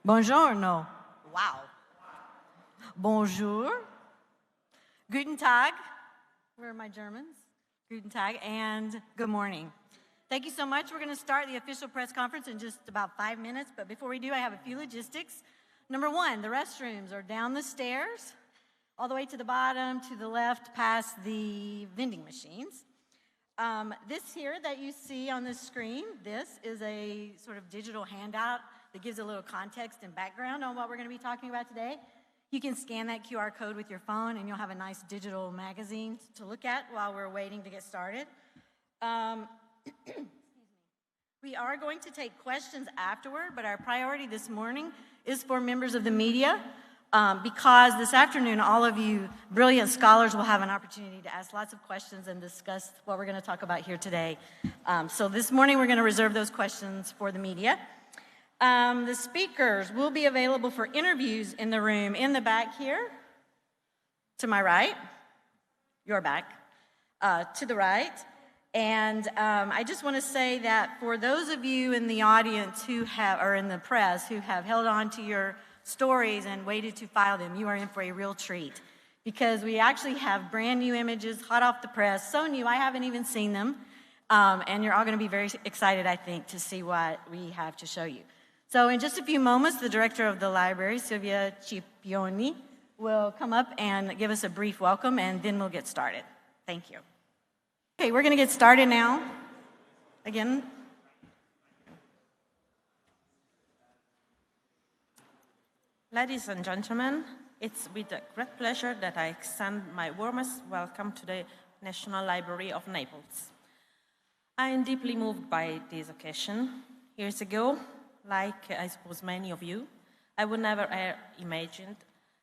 Buongiorno. Wow. Bonjour. Guten Tag. Where are my Germans? Guten Tag and good morning. Thank you so much. We're going to start the official press conference in just about 5 minutes, but before we do, I have a few logistics. Number one, the restrooms are down the stairs, all the way to the bottom, to the left, past the vending machines. This here that you see on the screen, this is a sort of digital handout that gives a little context and background on what we're going to be talking about today. You can scan that QR code with your phone and you'll have a nice digital magazine to look at while we're waiting to get started. We are going to take questions afterward, but our priority this morning is for members of the media because this afternoon all of you brilliant scholars will have an opportunity to ask lots of questions and discuss what we're going to talk about here today. So this morning we're going to reserve those questions for the media. The speakers will be available for interviews in the room in the back here, to my right, your back, to the right. And I just want to say that for those of you in the audience who have, or in the press, who have held on to your stories and waited to file them, you are in for a real treat. Because we actually have brand new images, hot off the press, so new I haven't even seen them. And you're all going to be very excited, I think, to see what we have to show you. So in just a few moments, the director of the library, Silvia Cipioni, will come up and give us a brief welcome, and then we'll get started. Thank you. Okay, we're going to get started now. Again. Ladies and gentlemen, it's with great pleasure that I extend my warmest welcome to the National Library of Naples. I am deeply moved by this occasion. Years ago, like I suppose many of you, I would never have imagined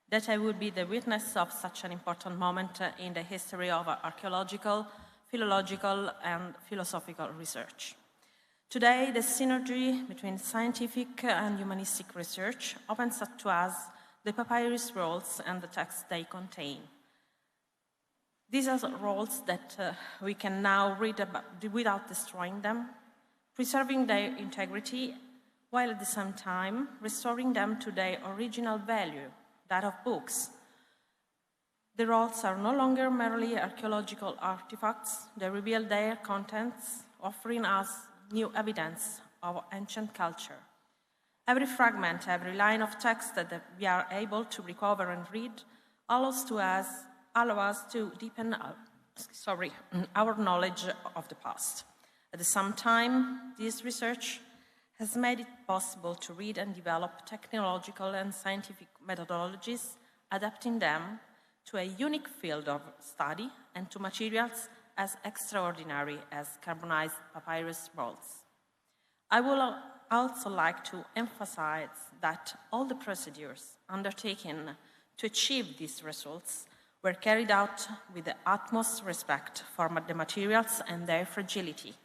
that I would be the witness of such an important moment in the history of archaeological, philological, and philosophical research. Today, the synergy between scientific and humanistic research opens up to us the papyrus rolls and the texts they contain. These are rolls that we can now read about without destroying them, preserving their integrity, while at the same time restoring them to their original value, that of books. The rolls are no longer merely archaeological artifacts, they reveal their contents, offering us new evidence of ancient culture. Every fragment, every line of text that we are able to recover and read allows us to deepen our knowledge of the past. At the same time, this research has made it possible to read and develop technological and scientific methodologies, adapting them to a unique field of study and to materials as extraordinary as carbonized papyrus rolls. I would also like to emphasize that all the procedures undertaken to achieve these results were carried out with the utmost respect for the materials and their fragility,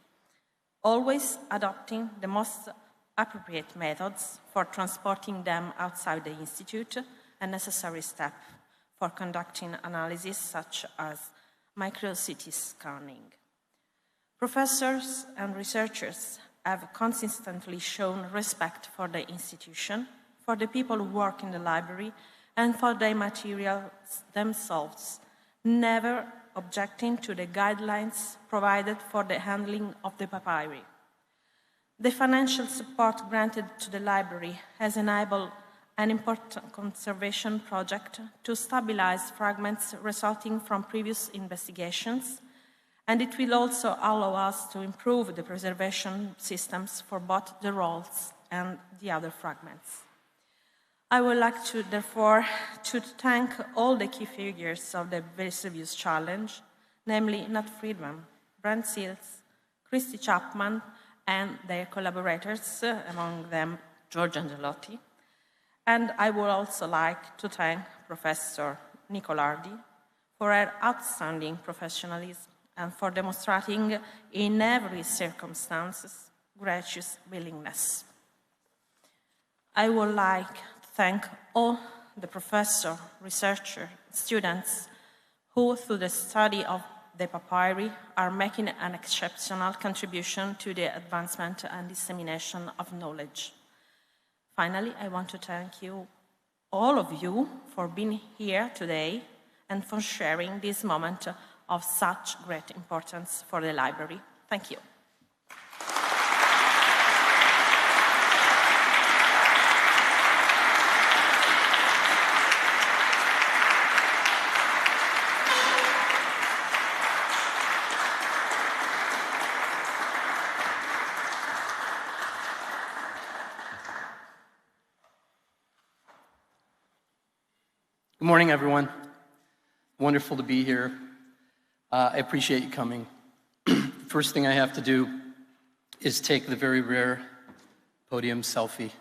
always adopting the most appropriate methods for transporting them outside the Institute, a necessary step for conducting analysis such as micro-CT scanning. Professors and researchers have consistently shown respect for the institution, for the people who work in the library, and for the materials themselves, never objecting to the guidelines provided for the handling of the papyri. The financial support granted to the library has enabled an important conservation project to stabilize fragments resulting from previous investigations, and it will also allow us to improve the preservation systems for both the rolls and the other fragments. I would like to, therefore, to thank all the key figures of the Vesuvius Challenge, namely Nat Friedman, Brent, Christy Chapman, and their collaborators, among them George Angelotti. And I would also like to thank Professor Nicolardi for her outstanding professionalism and for demonstrating in every circumstance gracious willingness. I would like to thank all the professors, researchers, students who, through the study of the papyri, are making an exceptional contribution to the advancement and dissemination of knowledge. Finally, I want to thank you, all of you, for being here today and for sharing this moment of such great importance for the library. Thank you. Good morning, everyone. Wonderful to be here. I appreciate you coming. First thing I have to do is take the very rare podium selfie.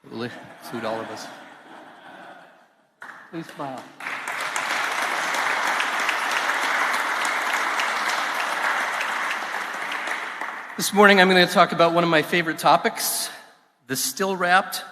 It will include all of us. Please smile. This morning I'm going to talk about one of my favorite topics, the still wrapped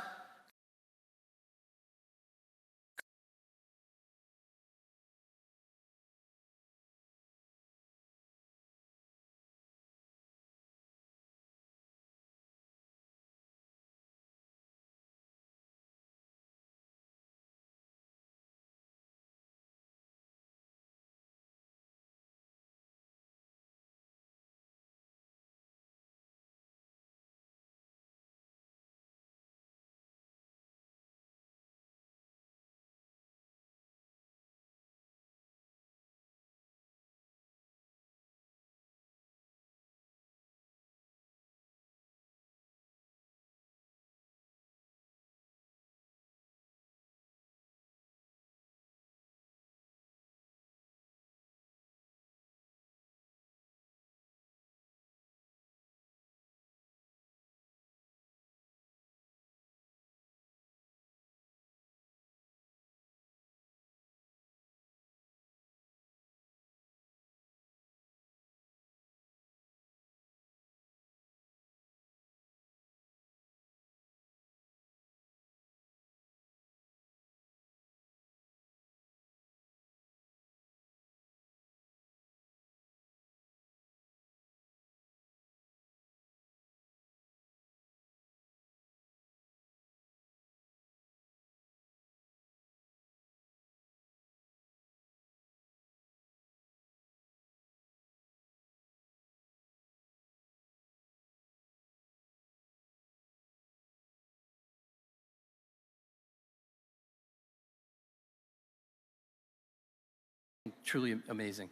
truly amazing.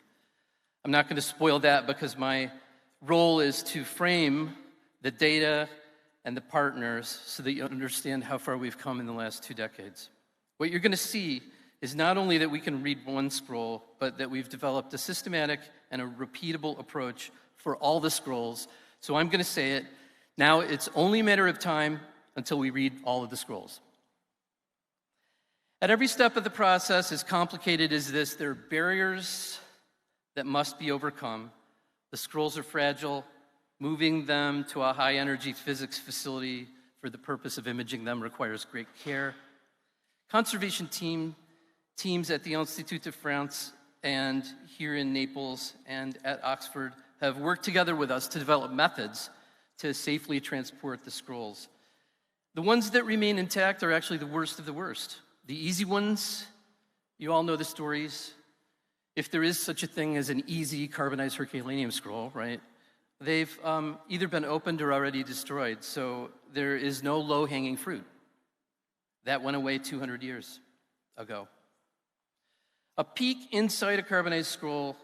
I'm not going to spoil that because my role is to frame the data and the partners so that you understand how far we've come in the last 2 decades. What you're going to see is not only that we can read one scroll, but that we've developed a systematic and a repeatable approach for all the scrolls. So I'm going to say it. Now it's only a matter of time until we read all of the scrolls. At every step of the process, as complicated as this, there are barriers that must be overcome. The scrolls are fragile. Moving them to a high-energy physics facility for the purpose of imaging them requires great care. Conservation teams at the Institut de France and here in Naples and at Oxford have worked together with us to develop methods to safely transport the scrolls. The ones that remain intact are actually the worst of the worst. The easy ones, you all know the stories. If there is such a thing as an easy carbonized Herculaneum scroll, right? They've either been opened or already destroyed, so there is no low-hanging fruit. That went away 200 years ago. A peek inside a carbonized scroll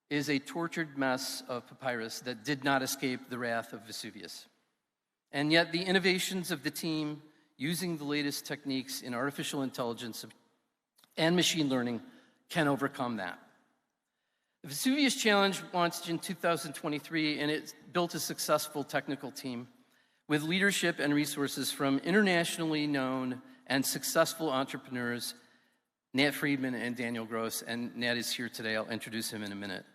is a tortured mess of papyrus that did not escape the wrath of Vesuvius. And yet the innovations of the team using the latest techniques in artificial intelligence and machine learning can overcome that. The Vesuvius Challenge launched in 2023, and it built a successful technical team with leadership and resources from internationally known and successful entrepreneurs, Nat Friedman and Daniel Gross, and Nat is here today. I'll introduce him in a minute.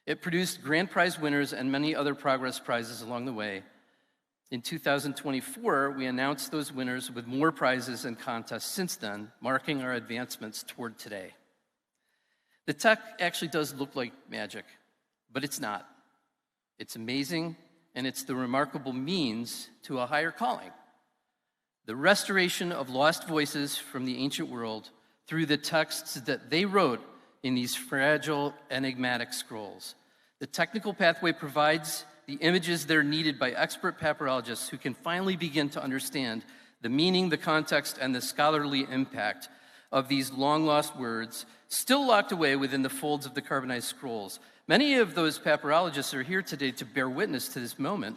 It produced grand prize winners and many other progress prizes along the way. In 2024, we announced those winners with more prizes and contests since then, marking our advancements toward today. The tech actually does look like magic, but it's not. It's amazing, and it's the remarkable means to a higher calling. the restoration of lost voices from the ancient world through the texts that they wrote in these fragile, enigmatic scrolls. The technical pathway provides the images that are needed by expert papyrologists who can finally begin to understand the meaning, the context, and the scholarly impact of these long-lost words still locked away within the folds of the carbonized scrolls. Many of those papyrologists are here today to bear witness to this moment,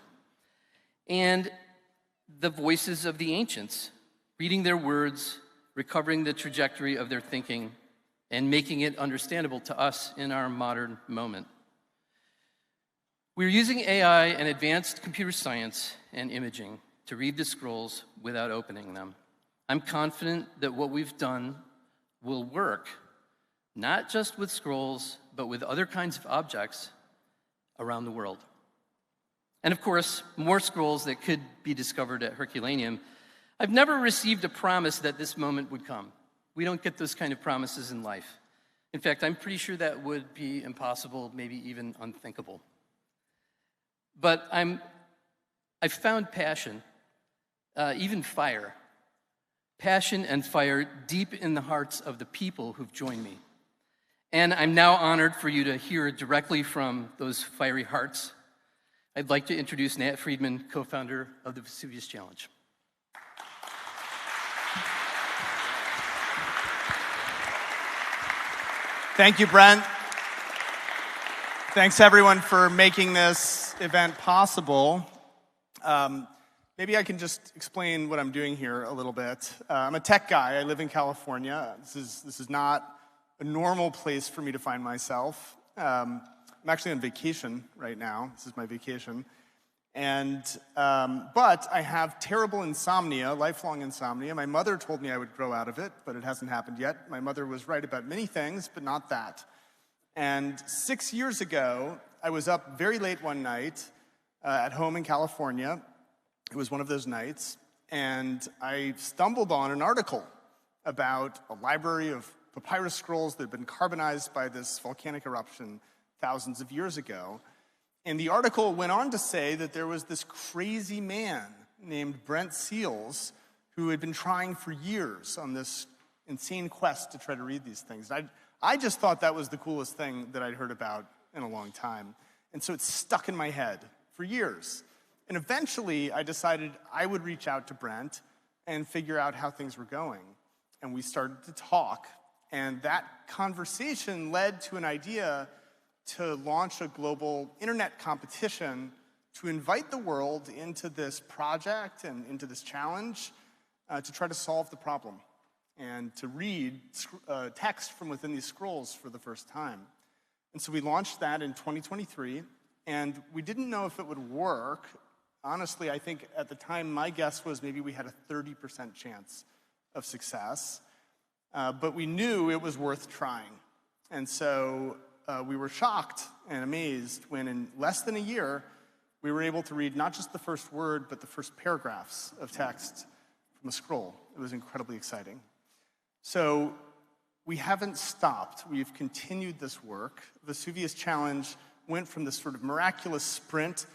and the voices of the ancients, reading their words, recovering the trajectory of their thinking, and making it understandable to us in our modern moment. We're using AI and advanced computer science and imaging to read the scrolls without opening them. I'm confident that what we've done will work, not just with scrolls, but with other kinds of objects around the world. And of course, more scrolls that could be discovered at Herculaneum. I've never received a promise that this moment would come. We don't get those kind of promises in life. In fact, I'm pretty sure that would be impossible, maybe even unthinkable. But I've found passion, even fire. Passion and fire deep in the hearts of the people who've joined me. And I'm now honored for you to hear directly from those fiery hearts. I'd like to introduce Nat Friedman, co-founder of the Vesuvius Challenge. Thank you, Brent. Thanks, everyone, for making this event possible. Maybe I can just explain what I'm doing here a little bit. I'm a tech guy. I live in California. This is not a normal place for me to find myself. I'm actually on vacation right now. This is my vacation. But I have terrible insomnia, lifelong insomnia. My mother told me I would grow out of it, but it hasn't happened yet. My mother was right about many things, but not that. And 6 years ago, I was up very late one night at home in California. It was one of those nights, and I stumbled on an article about a library of papyrus scrolls that had been carbonized by this volcanic eruption thousands of years ago. And the article went on to say that there was this crazy man named Brent Seals who had been trying for years on this insane quest to try to read these things. I just thought that was the coolest thing that I'd heard about in a long time. And so it stuck in my head for years. And eventually, I decided I would reach out to Brent and figure out how things were going. And we started to talk. And that conversation led to an idea to launch a global internet competition to invite the world into this project and into this challenge to try to solve the problem and to read text from within these scrolls for the first time. And so we launched that in 2023, and we didn't know if it would work. Honestly, I think at the time, my guess was maybe we had a 30% chance of success, but we knew it was worth trying. And so we were shocked and amazed when in less than a year, we were able to read not just the first word, but the first paragraphs of text from a scroll. It was incredibly exciting. So we haven't stopped. We've continued this work. The Vesuvius Challenge went from this sort of miraculous sprint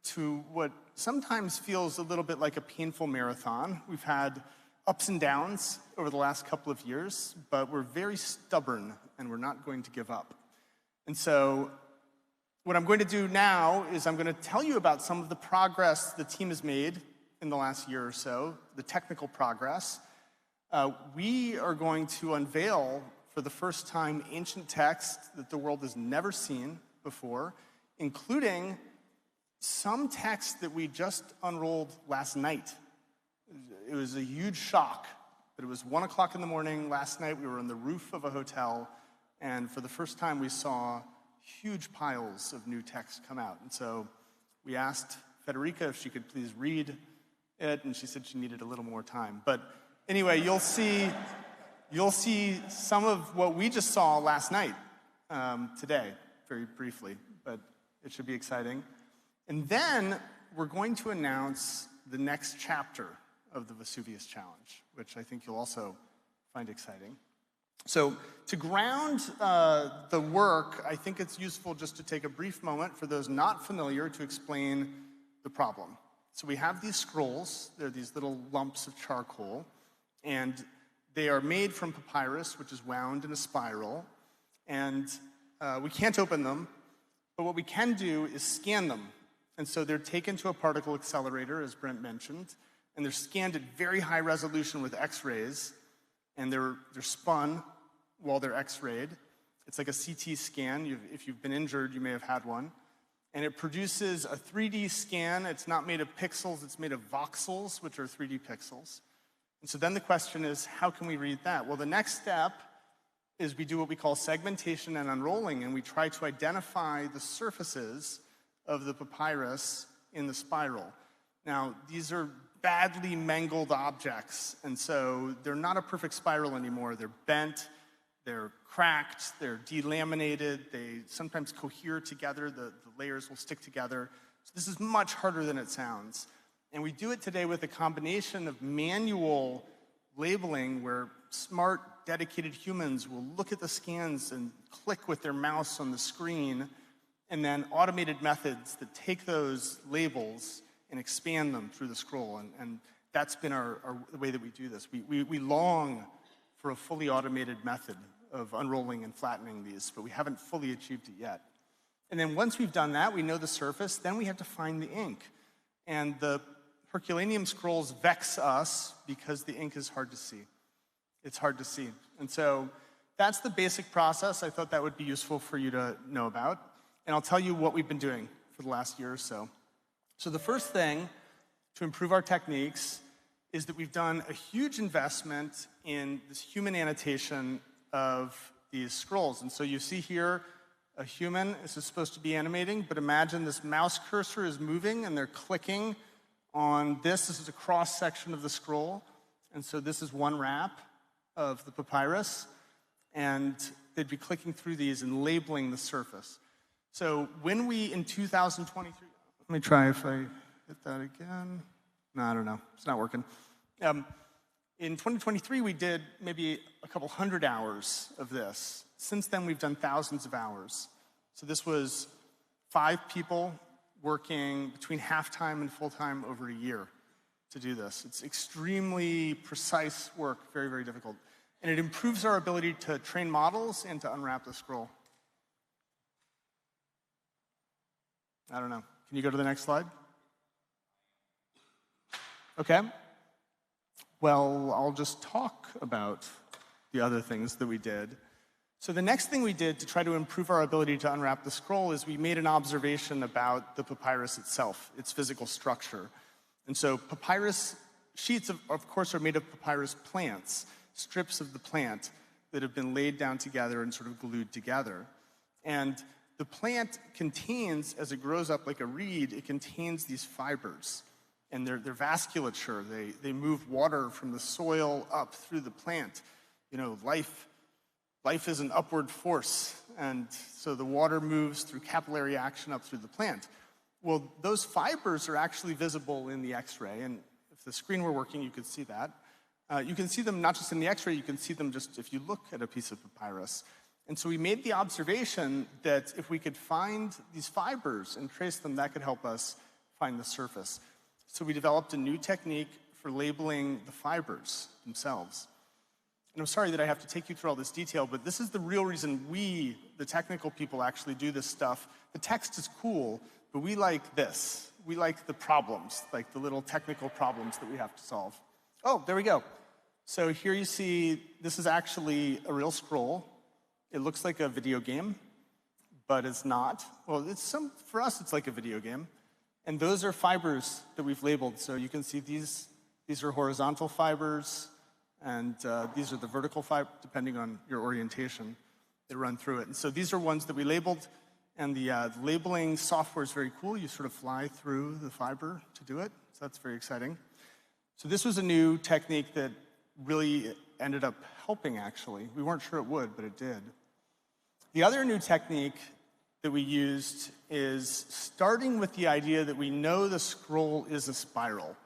to what sometimes feels a little bit like a painful marathon. We've had ups and downs over the last couple of years, but we're very stubborn and we're not going to give up. And so what I'm going to do now is I'm going to tell you about some of the progress the team has made in the last year or so, the technical progress. We are going to unveil for the first time ancient text that the world has never seen before, including some text that we just unrolled last night. It was a huge shock, but it was 1 o'clock in the morning last night. We were on the roof of a hotel, and for the first time we saw huge piles of new text come out. And so we asked Federico if she could please read it, and she said she needed a little more time. But anyway, you'll see some of what we just saw last night today, very briefly, but it should be exciting. And then we're going to announce the next chapter of the Vesuvius Challenge, which I think you'll also find exciting. So to ground the work, I think it's useful just to take a brief moment for those not familiar to explain the problem. So we have these scrolls. They're these little lumps of charcoal, and they are made from papyrus, which is wound in a spiral, and we can't open them, but what we can do is scan them. And so they're taken to a particle accelerator, as Brent mentioned, and they're scanned at very high resolution with X-rays, and they're spun while they're X-rayed. It's like a CT scan. If you've been injured, you may have had one. And it produces a 3D scan. It's not made of pixels, it's made of voxels, which are 3D pixels. And so then the question is, how can we read that? Well, the next step is we do what we call segmentation and unrolling, and we try to identify the surfaces of the papyrus in the spiral. Now, these are badly mangled objects, and so they're not a perfect spiral anymore. They're bent, they're cracked, they're delaminated, they sometimes cohere together, the layers will stick together. So this is much harder than it sounds. And we do it today with a combination of manual labeling where smart, dedicated humans will look at the scans and click with their mouse on the screen, and then automated methods that take those labels and expand them through the scroll. And that's been the way that we do this. We long for a fully automated method of unrolling and flattening these, but we haven't fully achieved it yet. And then once we've done that, we know the surface, then we have to find the ink. And the Herculaneum scrolls vex us because the ink is hard to see. It's hard to see. And so that's the basic process. I thought that would be useful for you to know about. And I'll tell you what we've been doing for the last year or so. So the first thing to improve our techniques is that we've done a huge investment in this human annotation of these scrolls. And so you see here a human. This is supposed to be animating, but imagine this mouse cursor is moving and they're clicking on this. This is a cross section of the scroll. And so this is one wrap of the papyrus. And they'd be clicking through these and labeling the surface. So when we, in 2023, let me try if I hit that again. No, I don't know. It's not working. In 2023, we did maybe a couple hundred hours of this. Since then, we've done thousands of hours. So this was 5 people working between half-time and full-time over a year to do this. It's extremely precise work, very, very difficult. And it improves our ability to train models and to unwrap the scroll. I don't know. Can you go to the next slide? Okay. Well, I'll just talk about the other things that we did. So the next thing we did to try to improve our ability to unwrap the scroll is we made an observation about the papyrus itself, its physical structure. And so papyrus sheets, of course, are made of papyrus plants, strips of the plant that have been laid down together and sort of glued together. And the plant contains, as it grows up like a reed, it contains these fibers. And they're vasculature. They move water from the soil up through the plant. You know, life is an upward force, and so the water moves through capillary action up through the plant. Well, those fibers are actually visible in the X-ray, and if the screen were working, you could see that. You can see them not just in the X-ray, you can see them just if you look at a piece of papyrus. And so we made the observation that if we could find these fibers and trace them, that could help us find the surface. So we developed a new technique for labeling the fibers themselves. And I'm sorry that I have to take you through all this detail, but this is the real reason we, the technical people, actually do this stuff. The text is cool, but we like this. We like the problems, like the little technical problems that we have to solve. Oh, there we go. So here you see, this is actually a real scroll. It looks like a video game, but it's not. Well, for us, it's like a video game. And those are fibers that we've labeled. So you can see these are horizontal fibers, and these are the vertical fibers, depending on your orientation, that run through it. And so these are ones that we labeled, and the labeling software is very cool. You sort of fly through the fiber to do it, so that's very exciting. So this was a new technique that really ended up helping, actually. We weren't sure it would, but it did. The other new technique that we used is starting with the idea that we know the scroll is a spiral.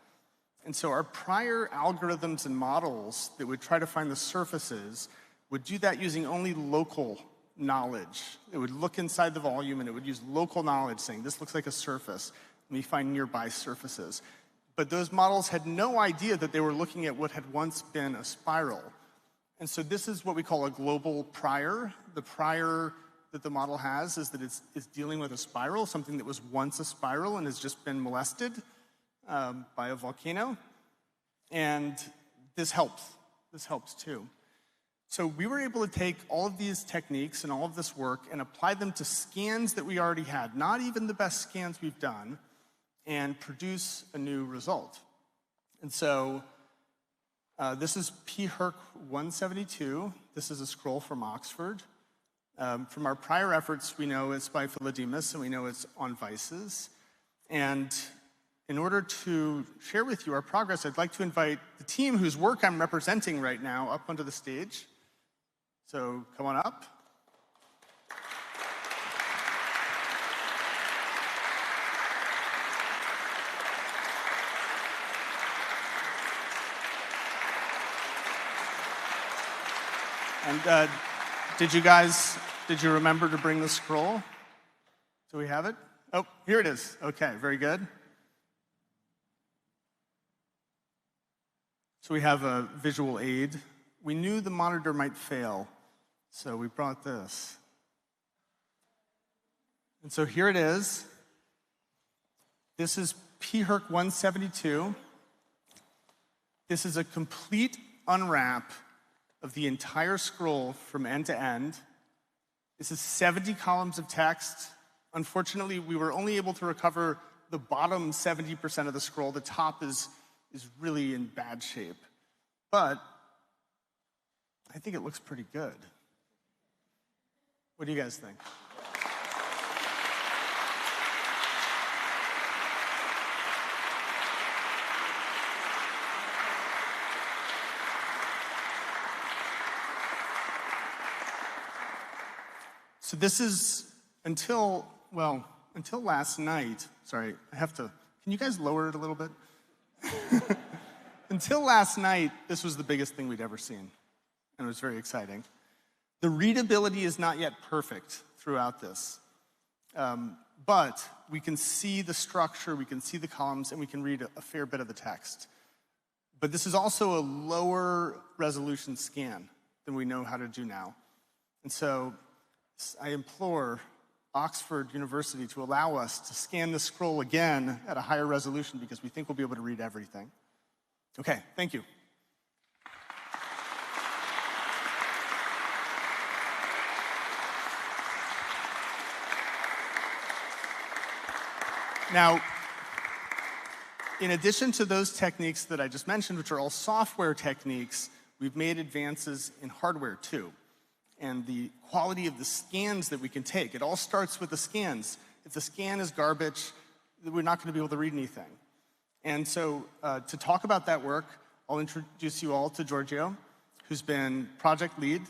And so our prior algorithms and models that would try to find the surfaces would do that using only local knowledge. It would look inside the volume and it would use local knowledge saying, this looks like a surface. Let me find nearby surfaces. But those models had no idea that they were looking at what had once been a spiral. And so this is what we call a global prior. The prior that the model has is that it's dealing with a spiral, something that was once a spiral and has just been molested by a volcano. And this helps. This helps too. So we were able to take all of these techniques and all of this work and apply them to scans that we already had, not even the best scans we've done, and produce a new result. And so this is PHERC 172. This is a scroll from Oxford. From our prior efforts, we know it's by Philodemus, and we know it's on vices. And in order to share with you our progress, I'd like to invite the team whose work I'm representing right now up onto the stage. So come on up. And did you remember to bring the scroll? Do we have it? Oh, here it is. Okay, very good. So we have a visual aid. We knew the monitor might fail, so we brought this. And so here it is. This is PHERC 172. This is a complete unwrap of the entire scroll from end to end. This is 70 columns of text. Unfortunately, we were only able to recover the bottom 70% of the scroll. The top is really in bad shape. But I think it looks pretty good. What do you guys think? So this is until last night. Sorry, can you guys lower it a little bit? Until last night, this was the biggest thing we'd ever seen, and it was very exciting. The readability is not yet perfect throughout this, but we can see the structure, we can see the columns, and we can read a fair bit of the text. But this is also a lower resolution scan than we know how to do now. And so I implore Oxford University to allow us to scan the scroll again at a higher resolution because we think we'll be able to read everything. Okay, thank you. Now, in addition to those techniques that I just mentioned, which are all software techniques, we've made advances in hardware too. And the quality of the scans that we can take. It all starts with the scans. If the scan is garbage, we're not going to be able to read anything. And so to talk about that work, I'll introduce you all to Giorgio, who's been project lead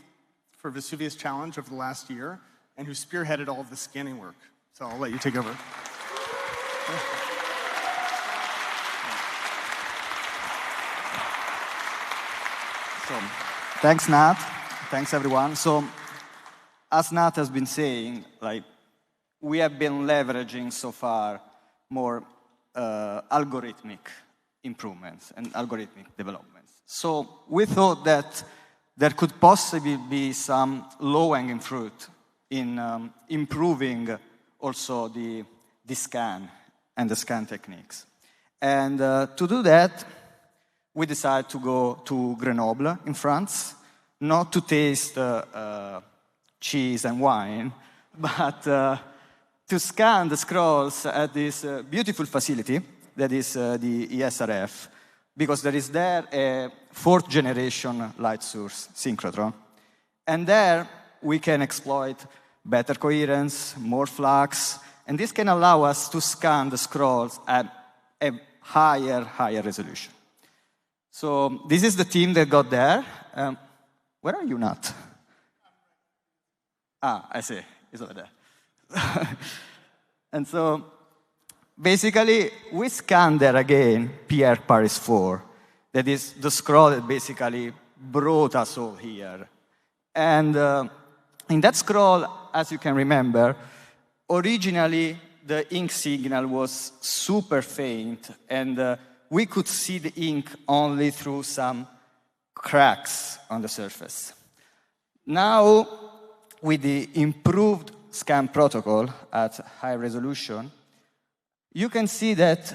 for Vesuvius Challenge over the last year, and who spearheaded all of the scanning work. So I'll let you take over. So, thanks, Nat. Thanks, everyone. So, as Nat has been saying, we have been leveraging so far more algorithmic improvements and algorithmic developments. So we thought that there could possibly be some low-hanging fruit in improving also the scan and the scan techniques. And to do that, we decided to go to Grenoble in France, not to taste cheese and wine, but to scan the scrolls at this beautiful facility that is the ESRF, because there is there a 4th generation light source synchrotron. And there we can exploit better coherence, more flux, and this can allow us to scan the scrolls at a higher resolution. So this is the team that got there. Where are you, Nat? I see. It's over there. And so, basically, we scanned there again Pierre Paris 4. That is the scroll that basically brought us all here. And in that scroll, as you can remember, originally the ink signal was super faint, and we could see the ink only through some cracks on the surface. Now, with the improved scan protocol at high resolution, you can see that,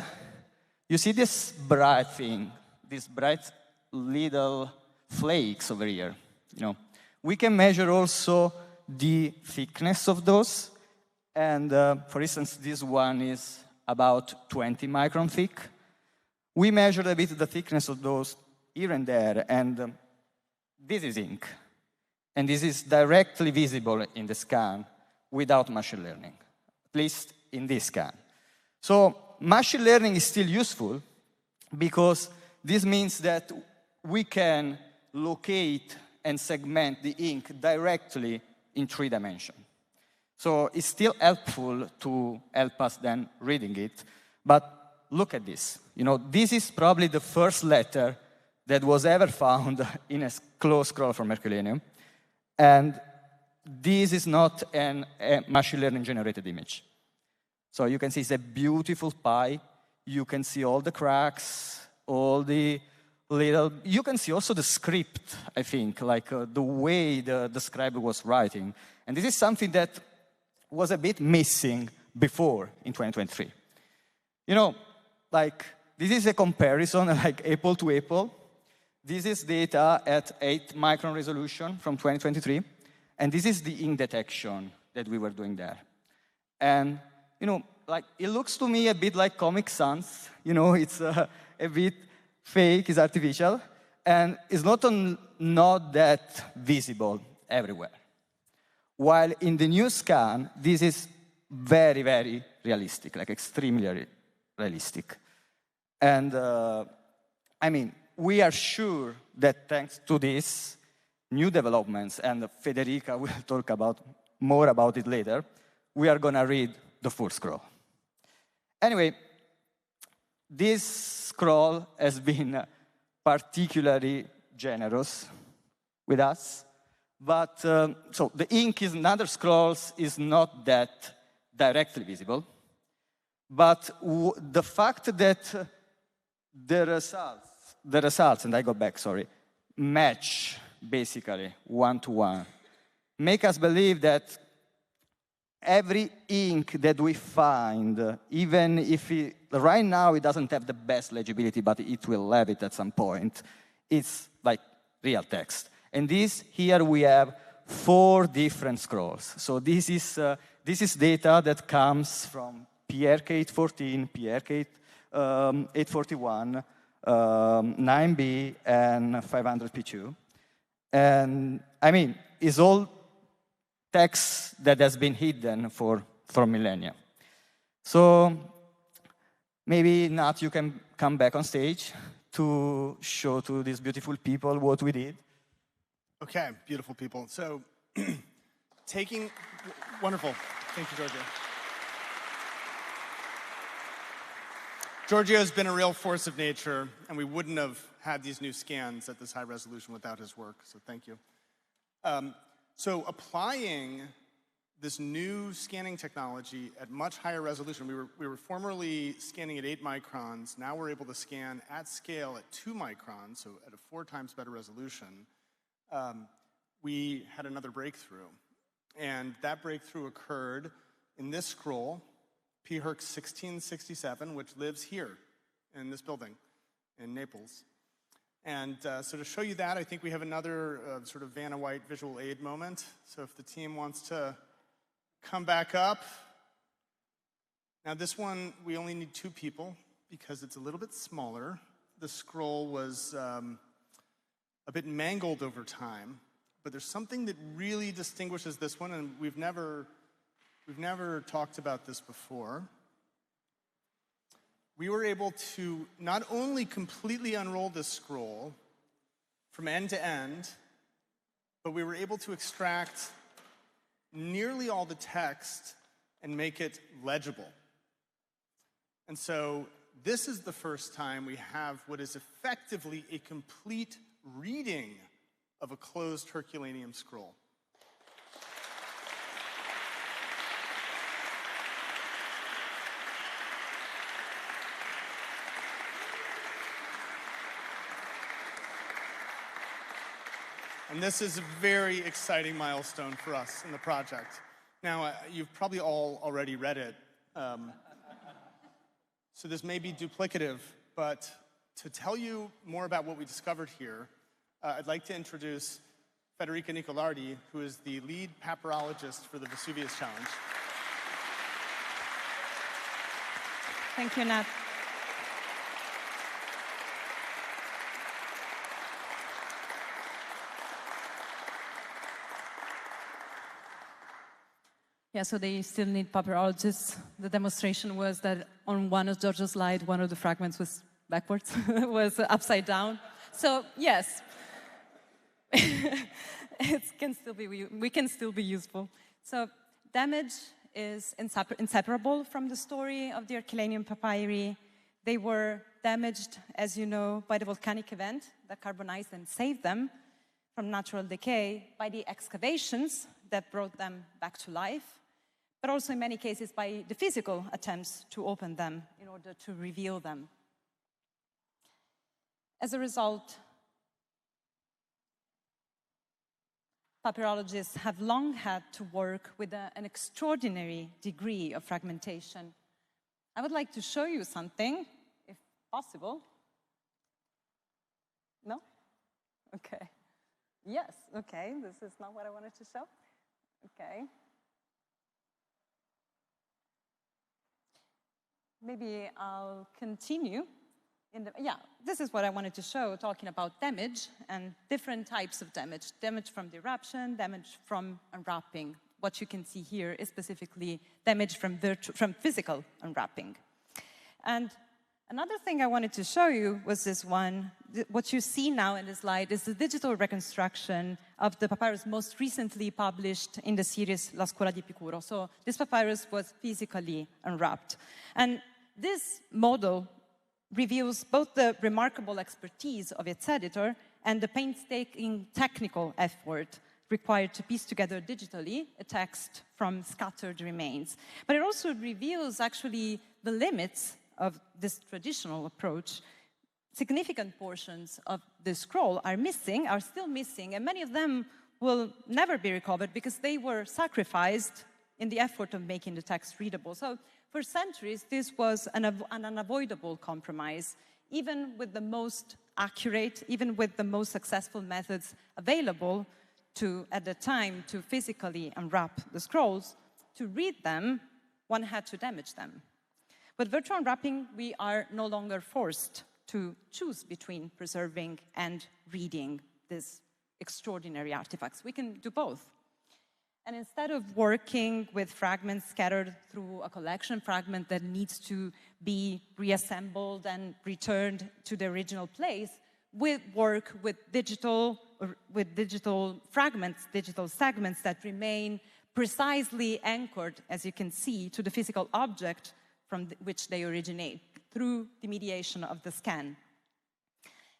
you see this bright thing, these bright little flakes over here. We can measure also the thickness of those. And for instance, this one is about 20 micron thick. We measured a bit the thickness of those here and there, and this is ink. And this is directly visible in the scan without machine learning, at least in this scan. So machine learning is still useful because this means that we can locate and segment the ink directly in 3 dimensions. So it's still helpful to help us then reading it. But look at this. This is probably the first letter that was ever found in a close scroll from Herculaneum. And this is not a machine learning generated image. So you can see it's a beautiful pie. You can see all the cracks, all the little... You can see also the script, I think, like the way the scribe was writing. And this is something that was a bit missing before in 2023. This is a comparison, like apple to apple. This is data at 8 micron resolution from 2023. And this is the ink detection that we were doing there. And, it looks to me a bit like Comic Sans. It's a bit fake, it's artificial. And it's not that visible everywhere. While in the new scan, this is very, very realistic, like extremely realistic. And, we are sure that thanks to these new developments, and Federica will talk more about it later, we are going to read the full scroll. Anyway, this scroll has been particularly generous with us. But, so the ink in other scrolls is not that directly visible. But the fact that the results, and I go back, sorry, match basically one-to-one, make us believe that every ink that we find, even if right now it doesn't have the best legibility, but it will have it at some point, it's like real text. And here we have 4 different scrolls. So this is data that comes from PRK 814, PRK 841, 9B, and 500P2. And it's all text that has been hidden for millennia. So maybe, Nat, you can come back on stage to show to these beautiful people what we did. Okay, beautiful people. So, wonderful. Thank you, Giorgio. Giorgio has been a real force of nature, and we wouldn't have had these new scans at this high resolution without his work, so thank you. So applying this new scanning technology at much higher resolution, we were formerly scanning at 8 microns, now we're able to scan at scale at 2 microns, so at a 4 times better resolution. We had another breakthrough. And that breakthrough occurred in this scroll, PHERC 1667, which lives here in this building in Naples. And so to show you that, I think we have another sort of Vanna White visual aid moment. So if the team wants to come back up. Now this one, we only need 2 people because it's a little bit smaller. The scroll was a bit mangled over time, but there's something that really distinguishes this one, and we've never talked about this before. We were able to not only completely unroll this scroll from end to end, but we were able to extract nearly all the text and make it legible. And so this is the first time we have what is effectively a complete reading of a closed Herculaneum scroll. And this is a very exciting milestone for us in the project. Now, you've probably all already read it, so this may be duplicative, but to tell you more about what we discovered here, I'd like to introduce Federico Nicolardi, who is the lead papyrologist for the Vesuvius Challenge. Thank you, Nat. Yeah, so they still need papyrologists. The demonstration was that on one of Giorgio's slides, one of the fragments was backwards, was upside down. So yes, we can still be useful. So damage is inseparable from the story of the Herculaneum papyri. They were damaged, as you know, by the volcanic event that carbonized and saved them from natural decay, by the excavations that brought them back to life, but also in many cases by the physical attempts to open them in order to reveal them. As a result, papyrologists have long had to work with an extraordinary degree of fragmentation. I would like to show you something, if possible. No? Okay. Yes, okay, this is not what I wanted to show. Okay. Maybe I'll continue. This is what I wanted to show, talking about damage and different types of damage. Damage from disruption, damage from unwrapping. What you can see here is specifically damage from physical unwrapping. And another thing I wanted to show you was this one. What you see now in the slide is the digital reconstruction of the papyrus most recently published in the series La Scuola di Epicuro. So this papyrus was physically unwrapped. And this model reveals both the remarkable expertise of its editor and the painstaking technical effort required to piece together digitally a text from scattered remains. But it also reveals actually the limits of this traditional approach. Significant portions of the scroll are still missing, and many of them will never be recovered because they were sacrificed in the effort of making the text readable. So for centuries, this was an unavoidable compromise, even with the most accurate, even with the most successful methods available at the time to physically unwrap the scrolls. To read them, one had to damage them. With virtual unwrapping, we are no longer forced to choose between preserving and reading these extraordinary artifacts. We can do both. And instead of working with fragments scattered through a collection fragment that needs to be reassembled and returned to the original place, we work with digital fragments, digital segments that remain precisely anchored, as you can see, to the physical object from which they originate, through the mediation of the scan.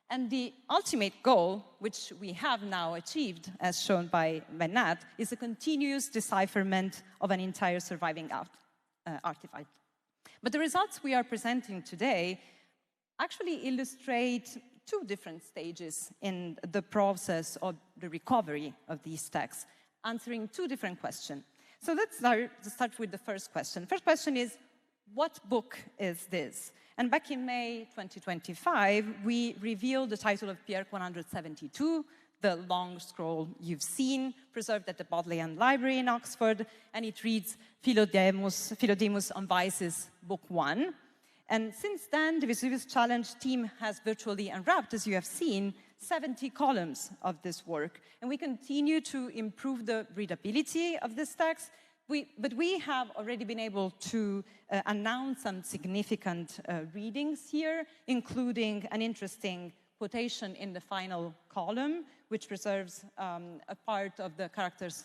And the ultimate goal, which we have now achieved, as shown by Nat, is a continuous decipherment of an entire surviving artifact. But the results we are presenting today actually illustrate two different stages in the process of the recovery of these texts, answering two different questions. So let's start with the first question. The first question is, what book is this? And back in May 2025, we revealed the title of Pierre 172, the long scroll you've seen, preserved at the Bodleian Library in Oxford, and it reads Philodemus on Vices, Book 1. And since then, the Vesuvius Challenge team has virtually unwrapped, as you have seen, 70 columns of this work. And we continue to improve the readability of this text, but we have already been able to announce some significant readings here, including an interesting quotation in the final column, which preserves a part of the character's,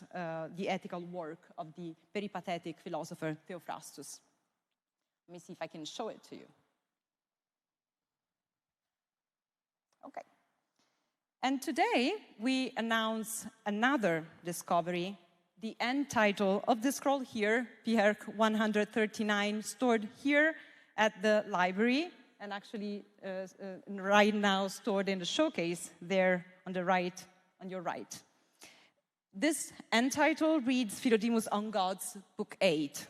the ethical work of the peripatetic philosopher Theophrastus. Let me see if I can show it to you. Okay. And today, we announce another discovery, the end title of the scroll here, Pierre 139, stored here at the library, and actually right now stored in the showcase there on the right on your right. This end title reads Philodemus on Gods, Book 8.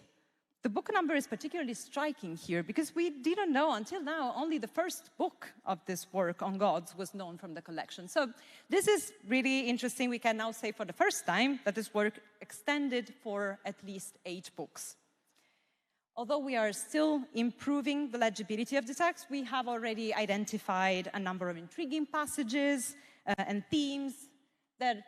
The book number is particularly striking here because we didn't know until now, only the first book of this work on gods was known from the collection. So this is really interesting. We can now say for the first time that this work extended for at least 8 books. Although we are still improving the legibility of the text, we have already identified a number of intriguing passages and themes that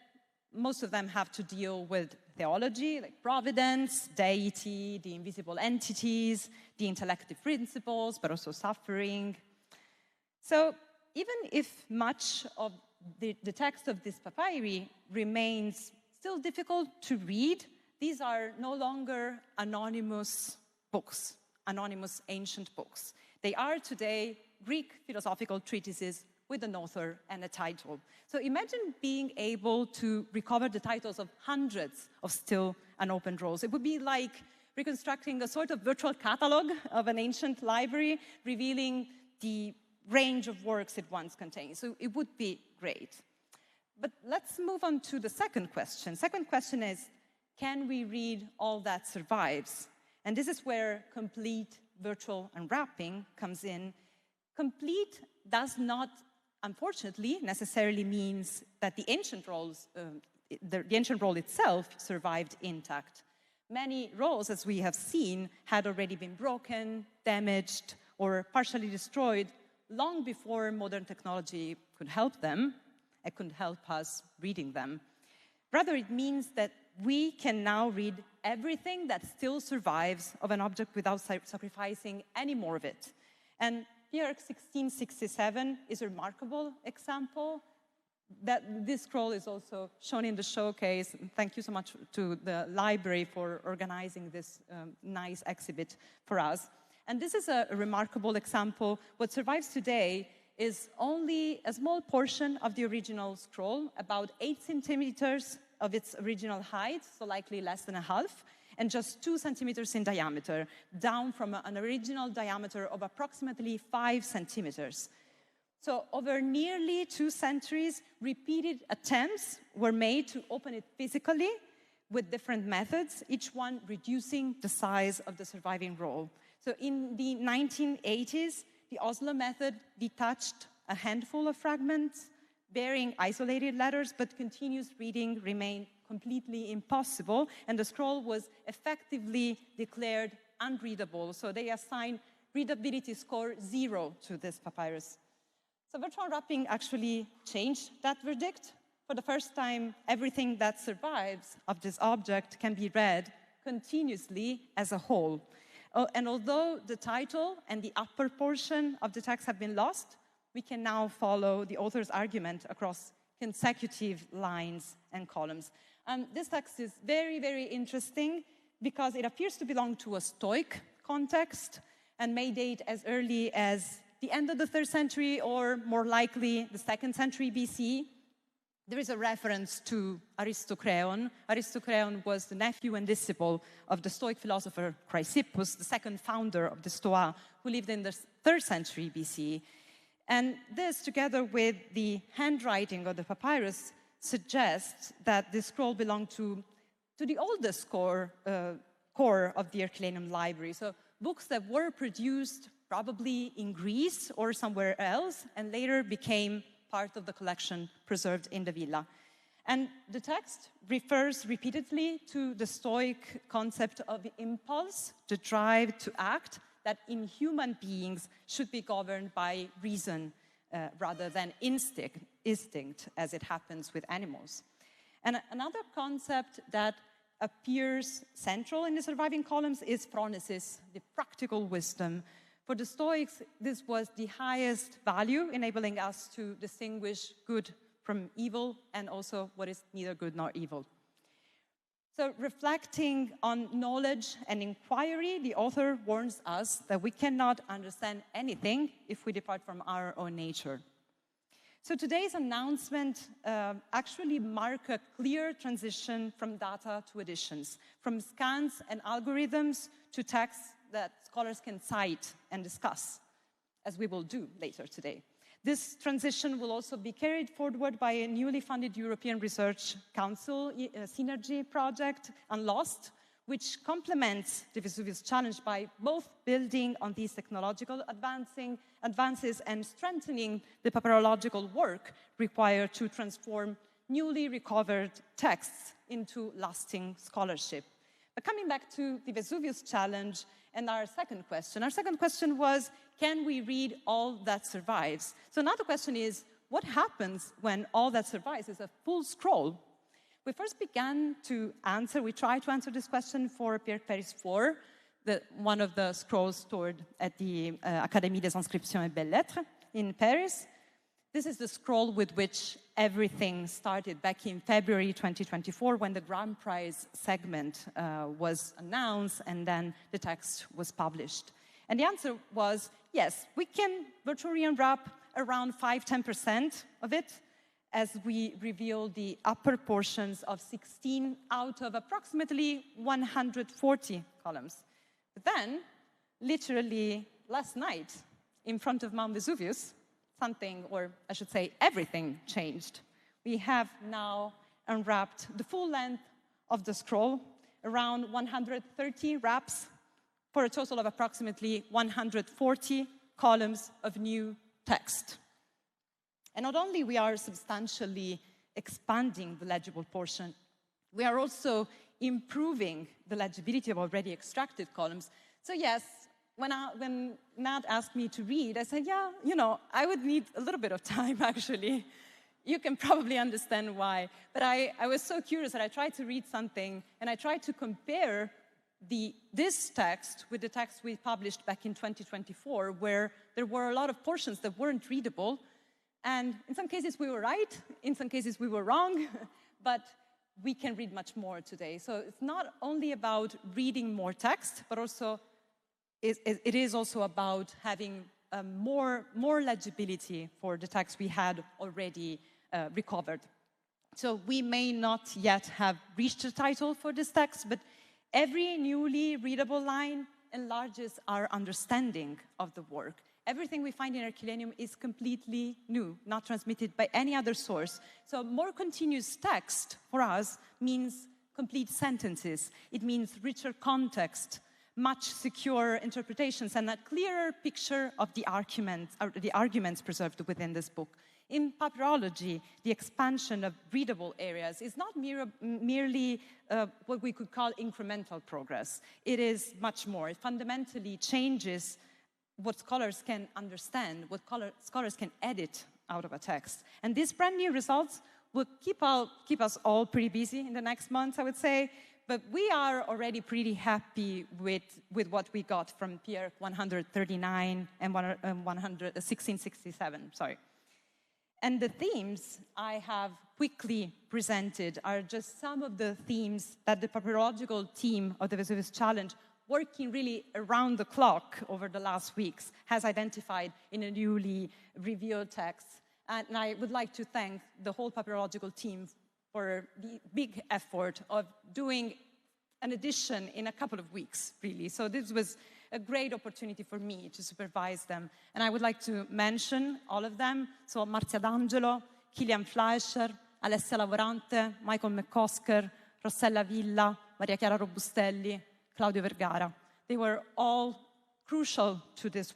most of them have to deal with theology, like providence, deity, the invisible entities, the intellective principles, but also suffering. So even if much of the text of this papyri remains still difficult to read, these are no longer anonymous books, anonymous ancient books. They are today Greek philosophical treatises with an author and a title. So imagine being able to recover the titles of hundreds of still unopened rolls. It would be like reconstructing a sort of virtual catalog of an ancient library, revealing the range of works it once contained. So it would be great. But let's move on to the second question. Second question is, can we read all that survives? And this is where complete virtual unwrapping comes in. Complete does not, unfortunately, necessarily means that the ancient rolls, the ancient roll itself survived intact. Many rolls, as we have seen, had already been broken, damaged, or partially destroyed long before modern technology could help them. It could help us reading them. Rather, it means that we can now read everything that still survives of an object without sacrificing any more of it. And here, 1667 is a remarkable example. That this scroll is also shown in the showcase. Thank you so much to the library for organizing this nice exhibit for us. And this is a remarkable example. What survives today is only a small portion of the original scroll, about 8 centimeters of its original height, so likely less than a half, and just 2 centimeters in diameter, down from an original diameter of approximately 5 centimeters. So over nearly 2 centuries, repeated attempts were made to open it physically with different methods, each one reducing the size of the surviving roll. So in the 1980s, the Oslo method detached a handful of fragments, bearing isolated letters, but continuous reading remained completely impossible, and the scroll was effectively declared unreadable. So they assigned readability score 0 to this papyrus. So virtual unwrapping actually changed that verdict. For the first time, everything that survives of this object can be read continuously as a whole. And although the title and the upper portion of the text have been lost, we can now follow the author's argument across consecutive lines and columns. This text is very, very interesting because it appears to belong to a Stoic context and may date as early as the end of the 3rd century or more likely the 2nd century BC. There is a reference to Aristocreon. Aristocreon was the nephew and disciple of the Stoic philosopher Chrysippus, the second founder of the Stoa, who lived in the 3rd century BC. And this, together with the handwriting of the papyrus, suggests that this scroll belonged to the oldest core of the Ercolanium library. So books that were produced probably in Greece or somewhere else, and later became part of the collection preserved in the villa. And the text refers repeatedly to the Stoic concept of the impulse, the drive to act, that in human beings should be governed by reason rather than instinct, as it happens with animals. And another concept that appears central in the surviving columns is phronesis, the practical wisdom. For the Stoics, this was the highest value, enabling us to distinguish good from evil and also what is neither good nor evil. So reflecting on knowledge and inquiry, the author warns us that we cannot understand anything if we depart from our own nature. So today's announcement actually marks a clear transition from data to editions, from scans and algorithms to texts that scholars can cite and discuss, as we will do later today. This transition will also be carried forward by a newly funded European Research Council synergy project, Unlost, which complements the Vesuvius Challenge by both building on these technological advances and strengthening the papyrological work required to transform newly recovered texts into lasting scholarship. But coming back to the Vesuvius Challenge and our second question was, can we read all that survives? So now the question is, what happens when all that survives is a full scroll? We first began to answer, we tried to answer this question for Pierre Paris IV, one of the scrolls stored at the Académie des Inscriptions et Belles-Lettres in Paris. This is the scroll with which everything started back in February 2024 when the Grand Prize segment was announced and then the text was published. And the answer was, yes, we can virtually unwrap around 5–10% of it as we reveal the upper portions of 16 out of approximately 140 columns. But then, literally last night, in front of Mount Vesuvius, something, or I should say everything, changed. We have now unwrapped the full length of the scroll, around 130 wraps, for a total of approximately 140 columns of new text. And not only we are substantially expanding the legible portion, we are also improving the legibility of already extracted columns. So yes, when Nat asked me to read, I said, yeah, I would need a little bit of time, actually. You can probably understand why. But I was so curious that I tried to read something, and I tried to compare this text with the text we published back in 2024, where there were a lot of portions that weren't readable. And in some cases we were right, in some cases we were wrong, but we can read much more today. So it's not only about reading more text, but also it is also about having more legibility for the text we had already recovered. So we may not yet have reached a title for this text, but every newly readable line enlarges our understanding of the work. Everything we find in Herculaneum is completely new, not transmitted by any other source. So more continuous text for us means complete sentences. It means richer context, much secure interpretations, and a clearer picture of the arguments preserved within this book. In papyrology, the expansion of readable areas is not merely what we could call incremental progress. It is much more. It fundamentally changes what scholars can understand, what scholars can edit out of a text. And these brand new results will keep us all pretty busy in the next months, I would say. But we are already pretty happy with what we got from Pierre 139 and 1667, sorry. And the themes I have quickly presented are just some of the themes that the papyrological team of the Vesuvius Challenge, working really around the clock over the last weeks, has identified in a newly revealed text. And I would like to thank the whole papyrological team for the big effort of doing an edition in a couple of weeks, really. So this was a great opportunity for me to supervise them. And I would like to mention all of them. So Marzia D'Angelo, Kilian Fleischer, Alessia Lavorante, Michael McCosker, Rossella Villa, Maria Chiara Robustelli, Claudio Vergara. They were all crucial to this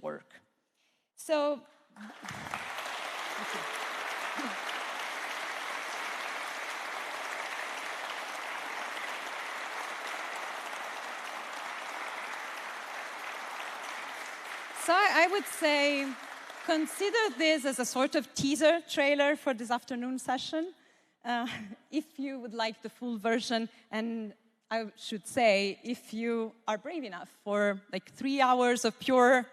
work. So, I would say, consider this as a sort of teaser trailer for this afternoon session. If you would like the full version, and I should say, if you are brave enough for like 3 hours of pure,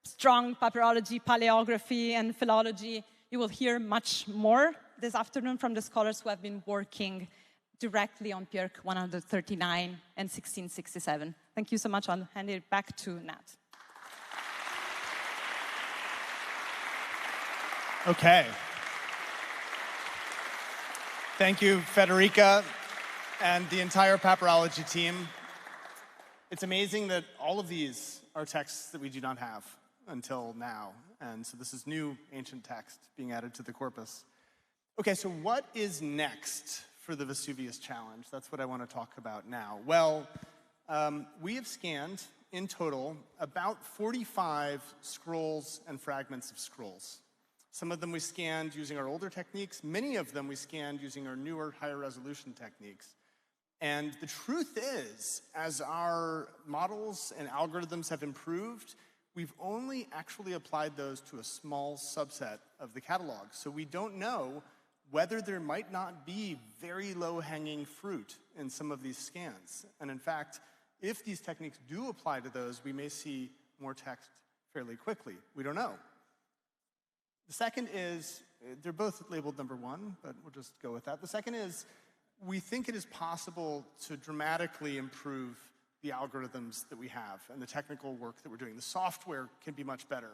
strong papyrology, paleography, and philology, you will hear much more this afternoon from the scholars who have been working directly on Pierre 139 and 1667. Thank you so much. I'll hand it back to Nat. Okay. Thank you, Federica, and the entire papyrology team. It's amazing that all of these are texts that we do not have until now. And so this is new ancient text being added to the corpus. Okay, so what is next for the Vesuvius Challenge? That's what I want to talk about now. Well, we have scanned, in total, about 45 scrolls and fragments of scrolls. Some of them we scanned using our older techniques. Many of them we scanned using our newer, higher resolution techniques. And the truth is, as our models and algorithms have improved, we've only actually applied those to a small subset of the catalog. So we don't know whether there might not be very low-hanging fruit in some of these scans. And in fact, if these techniques do apply to those, we may see more text fairly quickly. We don't know. The second is, they're both labeled number 1, but we'll just go with that. The second is, we think it is possible to dramatically improve the algorithms that we have and the technical work that we're doing. The software can be much better.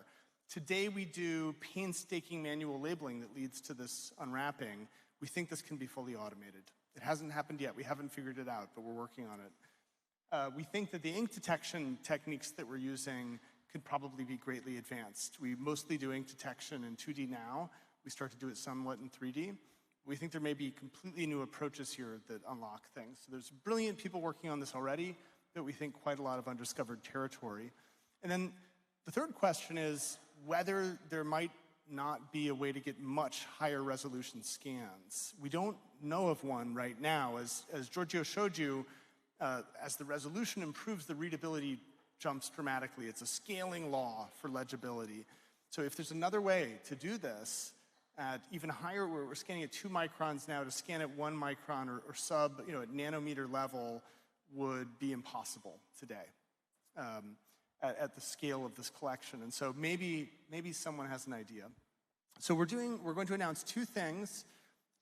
Today we do painstaking manual labeling that leads to this unwrapping. We think this can be fully automated. It hasn't happened yet. We haven't figured it out, but we're working on it. We think that the ink detection techniques that we're using could probably be greatly advanced. We mostly do ink detection in 2D now. We start to do it somewhat in 3D. We think there may be completely new approaches here that unlock things. So there's brilliant people working on this already, but we think quite a lot of undiscovered territory. And then the third question is whether there might not be a way to get much higher resolution scans. We don't know of one right now. As Giorgio showed you, as the resolution improves, the readability jumps dramatically. It's a scaling law for legibility. So if there's another way to do this at even higher, where we're scanning at 2 microns now, to scan at 1 micron or sub, at nanometer level would be impossible today at the scale of this collection. And so maybe someone has an idea. So we're going to announce 2 things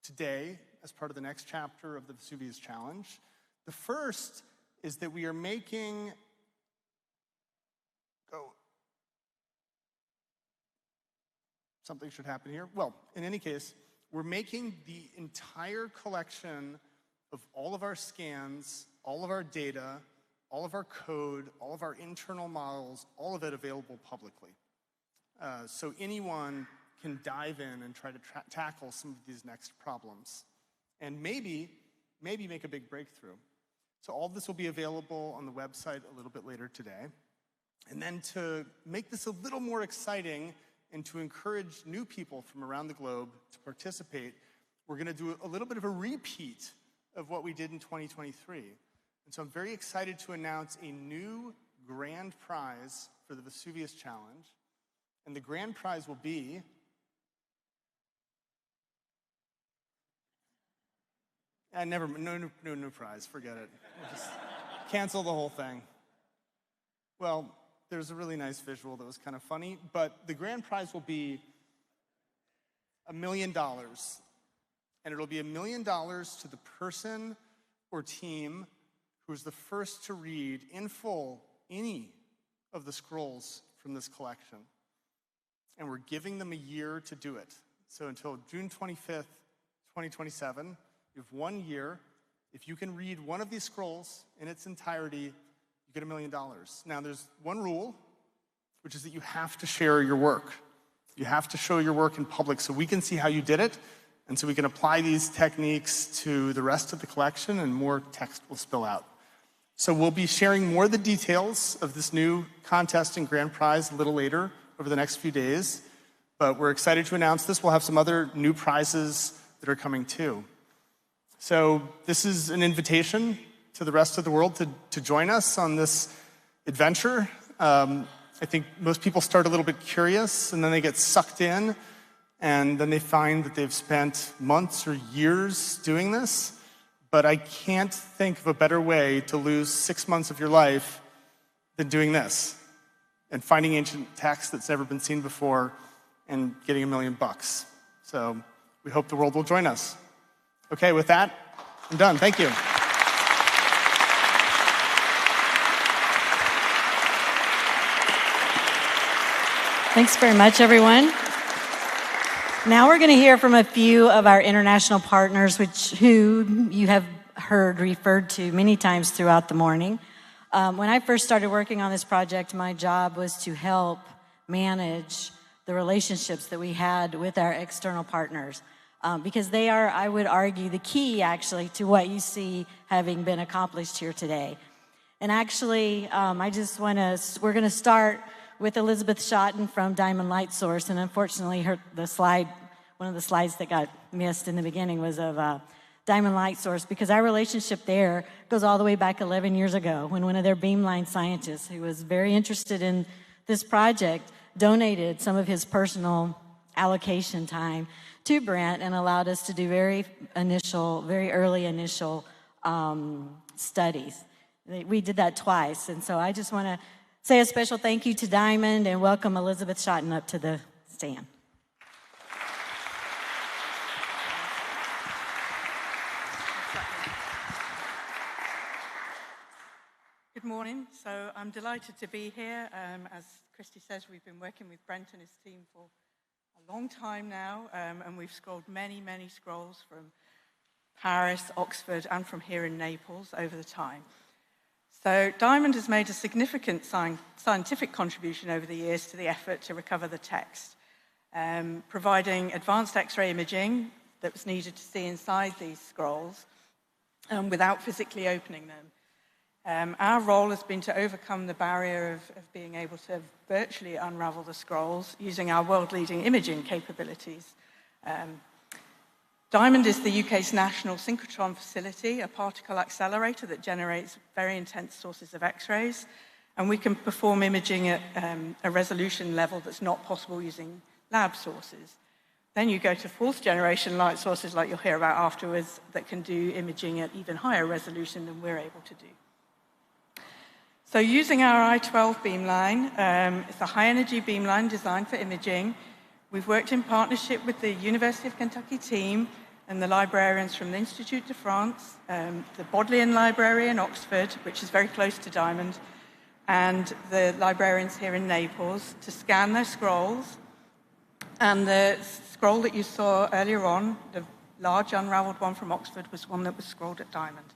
today as part of the next chapter of the Vesuvius Challenge. The first is that we are making something should happen here. Well, in any case, we're making the entire collection of all of our scans, all of our data, all of our code, all of our internal models, all of it available publicly. So anyone can dive in and try to tackle some of these next problems. And maybe make a big breakthrough. So all of this will be available on the website a little bit later today. And then to make this a little more exciting and to encourage new people from around the globe to participate, we're going to do a little bit of a repeat of what we did in 2023. And so I'm very excited to announce a new grand prize for the Vesuvius Challenge. And the grand prize will be no prize, forget it. We'll just cancel the whole thing. Well, there's a really nice visual that was kind of funny, but the grand prize will be $1 million. And it'll be $1 million to the person or team who is the first to read in full any of the scrolls from this collection. And we're giving them a year to do it. So until June 25th, 2027, you have 1 year. If you can read one of these scrolls in its entirety, you get $1 million. Now, there's one rule, which is that you have to share your work. You have to show your work in public so we can see how you did it, and so we can apply these techniques to the rest of the collection, and more text will spill out. So we'll be sharing more of the details of this new contest and grand prize a little later over the next few days, but we're excited to announce this. We'll have some other new prizes that are coming too. So this is an invitation to the rest of the world to join us on this adventure. I think most people start a little bit curious, and then they get sucked in, and then they find that they've spent months or years doing this. But I can't think of a better way to lose 6 months of your life than doing this and finding ancient text that's never been seen before and getting $1 million. So we hope the world will join us. Okay, with that, I'm done. Thank you. Thanks very much, everyone. Now we're going to hear from a few of our international partners, who you have heard referred to many times throughout the morning. When I first started working on this project, my job was to help manage the relationships that we had with our external partners. Because they are, I would argue, the key actually to what you see having been accomplished here today. And actually, we're gonna start with Elizabeth Schotten from Diamond Light Source, and unfortunately one of the slides that got missed in the beginning was of Diamond Light Source, because our relationship there goes all the way back 11 years ago when one of their beamline scientists who was very interested in this project donated some of his personal allocation time to Brent and allowed us to do very early initial studies. We did that twice, and so I just want to say a special thank you to Diamond and welcome Elizabeth Schotten up to the stand. Good morning. So I'm delighted to be here. As Christy says, we've been working with Brent and his team for a long time now, and we've scrolled many, many scrolls from Paris, Oxford, and from here in Naples over the time. So Diamond has made a significant scientific contribution over the years to the effort to recover the text, providing advanced X-ray imaging that was needed to see inside these scrolls without physically opening them. Our role has been to overcome the barrier of being able to virtually unravel the scrolls using our world-leading imaging capabilities. Diamond is the UK's national synchrotron facility, a particle accelerator that generates very intense sources of X-rays, and we can perform imaging at a resolution level that's not possible using lab sources. Then you go to fourth generation light sources like you'll hear about afterwards that can do imaging at even higher resolution than we're able to do. So using our I-12 beamline, it's a high-energy beamline designed for imaging. We've worked in partnership with the University of Kentucky team and the librarians from the Institut de France, the Bodleian Library in Oxford, which is very close to Diamond, and the librarians here in Naples to scan their scrolls. And the scroll that you saw earlier on, the large unraveled one from Oxford, was one that was scrolled at Diamond.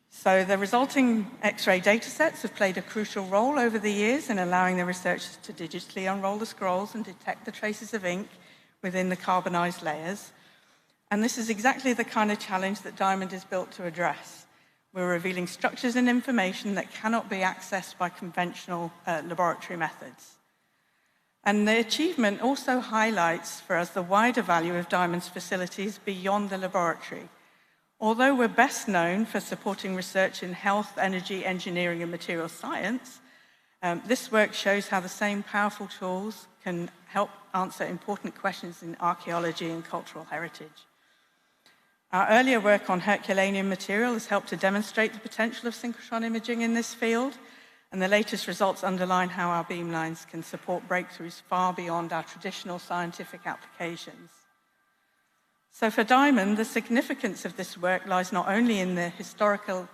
So the resulting X-ray data sets have played a crucial role over the years in allowing the researchers to digitally unroll the scrolls and detect the traces of ink within the carbonized layers. And this is exactly the kind of challenge that Diamond is built to address. We're revealing structures and information that cannot be accessed by conventional laboratory methods. And the achievement also highlights for us the wider value of Diamond's facilities beyond the laboratory. Although we're best known for supporting research in health, energy, engineering, and material science, this work shows how the same powerful tools can help answer important questions in archaeology and cultural heritage. Our earlier work on Herculaneum material has helped to demonstrate the potential of synchrotron imaging in this field, and the latest results underline how our beamlines can support breakthroughs far beyond our traditional scientific applications. So for Diamond, the significance of this work lies not only in the historical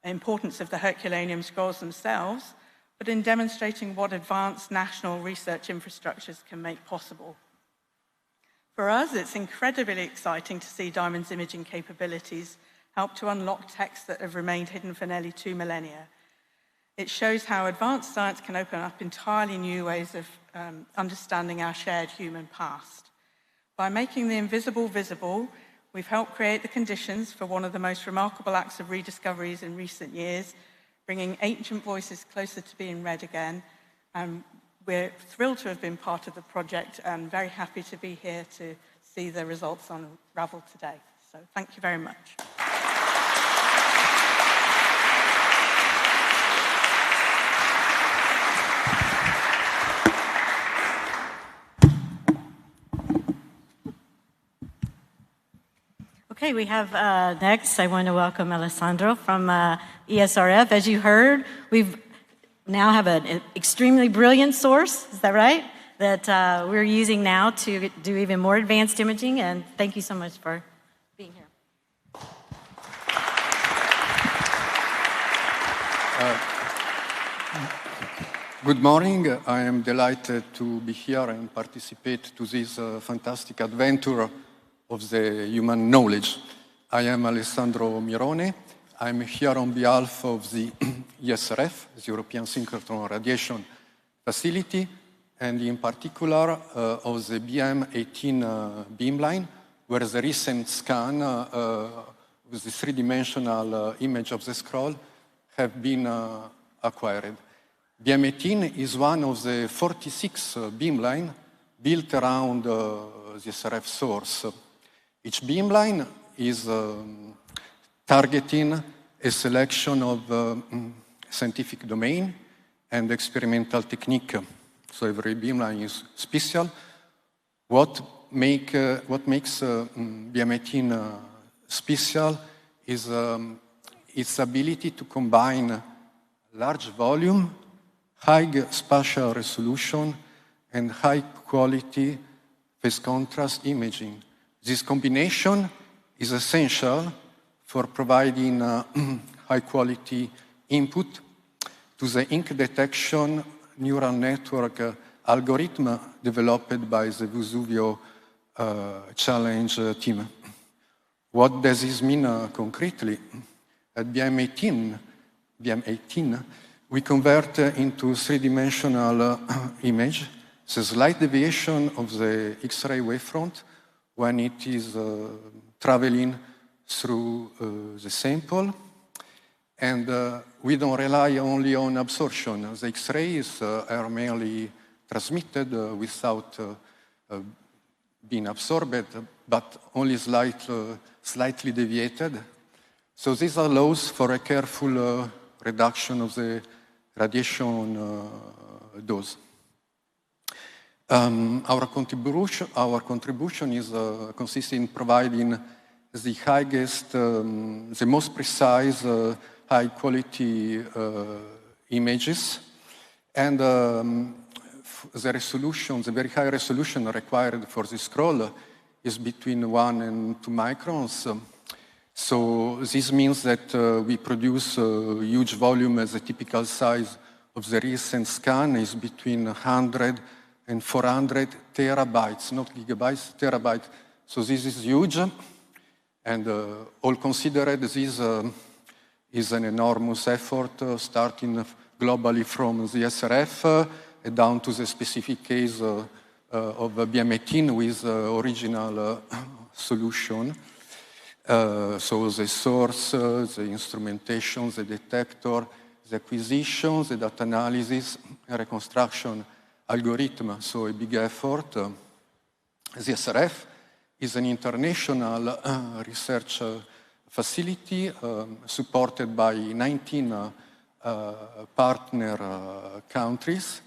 importance of the Herculaneum scrolls themselves, but in demonstrating what advanced national research infrastructures can make possible. For us, it's incredibly exciting to see Diamond's imaging capabilities help to unlock texts that have remained hidden for nearly 2 millennia. It shows how advanced science can open up entirely new ways of understanding our shared human past. By making the invisible visible, we've helped create the conditions for one of the most remarkable acts of rediscoveries in recent years, bringing ancient voices closer to being read again. We're thrilled to have been part of the project and very happy to be here to see the results unravel today. So thank you very much. Okay, we have next, I want to welcome Alessandro from ESRF. As you heard, we've now have an extremely brilliant source, is that right? That we're using now to do even more advanced imaging, and thank you so much for being here. Good morning. I am delighted to be here and participate to this fantastic adventure of the human knowledge. I am Alessandro Mirone. I'm here on behalf of the ESRF, the European Synchrotron Radiation Facility, and in particular of the BM18 beamline, where the recent scan with the three-dimensional image of the scroll have been acquired. BM18 is one of the 46 beamline built around the SRF source. Each beamline is targeting a selection of scientific domain and experimental technique. So every beamline is special. What makes BM18 special is its ability to combine large volume, high spatial resolution, and high quality phase contrast imaging. This combination is essential for providing high quality input to the ink detection neural network algorithm developed by the Vesuvio Challenge team. What does this mean concretely? At BM18, we convert into three-dimensional image the slight deviation of the X-ray wavefront when it is traveling through the sample. And we don't rely only on absorption. The X-rays are merely transmitted without being absorbed, but only slightly deviated. So this allows for a careful reduction of the radiation dose. Our contribution is consists in providing the highest, the most precise, high-quality images, and the resolution, the very high resolution required for the scroll is between 1 and 2 microns. So this means that we produce a huge volume as a typical size of the recent scan is between 100 and 400 terabytes, not gigabytes, terabytes. So this is huge. And all considered, this is an enormous effort, starting globally from the SRF down to the specific case of BM18 with original solution. So the source, the instrumentation, the detector, the acquisition, the data analysis, reconstruction algorithm, so a big effort. The SRF is an international research facility supported by 19 partner countries.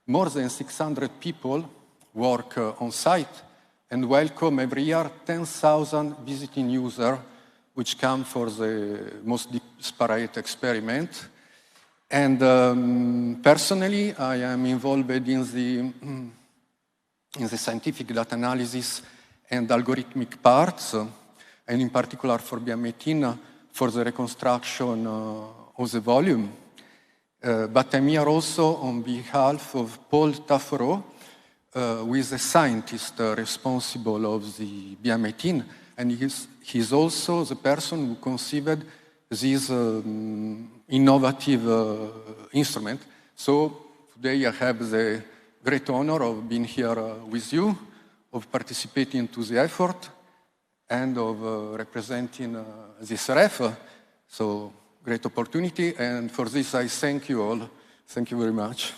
More than 600 people work on site and welcome every year 10,000 visiting users which come for the most disparate experiment. And personally, I am involved in the scientific data analysis and algorithmic parts, and in particular for BM18, for the reconstruction of the volume. But I'm here also on behalf of Paul Taforo, who is a scientist responsible of the BM18, and he's also the person who conceived this innovative instrument. So today I have the great honor of being here with you, of participating to the effort, and of representing the SRF. So great opportunity, and for this I thank you all. Thank you very much.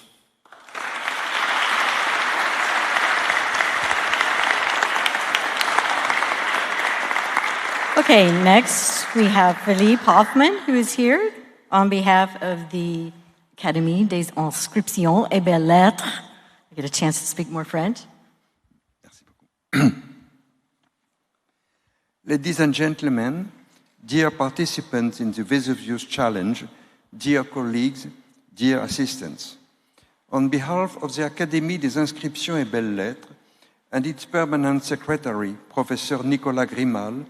Okay, next we have Philippe Hoffman, who is here on behalf of the Académie des Inscriptions et Belles-Lettres. I get a chance to speak more French. Merci beaucoup. Ladies and gentlemen, dear participants in the Vesuvius Challenge, dear colleagues, dear assistants, on behalf of the Académie des Inscriptions et Belles-Lettres and its permanent secretary, Professor Nicolas Grimal,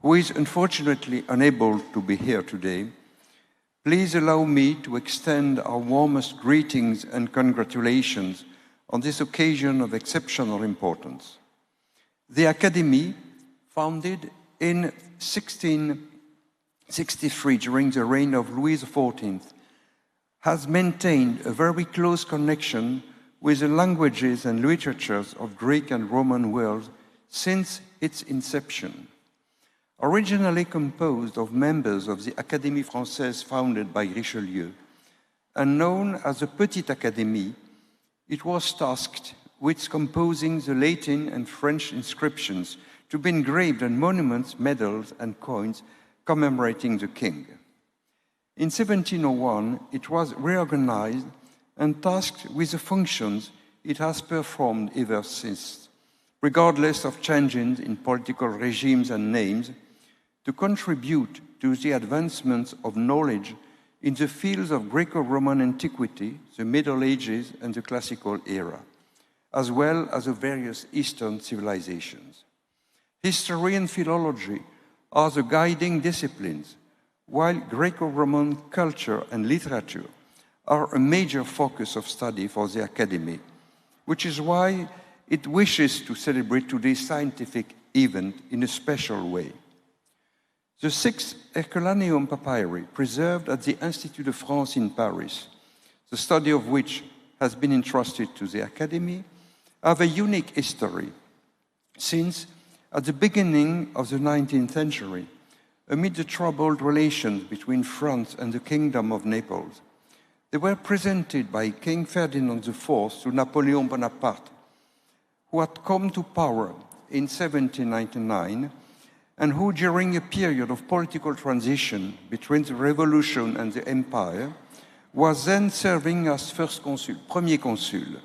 who is unfortunately unable to be here today, please allow me to extend our warmest greetings and congratulations on this occasion of exceptional importance. The Academy, founded in 1663 during the reign of Louis XIV, has maintained a very close connection with the languages and literatures of Greek and Roman worlds since its inception. Originally composed of members of the Académie Française founded by Richelieu, and known as the Petite Académie, it was tasked with composing the Latin and French inscriptions to be engraved on monuments, medals, and coins commemorating the king. In 1701, it was reorganized and tasked with the functions it has performed ever since, regardless of changes in political regimes and names, to contribute to the advancement of knowledge in the fields of Greco-Roman antiquity, the Middle Ages, and the Classical era, as well as the various Eastern civilizations. History and philology are the guiding disciplines, while Greco-Roman culture and literature are a major focus of study for the Academy, which is why it wishes to celebrate today's scientific event in a special way. The 6 Ercolanium papyri preserved at the Institut de France in Paris, the study of which has been entrusted to the Academy, have a unique history, since at the beginning of the 19th century, amid the troubled relations between France and the Kingdom of Naples, they were presented by King Ferdinand IV to Napoleon Bonaparte, who had come to power in 1799 and who, during a period of political transition between the revolution and the empire, was then serving as first consul, premier consul.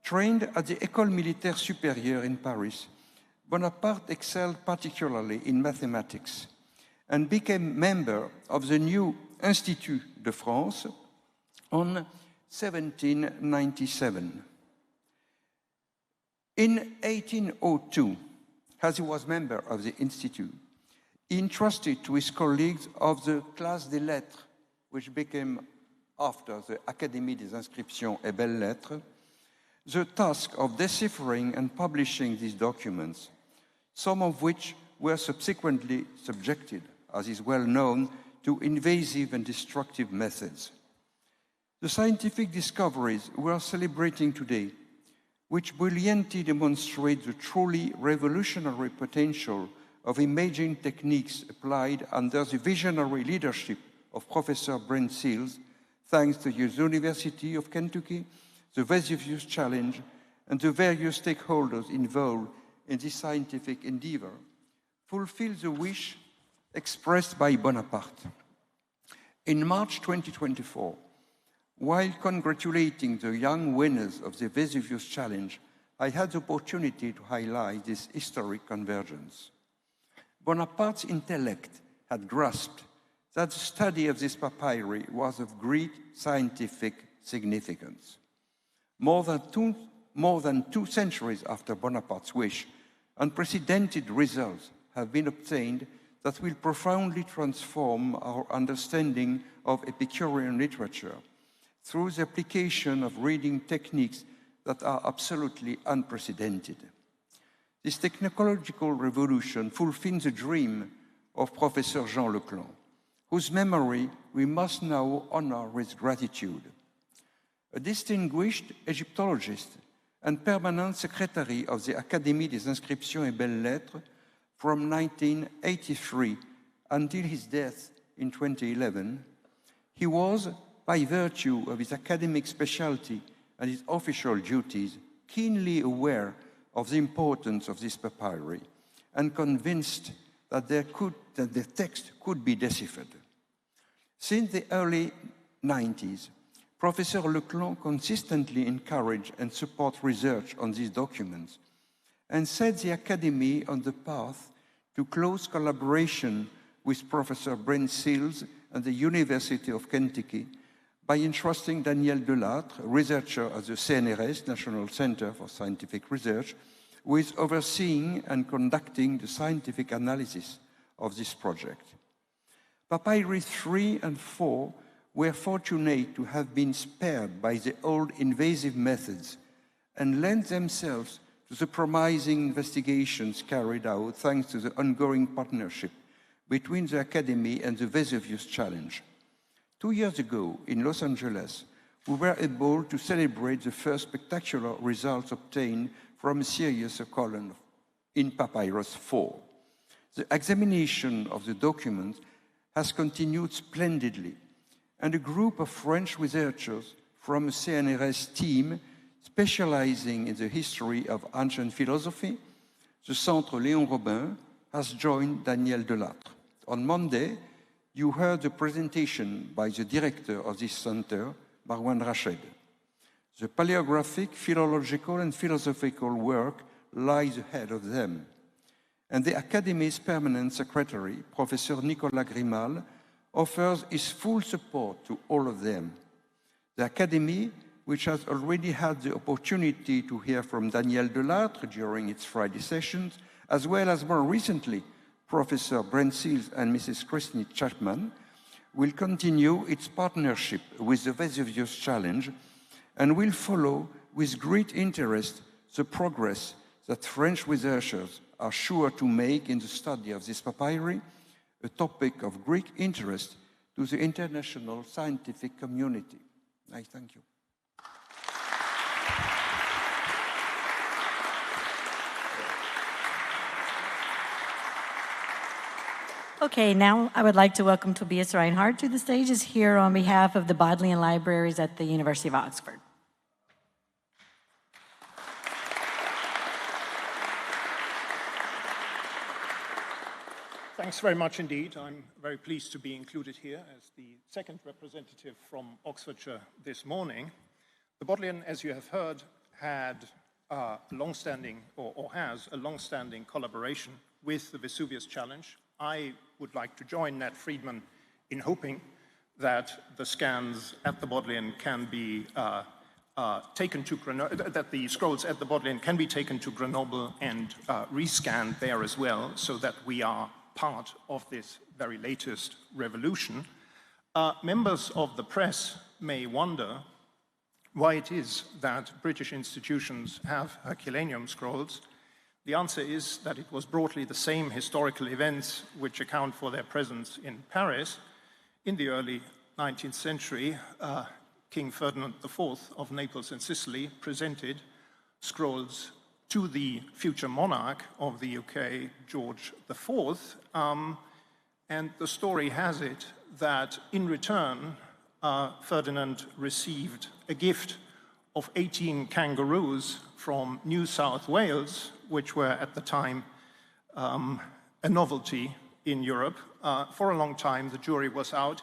Trained at the École Militaire Supérieure in Paris, Bonaparte excelled particularly in mathematics and became member of the new Institut de France on 1797. In 1802, as he was member of the Institute, he entrusted to his colleagues of the Classe des Lettres, which became, after the Académie des Inscriptions et Belles-Lettres, the task of deciphering and publishing these documents, some of which were subsequently subjected, as is well known, to invasive and destructive methods. The scientific discoveries we are celebrating today, which brilliantly demonstrate the truly revolutionary potential of imaging techniques applied under the visionary leadership of Professor Brent, thanks to the University of Kentucky, the Vesuvius Challenge, and the various stakeholders involved in this scientific endeavor, fulfill the wish expressed by Bonaparte. In March 2024, while congratulating the young winners of the Vesuvius Challenge, I had the opportunity to highlight this historic convergence. Bonaparte's intellect had grasped that the study of this papyri was of great scientific significance. More than two centuries after Bonaparte's wish, unprecedented results have been obtained that will profoundly transform our understanding of Epicurean literature through the application of reading techniques that are absolutely unprecedented. This technological revolution fulfills the dream of Professor Jean Leclanc, whose memory we must now honor with gratitude. A distinguished Egyptologist and permanent secretary of the Académie des Inscriptions et Belles-Lettres from 1983 until his death in 2011, he was, by virtue of his academic specialty and his official duties, keenly aware of the importance of this papyri and convinced that the text could be deciphered. Since the early 90s, Professor Leclanc consistently encouraged and supported research on these documents and set the Academy on the path to close collaboration with Professor Brent and the University of Kentucky by entrusting Daniel Delattre, a researcher at the CNRS, National Center for Scientific Research, with overseeing and conducting the scientific analysis of this project. Papyri 3 and 4 were fortunate to have been spared by the old invasive methods and lent themselves to the promising investigations carried out thanks to the ongoing partnership between the Academy and the Vesuvius Challenge. 2 years ago, in Los Angeles, we were able to celebrate the first spectacular results obtained from a series of columns in Papyrus 4. The examination of the document has continued splendidly, and a group of French researchers from a CNRS team specializing in the history of ancient philosophy, the Centre Léon Robin, has joined Daniel Delattre. On Monday, you heard the presentation by the director of this center, Marwan Rached. The paleographic, philological, and philosophical work lies ahead of them. And the Academy's permanent secretary, Professor Nicolas Grimal, offers his full support to all of them. The Academy, which has already had the opportunity to hear from Daniel Delattre during its Friday sessions, as well as more recently, Professor Brent Seals and Mrs. Christine Chapman, will continue its partnership with the Vesuvius Challenge and will follow with great interest the progress that French researchers are sure to make in the study of this papyri, a topic of great interest to the international scientific community. I thank you. Okay, now I would like to welcome Tobias Reinhardt to the stage. He's here on behalf of the Bodleian Libraries at the University of Oxford. Thanks very much indeed. I'm very pleased to be included here as the second representative from Oxfordshire this morning. The Bodleian, as you have heard, had a long-standing, or has a long-standing collaboration with the Vesuvius Challenge. I would like to join Nat Friedman in hoping that the scans at the Bodleian can be taken to that the scrolls at the Bodleian can be taken to Grenoble and rescanned there as well, so that we are part of this very latest revolution. Members of the press may wonder why it is that British institutions have Herculaneum scrolls. The answer is that it was broadly the same historical events which account for their presence in Paris. In the early 19th century, King Ferdinand IV of Naples and Sicily presented scrolls to the future monarch of the UK, George IV, and the story has it that in return, Ferdinand received a gift of 18 kangaroos from New South Wales, which were at the time a novelty in Europe. For a long time, the jury was out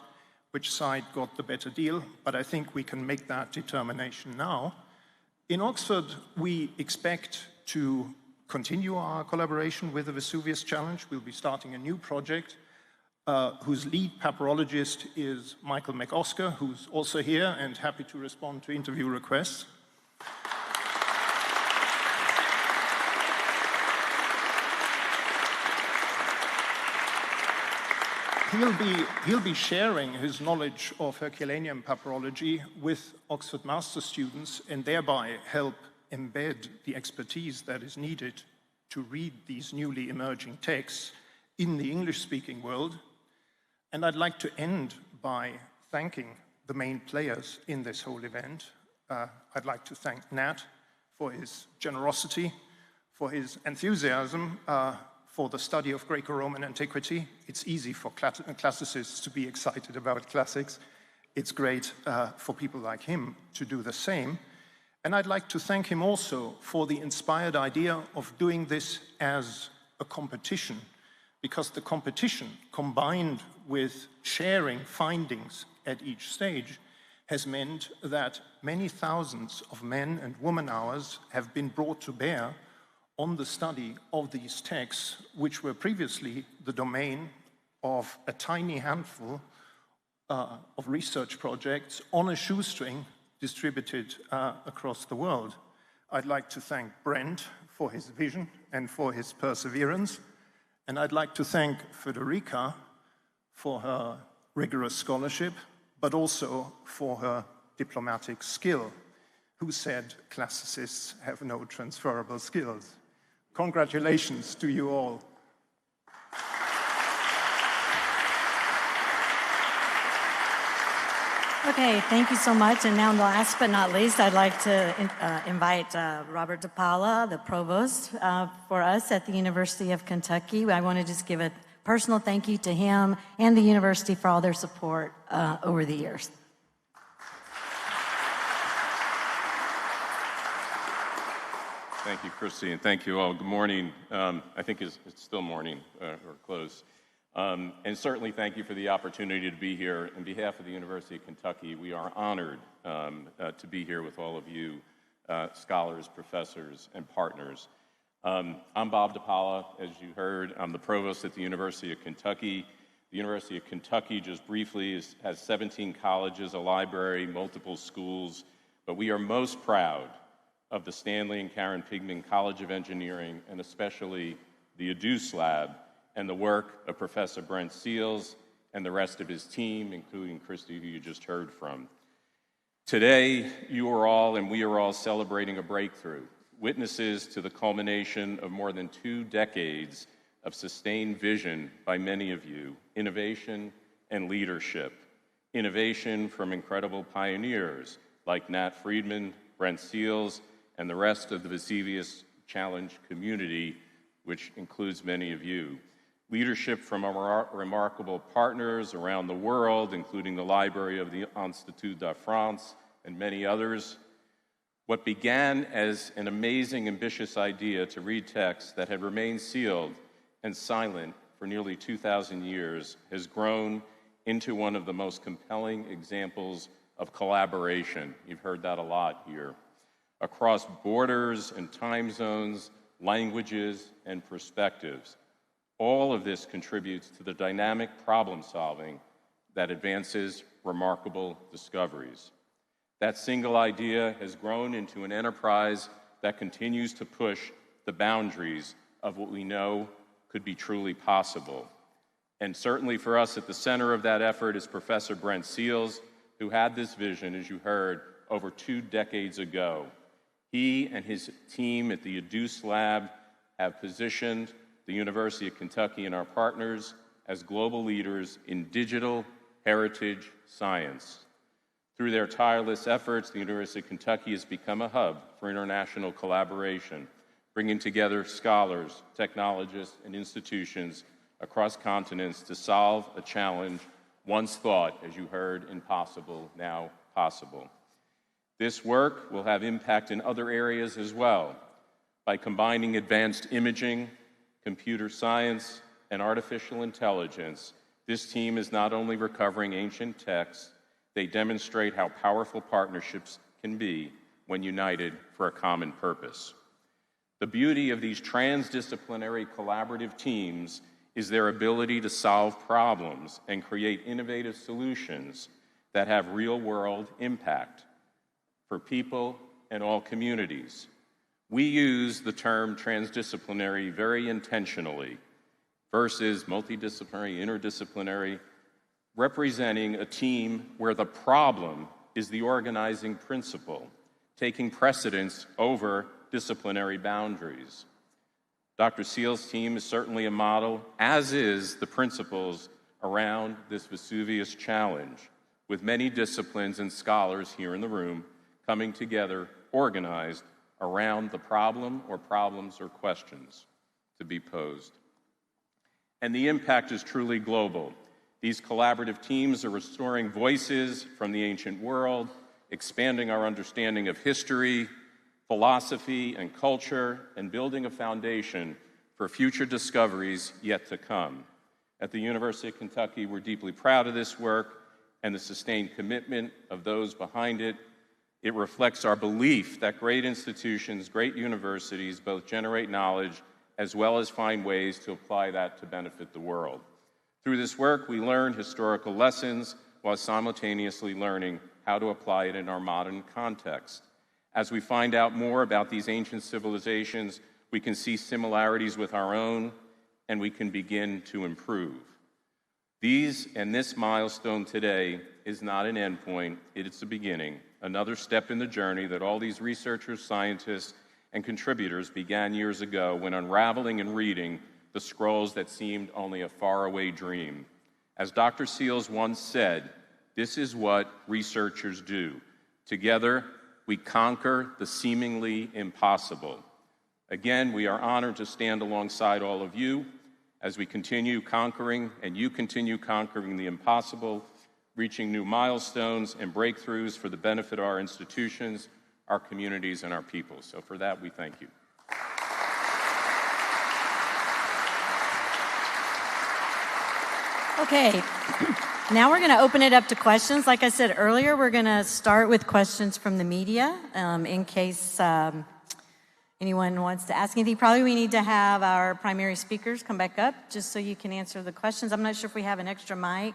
which side got the better deal, but I think we can make that determination now. In Oxford, we expect to continue our collaboration with the Vesuvius Challenge. We'll be starting a new project whose lead papyrologist is Michael McOsker, who's also here and happy to respond to interview requests. He'll be sharing his knowledge of Herculaneum papyrology with Oxford Master students and thereby help embed the expertise that is needed to read these newly emerging texts in the English-speaking world. And I'd like to end by thanking the main players in this whole event. I'd like to thank Nat for his generosity, for his enthusiasm, for the study of Greco-Roman antiquity. It's easy for classicists to be excited about classics. It's great for people like him to do the same. And I'd like to thank him also for the inspired idea of doing this as a competition, because the competition, combined with sharing findings at each stage, has meant that many thousands of men and woman hours have been brought to bear on the study of these texts, which were previously the domain of a tiny handful of research projects on a shoestring distributed across the world. I'd like to thank Brent for his vision and for his perseverance, and I'd like to thank Federica for her rigorous scholarship, but also for her diplomatic skill. Who said classicists have no transferable skills? Congratulations to you all. Okay, thank you so much. And now, last but not least, I'd like to invite Robert DePaula, the provost for us at the University of Kentucky. I want to just give a personal thank you to him and the university for all their support over the years. Thank you, Christy, and thank you all. Good morning. I think it's still morning or close. And certainly thank you for the opportunity to be here. On behalf of the University of Kentucky, we are honored to be here with all of you, scholars, professors, and partners. I'm Bob DePaula, as you heard. I'm the provost at the University of Kentucky. The University of Kentucky, just briefly, has 17 colleges, a library, multiple schools, but we are most proud of the Stanley and Karen Pigman College of Engineering, and especially the EDUCE Lab, and the work of Professor Brent Seals and the rest of his team, including Christy, who you just heard from. Today, you are all, and we are all celebrating a breakthrough, witnesses to the culmination of more than 2 decades of sustained vision by many of you, innovation and leadership. Innovation from incredible pioneers like Nat Friedman, Brent Seals, and the rest of the Vesuvius Challenge community, which includes many of you. Leadership from our remarkable partners around the world, including the Library of the Institut de France and many others. What began as an amazing, ambitious idea to read texts that had remained sealed and silent for nearly 2,000 years has grown into one of the most compelling examples of collaboration. You've heard that a lot here. Across borders and time zones, languages and perspectives. All of this contributes to the dynamic problem solving that advances remarkable discoveries. That single idea has grown into an enterprise that continues to push the boundaries of what we know could be truly possible. And certainly for us, at the center of that effort is Professor Brent Seals, who had this vision, as you heard, over 2 decades ago. He and his team at the EDUCE Lab have positioned the University of Kentucky and our partners as global leaders in digital heritage science. Through their tireless efforts, the University of Kentucky has become a hub for international collaboration, bringing together scholars, technologists, and institutions across continents to solve a challenge once thought, as you heard, impossible, now possible. This work will have impact in other areas as well. By combining advanced imaging, computer science, and artificial intelligence, this team is not only recovering ancient texts, they demonstrate how powerful partnerships can be when united for a common purpose. The beauty of these transdisciplinary collaborative teams is their ability to solve problems and create innovative solutions that have real-world impact for people and all communities. We use the term transdisciplinary very intentionally versus multidisciplinary, interdisciplinary, representing a team where the problem is the organizing principle, taking precedence over disciplinary boundaries. Dr. Seals' team is certainly a model, as is the principles around this Vesuvius challenge, with many disciplines and scholars here in the room coming together, organized around the problem or problems or questions to be posed. And the impact is truly global. These collaborative teams are restoring voices from the ancient world, expanding our understanding of history, philosophy, and culture, and building a foundation for future discoveries yet to come. At the University of Kentucky, we're deeply proud of this work and the sustained commitment of those behind it. It reflects our belief that great institutions, great universities, both generate knowledge as well as find ways to apply that to benefit the world. Through this work, we learn historical lessons while simultaneously learning how to apply it in our modern context. As we find out more about these ancient civilizations, we can see similarities with our own, and we can begin to improve. This milestone today is not an endpoint, it is the beginning, another step in the journey that all these researchers, scientists, and contributors began years ago when unraveling and reading the scrolls that seemed only a faraway dream. As Dr. Seals once said, This is what researchers do. Together, we conquer the seemingly impossible. Again, we are honored to stand alongside all of you as we continue conquering, and you continue conquering the impossible, reaching new milestones and breakthroughs for the benefit of our institutions, our communities, and our people. So for that, we thank you. Okay, now we're going to open it up to questions. Like I said earlier, we're going to start with questions from the media in case anyone wants to ask anything. Probably we need to have our primary speakers come back up just so you can answer the questions. I'm not sure if we have an extra mic.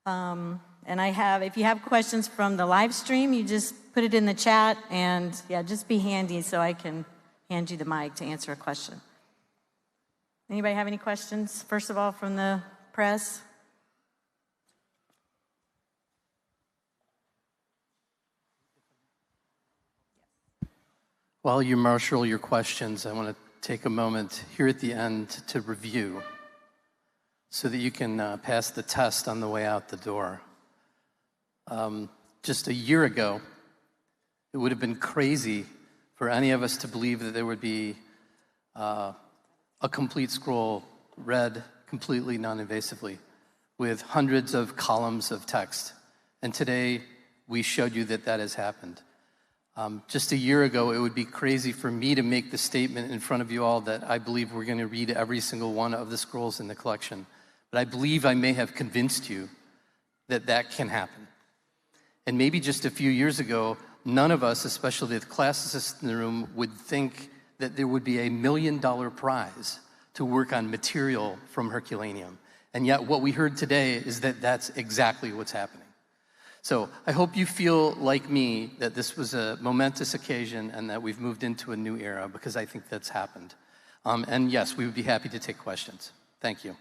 And if you have questions from the live stream, you just put it in the chat and yeah, just be handy so I can hand you the mic to answer a question. Anybody have any questions, first of all, from the press? While you marshal your questions, I want to take a moment here at the end to review so that you can pass the test on the way out the door. Just a year ago, it would have been crazy for any of us to believe that there would be a complete scroll read completely non-invasively with hundreds of columns of text. And today, we showed you that that has happened. Just a year ago, it would be crazy for me to make the statement in front of you all that I believe we're going to read every single one of the scrolls in the collection. But I believe I may have convinced you that that can happen. And maybe just a few years ago, none of us, especially the classicists in the room, would think that there would be $1 million prize to work on material from Herculaneum. And yet what we heard today is that that's exactly what's happening. So I hope you feel like me that this was a momentous occasion and that we've moved into a new era, because I think that's happened. And yes, we would be happy to take questions. Thank you.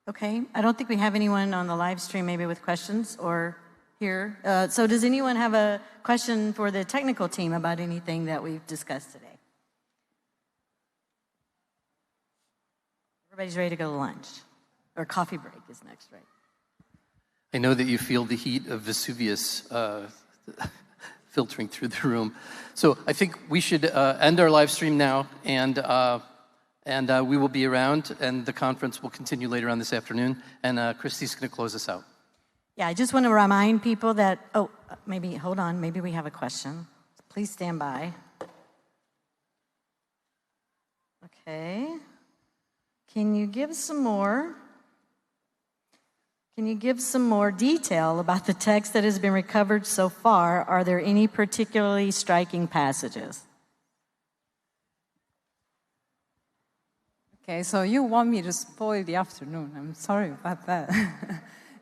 Okay, I don't think we have anyone on the live stream maybe with questions or here. So does anyone have a question for the technical team about anything that we've discussed today? Everybody's ready to go to lunch, or coffee break is next, right? I know that you feel the heat of Vesuvius filtering through the room. So I think we should end our live stream now, and we will be around, and the conference will continue later on this afternoon, and Christy's going to close us out. Yeah, I just want to remind people that, maybe, hold on, maybe we have a question. Please stand by. Okay. Can you give some more detail about the text that has been recovered so far? Are there any particularly striking passages? Okay, so you want me to spoil the afternoon. I'm sorry about that.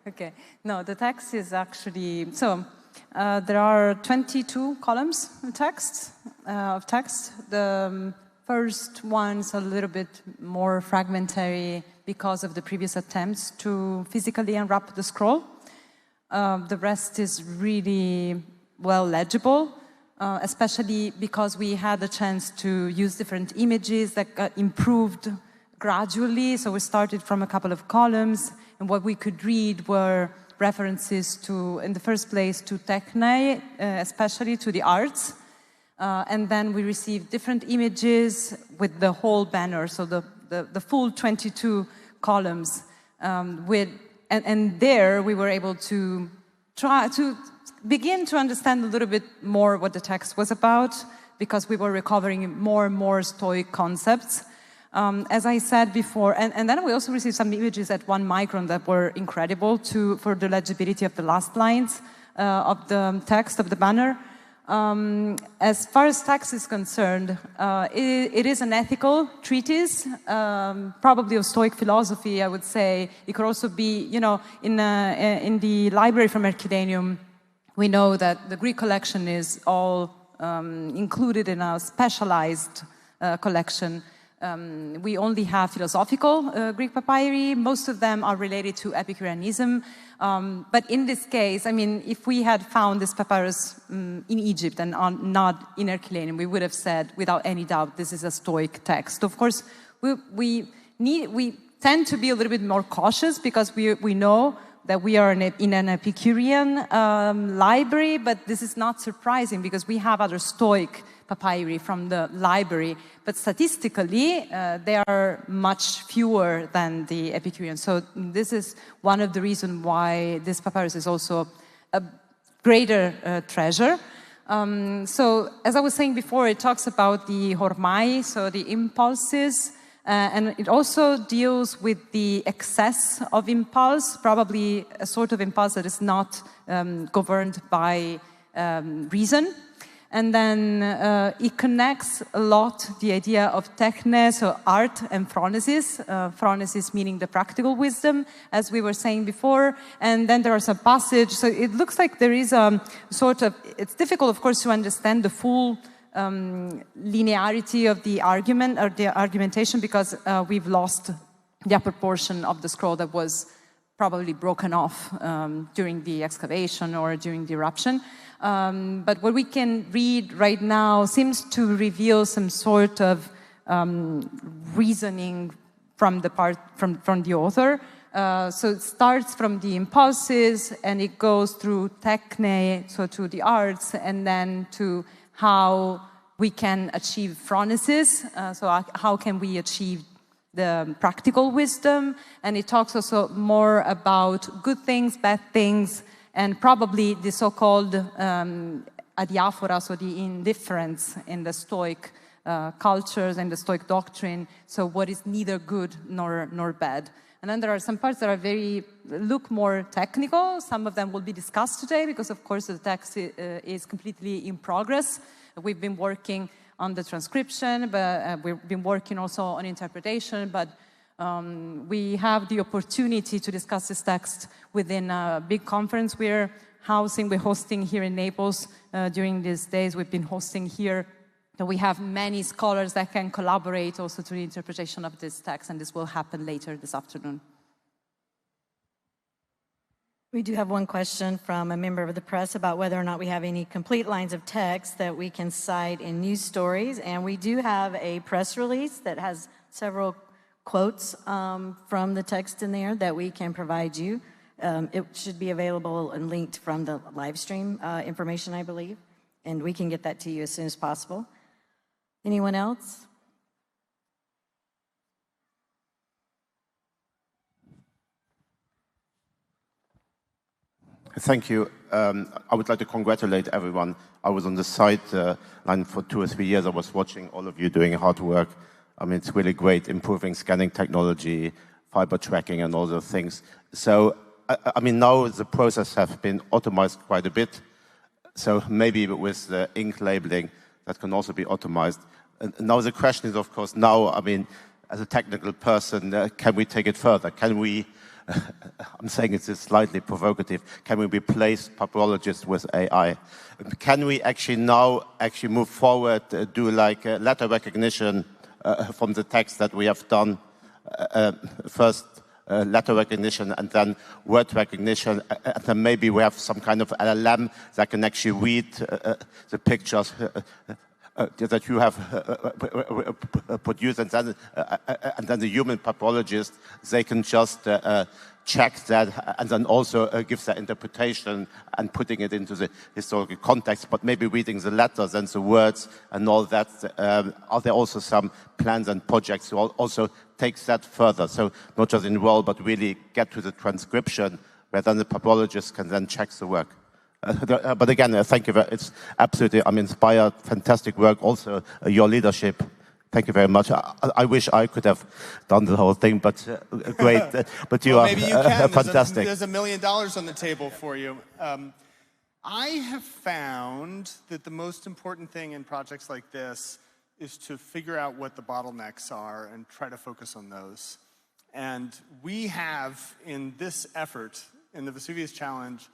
Okay, no, the text is actually, there are 22 columns of text. The first one's a little bit more fragmentary because of the previous attempts to physically unwrap the scroll. The rest is really well legible, especially because we had the chance to use different images that got improved gradually. So we started from a couple of columns, and what we could read were references to, in the first place, to techne, especially to the arts. And then we received different images with the whole banner, so the full 22 columns. And there we were able to try to begin to understand a little bit more what the text was about, because we were recovering more and more Stoic concepts. As I said before, and then we also received some images at 1 micron that were incredible for the legibility of the last lines of the text of the banner. As far as text is concerned, it is an ethical treatise, probably of Stoic philosophy, I would say. It could also be, in the library from Herculaneum, we know that the Greek collection is all included in a specialized collection. We only have philosophical Greek papyri. Most of them are related to Epicureanism. But in this case, I mean, if we had found this papyrus in Egypt and not in Ercolano, we would have said, without any doubt, this is a Stoic text. Of course, we tend to be a little bit more cautious because we know that we are in an Epicurean library, but this is not surprising because we have other Stoic papyri from the library, but statistically they are much fewer than the Epicurean. So this is one of the reasons why this papyrus is also a greater treasure. So as I was saying before, it talks about the hormai, so the impulses, and it also deals with the excess of impulse, probably a sort of impulse that is not governed by reason. And then it connects a lot the idea of techne, so art, and phronesis. Phronesis meaning the practical wisdom, as we were saying before. And then there are some passages. So it looks like there is a sort of, it's difficult, of course, to understand the full linearity of the argument or the argumentation because we've lost the upper portion of the scroll that was probably broken off during the excavation or during the eruption. But what we can read right now seems to reveal some sort of reasoning from the author. So it starts from the impulses and it goes through techne, so to the arts, and then to how we can achieve phronesis, so how can we achieve the practical wisdom, and it talks also more about good things, bad things, and probably the so-called adiaphora, so the indifference in the Stoic cultures and the Stoic doctrine, so what is neither good nor bad. And then there are some parts that are look more technical. Some of them will be discussed today because, of course, the text is completely in progress. We've been working on the transcription, but we've been working also on interpretation, but we have the opportunity to discuss this text within a big conference we're hosting here in Naples during these days. We've been hosting here. So we have many scholars that can collaborate also to the interpretation of this text, and this will happen later this afternoon. We do have one question from a member of the press about whether or not we have any complete lines of text that we can cite in news stories, and we do have a press release that has several quotes from the text in there that we can provide you. It should be available and linked from the live stream information, I believe, and we can get that to you as soon as possible. Anyone else? Thank you. I would like to congratulate everyone. I was on the sideline for 2 or 3 years. I was watching all of you doing hard work. I mean, it's really great, improving scanning technology, fiber tracking, and all those things. So, I mean, now the process has been automized quite a bit. So maybe with the ink labeling, that can also be automized. And now the question is, of course, I mean, as a technical person, can we take it further? Can we, I'm saying it's slightly provocative, can we replace papyrologists with AI? Can we actually now move forward, do like letter recognition from the text that we have done, first letter recognition and then word recognition, and then maybe we have some kind of LLM that can actually read the pictures that you have produced, and then the human papyrologist, they can just check that and then also give their interpretation and putting it into the historical context, but maybe reading the letters and the words and all that. Are there also some plans and projects to also take that further? So not just enroll, but really get to the transcription where then the papyrologist can then check the work. But again, thank you. It's absolutely, I'm inspired. Fantastic work. Also, your leadership. Thank you very much. I wish I could have done the whole thing, but great. But you are maybe you can. Fantastic. There's $1 million on the table for you. I have found that the most important thing in projects like this is to figure out what the bottlenecks are and try to focus on those. And we have, in this effort, in the Vesuvius Challenge,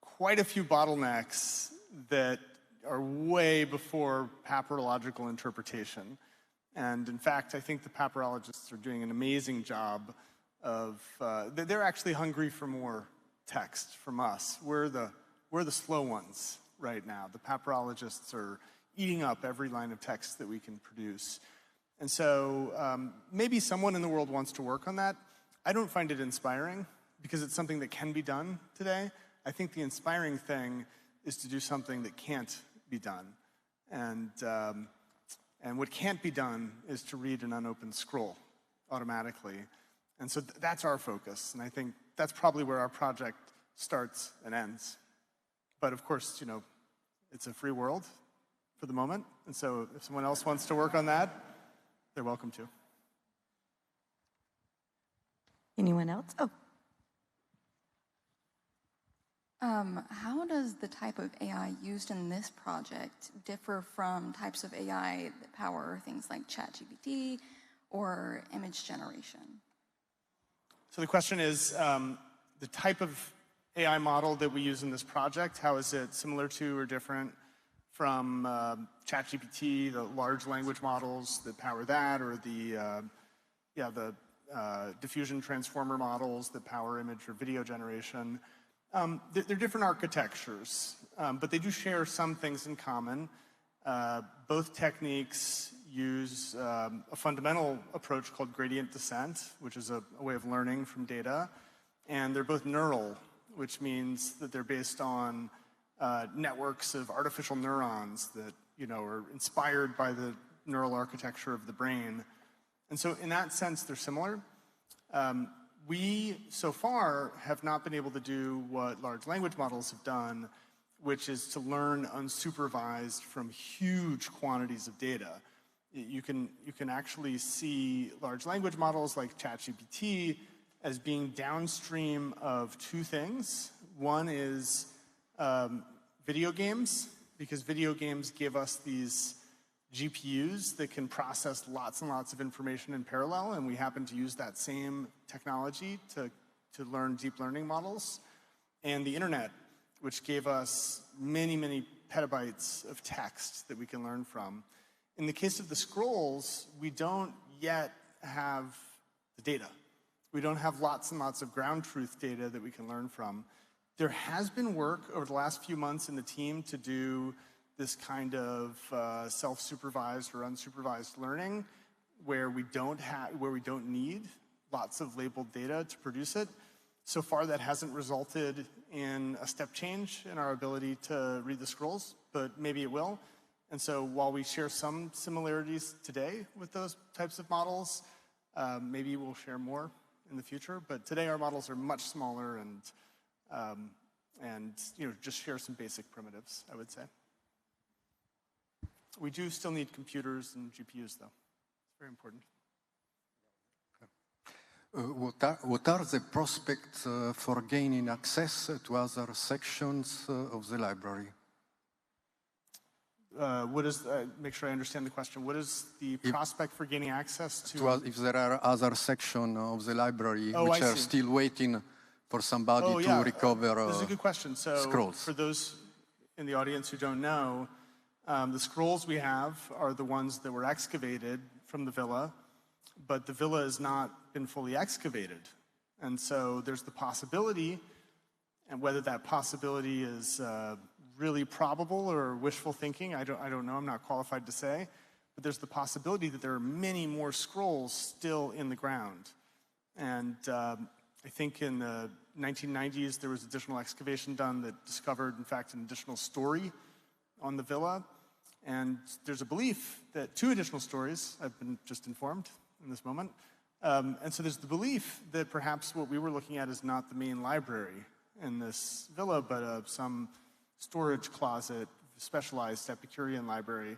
quite a few bottlenecks that are way before papyrological interpretation. And in fact, I think the papyrologists are doing an amazing job of, they're actually hungry for more text from us. We're the slow ones right now. The papyrologists are eating up every line of text that we can produce. And so maybe someone in the world wants to work on that. I don't find it inspiring because it's something that can be done today. I think the inspiring thing is to do something that can't be done. And what can't be done is to read an unopened scroll automatically. And so that's our focus. And I think that's probably where our project starts and ends. But of course, you know, it's a free world for the moment. And so if someone else wants to work on that, they're welcome to. Anyone else? Oh. How does the type of AI used in this project differ from types of AI that power things like ChatGPT or image generation? So the question is, the type of AI model that we use in this project, how is it similar to or different from ChatGPT, the large language models that power that, or the diffusion transformer models that power image or video generation? They're different architectures, but they do share some things in common. Both techniques use a fundamental approach called gradient descent, which is a way of learning from data. And they're both neural, which means that they're based on networks of artificial neurons that, you know, are inspired by the neural architecture of the brain. And so in that sense, they're similar. We, so far, have not been able to do what large language models have done, which is to learn unsupervised from huge quantities of data. You can actually see large language models like ChatGPT as being downstream of two things. One is video games, because video games give us these GPUs that can process lots and lots of information in parallel, and we happen to use that same technology to learn deep learning models. And the internet, which gave us many, many petabytes of text that we can learn from. In the case of the scrolls, we don't yet have the data. We don't have lots and lots of ground truth data that we can learn from. There has been work over the last few months in the team to do this kind of self-supervised or unsupervised learning where we don't need lots of labeled data to produce it. So far, that hasn't resulted in a step change in our ability to read the scrolls, but maybe it will. And so while we share some similarities today with those types of models, maybe we'll share more in the future. But today, our models are much smaller and you know, just share some basic primitives, I would say. We do still need computers and GPUs, though. It's very important. What are the prospects for gaining access to other sections of the library? Make sure I understand the question. What is the prospect for gaining access to? If there are other sections of the library which are still waiting for somebody to recover this is a good question. So scrolls. For those in the audience who don't know, the scrolls we have are the ones that were excavated from the villa, but the villa has not been fully excavated. And so there's the possibility, and whether that possibility is really probable or wishful thinking, I don't know, I'm not qualified to say, but there's the possibility that there are many more scrolls still in the ground. And I think in the 1990s, there was additional excavation done that discovered, in fact, an additional story on the villa. And there's a belief that 2 additional stories, I've been just informed in this moment. And so there's the belief that perhaps what we were looking at is not the main library in this villa, but some storage closet, specialized Epicurean library,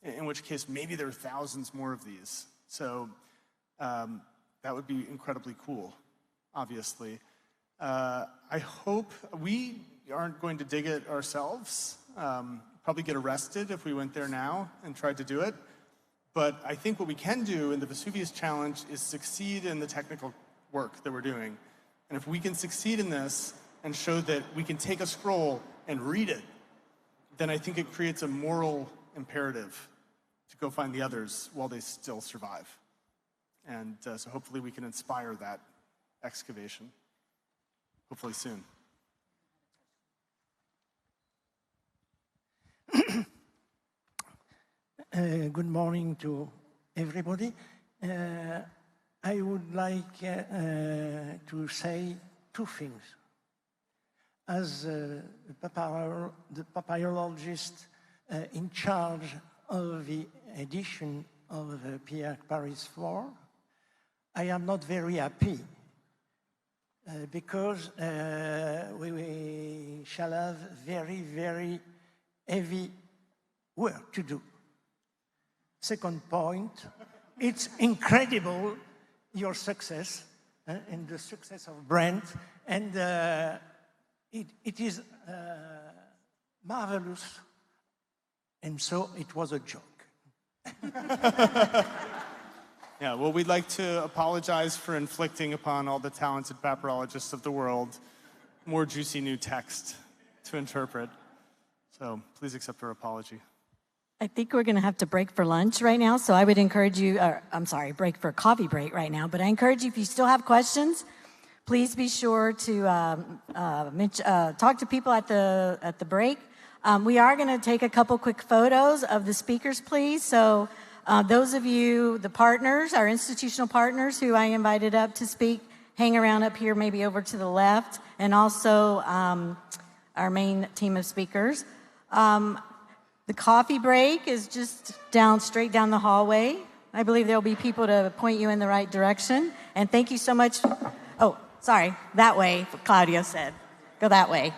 in which case maybe there are thousands more of these. So that would be incredibly cool, obviously. I hope we aren't going to dig it ourselves. Probably get arrested if we went there now and tried to do it. But I think what we can do in the Vesuvius Challenge is succeed in the technical work that we're doing. And if we can succeed in this and show that we can take a scroll and read it, then I think it creates a moral imperative to go find the others while they still survive. And so hopefully we can inspire that excavation, hopefully soon. Good morning to everybody. I would like to say two things. As the papyrologist in charge of the edition of Pierre Paris 4, I am not very happy because we shall have very, very heavy work to do. Second point, it's incredible your success and the success of Brent, and it is marvelous, and so it was a joke. Yeah, well, we'd like to apologize for inflicting upon all the talented papyrologists of the world more juicy new text to interpret. So please accept our apology. I think we're going to have to break for lunch right now, so I would encourage you, break for a coffee break right now, but I encourage you, if you still have questions, please be sure to talk to people at the break. We are going to take a couple quick photos of the speakers, please. So those of you, the partners, our institutional partners who I invited up to speak, hang around up here, maybe over to the left, and also our main team of speakers. The coffee break is just straight down the hallway. I believe there will be people to point you in the right direction. And thank you so much. Oh, sorry, that way, Claudio said. Go that way.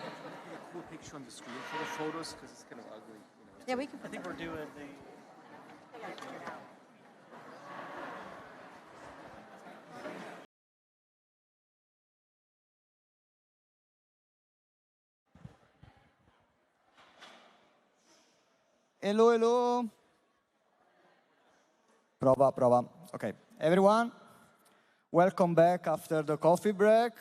Cool picture on the screen for the photos because it's kind of ugly. Yeah, we can. I think we're doing the. Hello, hello. Prova. Okay, everyone, welcome back after the coffee break.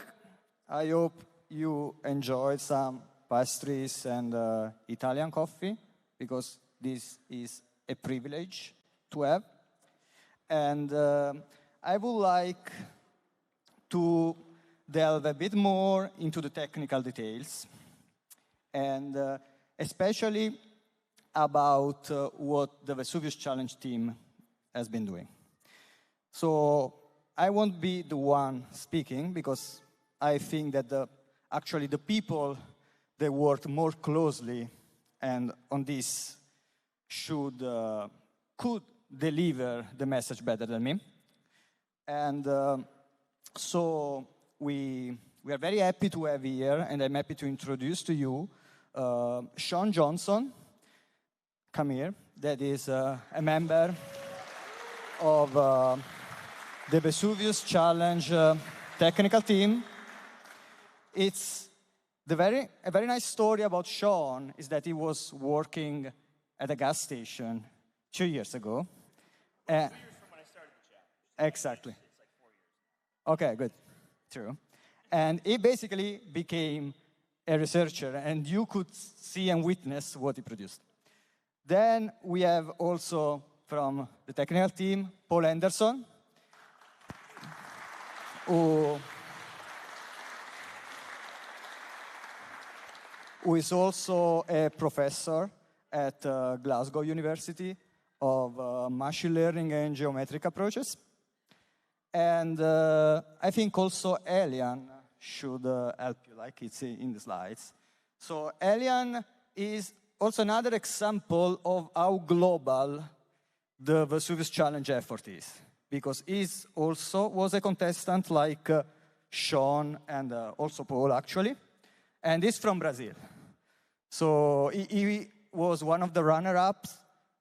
I hope you enjoyed some pastries and Italian coffee, because this is a privilege to have. And I would like to delve a bit more into the technical details, and especially about what the Vesuvius Challenge team has been doing. So I won't be the one speaking, because I think that actually the people that worked more closely and on this could deliver the message better than me. And so we are very happy to have here, and I'm happy to introduce to you Sean Johnson. Come here. That is a member of the Vesuvius Challenge technical team. It's a very nice story about Sean is that he was working at a gas station 2 years ago. 2 years from when I started the challenge. Exactly. It's like 4 years. Okay, good. True. And he basically became a researcher, and you could see and witness what he produced. Then we have also from the technical team, Paul Anderson, who is also a professor at Glasgow University of machine learning and geometric approaches. And I think also Elian should help you, like it's in the slides. So Elian is also another example of how global the Vesuvius Challenge effort is, because he also was a contestant like Sean and also Paul, actually, and he's from Brazil. So he was one of the runner-ups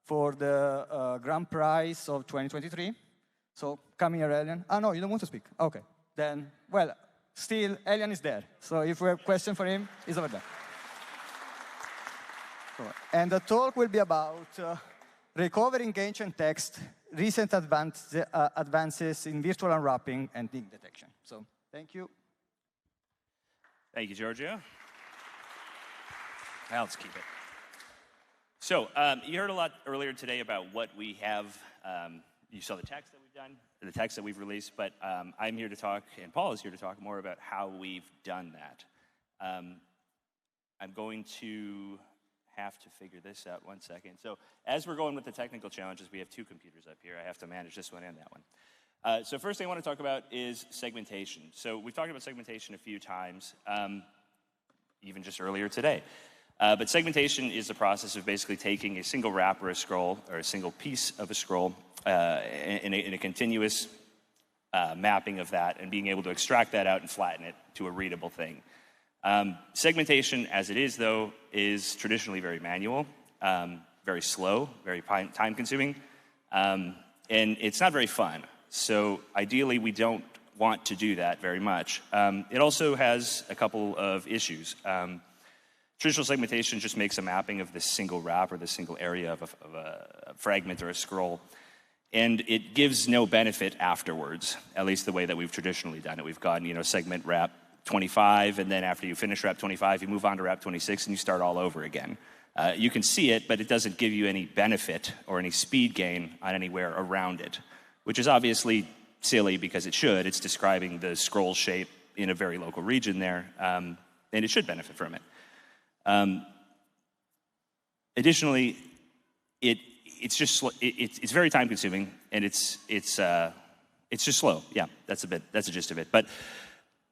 for the Grand Prize of 2023. So come here, Elian. Ah, no, you don't want to speak? Okay. Then, well, still, Elian is there. So if we have a question for him, he's over there. And the talk will be about recovering ancient text, recent advances in virtual unwrapping and dig detection. So, thank you. Thank you, Giorgio. Now let's keep it. So you heard a lot earlier today about what we have. You saw the text that we've done, the text that we've released, but I'm here to talk, and Paul is here to talk more about how we've done that. I'm going to have to figure this out 1 second. So as we're going with the technical challenges, we have two computers up here. I have to manage this one and that one. So first thing I want to talk about is segmentation. So we've talked about segmentation a few times, even just earlier today. But segmentation is the process of basically taking a single wrap or a scroll, or a single piece of a scroll, in a continuous mapping of that, and being able to extract that out and flatten it to a readable thing. Segmentation, as it is, though, is traditionally very manual, very slow, very time-consuming, and it's not very fun. So ideally, we don't want to do that very much. It also has a couple of issues. Traditional segmentation just makes a mapping of this single wrap or this single area of a fragment or a scroll, and it gives no benefit afterwards, at least the way that we've traditionally done it. We've gone, segment wrap 25, and then after you finish wrap 25, you move on to wrap 26, and you start all over again. You can see it, but it doesn't give you any benefit or any speed gain on anywhere around it, which is obviously silly because it should. It's describing the scroll shape in a very local region there, and it should benefit from it. Additionally, it's very time consuming, and it's just slow. Yeah, that's the gist of it. But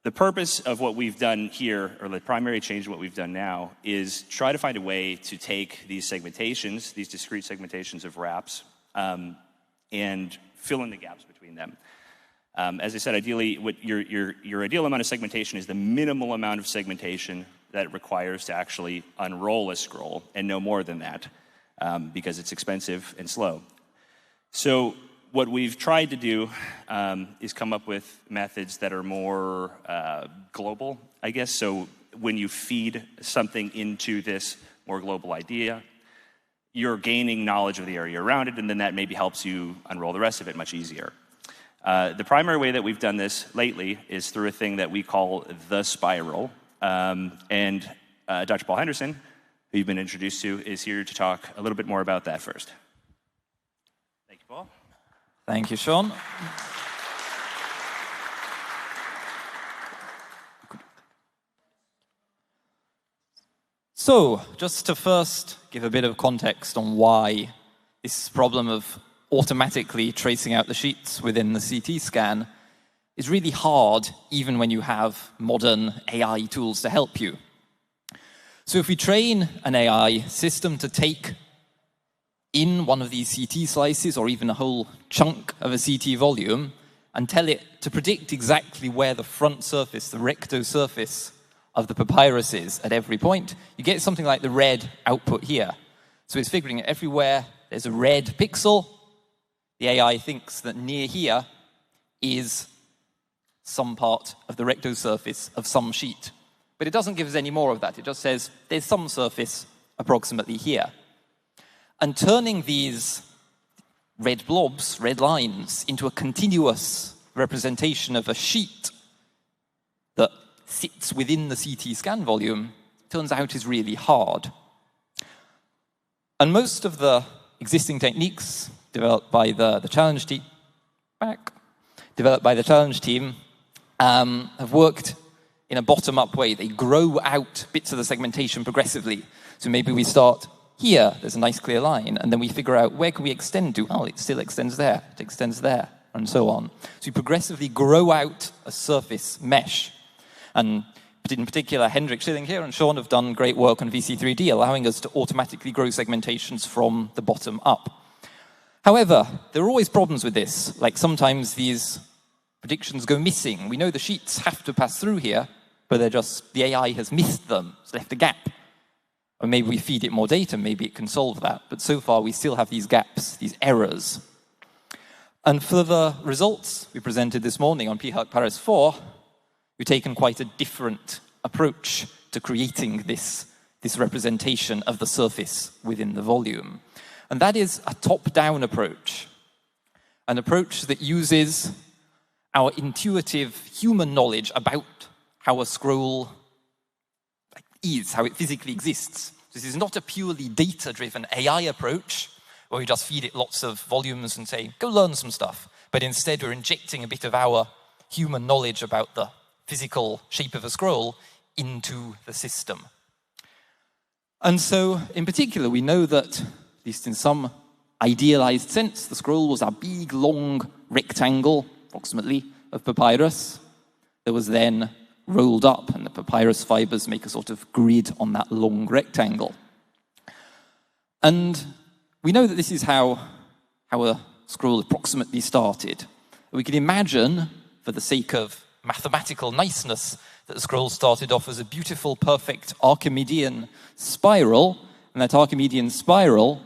the purpose of what we've done here, or the primary change in what we've done now, is try to find a way to take these segmentations, these discrete segmentations of wraps, and fill in the gaps between them. As I said, ideally, what your ideal amount of segmentation is the minimal amount of segmentation that it requires to actually unroll a scroll, and no more than that, because it's expensive and slow. So what we've tried to do is come up with methods that are more global, I guess. So when you feed something into this more global idea, you're gaining knowledge of the area around it, and then that maybe helps you unroll the rest of it much easier. The primary way that we've done this lately is through a thing that we call the spiral. And Dr. Paul Henderson, who you've been introduced to, is here to talk a little bit more about that first. Thank you, Paul. Thank you, Sean. So, just to first give a bit of context on why this problem of automatically tracing out the sheets within the CT scan is really hard, even when you have modern AI tools to help you. So if we train an AI system to take in one of these CT slices, or even a whole chunk of a CT volume, and tell it to predict exactly where the front surface, the recto surface of the papyrus is at every point, you get something like the red output here. So it's figuring everywhere there's a red pixel, the AI thinks that near here is some part of the recto surface of some sheet. But it doesn't give us any more of that. It just says there's some surface approximately here. And turning these red blobs, red lines, into a continuous representation of a sheet that sits within the CT scan volume, turns out is really hard. And most of the existing techniques developed by the challenge team, have worked in a bottom-up way. They grow out bits of the segmentation progressively. So maybe we start here, there's a nice clear line, and then we figure out where can we extend to? Oh, it still extends there, it extends there, and so on. So we progressively grow out a surface mesh. And in particular, Hendrik Schilling here and Sean have done great work on VC3D, allowing us to automatically grow segmentations from the bottom up. However, there are always problems with this. Like sometimes these predictions go missing. We know the sheets have to pass through here, but the AI has missed them, it's left a gap. Or maybe we feed it more data, maybe it can solve that. But so far, we still have these gaps, these errors. And for the results we presented this morning on PHAC Paris 4, we've taken quite a different approach to creating this representation of the surface within the volume. And that is a top-down approach, an approach that uses our intuitive human knowledge about how a scroll is, how it physically exists, This is not a purely data-driven AI approach where we just feed it lots of volumes and say, go learn some stuff. But instead, we're injecting a bit of our human knowledge about the physical shape of a scroll into the system. And so, in particular, we know that, at least in some idealized sense, the scroll was a big, long rectangle, approximately, of papyrus that was then rolled up, and the papyrus fibers make a sort of grid on that long rectangle. And we know that this is how a scroll approximately started. We can imagine, for the sake of mathematical niceness, that the scroll started off as a beautiful, perfect Archimedean spiral, and that Archimedean spiral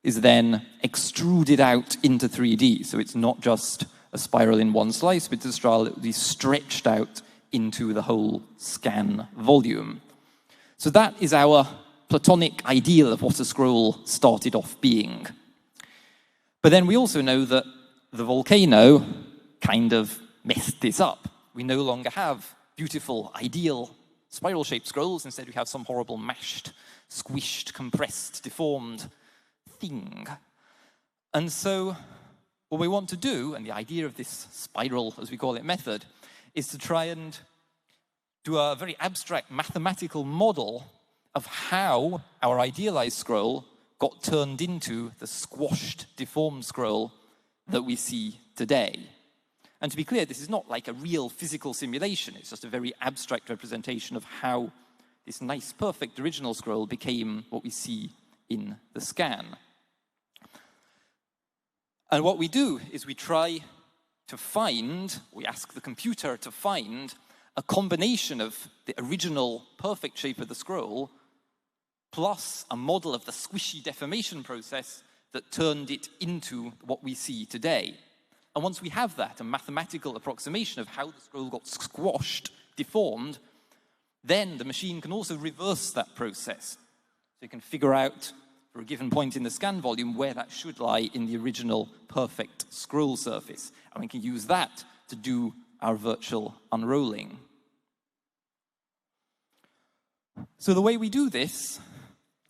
is then extruded out into 3D. So it's not just a spiral in one slice, but it's a spiral that will be stretched out into the whole scan volume. So that is our Platonic ideal of what a scroll started off being. But then we also know that the volcano kind of messed this up. We no longer have beautiful, ideal, spiral-shaped scrolls. Instead, we have some horrible mashed, squished, compressed, deformed thing. And so what we want to do, and the idea of this spiral, as we call it, method, is to try and do a very abstract mathematical model of how our idealized scroll got turned into the squashed, deformed scroll that we see today. And to be clear, this is not like a real physical simulation. It's just a very abstract representation of how this nice, perfect original scroll became what we see in the scan. And what we do is we try to find, we ask the computer to find a combination of the original perfect shape of the scroll plus a model of the squishy deformation process that turned it into what we see today. And once we have that, a mathematical approximation of how the scroll got squashed, deformed, then the machine can also reverse that process. So you can figure out, for a given point in the scan volume, where that should lie in the original perfect scroll surface. And we can use that to do our virtual unrolling. So the way we do this,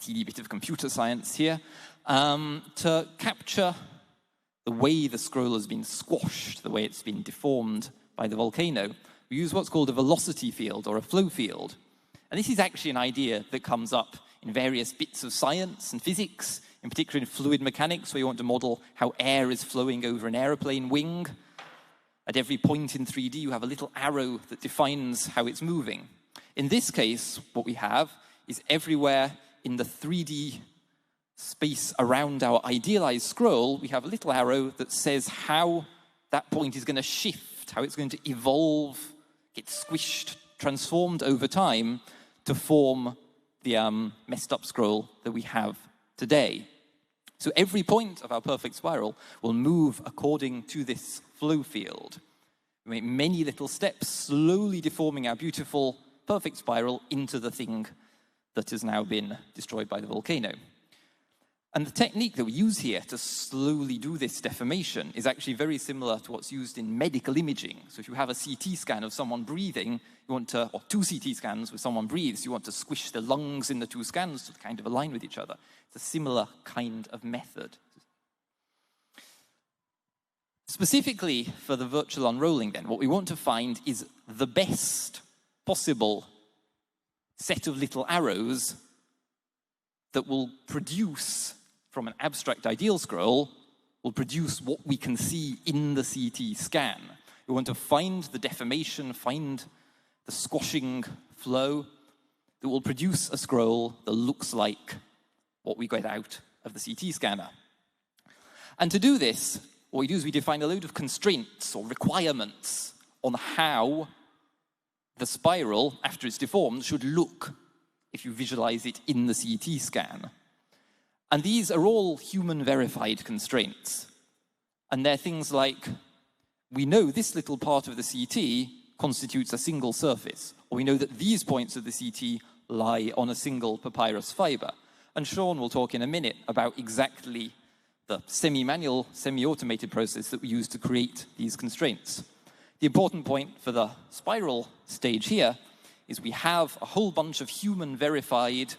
teeny bit of computer science here, to capture the way the scroll has been squashed, the way it's been deformed by the volcano, we use what's called a velocity field or a flow field. And this is actually an idea that comes up in various bits of science and physics, in particular in fluid mechanics, where you want to model how air is flowing over an aeroplane wing. At every point in 3D, you have a little arrow that defines how it's moving. In this case, what we have is everywhere in the 3D space around our idealized scroll, we have a little arrow that says how that point is going to shift, how it's going to evolve, get squished, transformed over time to form the messed up scroll that we have today. So every point of our perfect spiral will move according to this flow field. We make many little steps, slowly deforming our beautiful perfect spiral into the thing that has now been destroyed by the volcano. And the technique that we use here to slowly do this deformation is actually very similar to what's used in medical imaging. So if you have a CT scan of someone breathing, you want to, or two CT scans where someone breathes, you want to squish the lungs in the two scans to kind of align with each other. It's a similar kind of method. Specifically for the virtual unrolling then, what we want to find is the best possible set of little arrows that will produce, from an abstract ideal scroll, will produce what we can see in the CT scan. We want to find the deformation, find the squashing flow that will produce a scroll that looks like what we get out of the CT scanner. And to do this, what we do is we define a load of constraints or requirements on how the spiral, after it's deformed, should look if you visualize it in the CT scan. And these are all human-verified constraints. And they're things like, we know this little part of the CT constitutes a single surface, or we know that these points of the CT lie on a single papyrus fiber. And Sean will talk in a minute about exactly the semi-manual, semi-automated process that we use to create these constraints. The important point for the spiral stage here is we have a whole bunch of human-verified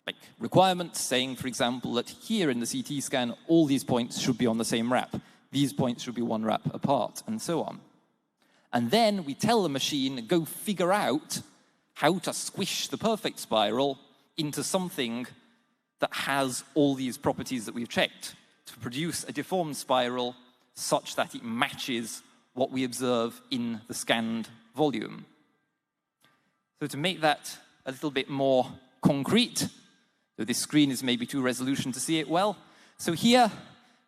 like requirements saying, for example, that here in the CT scan, all these points should be on the same wrap. These points should be one wrap apart, and so on. And then we tell the machine, go figure out how to squish the perfect spiral into something that has all these properties that we've checked to produce a deformed spiral such that it matches what we observe in the scanned volume. So to make that a little bit more concrete, so this screen is maybe too resolution to see it well. So here,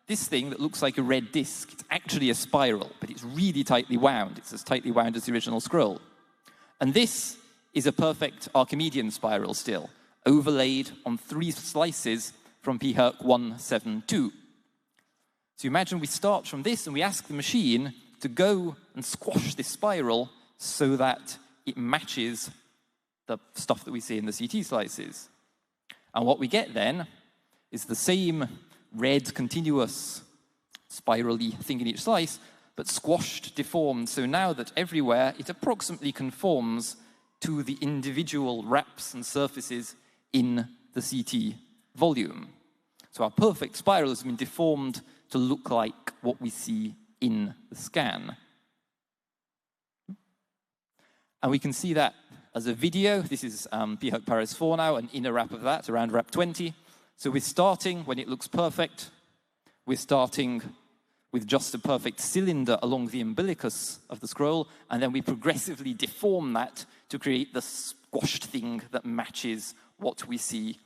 this thing that looks like a red disc, it's actually a spiral, but it's really tightly wound. It's as tightly wound as the original scroll. And this is a perfect Archimedean spiral still, overlaid on 3 slices from p-Herc 172. So imagine we start from this and we ask the machine to go and squash this spiral so that it matches the stuff that we see in the CT slices. And what we get then is the same red, continuous, spirally thing in each slice, but squashed, deformed, so now that everywhere it approximately conforms to the individual wraps and surfaces in the CT volume. So our perfect spiral has been deformed to look like what we see in the scan. And we can see that as a video. This is p-Herc Paris 4 now, an inner wrap of that, around wrap 20. So we're starting, when it looks perfect, we're starting with just a perfect cylinder along the umbilicus of the scroll, and then we progressively deform that to create the squashed thing that matches what we see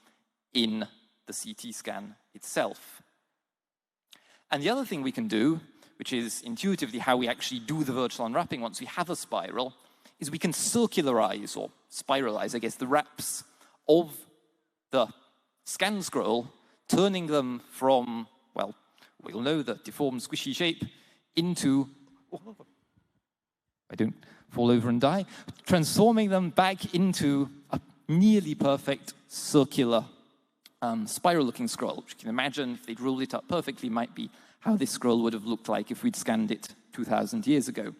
in the CT scan itself. And the other thing we can do, which is intuitively how we actually do the virtual unwrapping once we have a spiral, is we can circularize, or spiralize, I guess, the wraps of the scan scroll, turning them from, well, we'll know the deformed, squishy shape into, I don't fall over and die, transforming them back into a nearly perfect circular spiral-looking scroll, which you can imagine, if they'd ruled it up perfectly, might be how this scroll would have looked like if we'd scanned it 2,000 years ago.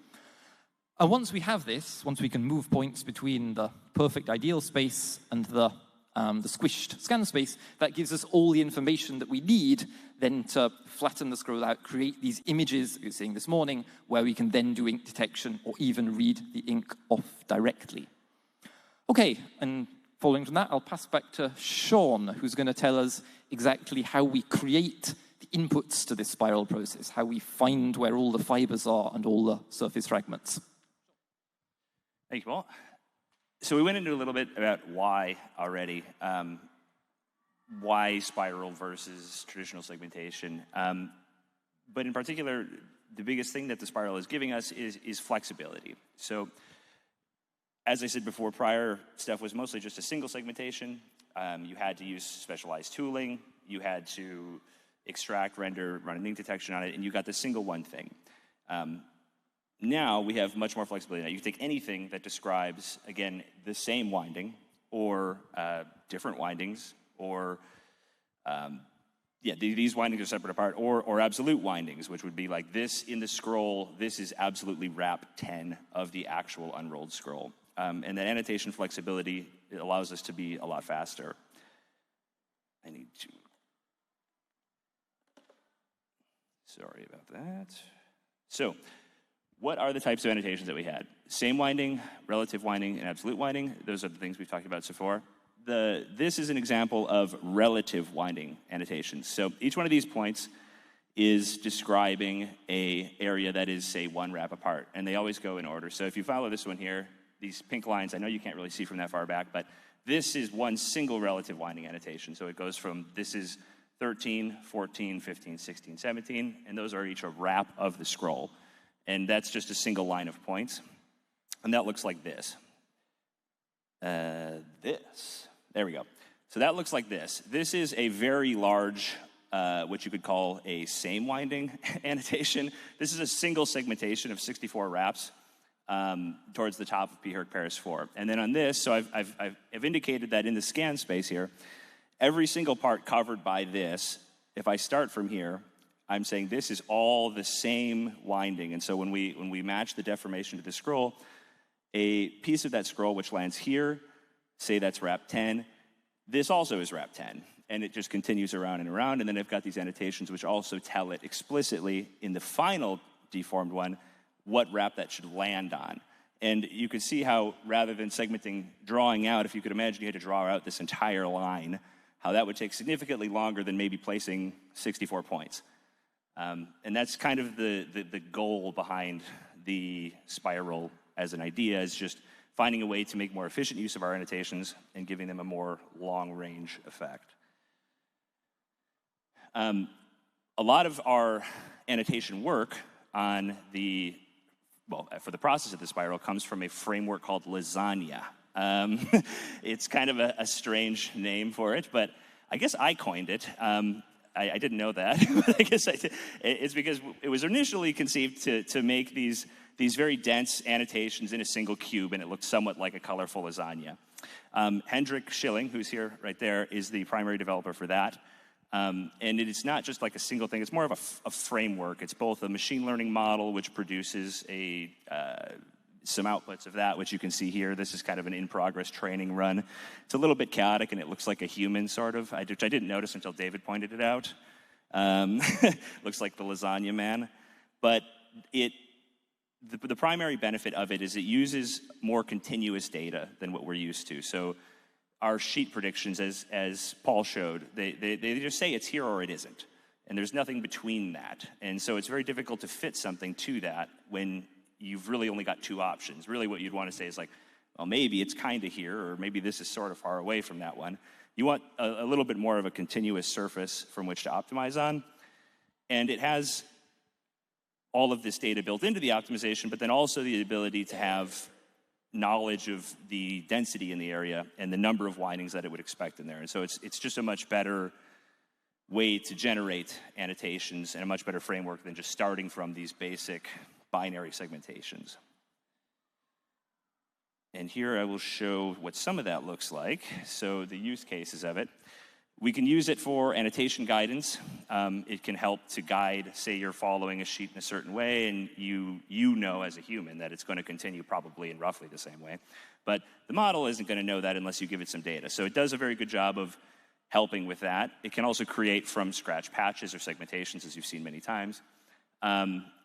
And once we have this, once we can move points between the perfect ideal space and the squished scan space, that gives us all the information that we need then to flatten the scroll out, create these images we were seeing this morning, where we can then do ink detection or even read the ink off directly. Okay, and following from that, I'll pass back to Sean, who's going to tell us exactly how we create the inputs to this spiral process, how we find where all the fibers are and all the surface fragments. Thank you, Paul. So we went into a little bit about why already, why spiral versus traditional segmentation. But in particular, the biggest thing that the spiral is giving us is flexibility. So as I said before, prior stuff was mostly just a single segmentation. You had to use specialized tooling. You had to extract, render, run an ink detection on it, and you got the single one thing. Now we have much more flexibility. Now you can take anything that describes, again, the same winding or different windings, or these windings are separate apart, or absolute windings, which would be like this in the scroll. This is absolutely wrap 10 of the actual unrolled scroll. And that annotation flexibility, it allows us to be a lot faster. I need to... Sorry about that. So, what are the types of annotations that we had? Same winding, relative winding, and absolute winding. Those are the things we've talked about so far. This is an example of relative winding annotations. So each one of these points is describing an area that is, say, one wrap apart, and they always go in order. So if you follow this one here, these pink lines, I know you can't really see from that far back, but this is one single relative winding annotation. So it goes from, this is 13, 14, 15, 16, 17, and those are each a wrap of the scroll. And that's just a single line of points. And that looks like this. There we go. So that looks like this. This is a very large, what you could call a same winding annotation. This is a single segmentation of 64 wraps towards the top of p-Herc Paris 4. And then on this, so I've indicated that in the scan space here, every single part covered by this, if I start from here, I'm saying this is all the same winding. And so when we match the deformation to the scroll, a piece of that scroll which lands here, say that's wrap 10, This also is wrap 10, and it just continues around and around, and then I've got these annotations which also tell it explicitly in the final deformed one what wrap that should land on. And you can see how, rather than segmenting, drawing out, if you could imagine you had to draw out this entire line, how that would take significantly longer than maybe placing 64 points. And that's kind of the goal behind the spiral as an idea, is just finding a way to make more efficient use of our annotations and giving them a more long-range effect. A lot of our annotation work on for the process of the spiral comes from a framework called lasagna. It's kind of a strange name for it, but I guess I coined it. I didn't know that, but I guess I did. It's because it was initially conceived to make these very dense annotations in a single cube, and it looked somewhat like a colorful lasagna. Hendrik Schilling, who's here right there, is the primary developer for that. And it is not just like a single thing, it's more of a framework. It's both a machine learning model, which produces some outputs of that, which you can see here. This is kind of an in-progress training run. It's a little bit chaotic, and it looks like a human, sort of, which I didn't notice until David pointed it out. Looks like the lasagna man. But the primary benefit of it is it uses more continuous data than what we're used to. So our sheet predictions, as Paul showed, they just say it's here or it isn't. And there's nothing between that. And so it's very difficult to fit something to that when you've really only got two options. Really what you'd want to say is like, well, maybe it's kind of here, or maybe this is sort of far away from that one. You want a little bit more of a continuous surface from which to optimize on. And it has all of this data built into the optimization, but then also the ability to have knowledge of the density in the area and the number of windings that it would expect in there. And so it's just a much better way to generate annotations and a much better framework than just starting from these basic binary segmentations. And here I will show what some of that looks like. So the use cases of it. We can use it for annotation guidance. It can help to guide, say you're following a sheet in a certain way, and you know as a human that it's going to continue probably in roughly the same way. But the model isn't going to know that unless you give it some data. So it does a very good job of helping with that. It can also create from scratch patches or segmentations, as you've seen many times.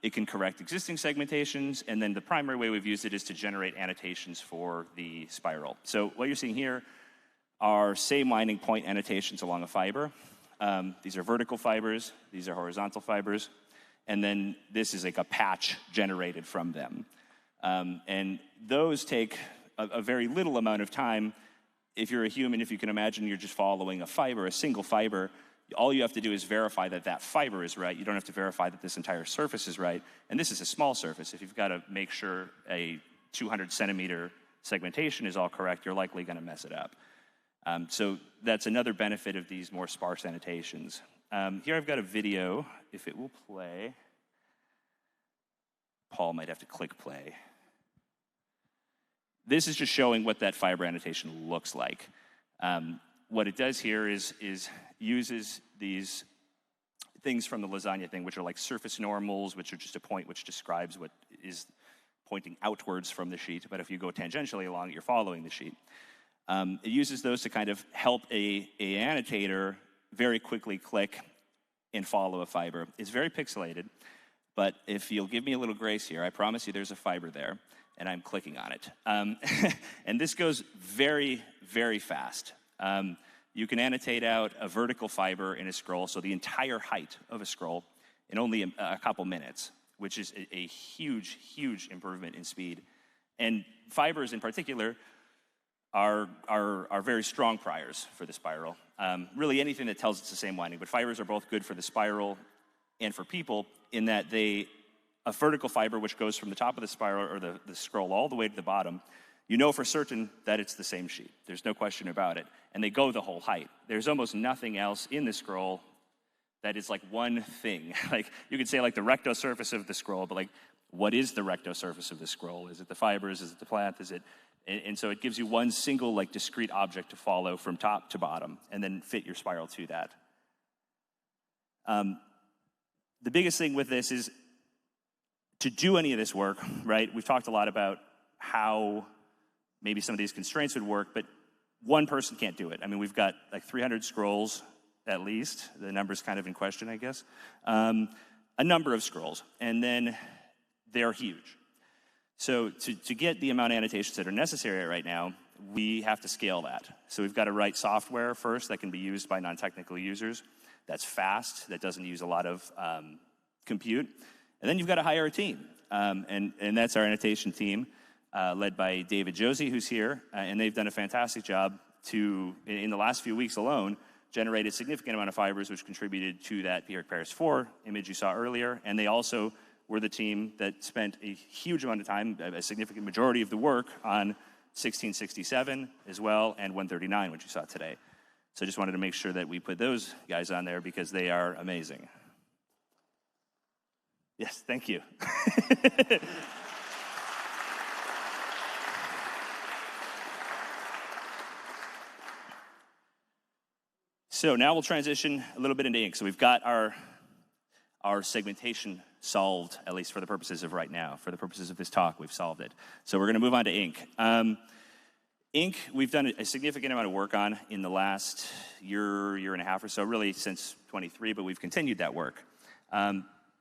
It can correct existing segmentations, and then the primary way we've used it is to generate annotations for the spiral. So what you're seeing here are same winding point annotations along a fiber. These are vertical fibers, these are horizontal fibers, and then this is like a patch generated from them. And those take a very little amount of time. If you're a human, if you can imagine you're just following a fiber, a single fiber, all you have to do is verify that that fiber is right. You don't have to verify that this entire surface is right. And this is a small surface. If you've got to make sure a 200 centimeter segmentation is all correct, you're likely going to mess it up. So that's another benefit of these more sparse annotations. Here I've got a video, if it will play. Paul might have to click play. This is just showing what that fiber annotation looks like. What it does here is uses these things from the lasagna thing, which are like surface normals, which are just a point which describes what is pointing outwards from the sheet. But if you go tangentially along it, you're following the sheet. It uses those to kind of help a annotator very quickly click and follow a fiber. It's very pixelated, but if you'll give me a little grace here, I promise you there's a fiber there, and I'm clicking on it. And this goes very, very fast. You can annotate out a vertical fiber in a scroll, so the entire height of a scroll, in only a couple minutes, which is a huge, huge improvement in speed. And fibers in particular are very strong priors for the spiral. Really anything that tells it's the same winding, but fibers are both good for the spiral and for people in that a vertical fiber which goes from the top of the spiral or the scroll all the way to the bottom, you know for certain that it's the same sheet. There's no question about it. And they go the whole height. There's almost nothing else in the scroll that is like one thing. Like you could say like the recto surface of the scroll, but like what is the recto surface of the scroll? Is it the fibers? Is it the plant? Is it? And so it gives you one single like discrete object to follow from top to bottom and then fit your spiral to that. The biggest thing with this is to do any of this work, right? We've talked a lot about how maybe some of these constraints would work, but one person can't do it. I mean, we've got like 300 scrolls at least. The number's kind of in question, I guess. A number of scrolls, and then they're huge. So to get the amount of annotations that are necessary right now, we have to scale that. So we've got to write software first that can be used by non-technical users. That's fast, that doesn't use a lot of compute. And then you've got to hire a team. And that's our annotation team, led by David Josie, who's here. And they've done a fantastic job to, in the last few weeks alone, generate a significant amount of fibers, which contributed to that P. Paris 4 image you saw earlier. And they also were the team that spent a huge amount of time, a significant majority of the work, on 1667 as well, and 139, which you saw today. So I just wanted to make sure that we put those guys on there because they are amazing. Yes, thank you. So now we'll transition a little bit into ink. So we've got our segmentation solved, at least for the purposes of right now. For the purposes of this talk, we've solved it. So we're going to move on to ink. Ink, we've done a significant amount of work on in the last year and a half or so, really since 23, but we've continued that work.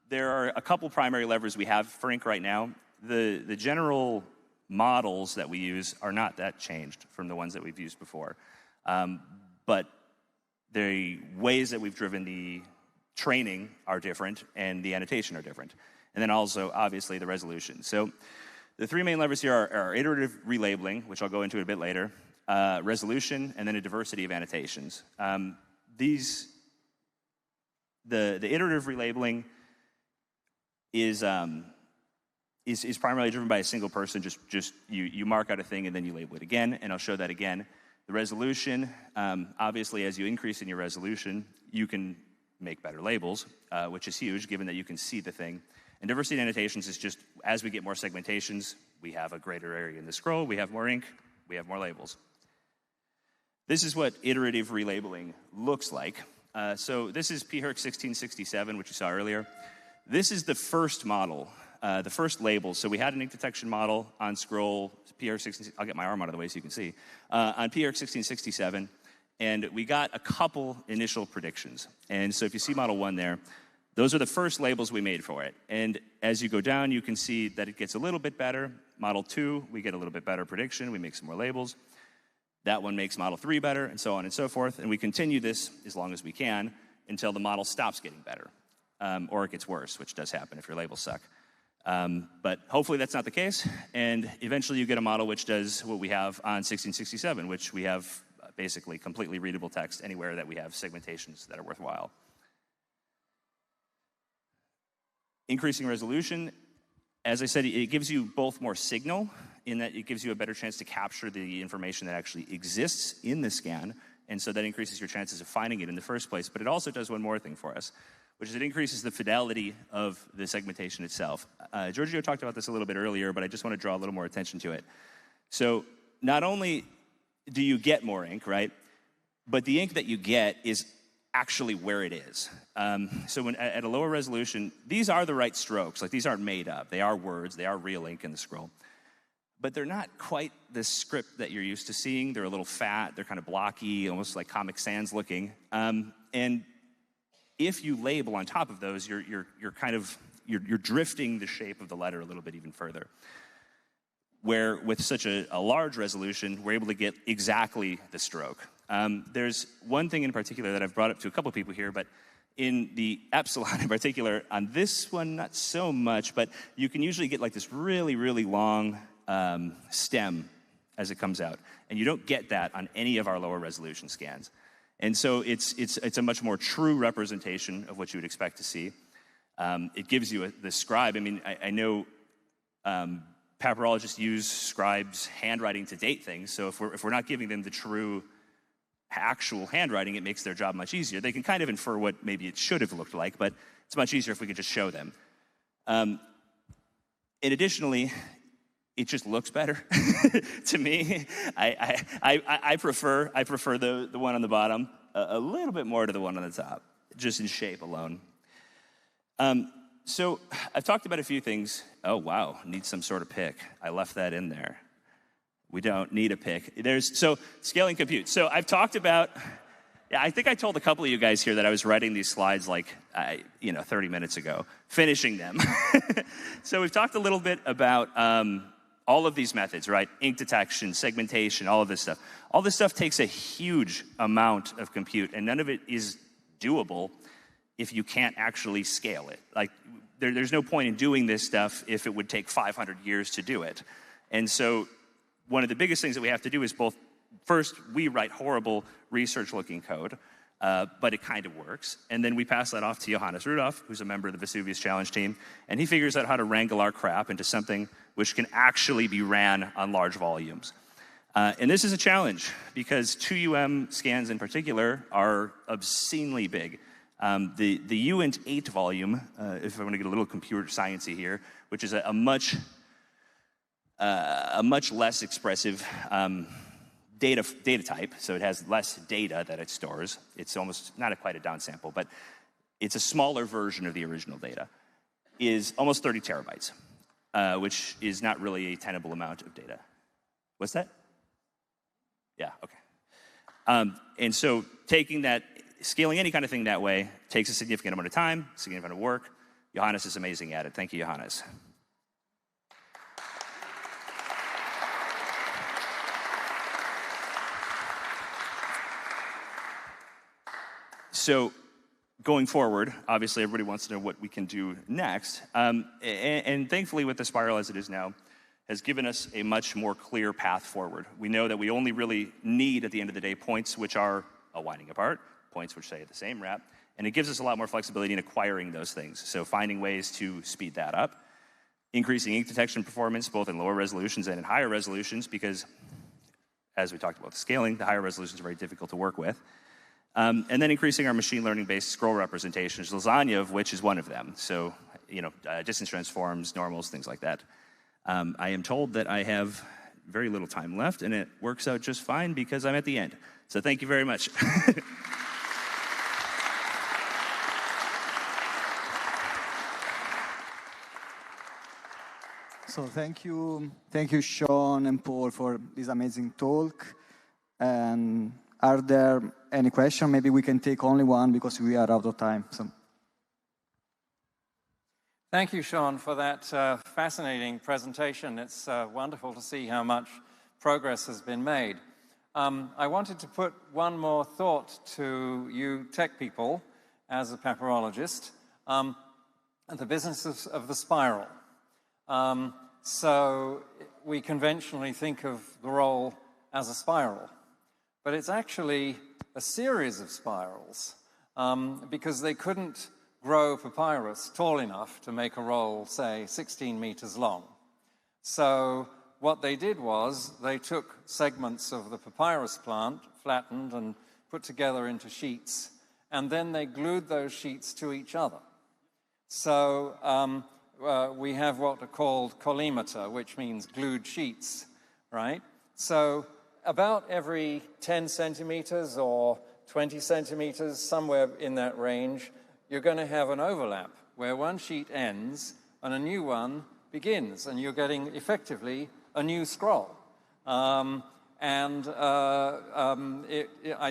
There are a couple primary levers we have for ink right now. The general models that we use are not that changed from the ones that we've used before. But the ways that we've driven the training are different and the annotation are different. And then also, obviously, the resolution. So the three main levers here are iterative relabeling, which I'll go into a bit later, resolution, and then a diversity of annotations. The iterative relabeling is primarily driven by a single person. Just you mark out a thing and then you label it again, and I'll show that again. The resolution, obviously, as you increase in your resolution, you can make better labels, which is huge, given that you can see the thing. And diversity in annotations is just, as we get more segmentations, we have a greater area in the scroll, we have more ink, we have more labels. This is what iterative relabeling looks like. So this is PHERC 1667, which you saw earlier. This is the first model, the first label. So we had an ink detection model on scroll PHERC 16, I'll get my arm out of the way so you can see, on PHERC 1667, and we got a couple initial predictions. And so if you see model 1 there, those are the first labels we made for it. And as you go down, you can see that it gets a little bit better. Model 2, we get a little bit better prediction. We make some more labels. That one makes model 3 better, and so on and so forth. And we continue this as long as we can until the model stops getting better, or it gets worse, which does happen if your labels suck. But hopefully that's not the case. And eventually you get a model which does what we have on 1667, which we have basically completely readable text anywhere that we have segmentations that are worthwhile. Increasing resolution, as I said, it gives you both more signal in that it gives you a better chance to capture the information that actually exists in the scan, and so that increases your chances of finding it in the first place. But it also does one more thing for us, which is it increases the fidelity of the segmentation itself. Giorgio talked about this a little bit earlier, but I just want to draw a little more attention to it. So not only do you get more ink, right, but the ink that you get is actually where it is. So when, at a lower resolution, these are the right strokes. Like, these aren't made up. They are words. They are real ink in the scroll. But they're not quite the script that you're used to seeing. They're a little fat. They're kind of blocky, almost like Comic Sans looking. And if you label on top of those, you're drifting the shape of the letter a little bit even further. Where with such a large resolution, we're able to get exactly the stroke. There's one thing in particular that I've brought up to a couple people here, but in the epsilon in particular, on this one, not so much, but you can usually get like this really, really long stem as it comes out. And you don't get that on any of our lower resolution scans. And so it's a much more true representation of what you would expect to see. It gives you the scribe. I mean, I know papyrologists use scribes' handwriting to date things. So if we're not giving them the true actual handwriting, it makes their job much easier. They can kind of infer what maybe it should have looked like, but it's much easier if we could just show them. And additionally, it just looks better to me. I prefer the one on the bottom a little bit more to the one on the top, just in shape alone. So I've talked about a few things. Oh, wow, need some sort of pick. I left that in there. We don't need a pick. So scaling compute. So I've talked about, I think I told a couple of you guys here that I was writing these slides like, 30 minutes ago, finishing them. So we've talked a little bit about all of these methods, right? Ink detection, segmentation, all of this stuff. All this stuff takes a huge amount of compute, and none of it is doable if you can't actually scale it. Like, there's no point in doing this stuff if it would take 500 years to do it. And so one of the biggest things that we have to do is both, first, we write horrible research-looking code, but it kind of works. And then we pass that off to Johannes Rudolph, who's a member of the Vesuvius Challenge team, and he figures out how to wrangle our crap into something which can actually be ran on large volumes. And this is a challenge because 2UM scans in particular are obscenely big. The Uint 8 volume, if I want to get a little computer sciencey here, which is a much less expressive data type, so it has less data that it stores. It's almost not quite a downsample, but it's a smaller version of the original data, is almost 30 terabytes, which is not really a tenable amount of data. What's that? Yeah, okay. And so taking that, scaling any kind of thing that way takes a significant amount of time, significant amount of work. Johannes is amazing at it. Thank you, Johannes. So going forward, obviously everybody wants to know what we can do next. And thankfully with the spiral as it is now, has given us a much more clear path forward. We know that we only really need, at the end of the day, points which are a winding apart, points which stay at the same wrap, and it gives us a lot more flexibility in acquiring those things. So finding ways to speed that up, increasing ink detection performance, both in lower resolutions and in higher resolutions, because as we talked about the scaling, the higher resolutions are very difficult to work with. And then increasing our machine learning-based scroll representations, lasagna of which is one of them. So, distance transforms, normals, things like that. I am told that I have very little time left, and it works out just fine because I'm at the end. So thank you very much. So thank you, Sean and Paul, for this amazing talk. And are there any questions? Maybe we can take only one because we are out of time. So. Thank you, Sean, for that fascinating presentation. It's wonderful to see how much progress has been made. I wanted to put one more thought to you tech people as a papyrologist, the business of the spiral. So we conventionally think of the roll as a spiral, but it's actually a series of spirals because they couldn't grow papyrus tall enough to make a roll, say, 16 meters long. So what they did was they took segments of the papyrus plant, flattened and put together into sheets, and then they glued those sheets to each other. So we have what are called collimator, which means glued sheets, right? So about every 10 centimeters or 20 centimeters, somewhere in that range, you're going to have an overlap where one sheet ends and a new one begins, and you're getting effectively a new scroll. I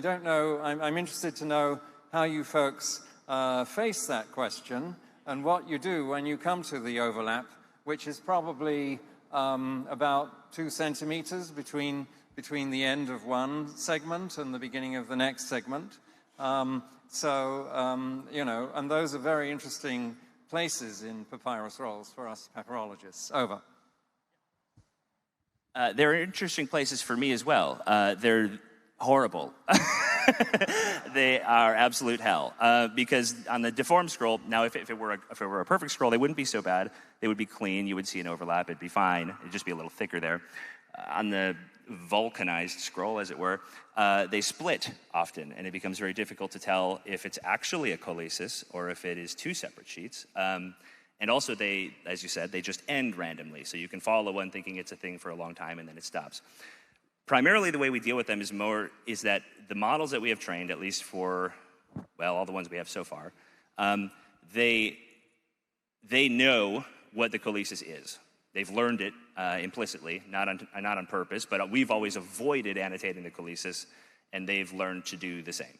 don't know, I'm interested to know how you folks face that question and what you do when you come to the overlap, which is probably about 2 centimeters between the end of one segment and the beginning of the next segment. And those are very interesting places in papyrus rolls for us papyrologists. Over. They're interesting places for me as well. They're horrible. They are absolute hell. Because on the deformed scroll, now if it were a perfect scroll, they wouldn't be so bad. They would be clean. You would see an overlap. It'd be fine. It'd just be a little thicker there. On the vulcanized scroll, as it were, they split often, and it becomes very difficult to tell if it's actually a colesis or if it is two separate sheets. And also they, as you said, they just end randomly. So you can follow one thinking it's a thing for a long time and then it stops. Primarily the way we deal with them is that the models that we have trained, at least for, well, all the ones we have so far, they know what the colesis is. They've learned it implicitly, not on purpose, but we've always avoided annotating the colesis, and they've learned to do the same.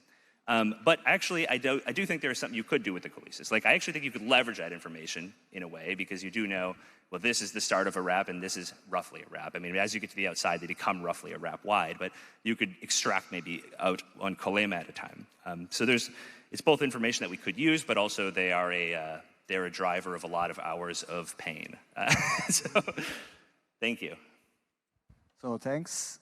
But actually, I do think there's something you could do with the colesis. Like, I actually think you could leverage that information in a way, because you do know, well, this is the start of a rap, and this is roughly a rap. I mean, as you get to the outside, they become roughly a rap wide, but you could extract maybe out one kolema at a time. So it's both information that we could use, but also they're a driver of a lot of hours of pain. So, thank you. So, thanks.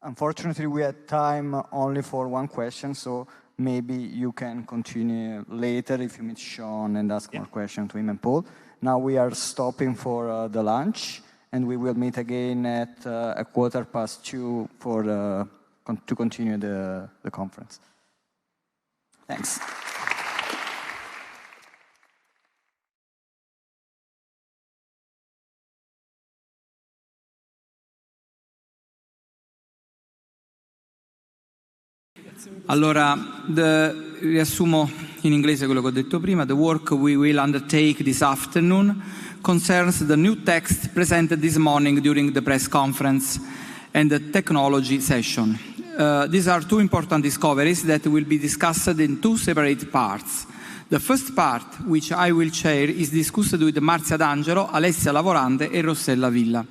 Unfortunately, we had time only for one question, so maybe you can continue later if you meet Sean and ask more questions to him and Paul. Now we are stopping for the lunch, and we will meet again at 2:15 to continue the conference. Thanks. Allora, riassumo in inglese quello che ho detto prima. The work we will undertake this afternoon concerns the new text presented this morning during the press conference and the technology session. These are two important discoveries that will be discussed in two separate parts. The first part, which I will chair, is discussed with Marzia D'Angelo, Alessia Lavorante and Rossella Villa.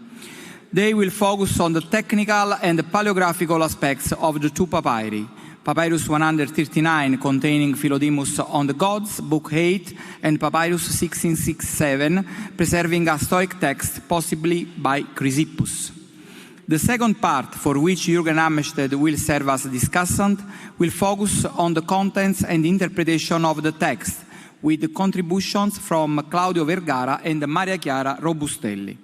They will focus on the technical and paleographical aspects of the two papyri. Papyrus 139 containing Philodemus on the Gods, Book 8, and Papyrus 1667 preserving a Stoic text, possibly by Chrysippus. The second part, for which Jürgen Hammerstaedt will serve as discussant, will focus on the contents and interpretation of the text, with contributions from Claudio Vergara and Maria Chiara Robustelli.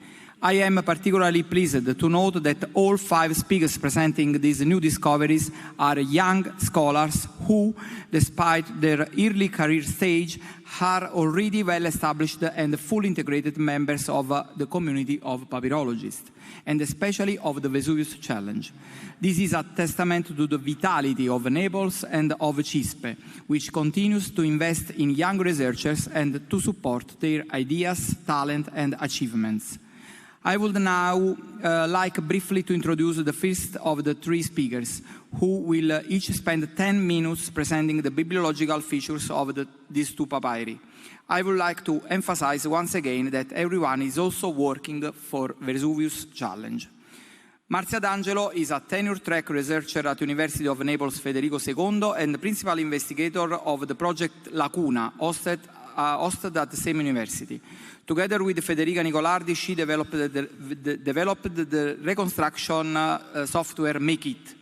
I am particularly pleased to note that all 5 speakers presenting these new discoveries are young scholars who, despite their early career stage, are already well-established and fully integrated members of the community of papyrologists, and especially of the Vesuvius Challenge. This is a testament to the vitality of Naples and of CISPE, which continues to invest in young researchers and to support their ideas, talent, and achievements. I would now like briefly to introduce the first of the 3 speakers, who will each spend 10 minutes presenting the bibliological features of these 2 papyri. I would like to emphasize once again that everyone is also working for Vesuvius Challenge. Marzia D'Angelo is a tenure-track researcher at University of Naples Federico II and principal investigator of the project Lacuna, hosted at the same university. Together with Federica Nicolardi, she developed the reconstruction software MakeIt.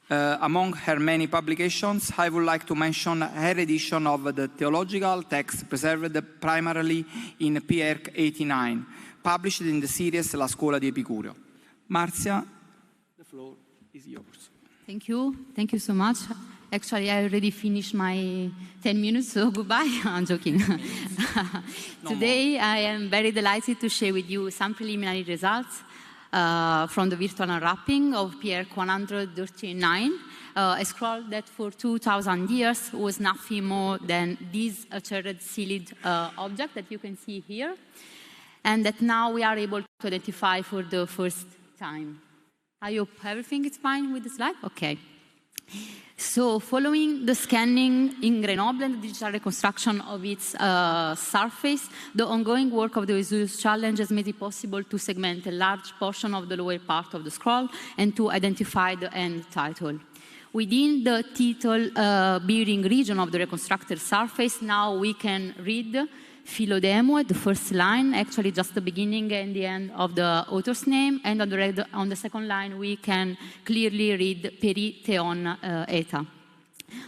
Among her many publications, I would like to mention her edition of the theological text preserved primarily in PERC 89, published in the series La Scuola di Epicuro. Marzia, the floor is yours. Thank you. Thank you so much. Actually, I already finished my 10 minutes, so goodbye. I'm joking. Today, I am very delighted to share with you some preliminary results from the virtual unwrapping of PERC 139, a scroll that for 2,000 years was nothing more than this charred sealed object that you can see here, and that now we are able to identify for the first time. I hope everything is fine with the slide? Okay. So, following the scanning in Grenoble and the digital reconstruction of its surface, the ongoing work of the Vesuvius Challenge has made it possible to segment a large portion of the lower part of the scroll and to identify the end title. Within the title bearing region of the reconstructed surface, now we can read Philodemo at the first line, actually just the beginning and the end of the author's name, and on the second line we can clearly read Peri Theon Eta.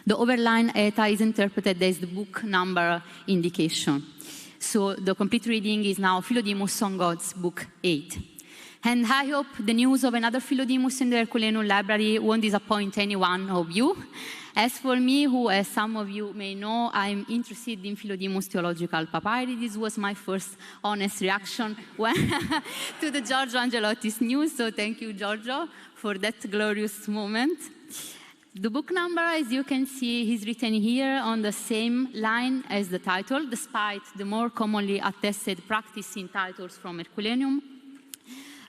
The overline Eta is interpreted as the book number indication. So the complete reading is now Philodemus on Gods, book 8. And I hope the news of another Philodemus in the Ercolano library won't disappoint any one of you. As for me, who, as some of you may know, I'm interested in Philodemus theological papyri. This was my first honest reaction to the Giorgio Angelotti's news, so thank you, Giorgio, for that glorious moment. The book number, as you can see, is written here on the same line as the title, despite the more commonly attested practice in titles from Herculaneum.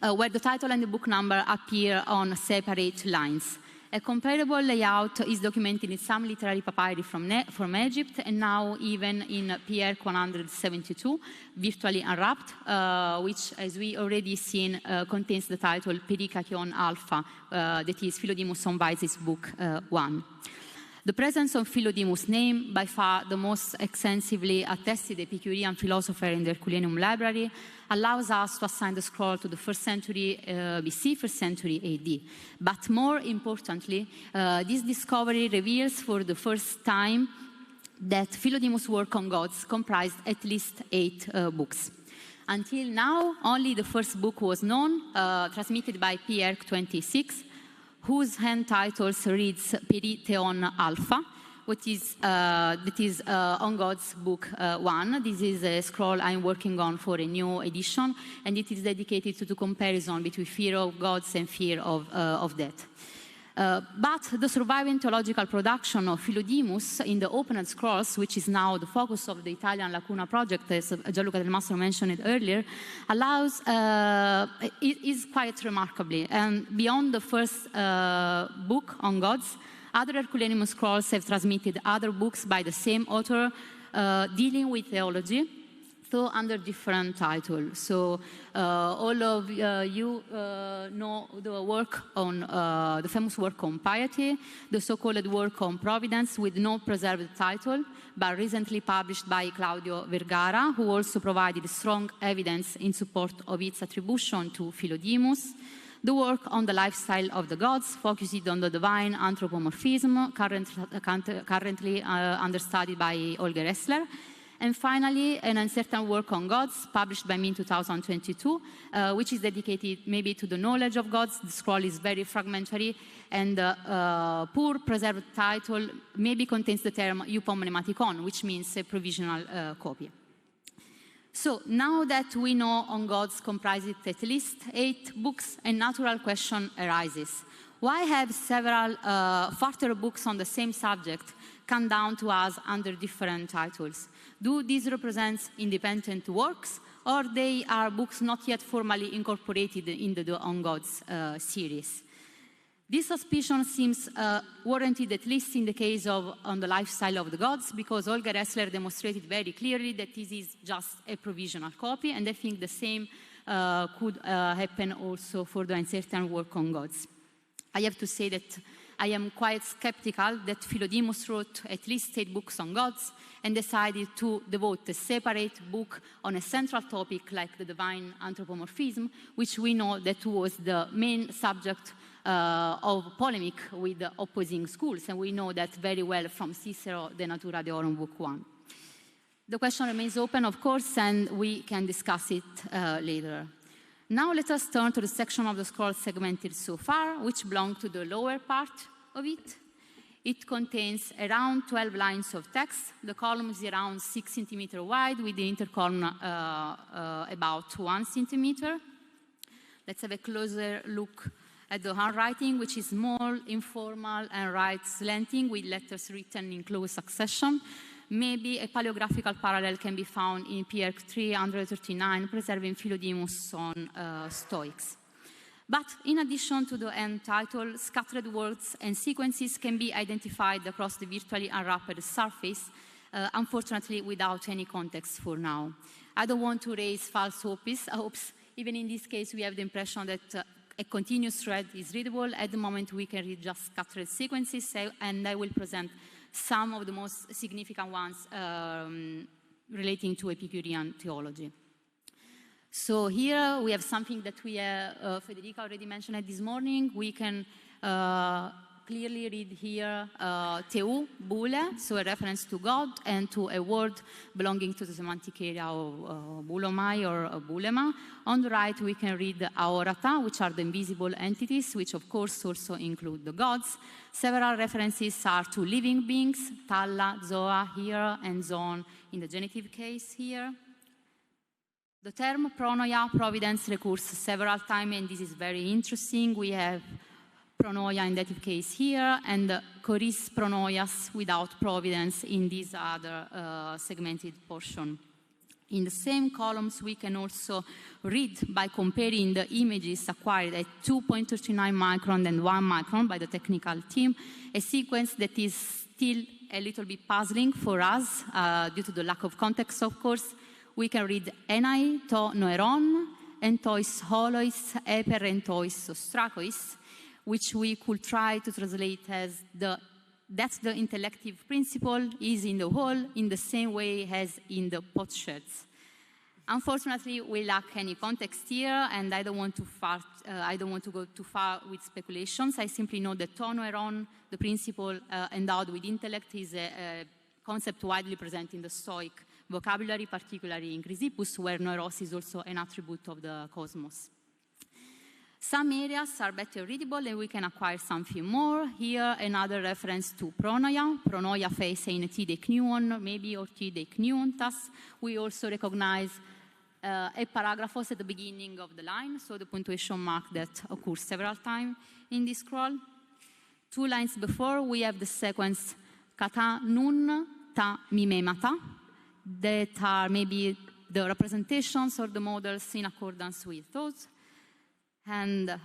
where the title and the book number appear on separate lines. A comparable layout is documented in some literary papyri from Egypt, and now even in PR 172, virtually unwrapped, which, as we already seen, contains the title Perikaion Alpha, that is Philodemus on Vices, Book 1. The presence of Philodemus' name, by far the most extensively attested Epicurean philosopher in the Herculaneum library, allows us to assign the scroll to the 1st century BC, 1st century AD. But more importantly, this discovery reveals for the first time that Philodemus' work on gods comprised at least 8 books. Until now, only the first book was known, transmitted by PR 26, whose hand titles reads Perikaion Alpha, that is on God's Book 1. This is a scroll I'm working on for a new edition, and it is dedicated to the comparison between fear of gods and fear of death. But the surviving theological production of Philodemus in the opened scrolls, which is now the focus of the Italian Lacuna project, as Gianluca del Mastro mentioned it earlier, it is quite remarkably. And beyond the first book on gods, other Herculaneum scrolls have transmitted other books by the same author dealing with theology, though under different titles. So all of you know the work on the famous work on piety, the so-called work on providence with no preserved title, but recently published by Claudio Vergara, who also provided strong evidence in support of its attribution to Philodemus. The work on the lifestyle of the gods, focused on the divine anthropomorphism, currently understudied by Olga Ressler. And finally, an uncertain work on gods, published by me in 2022, which is dedicated maybe to the knowledge of gods. The scroll is very fragmentary, and the poor preserved title maybe contains the term eupomnematikon, which means a provisional copy. So now that we know on gods comprises at least 8 books, a natural question arises. Why have several further books on the same subject come down to us under different titles? Do these represent independent works, or they are books not yet formally incorporated into the On Gods series? This suspicion seems warranted, at least in the case of On the Lifestyle of the Gods, because Olga Ressler demonstrated very clearly that this is just a provisional copy, and I think the same could happen also for the uncertain work on gods. I have to say that I am quite skeptical that Philodemus wrote at least 8 books on gods and decided to devote a separate book on a central topic like the divine anthropomorphism, which we know that was the main subject of polemic with the opposing schools, and we know that very well from Cicero, De Natura Deorum, Book 1. The question remains open, of course, and we can discuss it later. Now let us turn to the section of the scroll segmented so far, which belongs to the lower part of it. It contains around 12 lines of text. The column is around 6 centimeters wide, with the intercolumn about 1 centimeter. Let's have a closer look at the handwriting, which is small, informal, and writes slanting with letters written in close succession. Maybe a paleographical parallel can be found in PR 339, preserving Philodemus on Stoics. But in addition to the end title, scattered words and sequences can be identified across the virtually unwrapped surface, unfortunately without any context for now. I don't want to raise false hopes. Even in this case, we have the impression that a continuous thread is readable. At the moment, we can read just scattered sequences, and I will present some of the most significant ones relating to Epicurean theology. So here we have something that Federico already mentioned this morning. We can clearly read here Teu, Bule, so a reference to God and to a word belonging to the semantic area of Bulomai or Bulema. On the right, we can read Aorata, which are the invisible entities, which of course also include the gods. Several references are to living beings, Talla, Zoa here, and Zon in the genitive case here. The term pronoia, providence, recurs several times, and this is very interesting. We have pronoia in dative case here, and choris pronoias without providence in this other segmented portion In the same columns, we can also read by comparing the images acquired at 2.39 micron and 1 micron by the technical team, a sequence that is still a little bit puzzling for us due to the lack of context, of course. We can read enai to noeron, entois holois, eper entois ostracois, which we could try to translate as that's the intellective principle is in the whole in the same way as in the potsherds. Unfortunately, we lack any context here, and I don't want to go too far with speculations. I simply know that tonoeron, the principle endowed with intellect, is a concept widely present in the Stoic vocabulary, particularly in Chrysippus, where noiros is also an attribute of the cosmos. Some areas are better readable and we can acquire something more. Here, another reference to pronoia. Pronoia face in ti deknion, maybe or ti dekniontas. We also recognize a paragraphos at the beginning of the line, so the punctuation mark that occurs several times in this scroll. 2 lines before, we have the sequence kata nun ta mimemata, that are maybe the representations or the models in accordance with those. And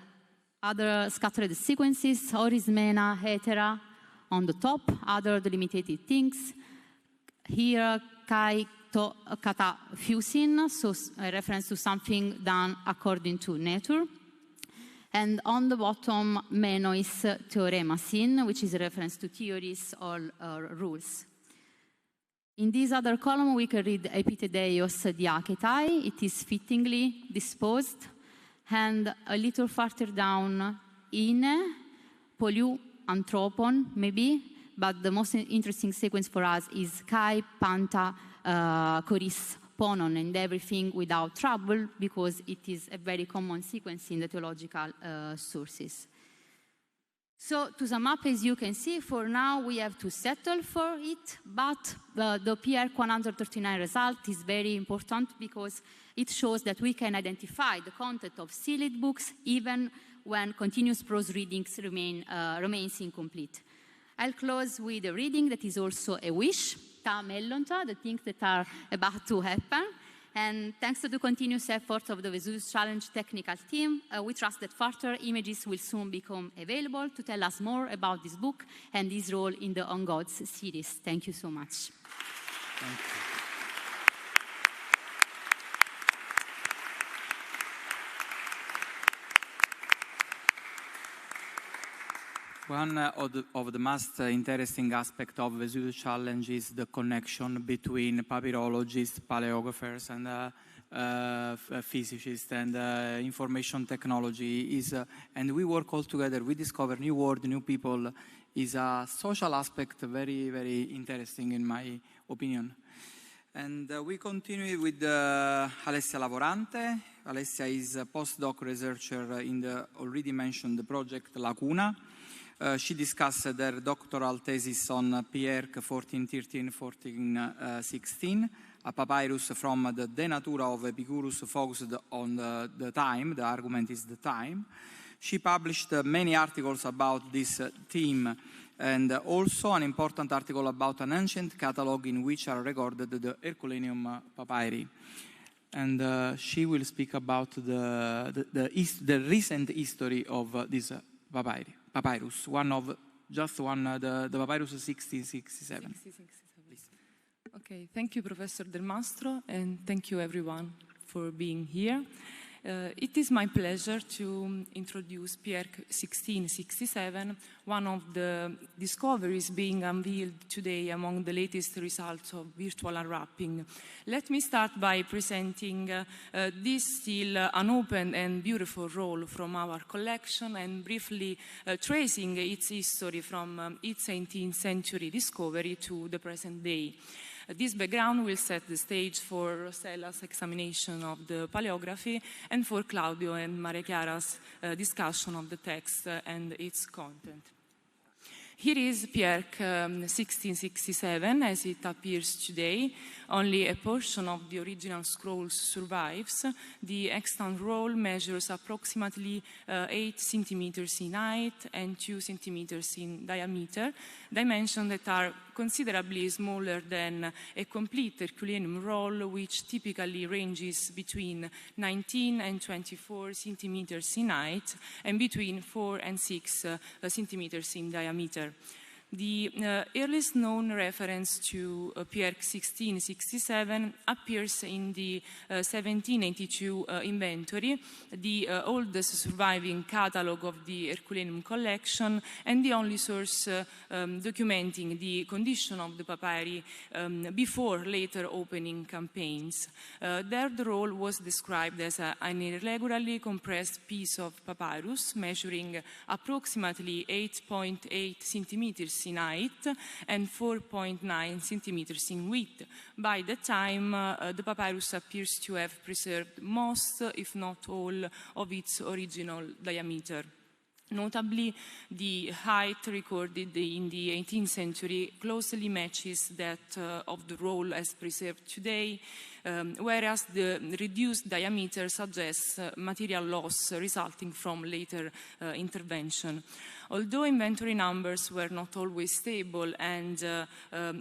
other scattered sequences, orismena, hetera, on the top, other delimited things. Here, kai to kata fusin, so a reference to something done according to nature. And on the bottom, menois theoremasin, which is a reference to theories or rules. In this other column, we can read epitedeios diaketai. It is fittingly disposed. And a little further down, ine, poliu, anthropon, maybe, but the most interesting sequence for us is kai, panta, choris, ponon, and everything without trouble, because it is a very common sequence in the theological sources. So to sum up, as you can see, for now we have to settle for it, but the PRQ 139 result is very important because it shows that we can identify the content of sealed books even when continuous prose readings remains incomplete. I'll close with a reading that is also a wish, ta mellonta, the things that are about to happen. And thanks to the continuous efforts of the Vesuvius Challenge technical team, we trust that further images will soon become available to tell us more about this book and his role in the On Gods series. Thank you so much. Thank you. One of the most interesting aspects of the Vesuvius Challenge is the connection between papyrologists, paleographers, and physicists, and information technology. And we work all together. We discover new words, new people. Is a social aspect very, very interesting in my opinion. And we continue with Alessia Lavorante. Alessia is a postdoc researcher in the already mentioned project Lacuna. She discussed their doctoral thesis on PRQ 1413-1416, a papyrus from the De Natura of Epicurus focused on the time. The argument is the time. She published many articles about this theme, and also an important article about an ancient catalog in which are recorded the Herculaneum papyri. And she will speak about the recent history of this papyrus, the papyrus 1667. Okay, thank you, Professor Del Mastro, and thank you, everyone, for being here. It is my pleasure to introduce PRQ 1667, one of the discoveries being unveiled today among the latest results of virtual unwrapping. Let me start by presenting this still unopened and beautiful roll from our collection and briefly tracing its history from its 18th century discovery to the present day. This background will set the stage for Rossella's examination of the paleography and for Claudio and Maria Chiara's discussion of the text and its content. Here is PRQ 1667 as it appears today. Only a portion of the original scrolls survives. The extant roll measures approximately 8 centimeters in height and 2 centimeters in diameter, dimensions that are considerably smaller than a complete Herculean roll, which typically ranges between 19 and 24 centimeters in height and between 4 and 6 centimeters in diameter. The earliest known reference to PRK 1667 appears in the 1782 inventory, the oldest surviving catalogue of the Herculaneum collection and the only source documenting the condition of the papyri before later opening campaigns. There the roll was described as an irregularly compressed piece of papyrus measuring approximately 8.8 centimeters in height and 4.9 centimeters in width. By that time, the papyrus appears to have preserved most, if not all, of its original diameter. Notably, the height recorded in the 18th century closely matches that of the roll as preserved today, whereas the reduced diameter suggests material loss resulting from later intervention. Although inventory numbers were not always stable and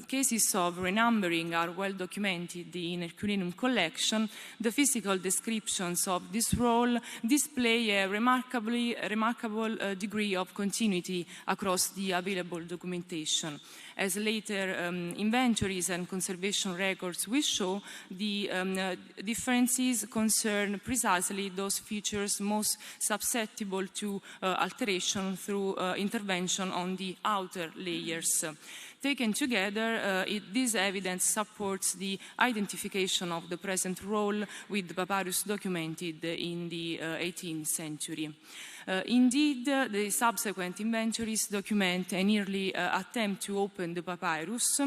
cases of renumbering are well documented in Herculaneum collection, the physical descriptions of this roll display a remarkable degree of continuity across the available documentation. As later inventories and conservation records will show, the differences concern precisely those features most susceptible to alteration through intervention on the outer layers. Taken together, this evidence supports the identification of the present roll with the papyrus documented in the 18th century. Indeed, the subsequent inventories document an early attempt to open the papyrus,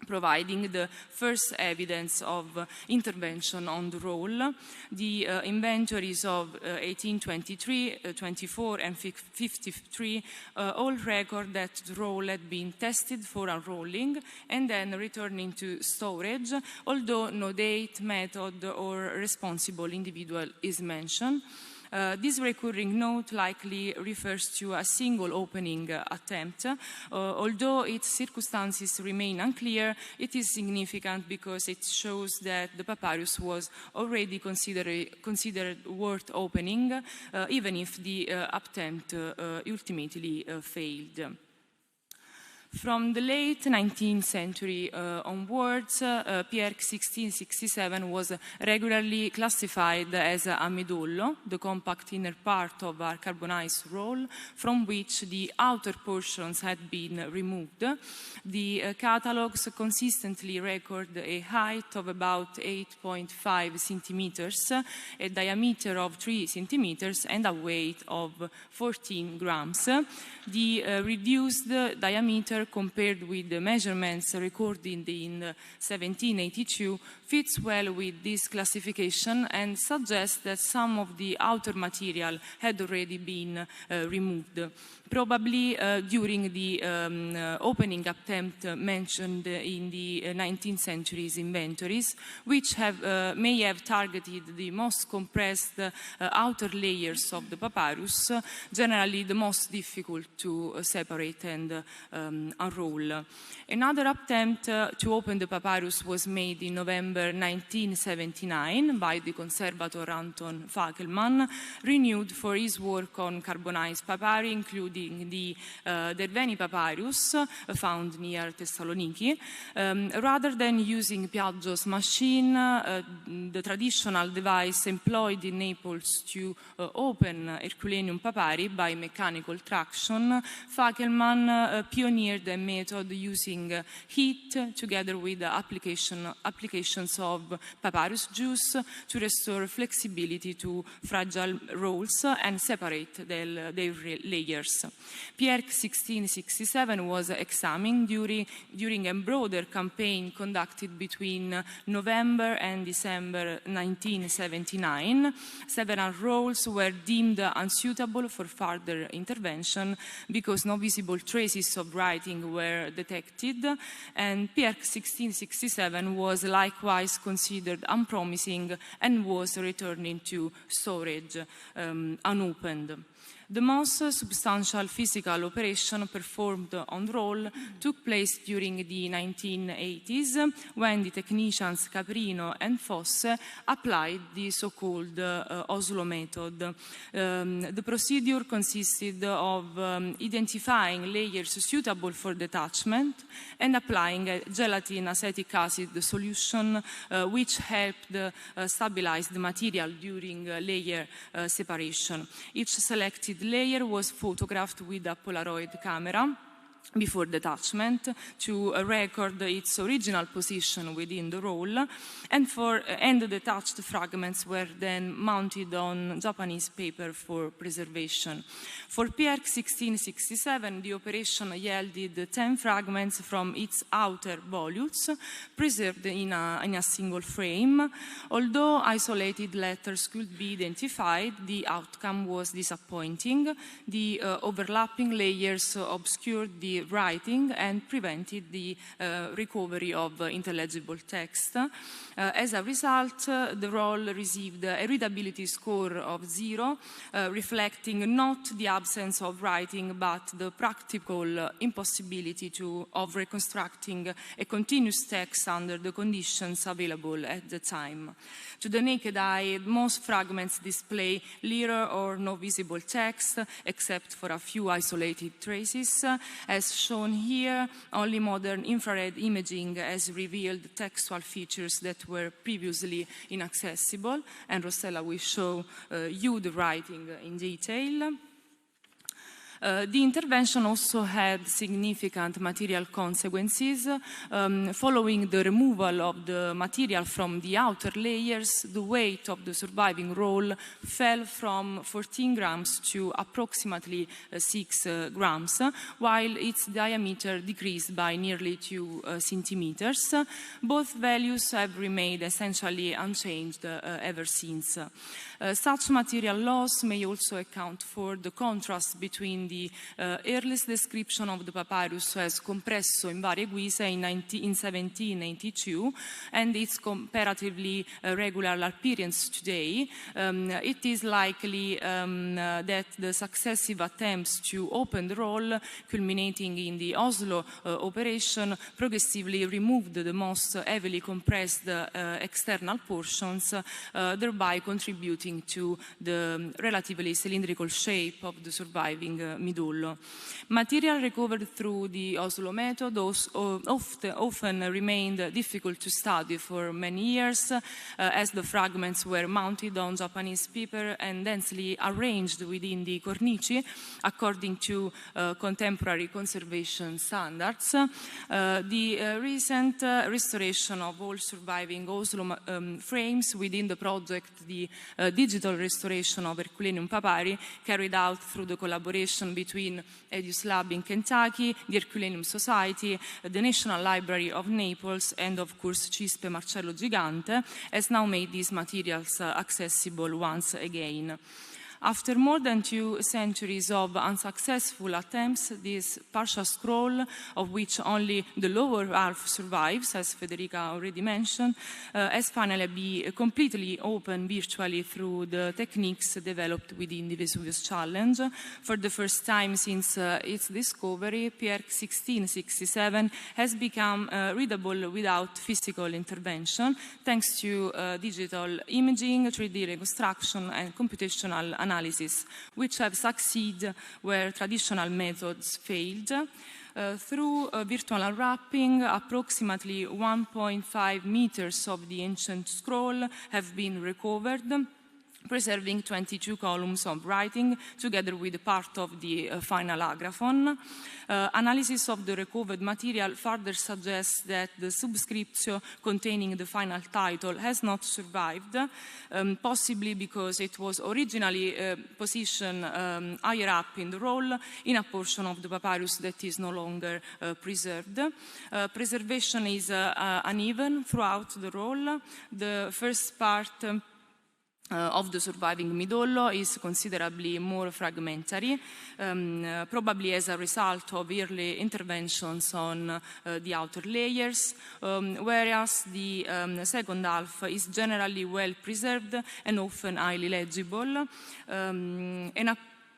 providing the first evidence of intervention on the roll. The inventories of 1823, 24, and 53 all record that the roll had been tested for unrolling and then returning to storage, although no date, method, or responsible individual is mentioned. This recurring note likely refers to a single opening attempt. Although its circumstances remain unclear, it is significant because it shows that the papyrus was already considered worth opening, even if the attempt ultimately failed. From the late 19th century onwards, PRK 1667 was regularly classified as a midollo, the compact inner part of a carbonized roll from which the outer portions had been removed. The catalogues consistently record a height of about 8.5 centimeters, a diameter of 3 centimeters, and a weight of 14 grams. The reduced diameter compared with the measurements recorded in 1782 fits well with this classification and suggests that some of the outer material had already been removed, probably during the opening attempt mentioned in the 19th century's inventories, which may have targeted the most compressed outer layers of the papyrus, generally the most difficult to separate and unroll. Another attempt to open the papyrus was made in November 1979 by the conservator Anton Fackelmann, renewed for his work on carbonized papyri, including the Derveni papyrus found near Thessaloniki. Rather than using Piaggio's machine, the traditional device employed in Naples to open Herculaneum papyri by mechanical traction, Fackelmann pioneered a method using heat together with the applications of papyrus juice to restore flexibility to fragile rolls and separate their layers. PRK 1667 was examined during a broader campaign conducted between November and December 1979. Several rolls were deemed unsuitable for further intervention because no visible traces of writing were detected, and PRK 1667 was likewise considered unpromising and was returning to storage unopened. The most substantial physical operation performed on the roll took place during the 1980s when the technicians Caprino and Fosse applied the so-called Oslo method. The procedure consisted of identifying layers suitable for detachment and applying a gelatin acetic acid solution which helped stabilize the material during layer separation. Each selected layer was photographed with a Polaroid camera before detachment to record its original position within the roll, and the detached fragments were then mounted on Japanese paper for preservation. For PRK 1667, the operation yielded 10 fragments from its outer volutes, preserved in a single frame. Although isolated letters could be identified, the outcome was disappointing. The overlapping layers obscured the writing and prevented the recovery of intelligible text. As a result, the roll received a readability score of 0, reflecting not the absence of writing but the practical impossibility of reconstructing a continuous text under the conditions available at the time. To the naked eye, most fragments display little or no visible text, except for a few isolated traces. As shown here, only modern infrared imaging has revealed textual features that were previously inaccessible, and Rossella will show you the writing in detail. The intervention also had significant material consequences. Following the removal of the material from the outer layers, the weight of the surviving roll fell from 14 grams to approximately 6 grams, while its diameter decreased by nearly 2 centimeters. Both values have remained essentially unchanged ever since. Such material loss may also account for the contrast between the earliest description of the papyrus as compresso in varie guise in 1792 and its comparatively regular appearance today. It is likely that the successive attempts to open the roll, culminating in the Oslo operation, progressively removed the most heavily compressed external portions, thereby contributing to the relatively cylindrical shape of the surviving midollo. Material recovered through the Oslo method often remained difficult to study for many years, as the fragments were mounted on Japanese paper and densely arranged within the cornici according to contemporary conservation standards. The recent restoration of all surviving Oslo frames within the project, the digital restoration of Herculaneum papyri, carried out through the collaboration between Edius Lab in Kentucky, the Herculaneum Society, the National Library of Naples, and of course Cispe Marcello Gigante, has now made these materials accessible once again. After more than 2 centuries of unsuccessful attempts, this partial scroll, of which only the lower half survives, as Federica already mentioned, has finally been completely opened virtually through the techniques developed within the Vesuvius Challenge. For the first time since its discovery, PRK 1667 has become readable without physical intervention, thanks to digital imaging, 3D reconstruction, and computational analysis, which have succeeded where traditional methods failed. Through virtual unwrapping, approximately 1.5 meters of the ancient scroll have been recovered, preserving 22 columns of writing, together with part of the final agraphon. Analysis of the recovered material further suggests that the subscriptio containing the final title has not survived, possibly because it was originally positioned higher up in the roll in a portion of the papyrus that is no longer preserved. Preservation is uneven throughout the roll. The first part of the surviving midollo is considerably more fragmentary, probably as a result of early interventions on the outer layers, whereas the second half is generally well preserved and often highly legible.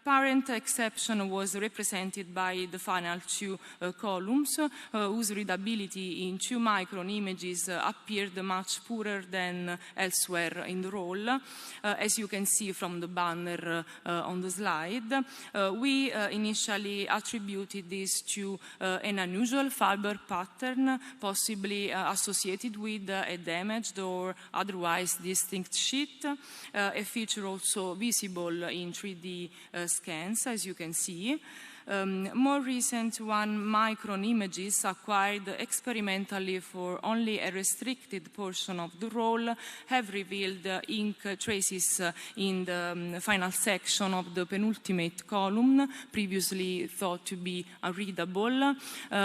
apparent exception was represented by the final two columns, whose readability in 2 micron images appeared much poorer than elsewhere in the roll, as you can see from the banner on the slide. We initially attributed this to an unusual fiber pattern, possibly associated with a damaged or otherwise distinct sheet, a feature also visible in 3D scans, as you can see. More recent 1 micron images acquired experimentally for only a restricted portion of the roll have revealed ink traces in the final section of the penultimate column, previously thought to be unreadable.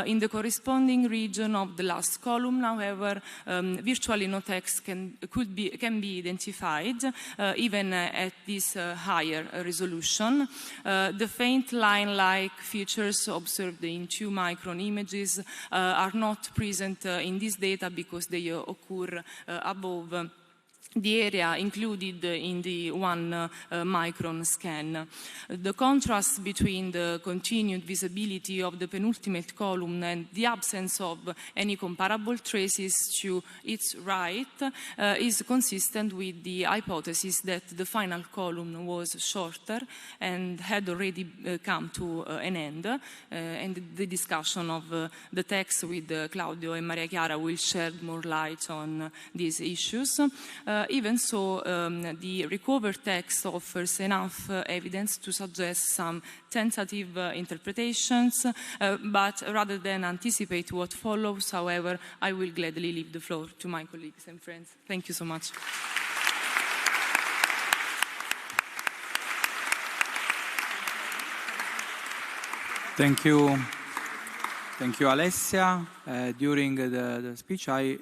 In the corresponding region of the last column, however, virtually no text can be identified, even at this higher resolution. The faint line-like features observed in 2 micron images are not present in this data because they occur above the area included in the 1 micron scan. The contrast between the continued visibility of the penultimate column and the absence of any comparable traces to its right is consistent with the hypothesis that the final column was shorter and had already come to an end. And the discussion of the text with Claudio and Maria Chiara will shed more light on these issues. Even so, the recovered text offers enough evidence to suggest some tentative interpretations, but rather than anticipate what follows, however, I will gladly leave the floor to my colleagues and friends. Thank you so much. Thank you. Thank you, Alessia. During the speech, I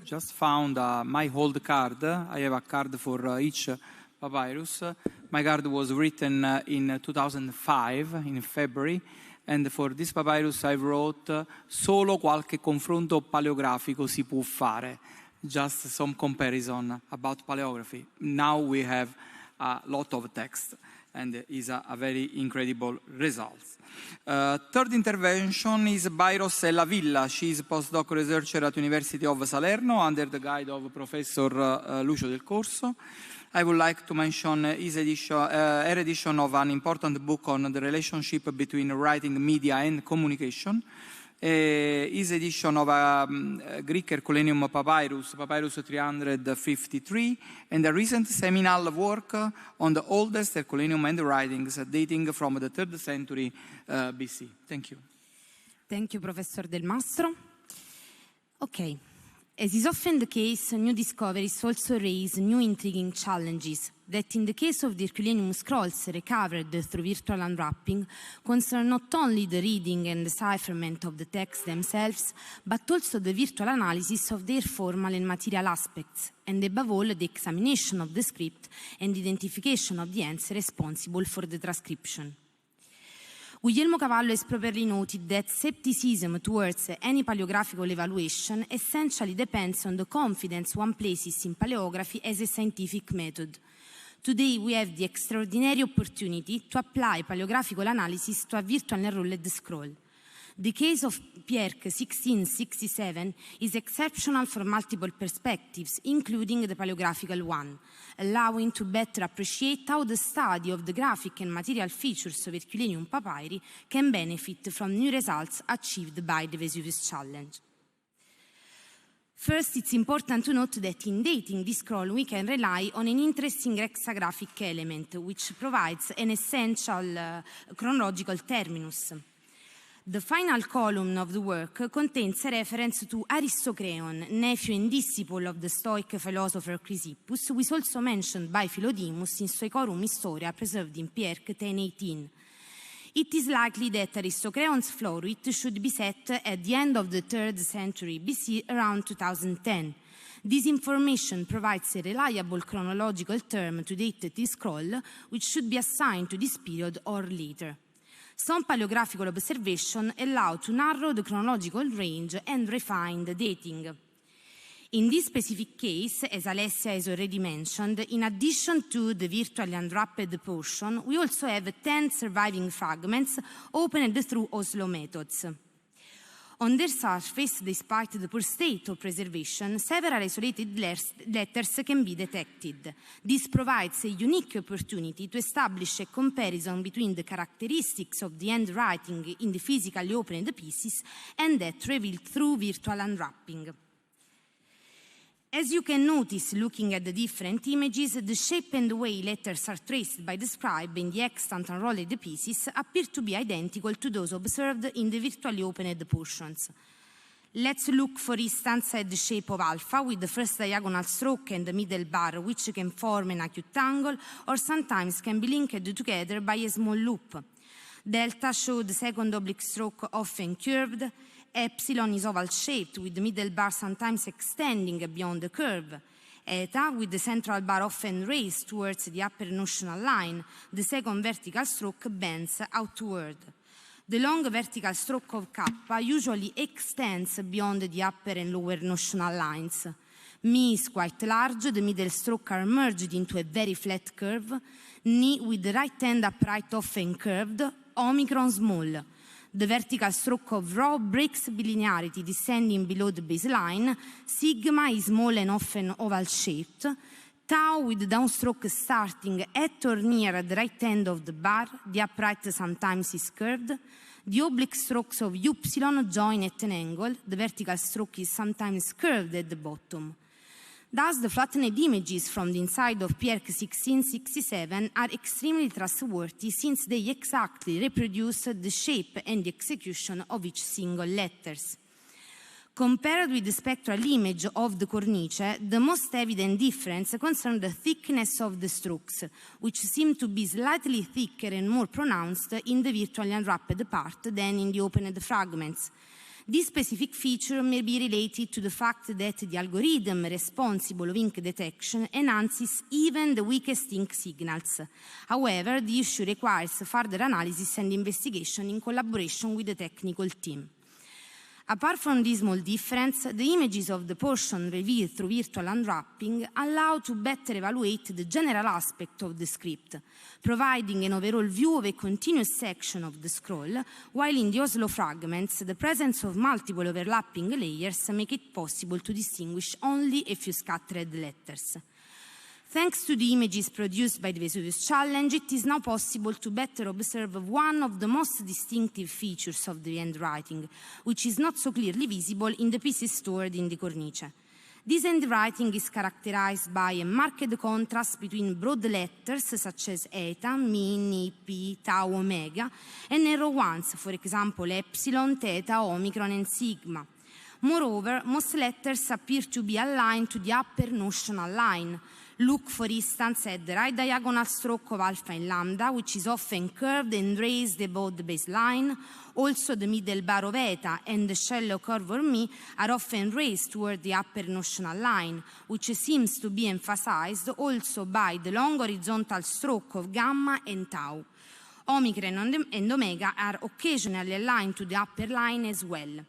just found my old card. I have a card for each papyrus. My card was written in 2005, in February, and for this papyrus I wrote solo qualche confronto paleografico si può fare. Just some comparison about paleography. Now we have a lot of text, and is a very incredible result. Third intervention is by Rossella Villa. She is a postdoc researcher at University of Salerno under the guide of Professor Lucio Del Corso. I would like to mention her edition of an important book on the relationship between writing, media and communication. His edition of a Greek Herculaneum papyrus, Papyrus 353, and a recent seminal work on the oldest Herculaneum and writings dating from the 3rd century BC. Thank you. Thank you, Professor Del Mastro. Okay. As is often the case, new discoveries also raise new intriguing challenges that, in the case of the Herculaneum scrolls recovered through virtual unwrapping, concern not only the reading and decipherment of the texts themselves, but also the virtual analysis of their formal and material aspects, and above all, the examination of the script and identification of the ends responsible for the transcription. Guglielmo Cavallo has properly noted that skepticism towards any paleographical evaluation essentially depends on the confidence one places in paleography as a scientific method. Today we have the extraordinary opportunity to apply paleographical analysis to a virtual enrolled scroll. The case of Pierk 1667 is exceptional from multiple perspectives, including the paleographical one, allowing to better appreciate how the study of the graphic and material features of Herculaneum papyri can benefit from new results achieved by the Vesuvius Challenge. First, it's important to note that in dating this scroll we can rely on an interesting hexagraphic element, which provides an essential chronological terminus. The final column of the work contains a reference to Aristocreon, nephew and disciple of the Stoic philosopher Chrysippus, who is also mentioned by Philodemus in Stoicorum Historia, preserved in Pierk 1018. It is likely that Aristocreon's floruit should be set at the end of the 3rd century BC, around 2010. This information provides a reliable chronological term to date this scroll, which should be assigned to this period or later. Some paleographical observations allow to narrow the chronological range and refine the dating. In this specific case, as Alessia has already mentioned, in addition to the virtually unwrapped portion, we also have 10 surviving fragments opened through Oslo methods. On their surface, despite the poor state of preservation, several isolated letters can be detected. This provides a unique opportunity to establish a comparison between the characteristics of the handwriting in the physically opened pieces and that revealed through virtual unwrapping. As you can notice looking at the different images, the shape and the way letters are traced by the scribe in the extant unrolled pieces appear to be identical to those observed in the virtually opened portions. Let's look, for instance, at the shape of alpha with the first diagonal stroke and the middle bar, which can form an acute angle or sometimes can be linked together by a small loop. Delta shows the second oblique stroke often curved. Epsilon is oval-shaped, with the middle bar sometimes extending beyond the curve. Eta, with the central bar often raised towards the upper notional line, the second vertical stroke bends outward. The long vertical stroke of kappa usually extends beyond the upper and lower notional lines. Mi is quite large, the middle stroke are merged into a very flat curve. Ni, with the right hand upright often curved. Omicron small. The vertical stroke of rho breaks bilinearity descending below the baseline. Sigma is small and often oval-shaped. Tau with downstroke starting at or near the right end of the bar. The upright sometimes is curved. The oblique strokes of upsilon join at an angle. The vertical stroke is sometimes curved at the bottom. Thus, the flattened images from the inside of PIERC 1667 are extremely trustworthy since they exactly reproduce the shape and the execution of each single letters. Compared with the spectral image of the cornice, the most evident difference concerns the thickness of the strokes, which seem to be slightly thicker and more pronounced in the virtually unwrapped part than in the opened fragments. This specific feature may be related to the fact that the algorithm responsible of ink detection enhances even the weakest ink signals. However, the issue requires further analysis and investigation in collaboration with the technical team. Apart from this small difference, the images of the portion revealed through virtual unwrapping allow to better evaluate the general aspect of the script, providing an overall view of a continuous section of the scroll, while in the Oslo fragments, the presence of multiple overlapping layers make it possible to distinguish only a few scattered letters. Thanks to the images produced by the Vesuvius Challenge, it is now possible to better observe one of the most distinctive features of the handwriting, which is not so clearly visible in the pieces stored in the cornice. This handwriting is characterized by a marked contrast between broad letters such as eta, mi, ni, pi, tau, omega, and narrow ones, for example, epsilon, theta, omicron, and sigma. Moreover, most letters appear to be aligned to the upper notional line. Look, for instance, at the right diagonal stroke of alpha and lambda, which is often curved and raised above the baseline. Also, the middle bar of eta and the shallow curve of mi are often raised toward the upper notional line, which seems to be emphasized also by the long horizontal stroke of gamma and tau. Omicron and omega are occasionally aligned to the upper line as well.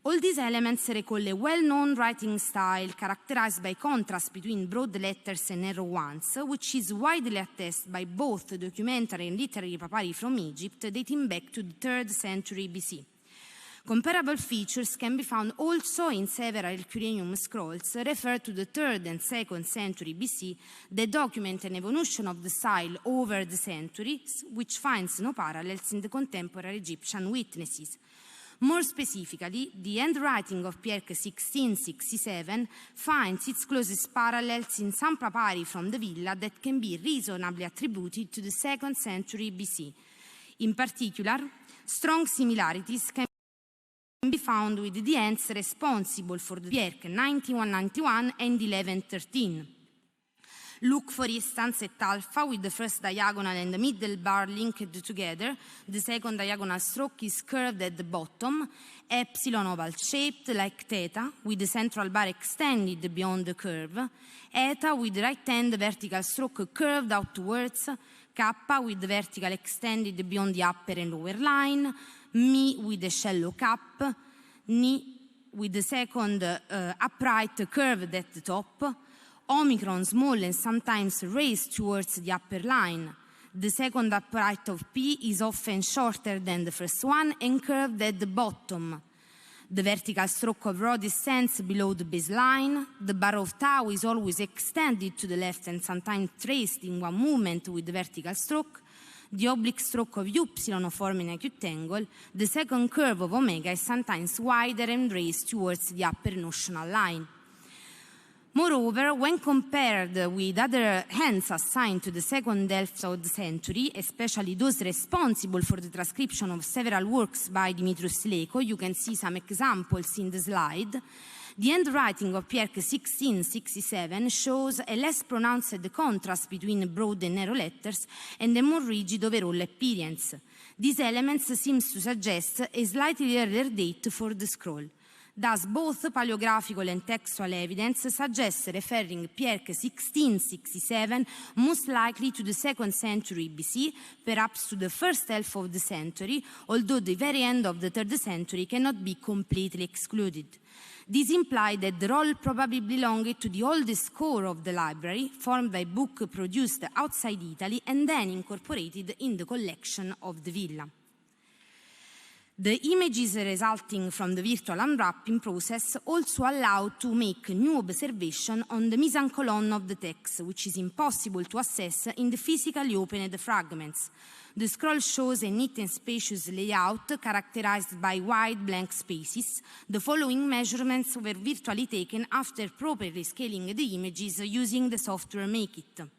All these elements recall a well-known writing style characterized by contrast between broad letters and narrow ones, which is widely attested by both documentary and literary papyri from Egypt dating back to the 3rd century BC. Comparable features can be found also in several Herculaneum scrolls referred to the 3rd and 2nd century BC that document an evolution of the style over the centuries, which finds no parallels in the contemporary Egyptian witnesses. More specifically, the handwriting of PIERC 1667 finds its closest parallels in some papyri from the villa that can be reasonably attributed to the 2nd century BC. In particular, strong similarities can be found with the hands responsible for the PIERC 9191 and 1113. Look, for instance, at alpha with the first diagonal and the middle bar linked together. The second diagonal stroke is curved at the bottom. Epsilon oval-shaped like theta with the central bar extended beyond the curve. Eta with the right hand vertical stroke curved outwards. Kappa with the vertical extended beyond the upper and lower line. Mi with a shallow cap. Ni with the second upright curved at the top, omicron small and sometimes raised towards the upper line. The second upright of P is often shorter than the first one and curved at the bottom. The vertical stroke of rho descends below the baseline. The bar of tau is always extended to the left and sometimes traced in one movement with the vertical stroke. The oblique stroke of upsilon forming an acute angle. The second curve of omega is sometimes wider and raised towards the upper notional line. Moreover, when compared with other hands assigned to the second half of the century, especially those responsible for the transcription of several works by Dimitrios Leko, you can see some examples in the slide, the handwriting of Pierre 1667 shows a less pronounced contrast between broad and narrow letters and a more rigid overall appearance. These elements seem to suggest a slightly earlier date for the scroll. Thus, both paleographical and textual evidence suggest referring Pierre 1667 most likely to the 2nd century BC, perhaps to the first half of the century, although the very end of the 3rd century cannot be completely excluded. This implies that the roll probably belonged to the oldest core of the library, formed by books produced outside Italy and then incorporated in the collection of the villa. The images resulting from the virtual unwrapping process also allow to make new observations on the mise-en-colonne of the text, which is impossible to assess in the physically opened fragments. The scroll shows a neat and spacious layout characterized by wide blank spaces. The following measurements were virtually taken after properly scaling the images using the software MakeIt.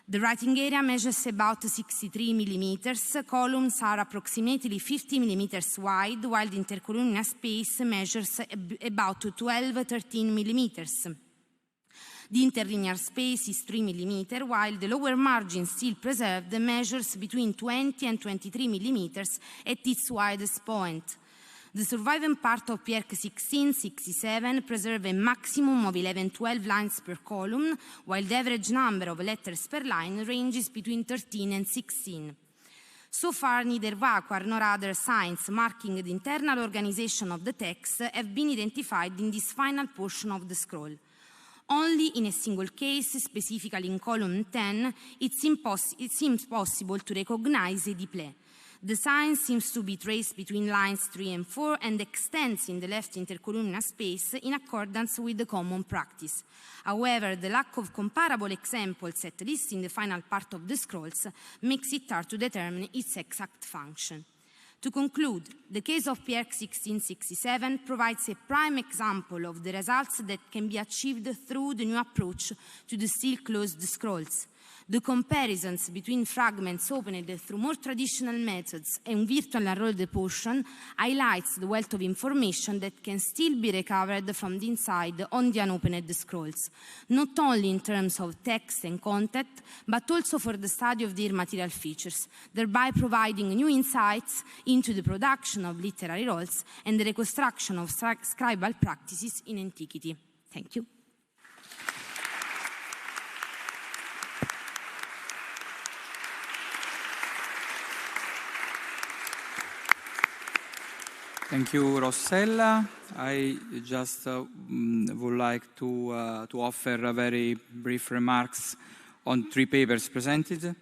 The writing area measures about 63 millimeters. Columns are approximately 50 millimeters wide, while the intercolumnar space measures about 12-13 millimeters. The interlinear space is 3 millimeters, while the lower margin still preserved measures between 20 and 23 millimeters at its widest point. The surviving part of Pierre 1667 preserves a maximum of 11-12 lines per column, while the average number of letters per line ranges between 13 and 16. So far, neither vacuum nor other signs marking the internal organization of the text have been identified in this final portion of the scroll. Only in a single case, specifically in column 10, it seems possible to recognize a display. The sign seems to be traced between lines 3 and 4 and extends in the left intercolumnar space in accordance with the common practice. However, the lack of comparable examples, at least in the final part of the scrolls, makes it hard to determine its exact function. To conclude, the case of Pierre 1667 provides a prime example of the results that can be achieved through the new approach to the still closed scrolls. The comparisons between fragments opened through more traditional methods and virtual unrolled portion highlights the wealth of information that can still be recovered from the inside on the unopened scrolls, not only in terms of text and content, but also for the study of their material features, thereby providing new insights into the production of literary rolls and the reconstruction of scribal practices in antiquity. Thank you. Thank you, Rossella. I just would like to offer a very brief remarks on 3 papers presented.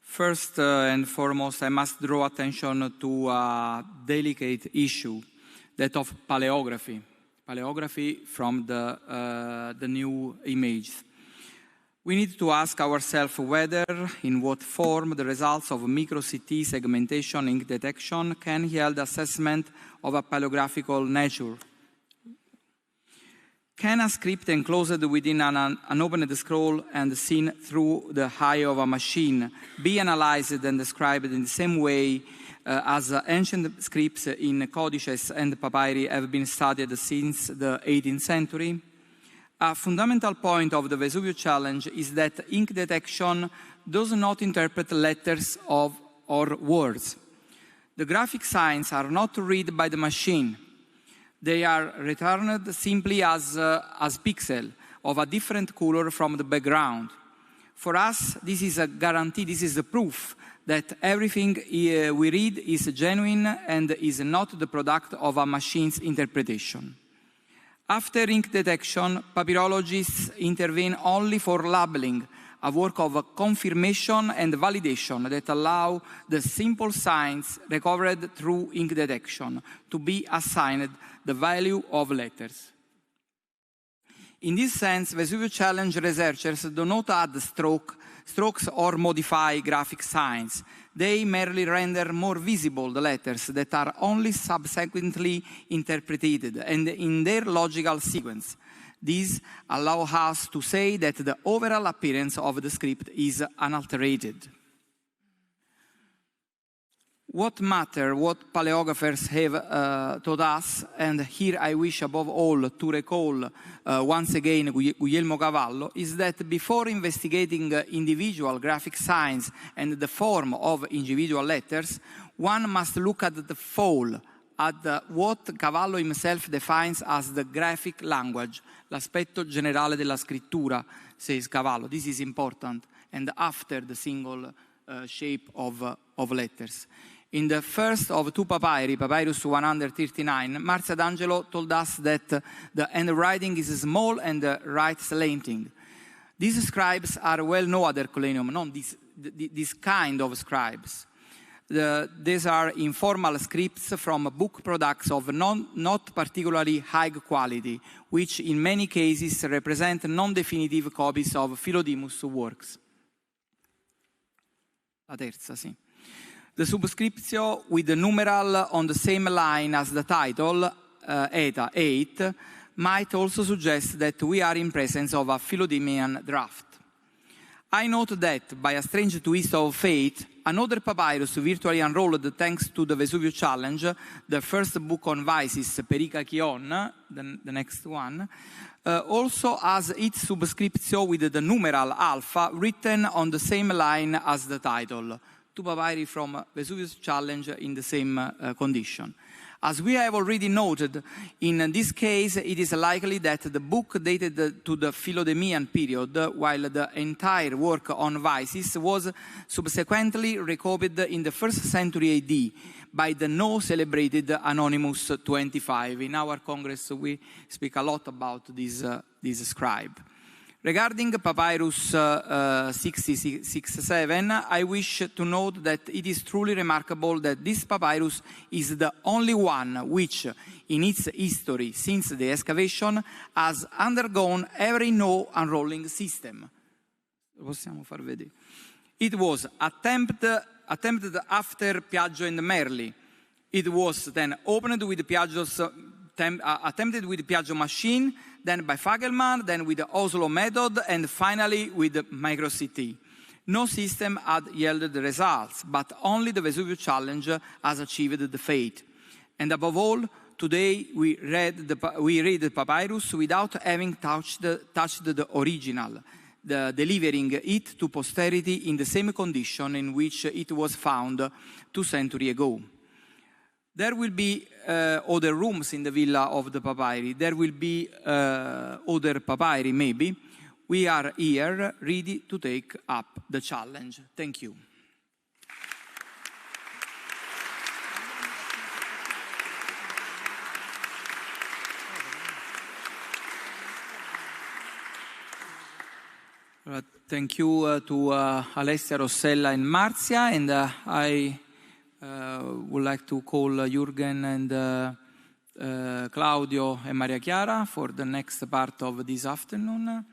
First and foremost, I must draw attention to a delicate issue, that of paleography from the new images. We need to ask ourselves whether, in what form, the results of micro-CT segmentation ink detection can yield assessment of a paleographical nature. Can a script enclosed within an unopened scroll and seen through the eye of a machine be analyzed and described in the same way as ancient scripts in codices and papyri have been studied since the 18th century? A fundamental point of the Vesuvio challenge is that ink detection does not interpret letters or words. The graphic signs are not read by the machine. They are returned simply as pixels of a different color from the background. For us, this is a guarantee, this is the proof that everything we read is genuine and is not the product of a machine's interpretation. After ink detection, papyrologists intervene only for labeling, a work of confirmation and validation that allow the simple signs recovered through ink detection to be assigned the value of letters. In this sense, Vesuvio Challenge researchers do not add strokes or modify graphic signs. They merely render more visible the letters that are only subsequently interpreted and in their logical sequence. These allow us to say that the overall appearance of the script is unaltered. What matter, what paleographers have taught us, and here I wish above all to recall once again Guglielmo Cavallo, is that before investigating individual graphic signs and the form of individual letters, one must look at the whole, at what Cavallo himself defines as the graphic language, l'aspetto generale della scrittura, says Cavallo. This is important, and after the single shape of letters. In the first of two papyri, Papyrus 139, Marzia D'Angelo told us that the handwriting is small and writes slanting. These scribes are well known at Ercolano, not this kind of scribes. These are informal scripts from book products of not particularly high quality, which in many cases represent non-definitive copies of Philodemus' works. La terza, sì. The subscriptio with the numeral on the same line as the title, ETA 8, might also suggest that we are in presence of a Philodemian draft. I note that, by a strange twist of fate, another papyrus virtually unrolled thanks to the Vesuvio Challenge, the first book on vices, Perica Chion, the next one, also has its subscriptio with the numeral alpha written on the same line as the title. Two papyri from Vesuvio's Challenge in the same condition. As we have already noted, in this case, it is likely that the book dated to the Philodemian period, while the entire work on vices was subsequently recopied in the 1st century AD by the now-celebrated Anonymous 25. In our Congress, we speak a lot about this scribe. Regarding Papyrus 667, I wish to note that it is truly remarkable that this papyrus is the only one which, in its history since the excavation, has undergone every no unrolling system. Possiamo far vedere. It was attempted after Piaggio and Merli. It was then opened with Piaggio's attempted with Piaggio machine, then by Fagelman, then with the Oslo method, and finally with the MicroCT. No system had yielded the results, but only the Vesuvio Challenge has achieved the fate. And above all, today we read the papyrus without having touched the original, delivering it to posterity in the same condition in which it was found 2 centuries ago. There will be other rooms in the villa of the papyri. There will be other papyri, maybe. We are here, ready to take up the challenge. Thank you. Thank you to Alessia, Rossella, and Marzia, and I would like to call Jürgen and Claudio and Maria Chiara for the next part of this afternoon.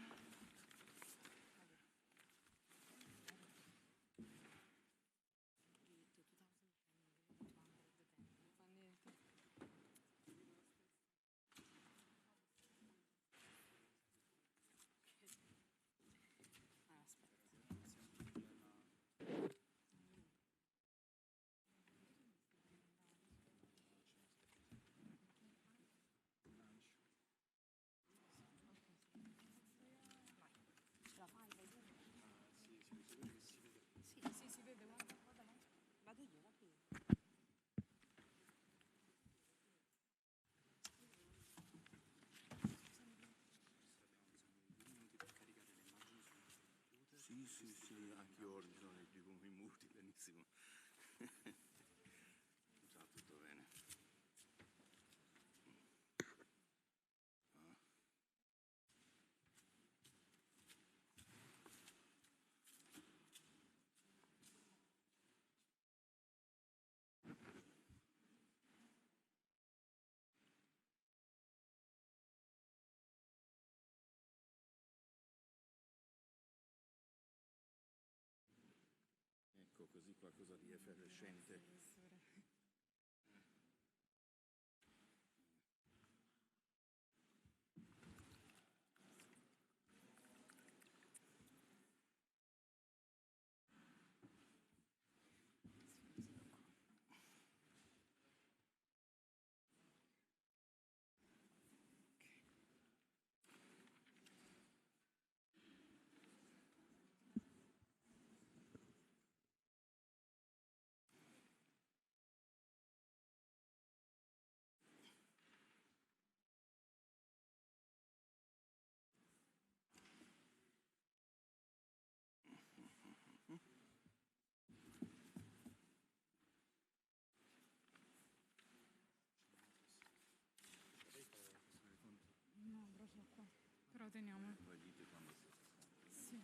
sì, sì, anche io ordino, ne dico minuti, benissimo. Già, tutto bene. Ecco, così qualcosa di effervescente. No, però sono qua. Però teniamo. Sì.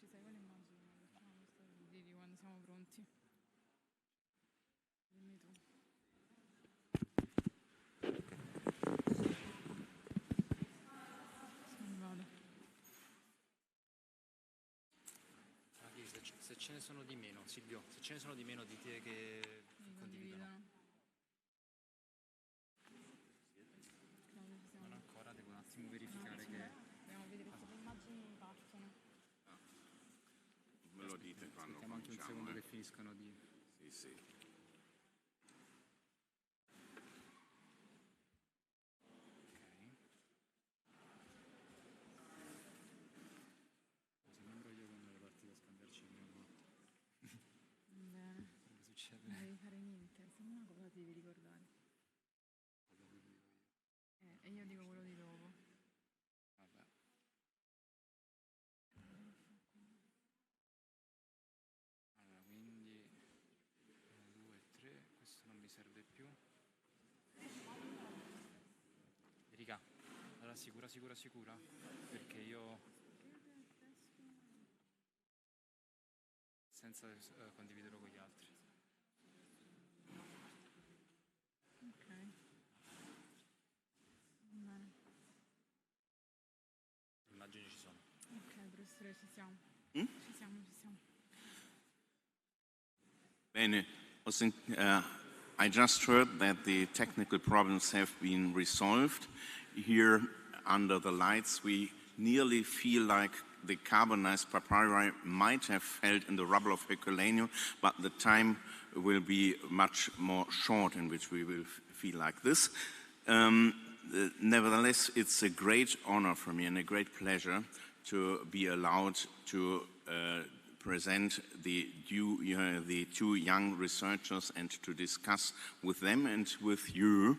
Ci sei con l'immagine, facciamo questo video quando siamo pronti. Dimmi tu. Vado. Se ce ne sono di meno, Silvio, se ce ne sono di meno dite che condividono. Non ancora, devo un attimo verificare che... Dobbiamo vedere se le immagini partono. Me lo dite quando aspettiamo anche un secondo che finiscano di... Sì, sì. Così membro io quando le partite a scambiarci il mio voto. Bene. Cosa succede? Non devi fare niente, se una cosa ti devi ricordare. E io dico quello di dopo. Vabbè. Allora, quindi 1, 2, 3, questo non mi serve più. Erika, allora sicura? Perché io senza condividerlo con gli altri. Ok. Bene. Le immagini ci sono. Ok, professore, ci siamo. Mm? Ci siamo. Bene, I just heard that the technical problems have been resolved. Here under the lights we nearly feel like the carbonized papyri might have felt in the rubble of Herculaneum, but the time will be much more short in which we will feel like this. Nevertheless, it's a great honor for me and a great pleasure to be allowed to present the two young researchers and to discuss with them and with you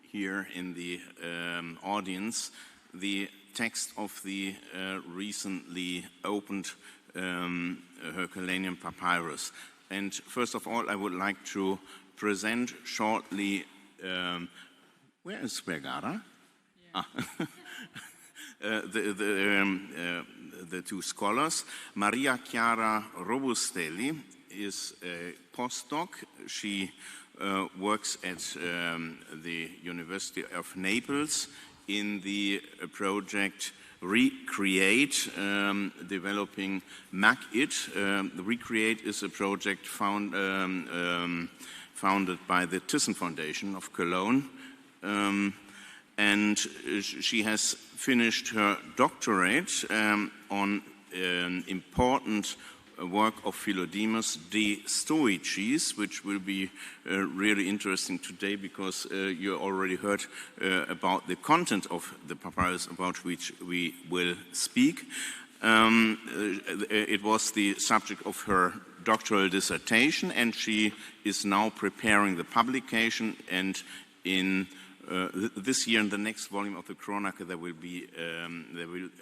here in the audience the text of the recently opened Herculaneum papyrus. And first of all, I would like to present shortly, where is Vergara? Yeah. The two scholars. Maria Chiara Robustelli is a postdoc. She works at the University of Naples in the project Recreate, developing MacIT. Recreate is a project founded by the Thyssen Foundation of Cologne. And she has finished her doctorate on an important work of Philodemus De Stoicis, which will be really interesting today because you already heard about the content of the papyrus about which we will speak. It was the subject of her doctoral dissertation, and she is now preparing the publication, and in this year, in the next volume of the Chronicle, there will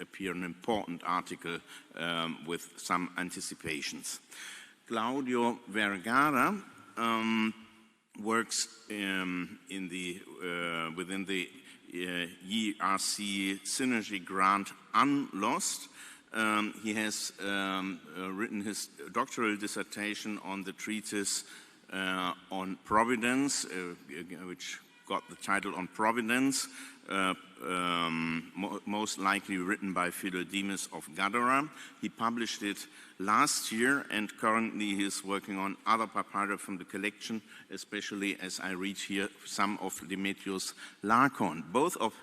appear an important article with some anticipations. Claudio Vergara works within the ERC Synergy Grant Unlost. He has written his doctoral dissertation on the treatise on Providence, which got the title On Providence, most likely written by Philodemus of Gadara. He published it last year, and currently he is working on other papyri from the collection, especially, as I read here, some of Demetrius Lakon. Both of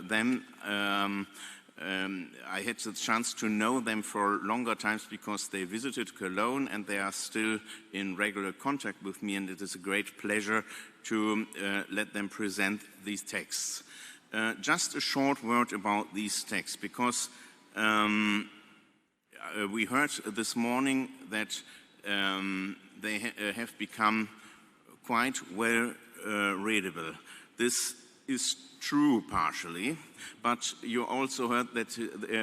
them I had the chance to know them for longer times because they visited Cologne, and they are still in regular contact with me, and it is a great pleasure to let them present these texts. Just a short word about these texts, because we heard this morning that they have become quite well readable. This is true partially, but you also heard that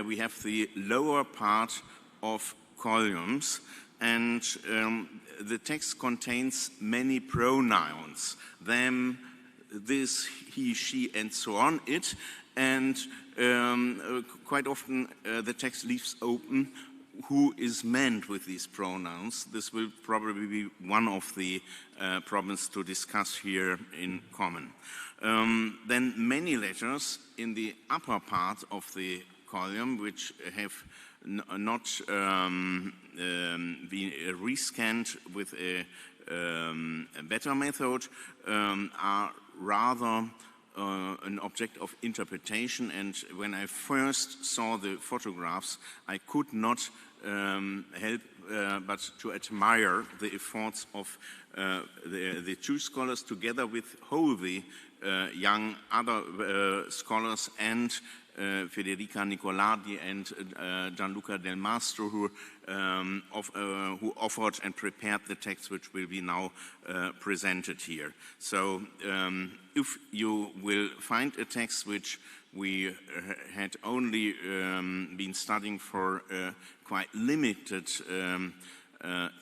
we have the lower part of columns, and the text contains many pronouns: them, this, he, she, and so on, it, and quite often the text leaves open who is meant with these pronouns. This will probably be one of the problems to discuss here in common. Then many letters in the upper part of the column, which have not been rescanned with a better method, are rather an object of interpretation, and when I first saw the photographs, I could not help but to admire the efforts of the two scholars, together with wholly young other scholars, and Federica Nicoladi and Gianluca del Mastro, who offered and prepared the text which will be now presented here. So if you will find a text which we had only been studying for quite limited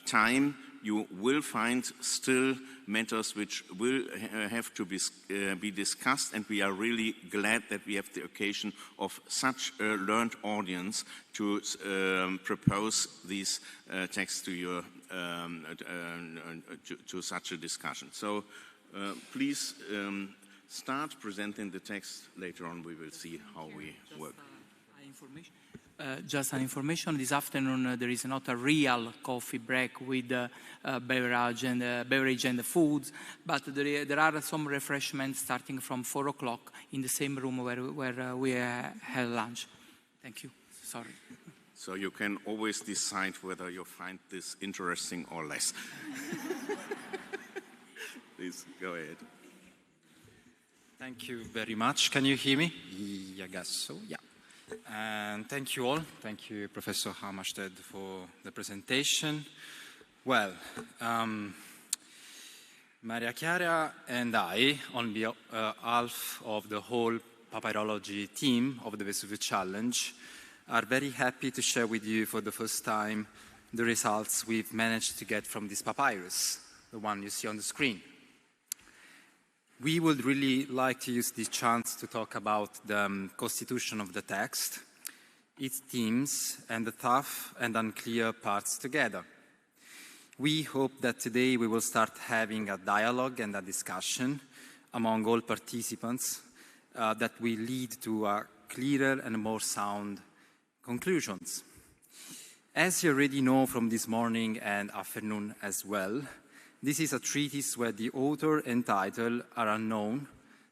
time, you will find still matters which will have to be discussed, and we are really glad that we have the occasion of such a learned audience to propose these texts to your to such a discussion. So please start presenting the text. Later on we will see how we work. Just an information, this afternoon there is not a real coffee break with beverage and foods, but there are some refreshments starting from 4 o'clock in the same room where we had lunch. Thank you. Sorry. So you can always decide whether you find this interesting or less. Please go ahead. Thank you very much. Can you hear me? I guess so, yeah. And thank you all. Thank you, Professor Hammerstaedt, for the presentation. Well, Maria Chiara and I, on behalf of the whole papyrology team of the Vesuvius Challenge, are very happy to share with you for the first time the results we've managed to get from this papyrus, the one you see on the screen. We would really like to use this chance to talk about the constitution of the text, its themes, and the tough and unclear parts together. We hope that today we will start having a dialogue and a discussion among all participants that will lead to clearer and more sound conclusions. As you already know from this morning and afternoon as well, this is a treatise where the author and title are unknown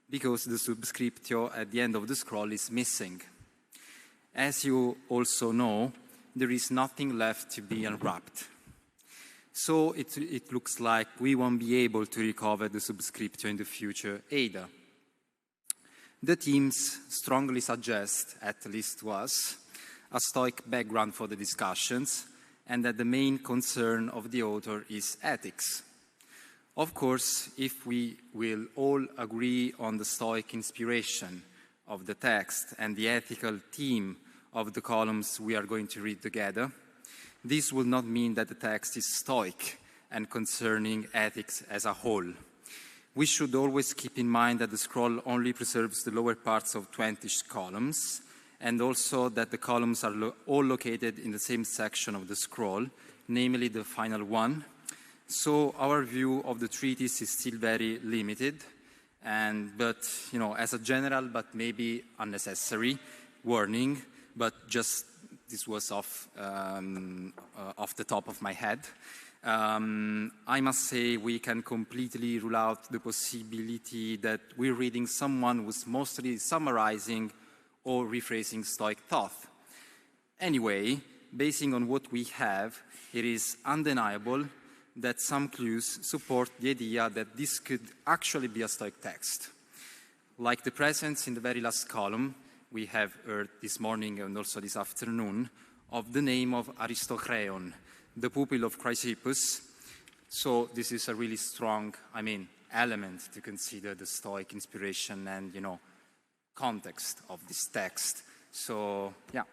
because the subscriptio at the end of the scroll is missing. As you also know, there is nothing left to be unwrapped. So it looks like we won't be able to recover the subscription in the future either. The teams strongly suggest, at least to us, a Stoic background for the discussions, and that the main concern of the author is ethics. Of course, if we will all agree on the Stoic inspiration of the text and the ethical theme of the columns we are going to read together, this will not mean that the text is Stoic and concerning ethics as a whole. We should always keep in mind that the scroll only preserves the lower parts of 20 columns, and also that the columns are all located in the same section of the scroll, namely the final one. So our view of the treatise is still very limited, but as a general but maybe unnecessary warning, but just this was off the top of my head. I must say we can completely rule out the possibility that we're reading someone who's mostly summarizing or rephrasing Stoic thought. Anyway, basing on what we have, it is undeniable that some clues support the idea that this could actually be a Stoic text. Like the presence in the very last column, we have heard this morning and also this afternoon, of the name of Aristokreon, the pupil of Chrysippus. So this is a really strong, element to consider the Stoic inspiration and, context of this text. So, yeah.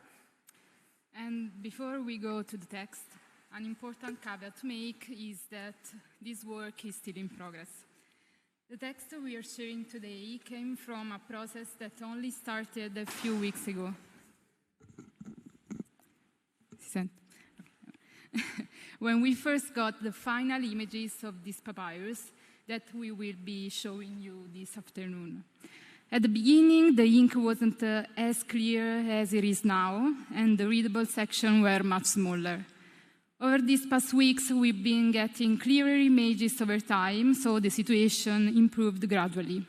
And before we go to the text, an important caveat to make is that this work is still in progress. The text we are sharing today came from a process that only started a few weeks ago. When we first got the final images of this papyrus that we will be showing you this afternoon. At the beginning, the ink wasn't as clear as it is now, and the readable sections were much smaller. Over these past weeks, we've been getting clearer images over time, so the situation improved gradually.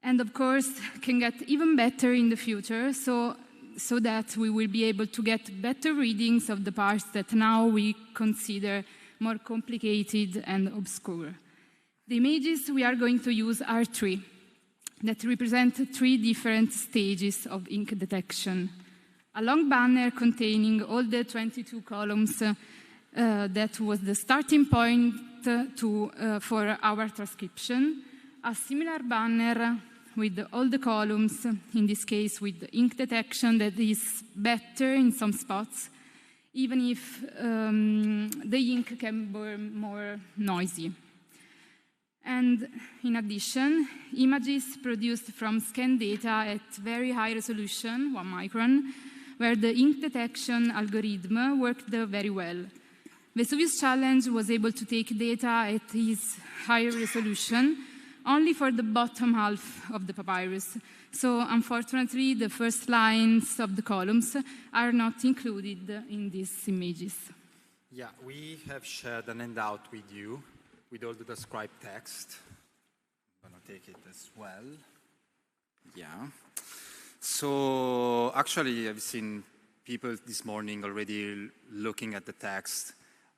And of course, can get even better in the future, so that we will be able to get better readings of the parts that now we consider more complicated and obscure. The images we are going to use are three, that represent three different stages of ink detection. A long banner containing all the 22 columns that was the starting point for our transcription. A similar banner with all the columns, in this case with ink detection that is better in some spots, even if the ink can be more noisy. And in addition, images produced from scan data at very high resolution, 1 micron, where the ink detection algorithm worked very well. Vesuvius Challenge was able to take data at this higher resolution only for the bottom half of the papyrus. So unfortunately, the first lines of the columns are not included in these images. Yeah, we have shared an handout with you with all the described text. I'm going to take it as well. Yeah. So actually, I've seen people this morning already looking at the text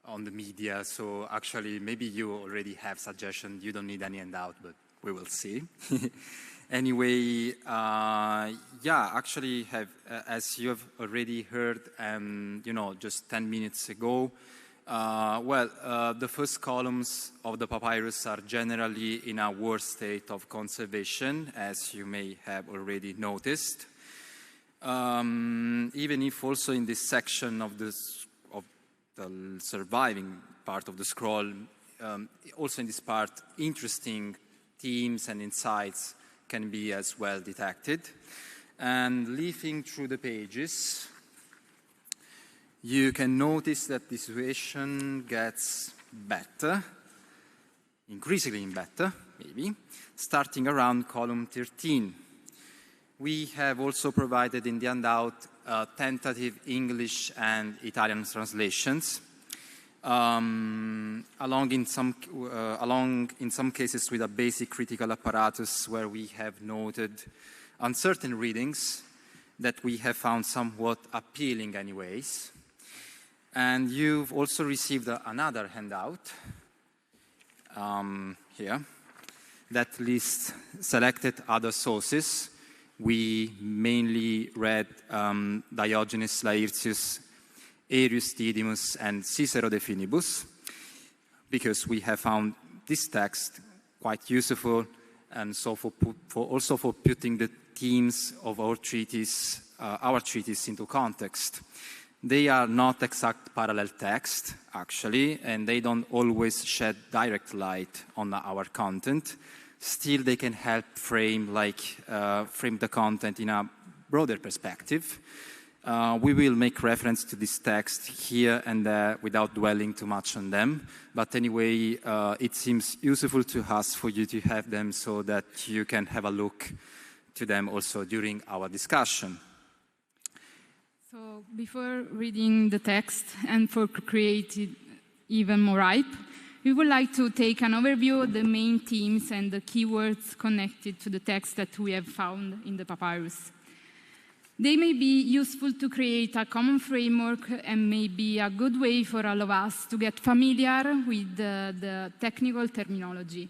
on the media. So actually, maybe you already have suggestions. You don't need any handout, but we will see. Anyway, actually, as you have already heard, just 10 minutes ago, the first columns of the papyrus are generally in a worse state of conservation, as you may have already noticed. Even if also in this section of the surviving part of the scroll, also in this part, interesting themes and insights can be as well detected. And leafing through the pages, you can notice that the situation gets better, increasingly better, maybe, starting around column 13. We have also provided in the handout tentative English and Italian translations, along in some cases with a basic critical apparatus where we have noted uncertain readings that we have found somewhat appealing anyways. And you've also received another handout here that lists selected other sources. We mainly read Diogenes Laertius, Arius Didymus, and Cicero de Finibus, because we have found this text quite useful, and so also for putting the themes of our treatise into context. They are not exact parallel text, actually, and they don't always shed direct light on our content. Still, they can help frame the content in a broader perspective. We will make reference to this text here and there without dwelling too much on them. But anyway, it seems useful to us for you to have them so that you can have a look to them also during our discussion. So before reading the text and for creating even more hype, we would like to take an overview of the main themes and the keywords connected to the text that we have found in the papyrus. They may be useful to create a common framework and may be a good way for all of us to get familiar with the technical terminology.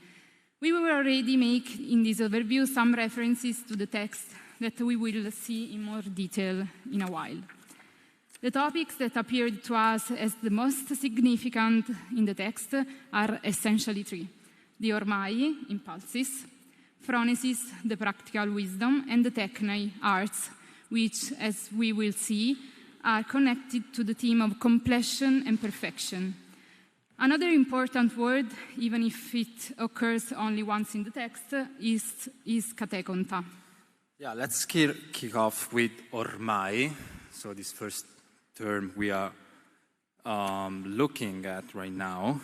We will already make in this overview some references to the text that we will see in more detail in a while. The topics that appeared to us as the most significant in the text are essentially three: the ormai, impulses, phronesis, the practical wisdom, and the technai, arts, which, as we will see, are connected to the theme of completion and perfection. Another important word, even if it occurs only once in the text, is katekonta. Yeah, let's kick off with ormai. So this first term we are looking at right now.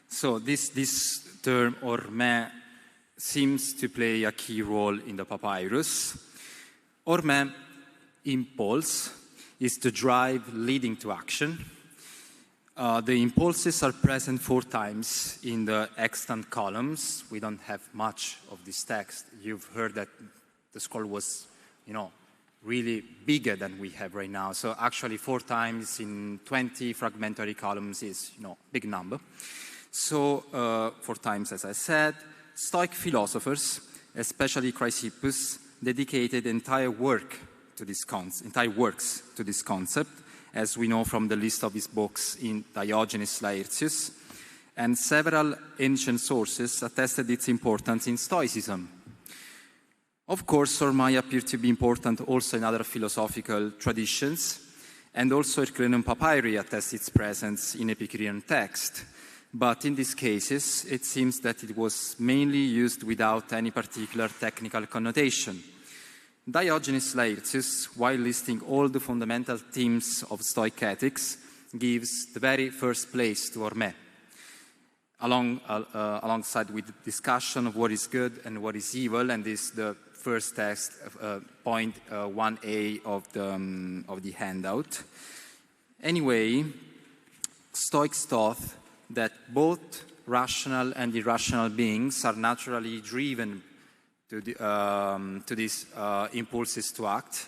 So this term ormai seems to play a key role in the papyrus. Ormai, impulse, is the drive leading to action. The impulses are present 4 times in the extant columns. We don't have much of this text. You've heard that the scroll was, really bigger than we have right now. So actually 4 times in 20 fragmentary columns is, big number. So 4 times, as I said, Stoic philosophers, especially Chrysippus, dedicated entire works to this concept, as we know from the list of his books in Diogenes Laertius, and several ancient sources attested its importance in Stoicism. Of course, ormai appeared to be important also in other philosophical traditions, and also Herculaneum papyri attests its presence in Epicurean text. But in these cases, it seems that it was mainly used without any particular technical connotation. Diogenes Laertius, while listing all the fundamental themes of Stoic ethics, gives the very first place to ormai, alongside with the discussion of what is good and what is evil, and this is the first text, point 1a of the handout. Anyway, Stoics taught that both rational and irrational beings are naturally driven to these impulses to act.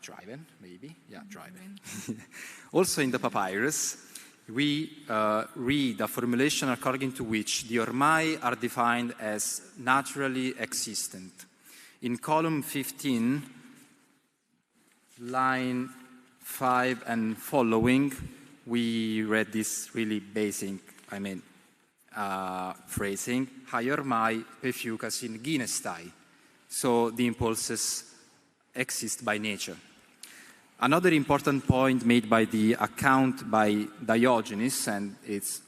Driven, maybe? Yeah, driven. Also in the papyrus, we read a formulation according to which the ormai are defined as naturally existent. In column 15, line 5 and following, we read this really basic, phrasing, hai ormai pefeucasin ginestai. So the impulses exist by nature. Another important point made by the account by Diogenes, and it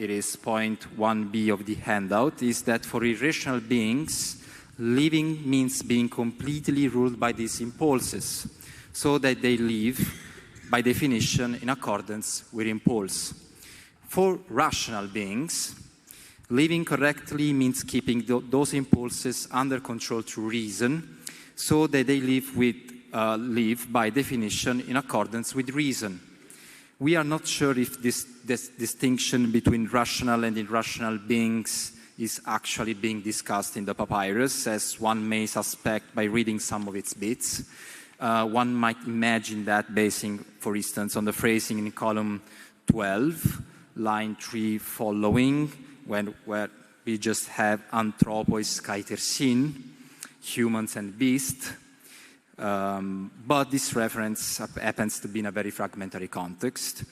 is point 1b of the handout, is that for irrational beings, living means being completely ruled by these impulses, so that they live, by definition, in accordance with impulse. For rational beings, living correctly means keeping those impulses under control through reason, so that they live by definition in accordance with reason. We are not sure if this distinction between rational and irrational beings is actually being discussed in the papyrus, as one may suspect by reading some of its bits. One might imagine that basing, for instance, on the phrasing in column 12, line 3 following, where we just have anthropos kai tersin, humans and beasts. But this reference happens to be in a very fragmentary context.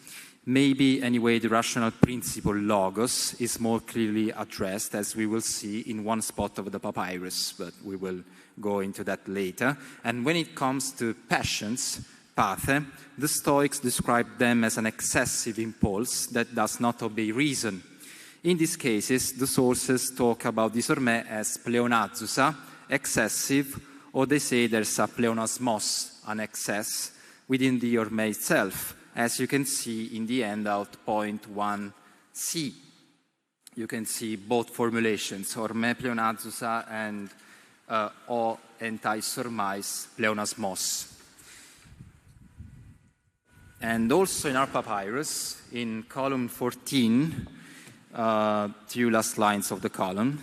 Maybe, anyway, the rational principle logos is more clearly addressed, as we will see in one spot of the papyrus, but we will go into that later. And when it comes to passions, pathe, the Stoics describe them as an excessive impulse that does not obey reason. In these cases, the sources talk about disorme as pleonazousa, excessive, or they say there's a pleonasmos, an excess, within the orme itself, as you can see in the handout, point 1c. You can see both formulations, orme pleonazousa and o entais ormais pleonasmos. And also in our papyrus, in column 14, two last lines of the column,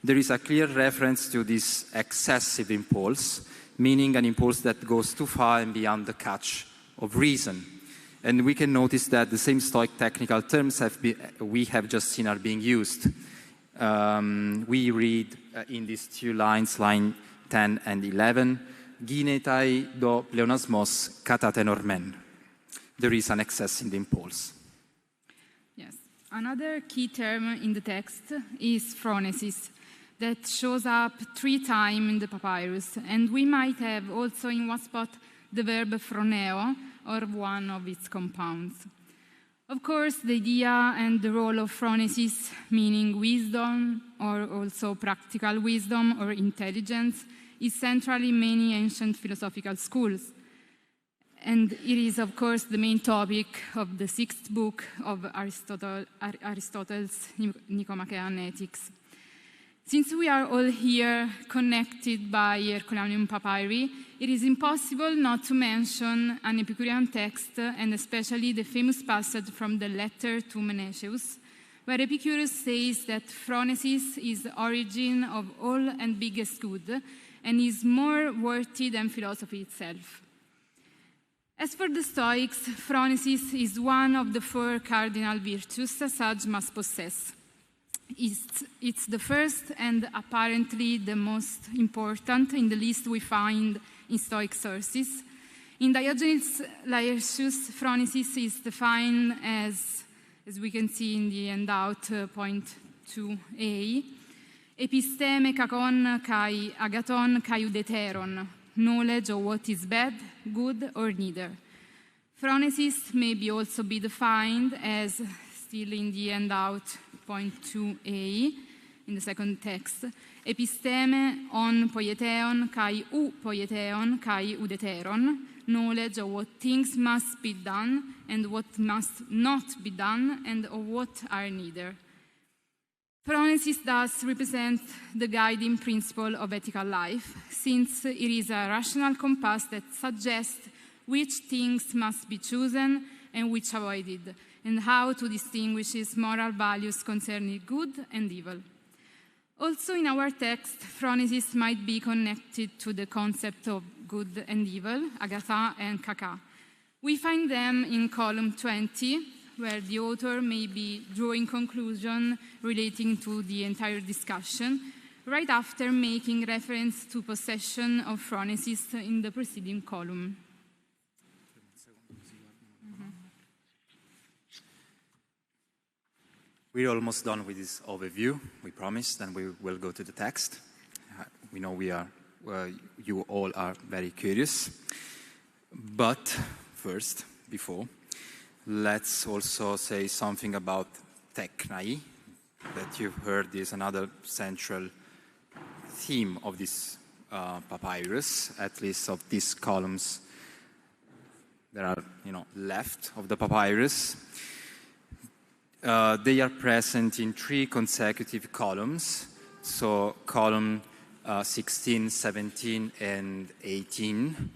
there is a clear reference to this excessive impulse, meaning an impulse that goes too far and beyond the catch of reason. And we can notice that the same Stoic technical terms we have just seen are being used. We read in these two lines, line 10 and 11, ginetai do pleonasmos katatenormen. There is an excess in the impulse. Yes. Another key term in the text is phronesis, that shows up 3 times in the papyrus, and we might have also in one spot the verb phroneo, or one of its compounds. Of course, the idea and the role of phronesis, meaning wisdom, or also practical wisdom or intelligence, is central in many ancient philosophical schools. And it is, of course, the main topic of the 6th book of Aristotle's Nicomachean Ethics. Since we are all here connected by Ercolanian papyri, it is impossible not to mention an Epicurean text, and especially the famous passage from the letter to Meneceus, where Epicurus says that phronesis is the origin of all and biggest good, and is more worthy than philosophy itself. As for the Stoics, phronesis is one of the 4 cardinal virtues a sage must possess. It's the first and apparently the most important in the list we find in Stoic sources. In Diogenes Laertius, phronesis is defined as we can see in the handout, point 2a, episteme kakon kai agaton kai udeteron, knowledge of what is bad, good, or neither. Phronesis may also be defined as, still in the handout, point 2a, in the second text, episteme on poieteon kai u poieteon kai udeteron, knowledge of what things must be done and what must not be done, and of what are neither. Phronesis thus represents the guiding principle of ethical life, since it is a rational compass that suggests which things must be chosen and which avoided, and how to distinguish moral values concerning good and evil. Also in our text, phronesis might be connected to the concept of good and evil, agatha and kaka. We find them in column 20, where the author may be drawing conclusion relating to the entire discussion, right after making reference to possession of phronesis in the preceding column. We're almost done with this overview, we promise, then we will go to the text. We know you all are very curious. But first, let's also say something about technai, that you've heard is another central theme of this papyrus, at least of these columns that are left of the papyrus. They are present in 3 consecutive columns, so column 16, 17, and 18,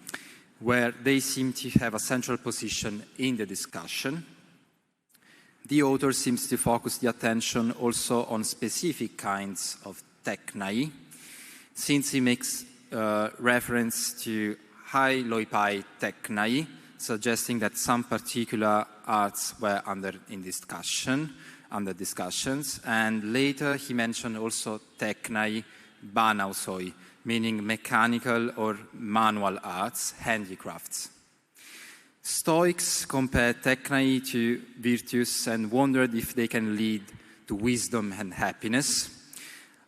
where they seem to have a central position in the discussion. the author seems to focus the attention also on specific kinds of technai, since he makes reference to high loipai technai, suggesting that some particular arts were under discussions, and later he mentioned also technai banausoi, meaning mechanical or manual arts, handicrafts. Stoics compared technai to virtues and wondered if they can lead to wisdom and happiness.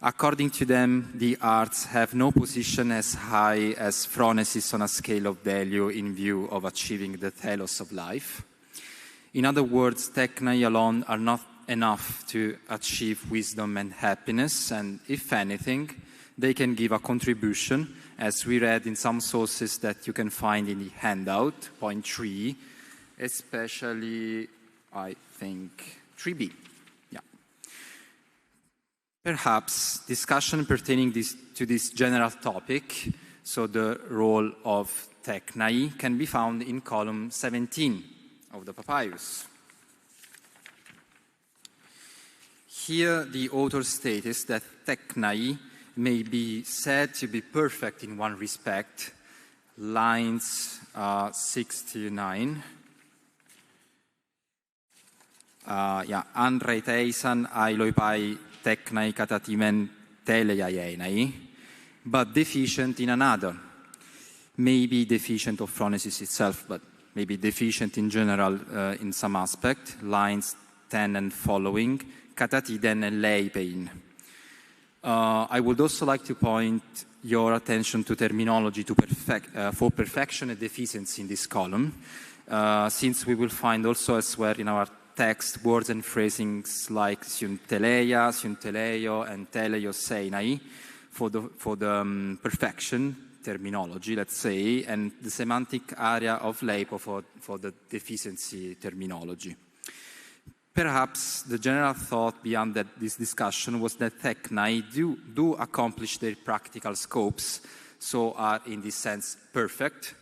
According to them, the arts have no position as high as phronesis on a scale of value in view of achieving the telos of life. In other words, technai alone are not enough to achieve wisdom and happiness, and if anything, they can give a contribution, as we read in some sources that you can find in the handout, point 3, especially, I think, 3b. Yeah. Perhaps discussion pertaining to this general topic, so the role of technai, can be found in column 17 of the papyrus. Here, the author states that technai may be said to be perfect in one respect, lines 6 to 9. Anreiteisan ailoipai technai katatimen teleiaenai, but deficient in another. Maybe deficient of phronesis itself, but maybe deficient in general in some aspect, lines 10 and following, katatiden and leipein. I would also like to point your attention to terminology for perfection and deficiency in this column, since we will find also elsewhere in our text words and phrasings like syunteleia, syunteleio, and teleiosseinai for the perfection terminology, let's say, and the semantic area of leipo for the deficiency terminology. Perhaps the general thought beyond this discussion was that technai do accomplish their practical scopes, so are in this sense perfect,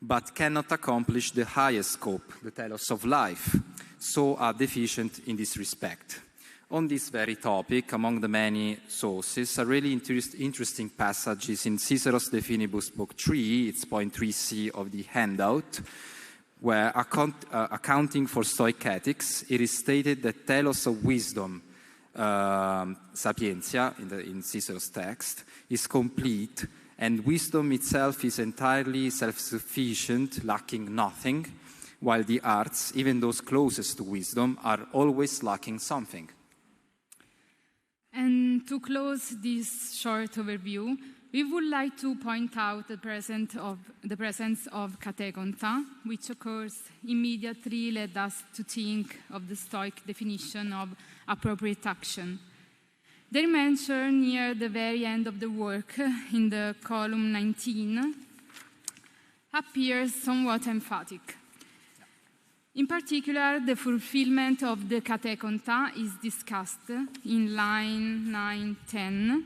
but cannot accomplish the highest scope, the telos of life, so are deficient in this respect. On this very topic, among the many sources, a really interesting passage is in Cicero's De Finibus, Book 3, it's point 3c of the handout, where accounting for Stoic ethics, it is stated that telos of wisdom, sapientia, in Cicero's text, is complete, and wisdom itself is entirely self-sufficient, lacking nothing, while the arts, even those closest to wisdom, are always lacking something. And to close this short overview, we would like to point out the presence of katekonta, which occurs immediately led us to think of the Stoic definition of appropriate action. Their mention near the very end of the work, in the column 19, appears somewhat emphatic. In particular, the fulfillment of the katekonta is discussed in line 9-10,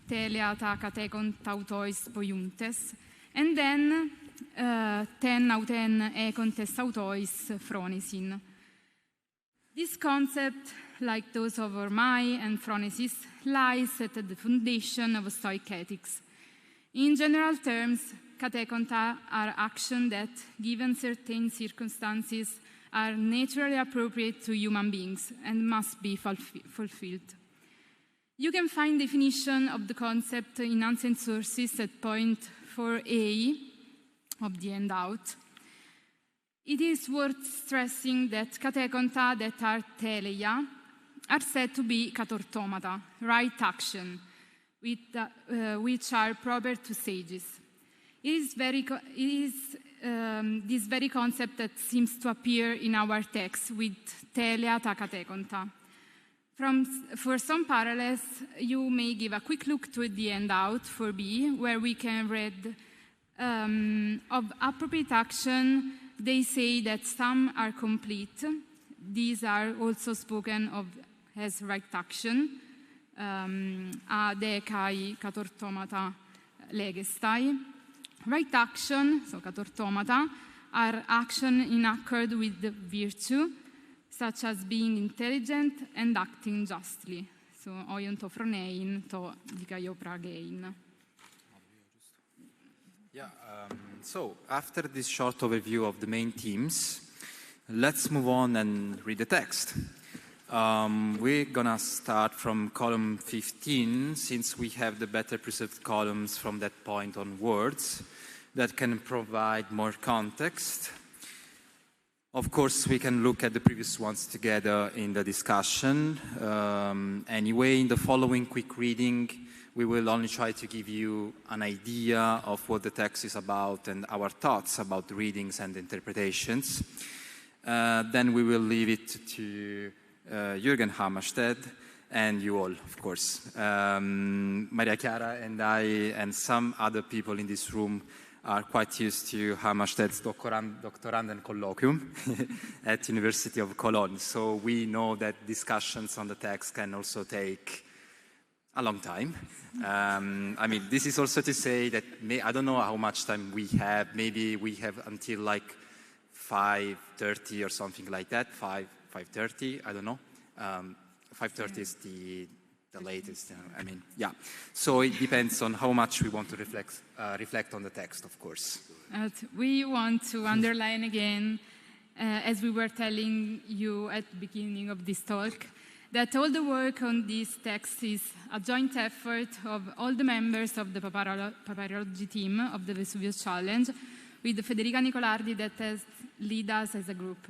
teleata katekonta autois poiuntes, and then 10 auten ekontes autois phronesin. This concept, like those of ormai and phronesis, lies at the foundation of Stoic ethics. In general terms, katekonta are actions that, given certain circumstances, are naturally appropriate to human beings and must be fulfilled. You can find definition of the concept in ancient sources at point 4a of the handout. It is worth stressing that katekonta that are teleia are said to be katortomata, right action, which are proper to sages. It is this very concept that seems to appear in our text with telea ta katekonta. For some parallels, you may give a quick look to the handout for B, where we can read of appropriate action. They say that some are complete. These are also spoken of as right action. Adekai katortomata legestai. Right action, so katortomata, are action in accord with the virtue, such as being intelligent and acting justly. So, oion to phronein, to dikaio pragein. Yeah, so after this short overview of the main themes, let's move on and read the text. We're gonna start from column 15, since we have the better preserved columns from that point onwards that can provide more context. Of course, we can look at the previous ones together in the discussion. Anyway, in the following quick reading, we will only try to give you an idea of what the text is about and our thoughts about the readings and interpretations. Then we will leave it to Jürgen Hammerstaedt and you all, of course. Maria Chiara and I and some other people in this room are quite used to Hammerstaedt's doctoranden colloquium at University of Cologne. So we know that discussions on the text can also take a long time. I mean, this is also to say that I don't know how much time we have. Maybe we have until like 5:30 or something like that. 5:30, I don't know. 5:30 is the latest. I mean, yeah. So it depends on how much we want to reflect on the text, of course. We want to underline again, as we were telling you at the beginning of this talk, that all the work on this text is a joint effort of all the members of the papyrology team of the Vesuvius Challenge, with Federica Nicolardi that has led us as a group.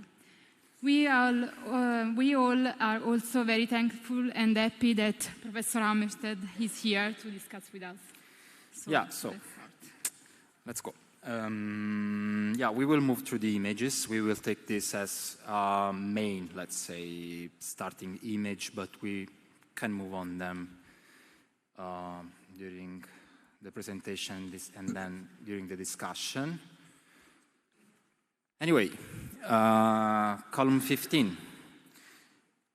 We all are also very thankful and happy that Professor Hammerstaedt is here to discuss with us. So let's go. Yeah, we will move through the images. We will take this as our main, let's say, starting image, but we can move on them during the presentation and then during the discussion. Anyway, column 15.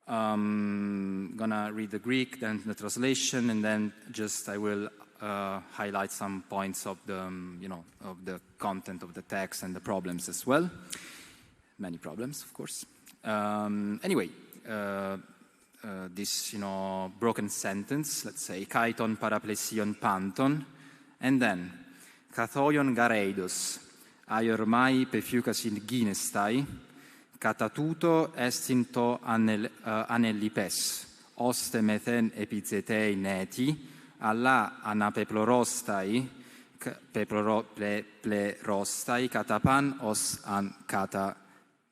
Gonna read the Greek, then the translation, and then just I will highlight some points of the, of the content of the text and the problems as well. Many problems, of course. Anyway, this, broken sentence, let's say, kaiton paraplesion panton, and then kathoion gareidos, aiormai pefiukasin ginestai, katatuto estinto anellipes, oste methen epizetei neti, alla anapeplorostai, plerostai, katapan os an kata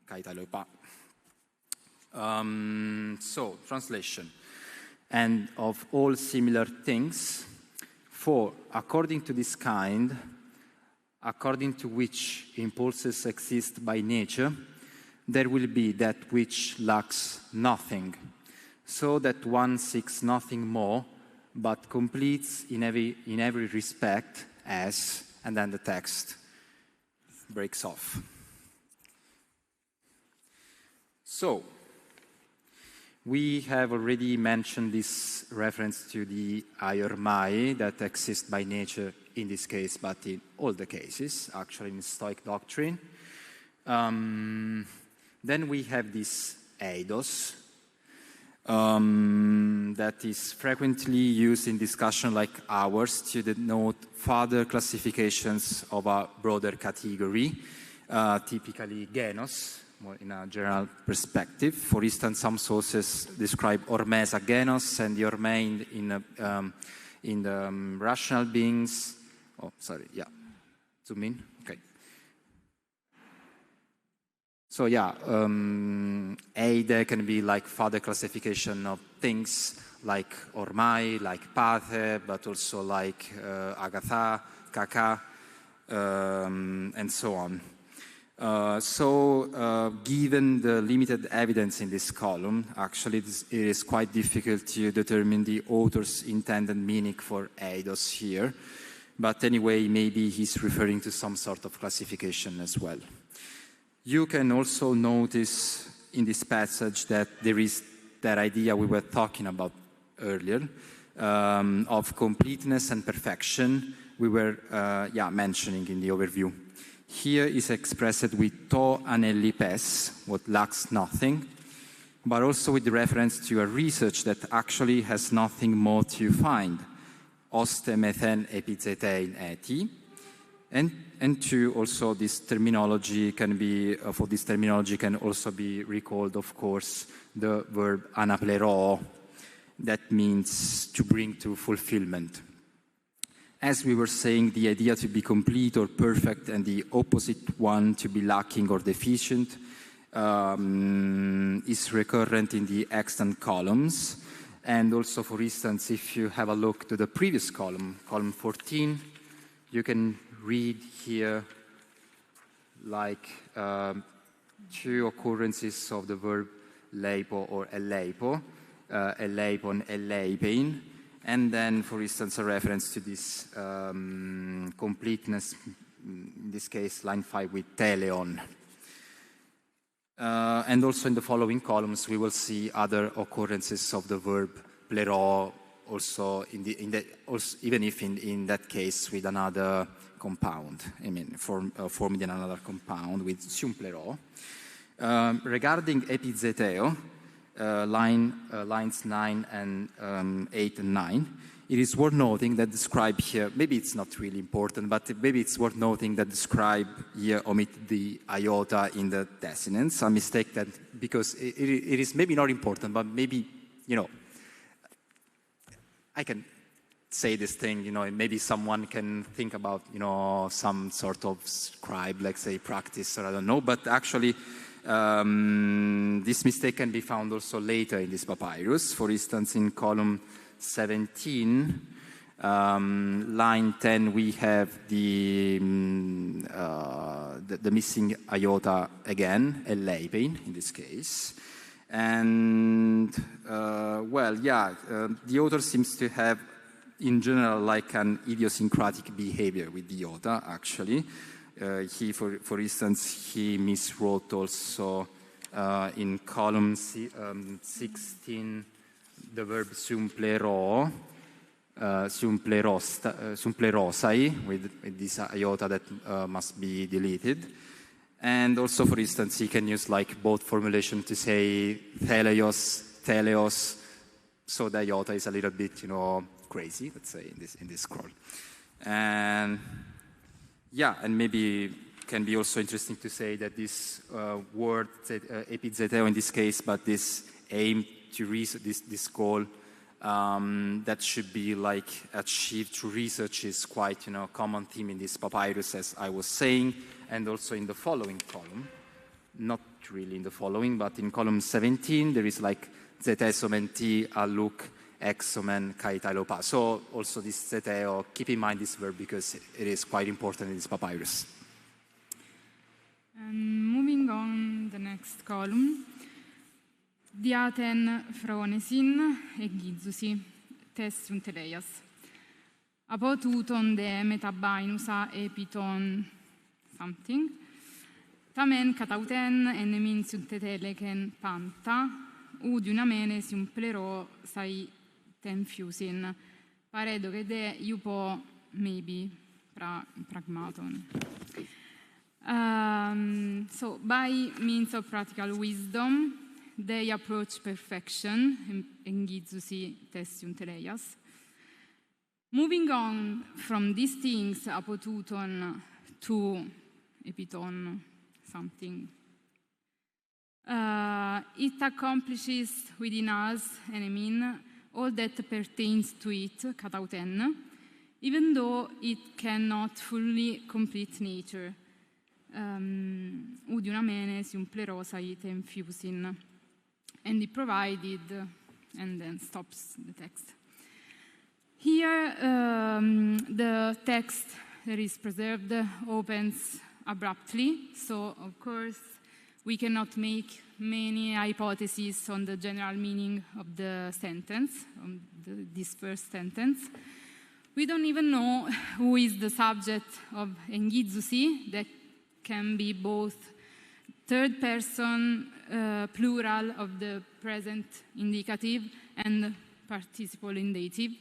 kaitalopa. So, translation. And of all similar things, for according to this kind, according to which impulses exist by nature, there will be that which lacks nothing, so that one seeks nothing more, but completes in every respect as, and then the text breaks off. So, we have already mentioned this reference to the aiormai that exist by nature in this case, but in all the cases, actually in Stoic doctrine. Then we have this eidos, that is frequently used in discussion like ours to denote further classifications of a broader category, typically genus, more in a general perspective. For instance, some sources describe ormes a genus and the orme in the rational beings. Oh, sorry, yeah. Zoom in, okay. So yeah, eide can be like further classification of things like ormai, like pathe, but also like agatha, kaka, and so on. Given the limited evidence in this column, actually it is quite difficult to determine the author's intended meaning for eidos here. But anyway, maybe he's referring to some sort of classification as well. You can also notice in this passage that there is that idea we were talking about earlier of completeness and perfection we were mentioning in the overview. Here is expressed with to anellipes, what lacks nothing, but also with reference to a research that actually has nothing more to find. Oste methen epizetein eti. And two, also this terminology can be, for this terminology can also be recalled, of course, the verb anaplero, that means to bring to fulfillment. As we were saying, the idea to be complete or perfect and the opposite one to be lacking or deficient is recurrent in the extant columns. And also, for instance, if you have a look to the previous column, column 14, you can read here like two occurrences of the verb leipo or eleipo, eleipon, eleipein, and then, for instance, a reference to this completeness, in this case, line 5 with teleon. And also in the following columns, we will see other occurrences of the verb plero, also, even if in that case with another compound, I mean, formed in another compound with sum plero. Regarding epizeteo, lines 9 and 8 and 9, it is worth noting that the scribe here, maybe it's not really important, but maybe it's worth noting that the scribe here omit the iota in the desinence, a mistake that, because it is maybe not important, but maybe, you know, I can say this thing, you know, and maybe someone can think about, you know, some sort of scribe, let's say, practice, or I don't know, but actually, this mistake can be found also later in this papyrus. For instance, in column 17, line 10, we have the missing iota again, eleipein in this case. And, well, yeah, the author seems to have, in general, like an idiosyncratic behavior with the iota, actually. He, for instance, he miswrote also in column 16 the verb sumplerosai with this iota that must be deleted. And also, for instance, he can use like both formulation to say teleos, so the iota is a little bit, you know, crazy, let's say, in this scroll. And yeah, and maybe can be also interesting to say that this word, epizeteo in this case, but this aim to this goal that should be like achieved through research is quite, you know, common theme in this papyrus, as I was saying, and also in the following column. Not really in the following, but in column 17, there is like zetesomenti aluk exomen kaitailopa. So also this zeteo, keep in mind this verb because it is quite important in this papyrus. Moving on the next column. Diaten phronesin egizusi tessiunt eleias. Apotuton de metabainusa epiton something. Tamen catauten eneminsiunt teleken panta, udiunamene sium plero sai tenfusin. Paredo che de iupo maybe pragmaton. So by means of practical wisdom, they approach perfection, engizusi tessiunt eleias. Moving on from these things, apotuton to epiton something, it accomplishes within us, and I mean, all that pertains to it, katauten, even though it cannot fully complete nature. Udiunamene sium plerosai tenfusin. And he provided, and then stops the text. Here, the text that is preserved opens abruptly, so of course we cannot make many hypotheses on the general meaning of the sentence, on this first sentence. We don't even know who is the subject of engizusi, that can be both third person, plural of the present indicative, and participle in dative.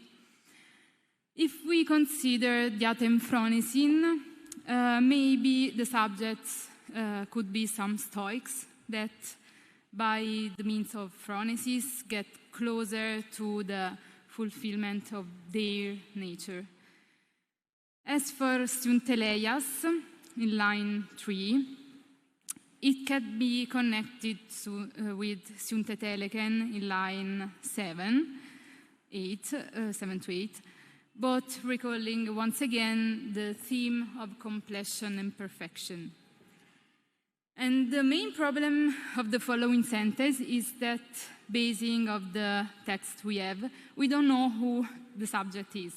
If we consider diatem phronesin, maybe the subjects could be some Stoics that by the means of phronesis, get closer to the fulfillment of their nature. As for Synteleias, in line 3, it can be connected with Synteteleken in line 7 to 8, both recalling once again the theme of completion and perfection. And the main problem of the following sentence is that, basing of the text we have, we don't know who the subject is.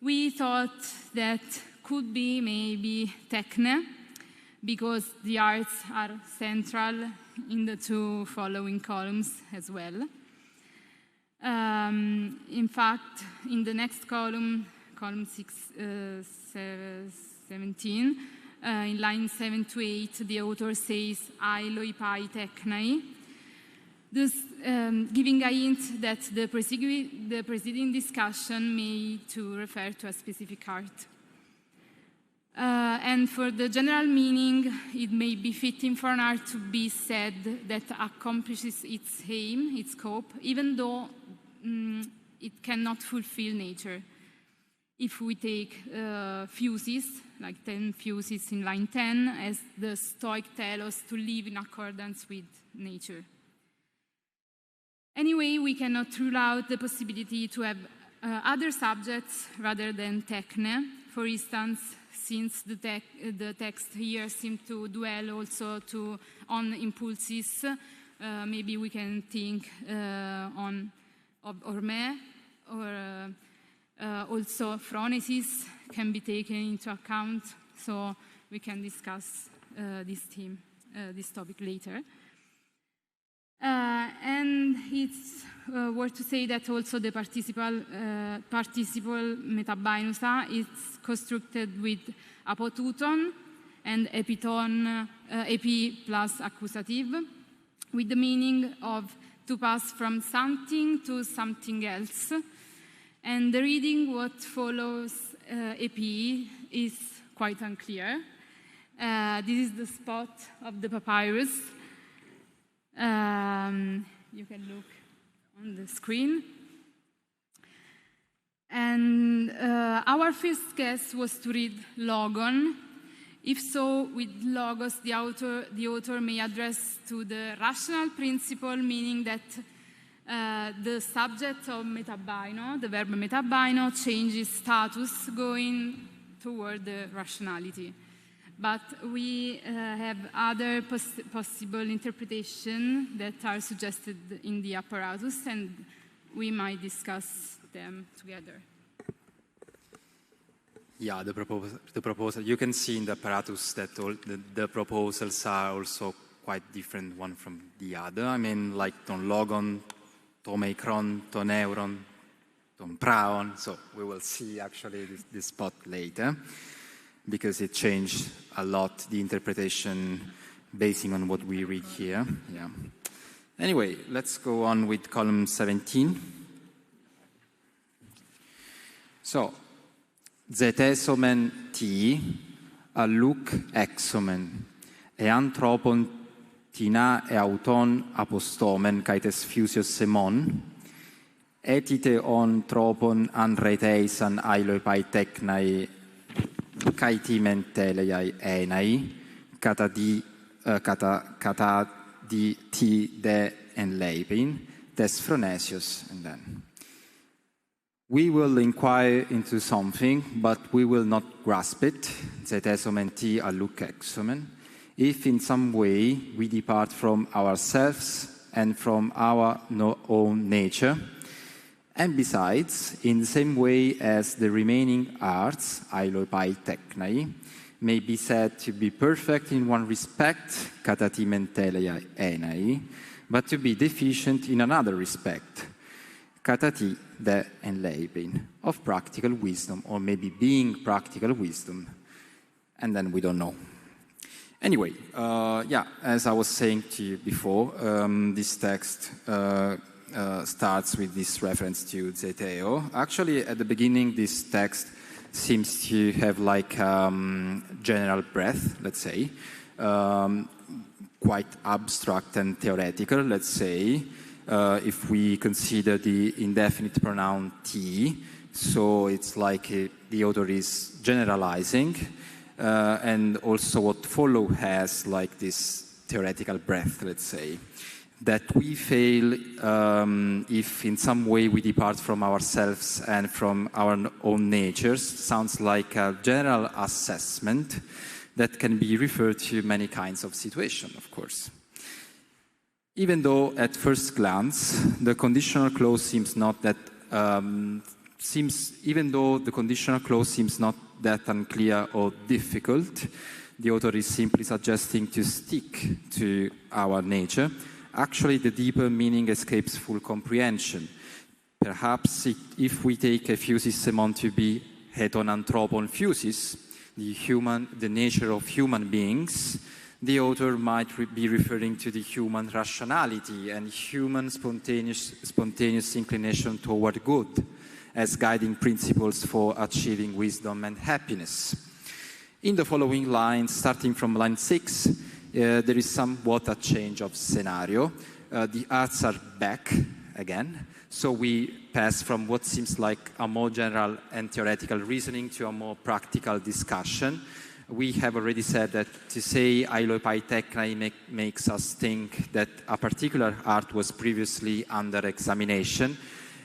We thought that could be maybe Tekne, because the arts are central in the two following columns as well. In fact, in the next column, column 17, in line 7 to 8, the author says, "Ailoi pai teknai," thus giving a hint that the preceding discussion may to refer to a specific art. And for the general meaning, it may be fitting for an art to be said that accomplishes its aim, its scope, even though it cannot fulfill nature. If we take fuses, like 10 fuses in line 10, as the Stoic tell us to live in accordance with nature. Anyway, we cannot rule out the possibility to have other subjects rather than Tekne. For instance, since the text here seems to dwell also on impulses, maybe we can think of Orme, or also phronesis can be taken into account, so we can discuss this topic later. And it's worth to say that also the participle metabainusa is constructed with apotuton and epiton, epi plus accusative, with the meaning of to pass from something to something else. And the reading what follows epi is quite unclear. This is the spot of the papyrus. You can look on the screen. And our first guess was to read logon. If so, with logos, the author may address to the rational principle, meaning that the subject of metabaino, the verb metabaino, changes status going toward the rationality. But we have other possible interpretations that are suggested in the apparatus, and we might discuss them together. Yeah, the proposal. You can see in the apparatus that all the proposals are also quite different one from the other. I mean, like ton logon, ton micron, ton neuron, ton praon. So we will see actually this spot later, because it changed a lot the interpretation basing on what we read here. Yeah. Anyway, let's go on with column 17. So, zetesomen ti alluc exomen, e anthropon tina e auton apostomen kaites fusios semon, etite on tropon anreteisan ailoi pai teknai kaitimen teleiai enai, kata di ti de en leipin, des phronesios, and then. We will inquire into something, but we will not grasp it, zetesomen ti alluc exomen, if in some way we depart from ourselves and from our own nature, and besides, in the same way as the remaining arts, ailoi pai teknai, may be said to be perfect in one respect, katatimen teleia enai, but to be deficient in another respect, katati de enleipin, of practical wisdom, or maybe being practical wisdom, and then we don't know. Anyway, as I was saying to you before, this text starts with this reference to zeteo. Actually, at the beginning, this text seems to have like general breadth, let's say, quite abstract and theoretical, let's say, if we consider the indefinite pronoun T. So it's like the author is generalizing, and also what follow has like this theoretical breadth, let's say, that we fail if in some way we depart from ourselves and from our own natures. Sounds like a general assessment that can be referred to many kinds of situations, of course. Even though at first glance the conditional clause seems not that unclear or difficult, the author is simply suggesting to stick to our nature. Actually, the deeper meaning escapes full comprehension. Perhaps if we take a physis semon to be heton anthropon physis, the nature of human beings, the author might be referring to the human rationality and human spontaneous inclination toward good as guiding principles for achieving wisdom and happiness. In the following lines, starting from line 6, there is somewhat a change of scenario. The arts are back again, so we pass from what seems like a more general and theoretical reasoning to a more practical discussion. We have already said that to say ailopai technai makes us think that a particular art was previously under examination,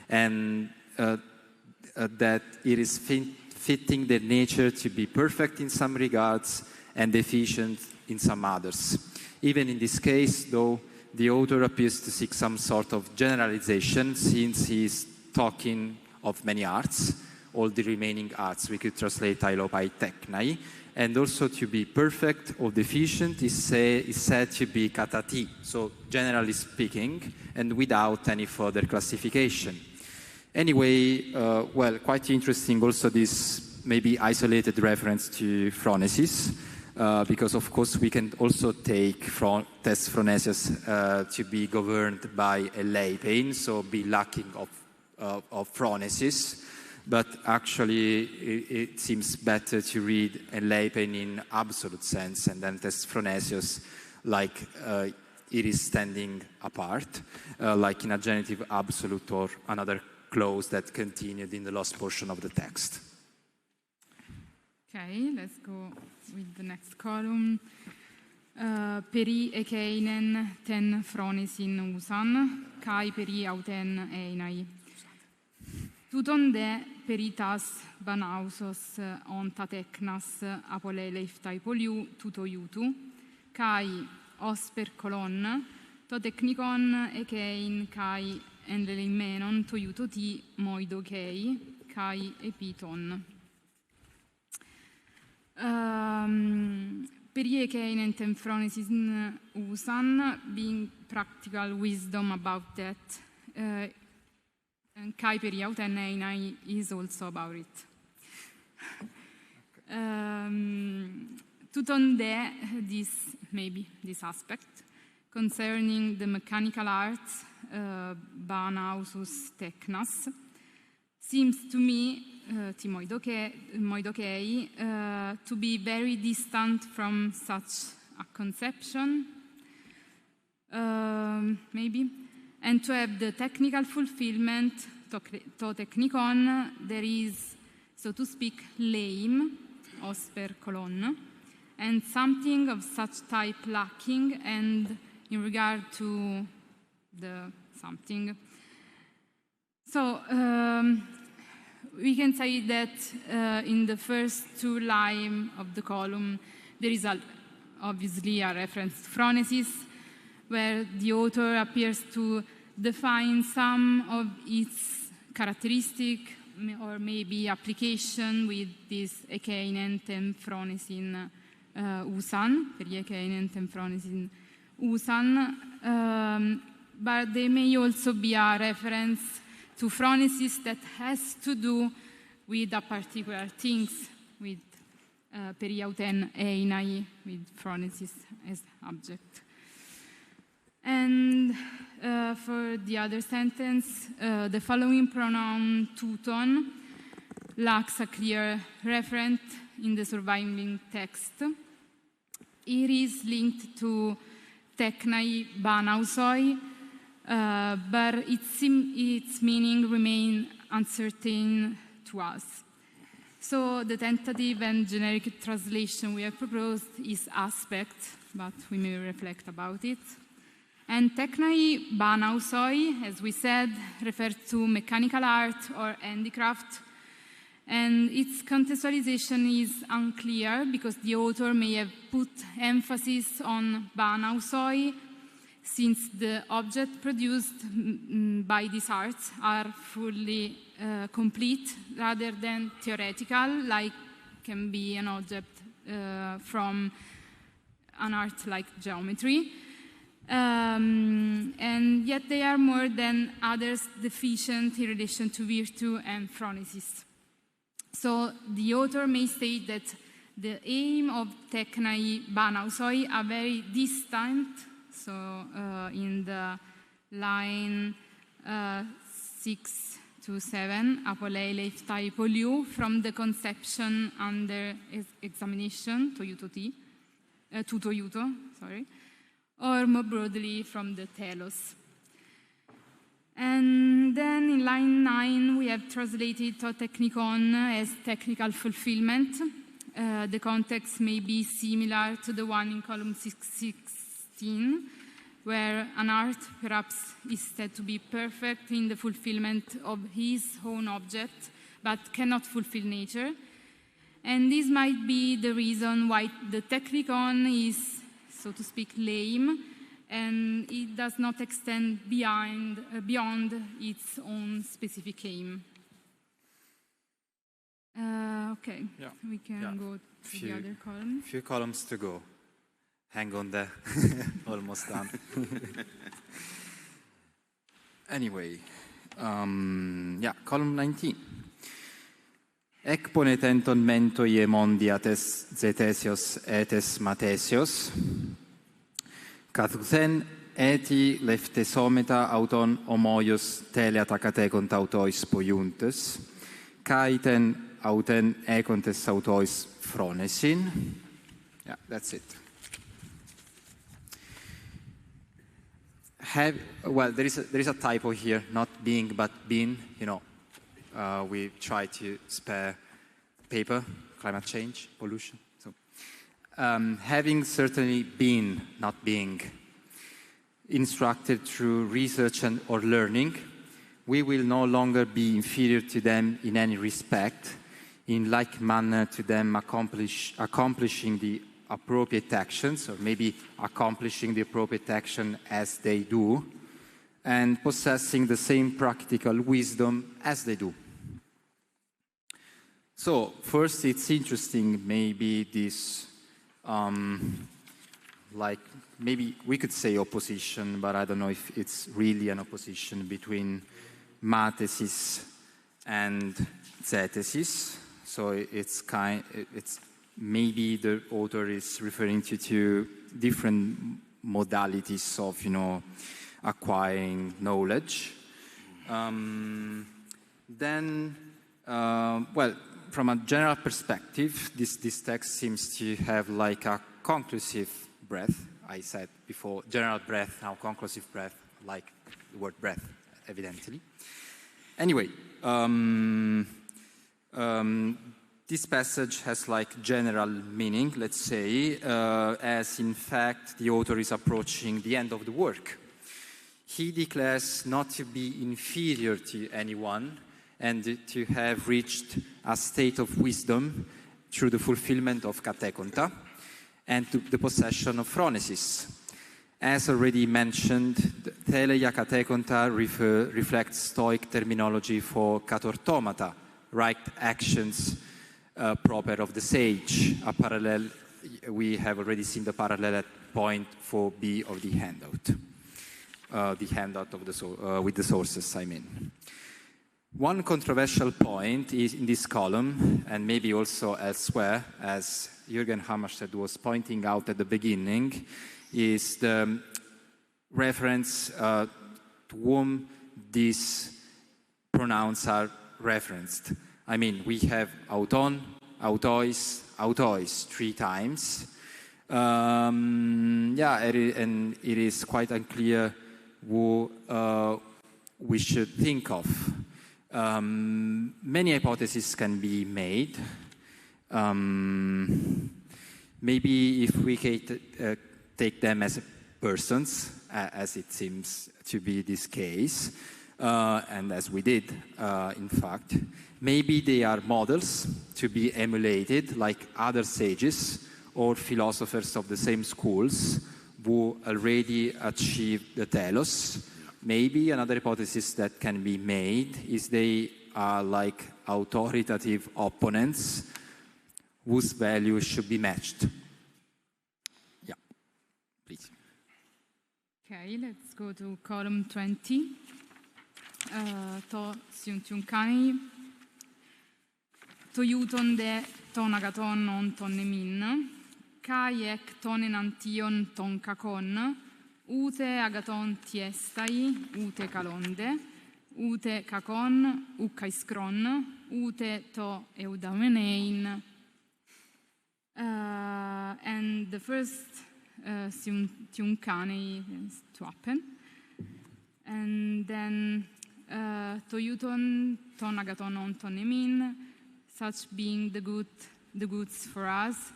and that it is fitting their nature to be perfect in some regards and deficient in some others. Even in this case, though, the author appears to seek some sort of generalization, since he is talking of many arts, all the remaining arts. We could translate ailopai technai, and also to be perfect or deficient is said to be katati, so generally speaking, and without any further classification. Anyway, well, quite interesting also this maybe isolated reference to phronesis, because of course we can also take test phronesius to be governed by a leipein, so be lacking of phronesis, but actually it seems better to read a leipein in absolute sense, and then test phronesius like it is standing apart, like in a genitive absolute or another clause that continued in the last portion of the text. Okay, let's go with the next column. Peri ekeinen ten phronesin usan, kai peri auten einai. Tuton de peritas banausos onta teknas apoleleiftai poliu tuto iutu, kai osper colon, to technikon ekein kai endelimenon to iuto ti moido kei, kai epiton. Periekeinen ten phronesis usan, being practical wisdom about that. Kai periauten einai is also about it. Tuton de this aspect concerning the mechanical arts, banausus technas, seems to me, timoidokei, to be very distant from such a conception, maybe, and to have the technical fulfillment, to technikon, there is, so to speak, lame, osper colon, and something of such type lacking, and in regard to the something. So, we can say that in the first two lines of the column, there is obviously a reference to phronesis, where the author appears to define some of its characteristic or maybe application with this ekeinen ten phronesin usan, per ekeinen ten phronesin usan, but there may also be a reference to phronesis that has to do with a particular things, with periauten einai, with phronesis as object. And for the other sentence, the following pronoun tuton lacks a clear reference in the surviving text. It is linked to teknai banausoi, but its meaning remains uncertain to us. So the tentative and generic translation we have proposed is aspect, but we may reflect about it. And teknai banausoi, as we said, refers to mechanical art or handicraft, and its contextualization is unclear because the author may have put emphasis on banausoi, since the objects produced by these arts are fully complete rather than theoretical, like can be an object from an art like geometry. And yet they are more than others deficient in relation to virtue and phronesis. So the author may state that the aim of teknai banausoi are very distant. So in the line 6 to 7, apolei leiftai poliu, from the conception under examination, toiuto, sorry, or more broadly from the telos. And then in line 9, we have translated to technikon as technical fulfillment. The context may be similar to the one in column 16, where an art perhaps is said to be perfect in the fulfillment of his own object, but cannot fulfill nature. And this might be the reason why the technikon is, so to speak, lame, and it does not extend beyond its own specific aim. Okay, Yeah. we can go to the other column. Few columns to go. Hang on there. Almost done. Anyway, column 19. Ec ponetenton mento ie mondi ates zetesios etes matesios, catuten eti leftesometa auton homoios teleatakatekont autois poiuntes, caiten auten econtes autois phronesin. Yeah, that's it. Well, there is a typo here, not being but been. You know, we try to spare paper, climate change, pollution. So, having certainly been, not being, instructed through research and or learning, we will no longer be inferior to them in any respect, in like manner to them accomplishing the appropriate actions, or maybe accomplishing the appropriate action as they do, and possessing the same practical wisdom as they do. So, first, it's interesting, maybe this, like, maybe we could say opposition, but I don't know if it's really an opposition between matesis and zetesis. So it's maybe the author is referring to two different modalities of, acquiring knowledge. Well, from a general perspective, this text seems to have like a conclusive breath. I said before, general breath, now conclusive breath, like the word breath, evidently. Anyway, this passage has like general meaning, let's say, as in fact the author is approaching the end of the work. He declares not to be inferior to anyone and to have reached a state of wisdom through the fulfillment of katekonta and to the possession of phronesis. As already mentioned, teleia katekonta reflects Stoic terminology for katortomata, right actions proper of the sage. A parallel, we have already seen the parallel at point 4b of the handout. The handout of with the sources, I mean. One controversial point is in this column, and maybe also elsewhere, as Jürgen Hammerstaedt was pointing out at the beginning, is the reference to whom these pronouns are referenced. I mean, we have auton, autois, autois 3 times. And it is quite unclear who we should think of. Many hypotheses can be made. Maybe if we take them as persons, as it seems to be this case, and as we did, in fact, maybe they are models to be emulated like other sages or philosophers of the same schools who already achieved the telos. Maybe another hypothesis that can be made is they are like authoritative opponents whose values should be matched. Yeah, please. Okay, let's go to column 20. To siuntiunkani, to juton de ton agaton on ton nemin, kai ek tonen antion ton kakon, ute agaton tiestai, ute kalonde, ute kakon, ukaiskron, ute to eudamenein. And the first siuntiunkani is to happen. And then toyuton ton agaton on ton nemin, such being the goods for us,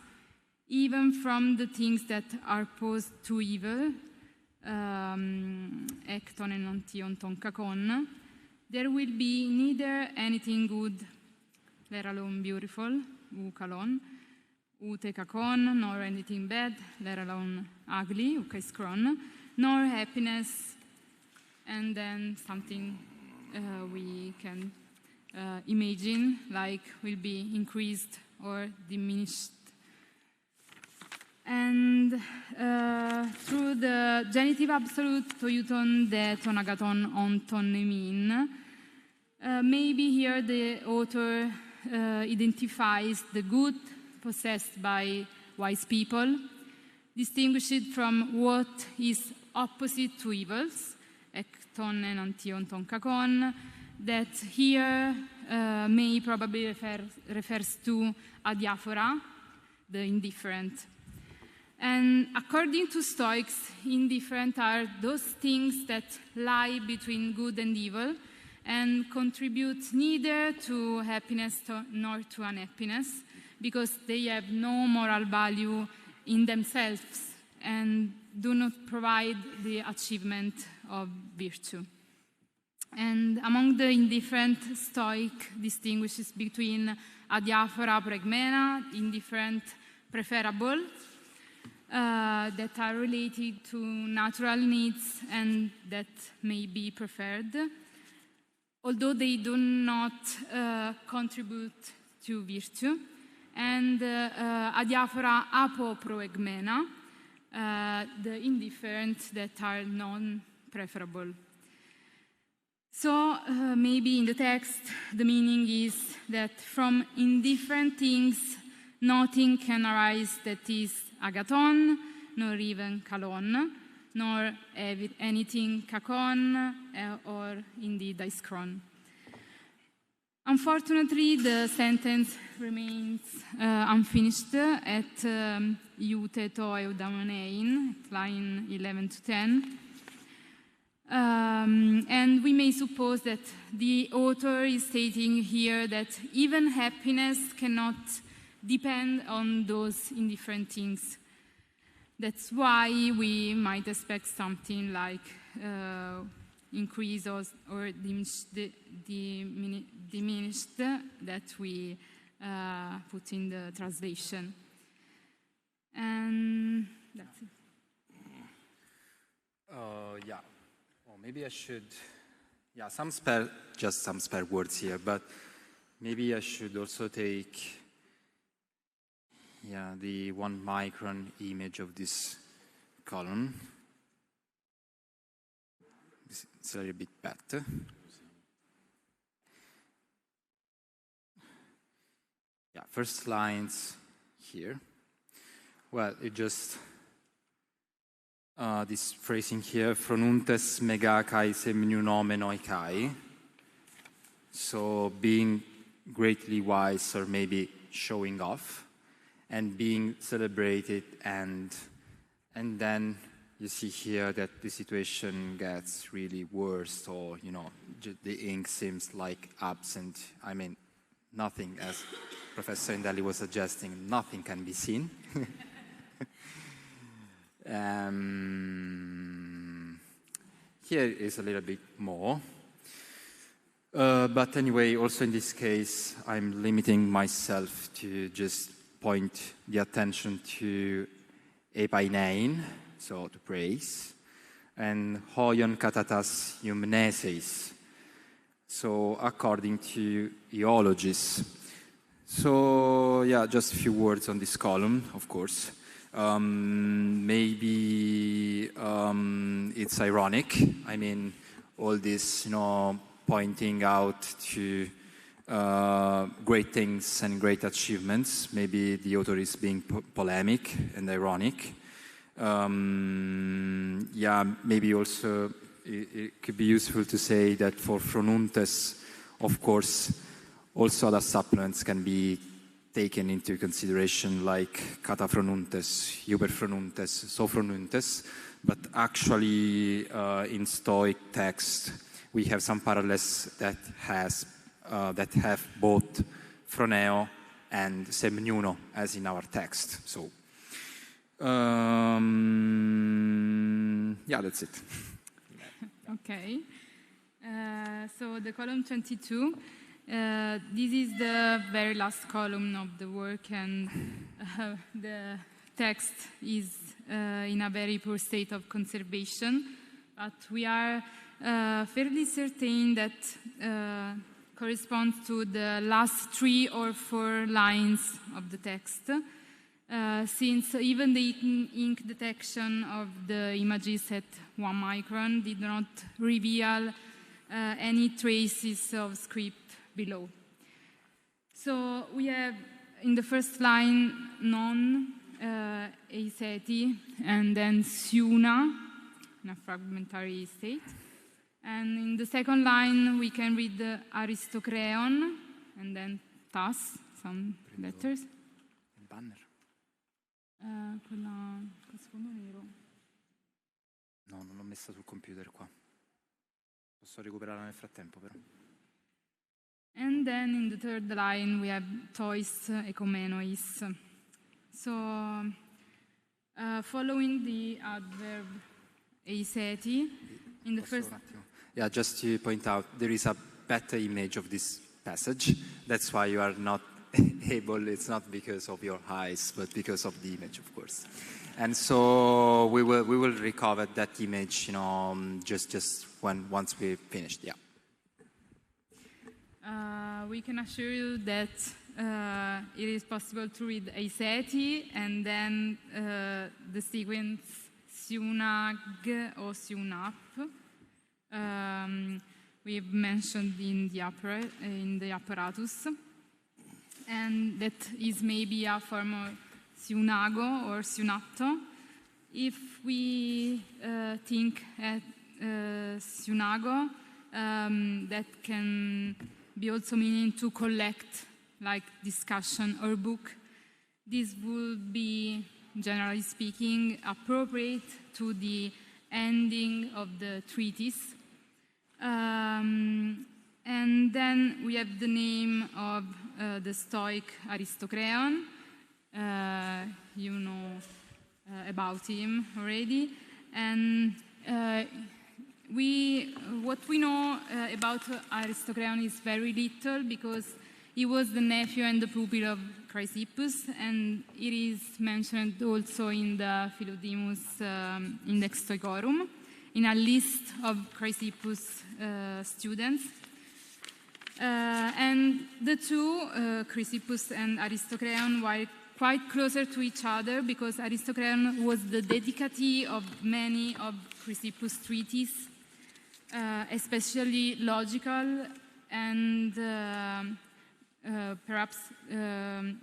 even from the things that are posed to evil, ek tonen antion ton kakon, there will be neither anything good, let alone beautiful, ukalon, ute kakon, nor anything bad, let alone ugly, ukaiskron, nor happiness, and then something we can imagine, like will be increased or diminished. And through the genitive absolute, toyuton de ton agaton on ton nemin, maybe here the author identifies the good possessed by wise people, distinguished from what is opposite to evils, ton and antion ton kakon, that here may probably refers to adiaphora, the indifferent. And according to Stoics, indifferent are those things that lie between good and evil and contribute neither to happiness nor to unhappiness, because they have no moral value in themselves and do not provide the achievement of virtue. And among the indifferent, Stoic distinguishes between adiaphora, pregmena, indifferent, preferable, that are related to natural needs and that may be preferred, although they do not contribute to virtue, and adiaphora apoproegmena, the indifferent that are non-preferable. So maybe in the text the meaning is that from indifferent things nothing can arise that is agaton, nor even kalon, nor anything kakon, or indeed aiskron. Unfortunately, the sentence remains unfinished at iute to eudamonein, line 11 to 10. And we may suppose that the author is stating here that even happiness cannot depend on those indifferent things. That's why we might expect something like increase or diminished that we put in the translation. And that's it. Yeah. Well, maybe I should, just some spare words here, but maybe I should also take, the 1 micron image of this column. It's a little bit better. Yeah, first lines here. Well, it just, this phrasing here, fronuntes mega kai semniunomenoi kai. So being greatly wise or maybe showing off. and being celebrated, and then you see here that the situation gets really worse, or the ink seems like absent. I mean, nothing, as Professor Indelli was suggesting, nothing can be seen. Here is a little bit more. But anyway, also in this case, I'm limiting myself to just point the attention to epainein, so to praise, and hoion katatas eumneseis, so according to eologists. So yeah, just a few words on this column, of course. Maybe it's ironic. I mean, all this, pointing out to great things and great achievements. Maybe the author is being polemic and ironic. Yeah, maybe also it could be useful to say that for Fronuntes, of course, also other supplements can be taken into consideration, like Catafronuntes, Hyperfronuntes, Sofronuntes, but actually in Stoic text we have some parallels that have both phroneo and semnuno, as in our text. So yeah, that's it. Okay. So the column 22. This is the very last column of the work, and the text is in a very poor state of conservation, but we are fairly certain that corresponds to the last 3 or 4 lines of the text, since even the ink detection of the images at 1 micron did not reveal any traces of script below. So we have in the first line non eiseti, and then siuna in a fragmentary state. And in the second line we can read the aristocreon and then tas, some letters. Banner. Quella con sfondo nero. No, non l'ho messa sul computer qua. Posso recuperarla nel frattempo però. And then in the third line we have tois ekomenois. So following the adverb eiseti, in the first... Yeah, just to point out, there is a better image of this passage. That's why you are not able, it's not because of your eyes, but because of the image, of course. And so we will recover that image, just once we finished, yeah. We can assure you that it is possible to read eiseti and then the sequence siunag or siunap. We've mentioned in the apparatus, and that is maybe a form of siunago or siunato. If we think at siunago, that can be also meaning to collect, like discussion or book. This would be, generally speaking, appropriate to the ending of the treatise. And then we have the name of the Stoic Aristocreon. You know about him already. And what we know about Aristocreon is very little, because he was the nephew and the pupil of Chrysippus, and it is mentioned also in the Philodemus Index Stoicorum, in a list of Chrysippus students. And the two, Chrysippus and Aristocreon, were quite closer to each other, because Aristocreon was the dedicatee of many of Chrysippus' treatises, especially logical and perhaps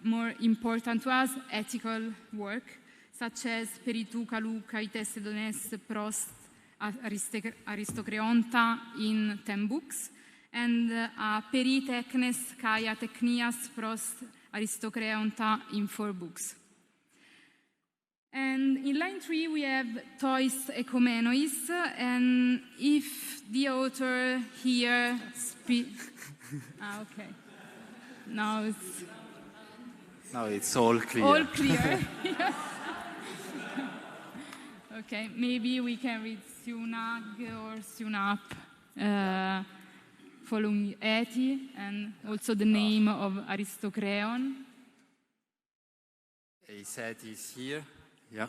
more important to us, ethical work, such as Peritu Kalu Kaites Dones Prost Aristocreonta in 10 books, and Peri Technes Kaya Technias Prost Aristocreon ta in 4 books. And in line 3, we have tois ecumenois, and if the author here okay. Now it's all clear. All clear. Yes. Okay, maybe we can read Sunag or Sunap, following eti, and also the name of Aristocreon. Eti is here. Yeah.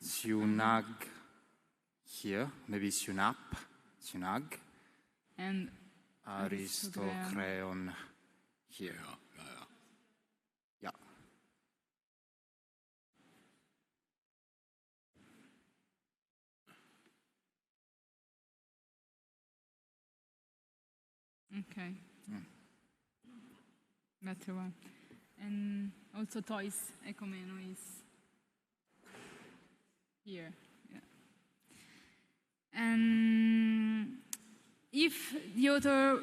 Sunag here, maybe Sunap, Sunag. And Aristocreon here. Yeah. Okay. Better one. And also tois ecumenois here. Yeah. And if the author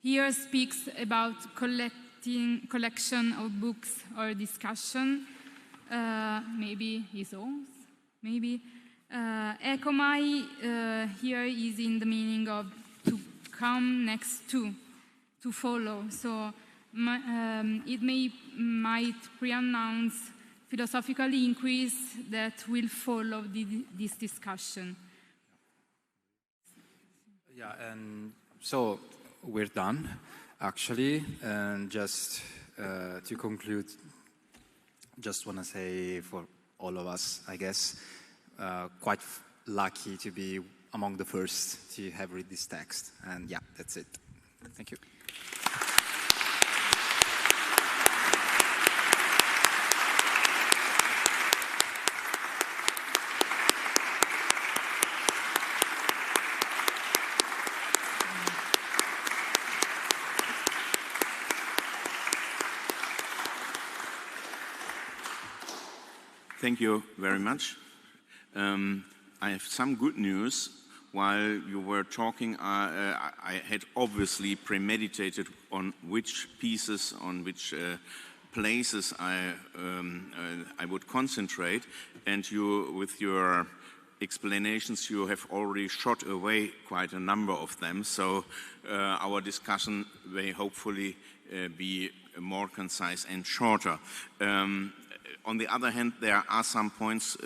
here speaks about collection of books or discussion, maybe his own, maybe. Ecomai here is in the meaning of to come next to follow. So it might pre-announce philosophical inquiries that will follow this discussion. Yeah, and so we're done, actually. And just to conclude, just want to say for all of us, I guess, quite lucky to be among the first to have read this text. And yeah, that's it. Thank you. Thank you very much. I have some good news. While you were talking, I had obviously premeditated on which pieces, on which places I would concentrate, and you, with your explanations, you have already shot away quite a number of them. So our discussion may hopefully be more concise and shorter. On the other hand, there are some points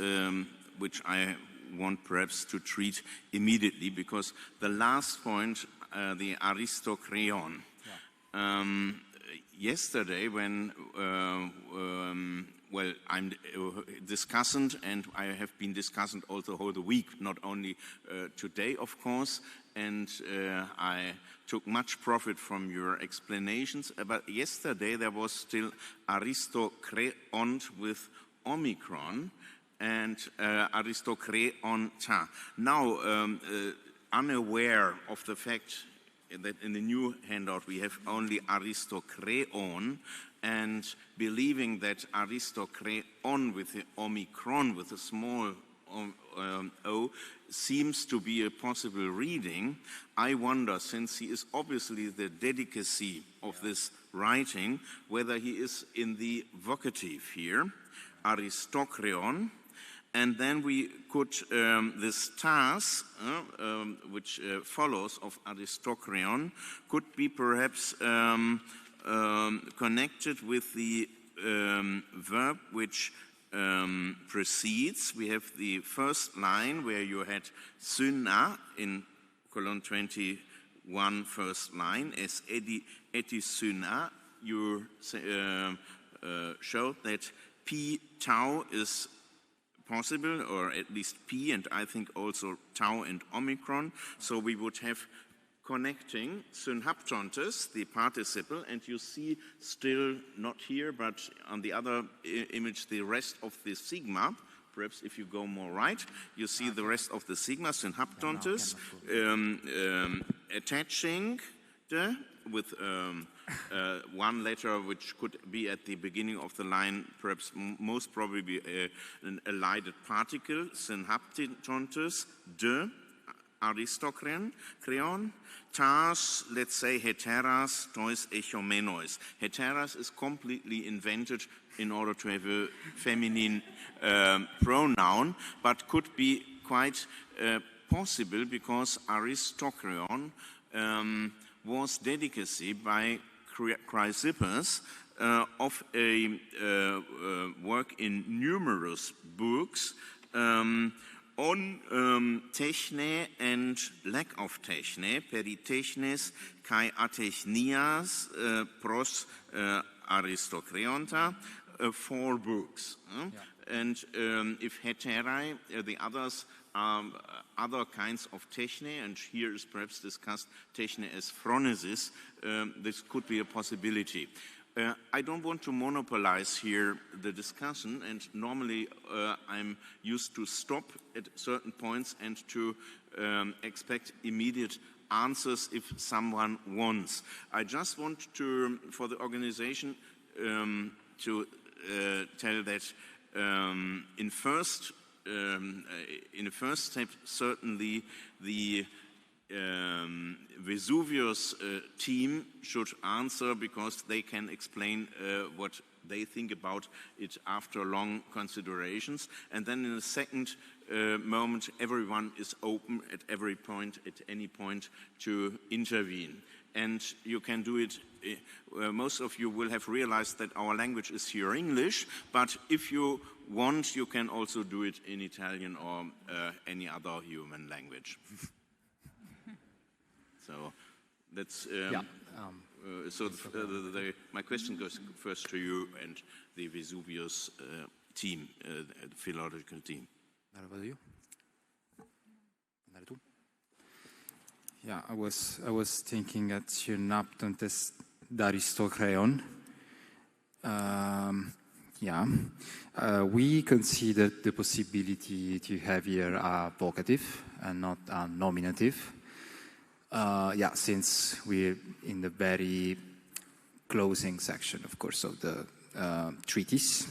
which I want perhaps to treat immediately, because the last point, the Aristocreon. Yeah. Yesterday, when well, I'm discussant, and I have been discussant also the whole week, not only today, of course, and I took much profit from your explanations. But yesterday there was still Aristocreon with Omicron and Aristocreon ta. Now, unaware of the fact that in the new handout we have only Aristocreon, and believing that Aristocreon with the Omicron, with a small O, seems to be a possible reading, I wonder, since he is obviously the dedicacy of this writing, whether he is in the vocative here, Aristocreon, and then we could, this tas, which follows of Aristocreon, could be perhaps connected with the verb which precedes. We have the first line where you had syna in column 21, first line, as eti syna. You showed that p tau is possible, or at least p, and I think also tau and omicron. So we would have connecting synhaptontes, the participle, and you see still not here, but on the other image, the rest of the sigma. Perhaps if you go more right, you see the rest of the sigma, synhaptontes, attaching with one letter which could be at the beginning of the line, perhaps most probably an elided particle, synhaptontes, de, aristokreon, tas, let's say, heteras, tois echomenois. Heteras is completely invented in order to have a feminine pronoun, but could be quite possible because aristokreon was dedicacy by Chrysippus of a work in numerous books on techne and lack of techne, peritechnes kai atechnias pros aristokreonta, 4 books. And if heterae, the others are other kinds of techne, and here is perhaps discussed techne as phronesis, this could be a possibility. I don't want to monopolize here the discussion, and normally I'm used to stop at certain points and to expect immediate answers if someone wants. I just want to, for the organization, to tell that in the first step, certainly the Vesuvius team should answer because they can explain what they think about it after long considerations. And then in a second moment, everyone is open at every point, at any point, to intervene. And you can do it, most of you will have realized that our language is here English, but if you want, you can also do it in Italian or any other human language. So that's my question goes first to you and the Vesuvius team, the philological team. Yeah, I was thinking at Synaptontes d'Aristokreon. We considered the possibility to have here a vocative and not a nominative. Since we're in the very closing section, of course, of the treatise.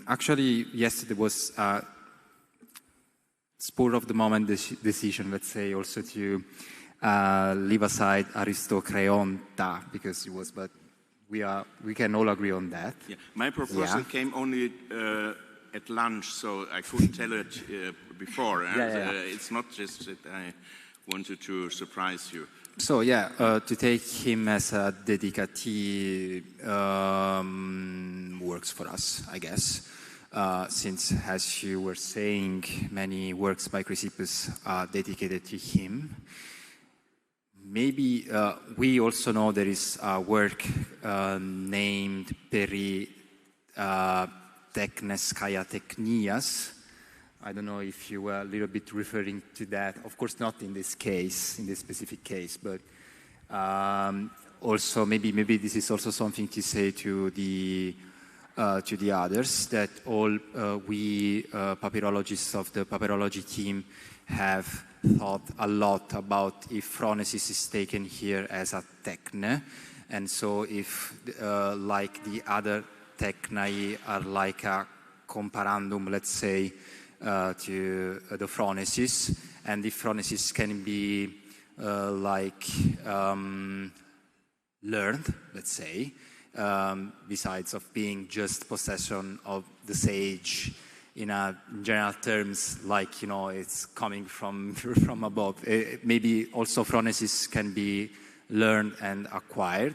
Actually, yesterday was a spur of the moment decision, let's say, also to leave aside Aristokreonta, because it was, but we can all agree on that. Yeah. My proposal came only at lunch, so I couldn't tell it before. It's not just that I wanted to surprise you. So to take him as a dedicatee works for us, I guess, since, as you were saying, many works by Chrysippus are dedicated to him. Maybe we also know there is a work named Peri Technes Kaya Technias. I don't know if you were a little bit referring to that. Of course, not in this case, in this specific case, but also maybe this is also something to say to the others, that all we papyrologists of the papyrology team have thought a lot about if phronesis is taken here as a techne, and so if like the other technae are like a comparandum, let's say, to the phronesis, and if phronesis can be learned, let's say, besides of being just possession of the sage in general terms, like, you know, it's coming from above. Maybe also phronesis can be learned and acquired,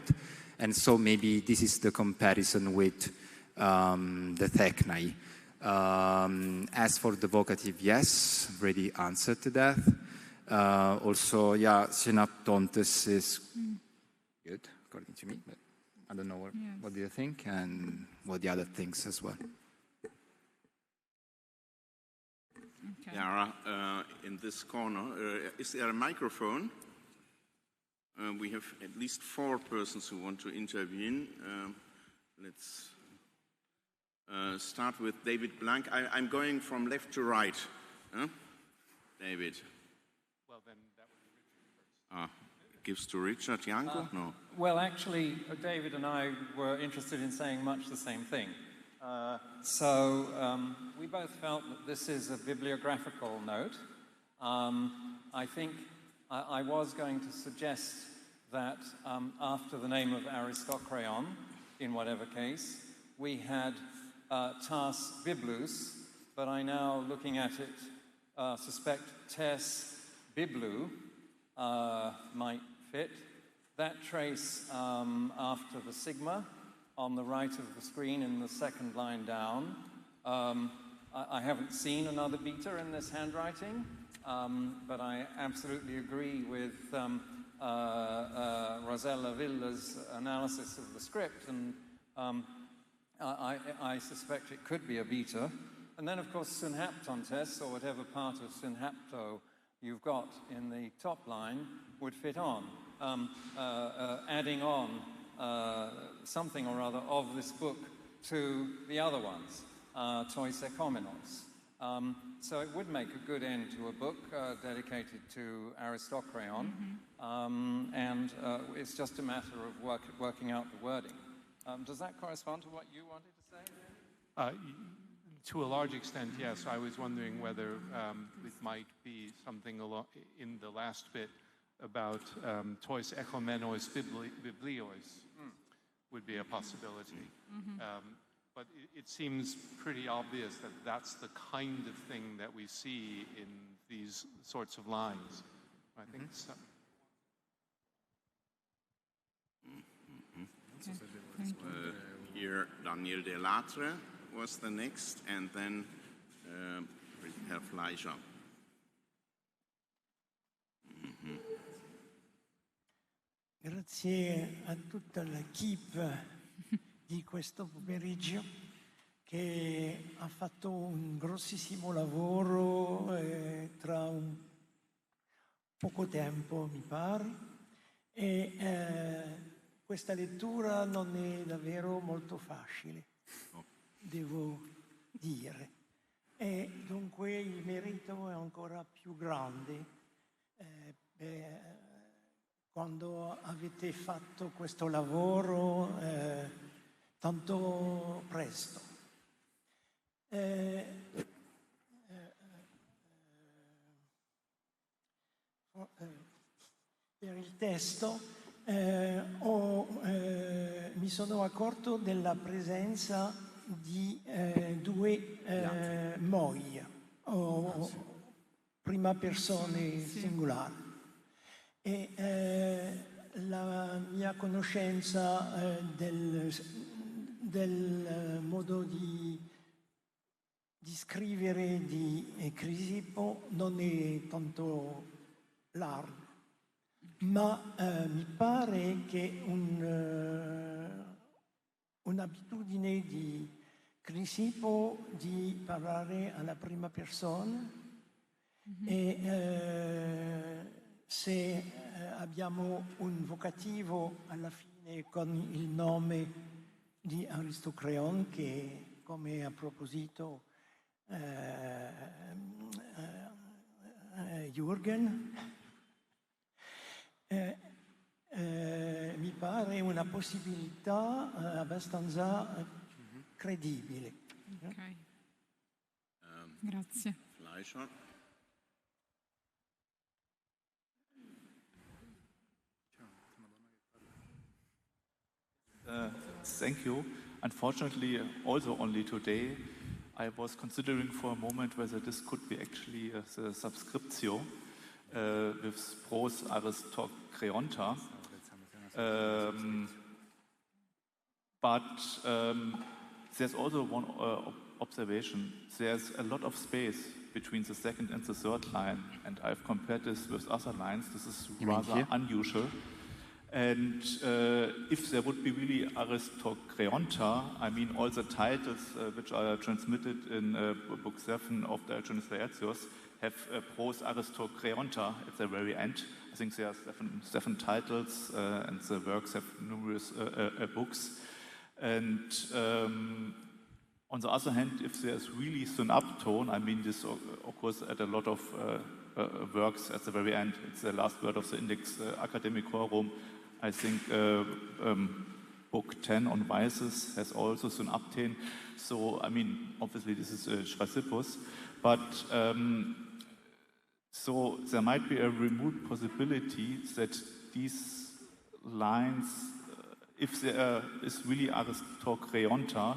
and so maybe this is the comparison with the technae. As for the vocative, yes, already answered to that. Also, synaptontes is good, according to me, but I don't know what do you think, and what the other things as well. Okay. Chiara, in this corner, is there a microphone? We have at least 4 persons who want to intervene. Let's start with David Blank. I'm going from left to right. David. Well, then that would be Richard first. Gives to Richard. Janko? No. Well, actually, David and I were interested in saying much the same thing. We both felt that this is a bibliographical note. I think I was going to suggest that after the name of Aristocreon, in whatever case, we had tas biblus, but I now, looking at it, suspect tes biblu might fit. That trace after the sigma on the right of the screen in the second line down. I haven't seen another beta in this handwriting, but I absolutely agree with Rossella Villa's analysis of the script, and I suspect it could be a beta. And then, of course, synhaptontes, or whatever part of synhapto you've got in the top line, would fit on, adding on something or other of this book to the other ones, tois ekomenos. So it would make a good end to a book dedicated to Aristocreon, and it's just a matter of working out the wording. Does that correspond to what you wanted to say? To a large extent, yes. I was wondering whether it might be something in the last bit about tois ekomenos bibliois would be a possibility. But it seems pretty obvious that that's the kind of thing that we see in these sorts of lines. I think so. Here, Daniel Delatre was the next, and then we have Fleischer. Grazie a tutta l'equipe di questo pomeriggio che ha fatto un grossissimo lavoro tra un poco tempo, mi pare, e questa lettura non è davvero molto facile, devo dire, e dunque il merito è ancora più grande quando avete fatto questo lavoro tanto presto. Per il testo mi sono accorto della presenza di due moi, o prima persone singolare. E la mia conoscenza del modo di scrivere di Crisipo non è tanto largo, ma mi pare che un'abitudine di Crisipo di parlare alla prima persona e se abbiamo un vocativo alla fine con il nome di Aristocreon, che come a proposito Jürgen, mi pare una possibilità abbastanza credibile. Ok. Grazie. Fleischer. Thank you. Unfortunately, also only today, I was considering for a moment whether this could be actually a subscriptio with pros Aristocreonta. But there's also one observation. There's a lot of space between the second and the third line, and I've compared this with other lines. This is rather unusual. And if there would be really Aristocreonta, I mean, all the titles which are transmitted in Book 7 of the Alchemist Laertius have pros Aristocreonta at the very end. I think there are seven titles, and the works have numerous books. And on the other hand, if there's really synaptone, I mean, this occurs at a lot of works at the very end. It's the last word of the Index Academicorum. I think book 10 on vices has also synaptane. So, I mean, obviously this is Chrysippus, but so there might be a remote possibility that these lines, if there is really Aristokreonta,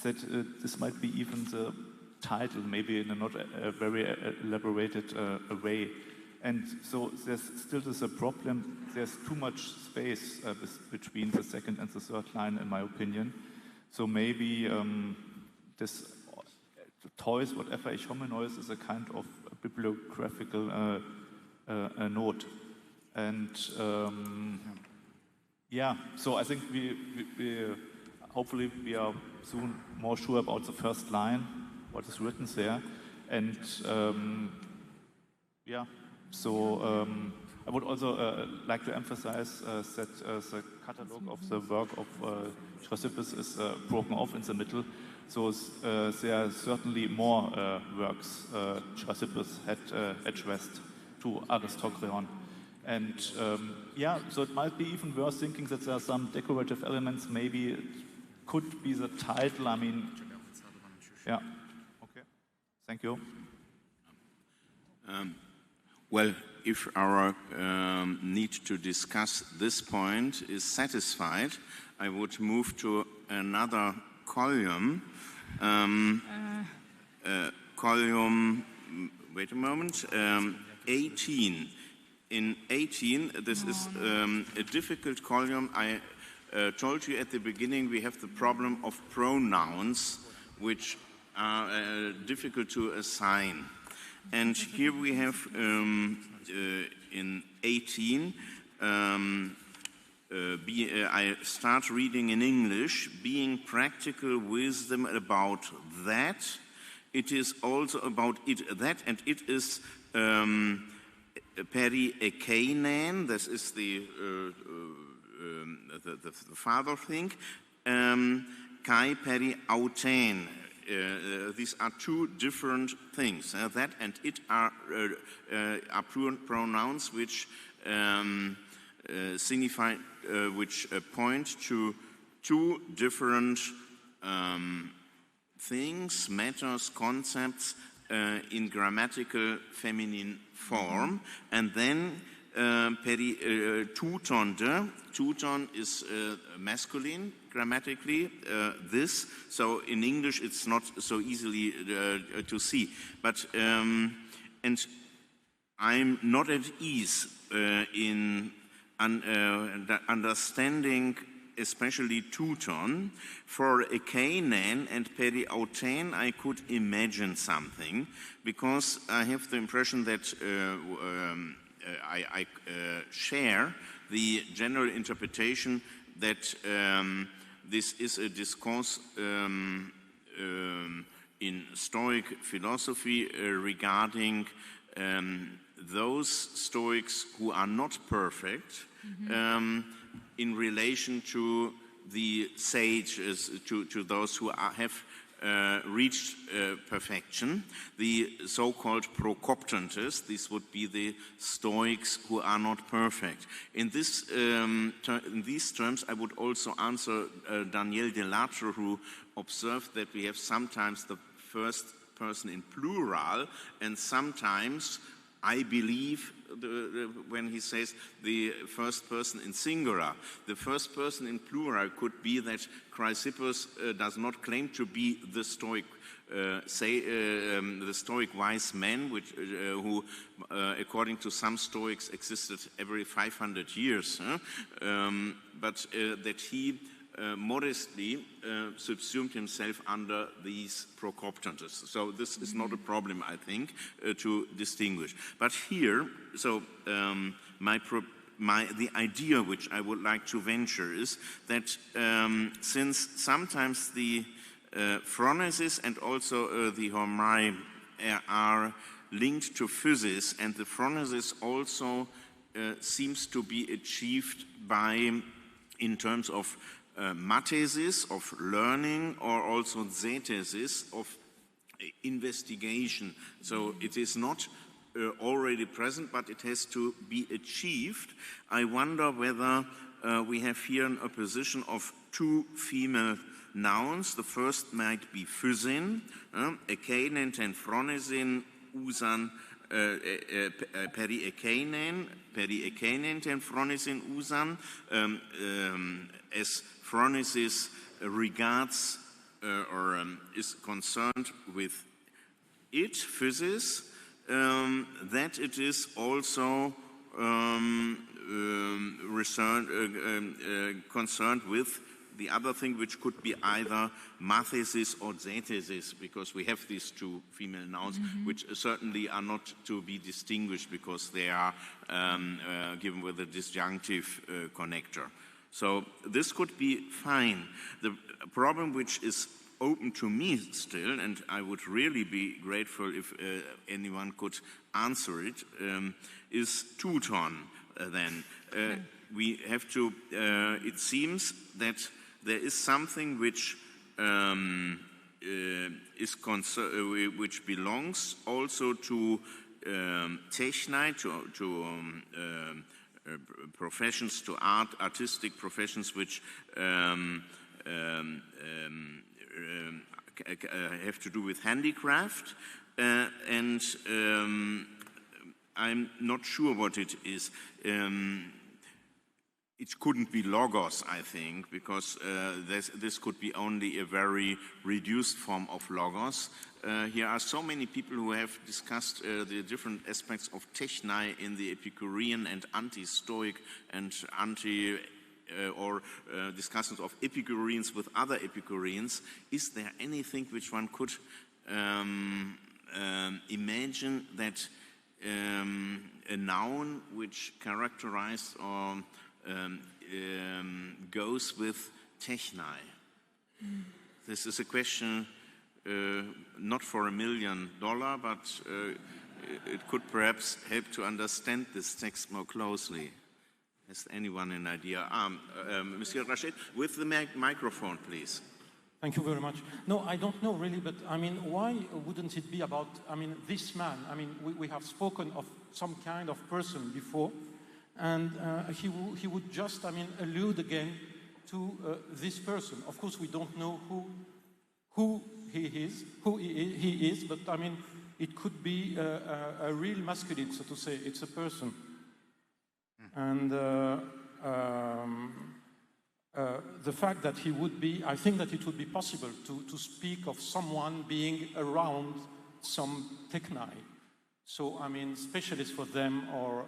that this might be even the title, maybe in a not a very elaborated way. And so there's still a problem. There's too much space between the second and the third line, in my opinion. So maybe this toys, whatever ich hominois, is a kind of bibliographical note. And yeah, so I think we hopefully we are soon more sure about the first line, what is written there. And yeah, so I would also like to emphasize that the catalogue of the work of Chrysippus is broken off in the middle. So there are certainly more works Chrysippus had addressed to Aristokreon. And yeah, so it might be even worth thinking that there are some decorative elements. Maybe it could be the title. I mean, yeah. Okay. Thank you. Well, if our need to discuss this point is satisfied, I would move to another column. Column, wait a moment, 18. In 18, this is a difficult column. I told you at the beginning we have the problem of pronouns, which are difficult to assign. And here we have in 18, I start reading in English, being practical wisdom about that. It is also about it, that, and it is peri ekeinein, this is the father thing, kai peri autein. These are two different things. That and it are pronouns which signify, which point to two different things, matters, concepts in grammatical feminine form. And then teuton is masculine grammatically, this. So in English it's not so easily to see. But and I'm not at ease in understanding especially teuton. For ekeinein and periautein I could imagine something, because I have the impression that I share the general interpretation that this is a discourse in Stoic philosophy regarding those Stoics who are not perfect, in relation to the sages, to those who have reached perfection, the so-called procoptantes. This would be the Stoics who are not perfect. In these terms, I would also answer Daniel Delattre, who observed that we have sometimes the first person in plural, and sometimes, I believe, when he says the first person in singular. The first person in plural could be that Chrysippus does not claim to be the Stoic, the Stoic wise man, who, according to some Stoics, existed every 500 years, but that he modestly subsumed himself under these procoptantes. So this is not a problem, I think, to distinguish. But here, so the idea which I would like to venture is that since sometimes the phronesis and also the homai are linked to physis, and the phronesis also seems to be achieved by, in terms of mathesis, of learning, or also zetesis, of investigation. So it is not already present, but it has to be achieved. I wonder whether we have here an opposition of two female nouns. The first might be physin, ekeinen ten phronesin usan, peri-ekeinen ten phronesin usan, as phronesis regards or is concerned with it, physis, that it is also concerned with the other thing, which could be either mathesis or zetesis, because we have these two female nouns, which certainly are not to be distinguished because they are given with a disjunctive connector. So this could be fine. The problem which is open to me still, and I would really be grateful if anyone could answer it, is two-tone then. We have to, it seems that there is something which which belongs also to technai, to professions, to artistic professions which have to do with handicraft, and I'm not sure what it is. It couldn't be logos, I think, because this could be only a very reduced form of logos. Here are so many people who have discussed the different aspects of technai in the Epicurean and anti-Stoic and or discussions of Epicureans with other Epicureans. Is there anything which one could imagine that a noun which characterized or goes with technai? This is a question not for $1 million, but it could perhaps help to understand this text more closely. Has anyone an idea? Monsieur Rached, with the microphone, please. Thank you very much. No, I don't know really, but I mean, why wouldn't it be about, I mean, this man? I mean, we have spoken of some kind of person before, and he would just, I mean, allude again to this person. Of course, we don't know who he is, but I mean, it could be a real masculine, so to say. It's a person. And the fact that he would be, I think that it would be possible to speak of someone being around some technai. So, I mean, specialists for them or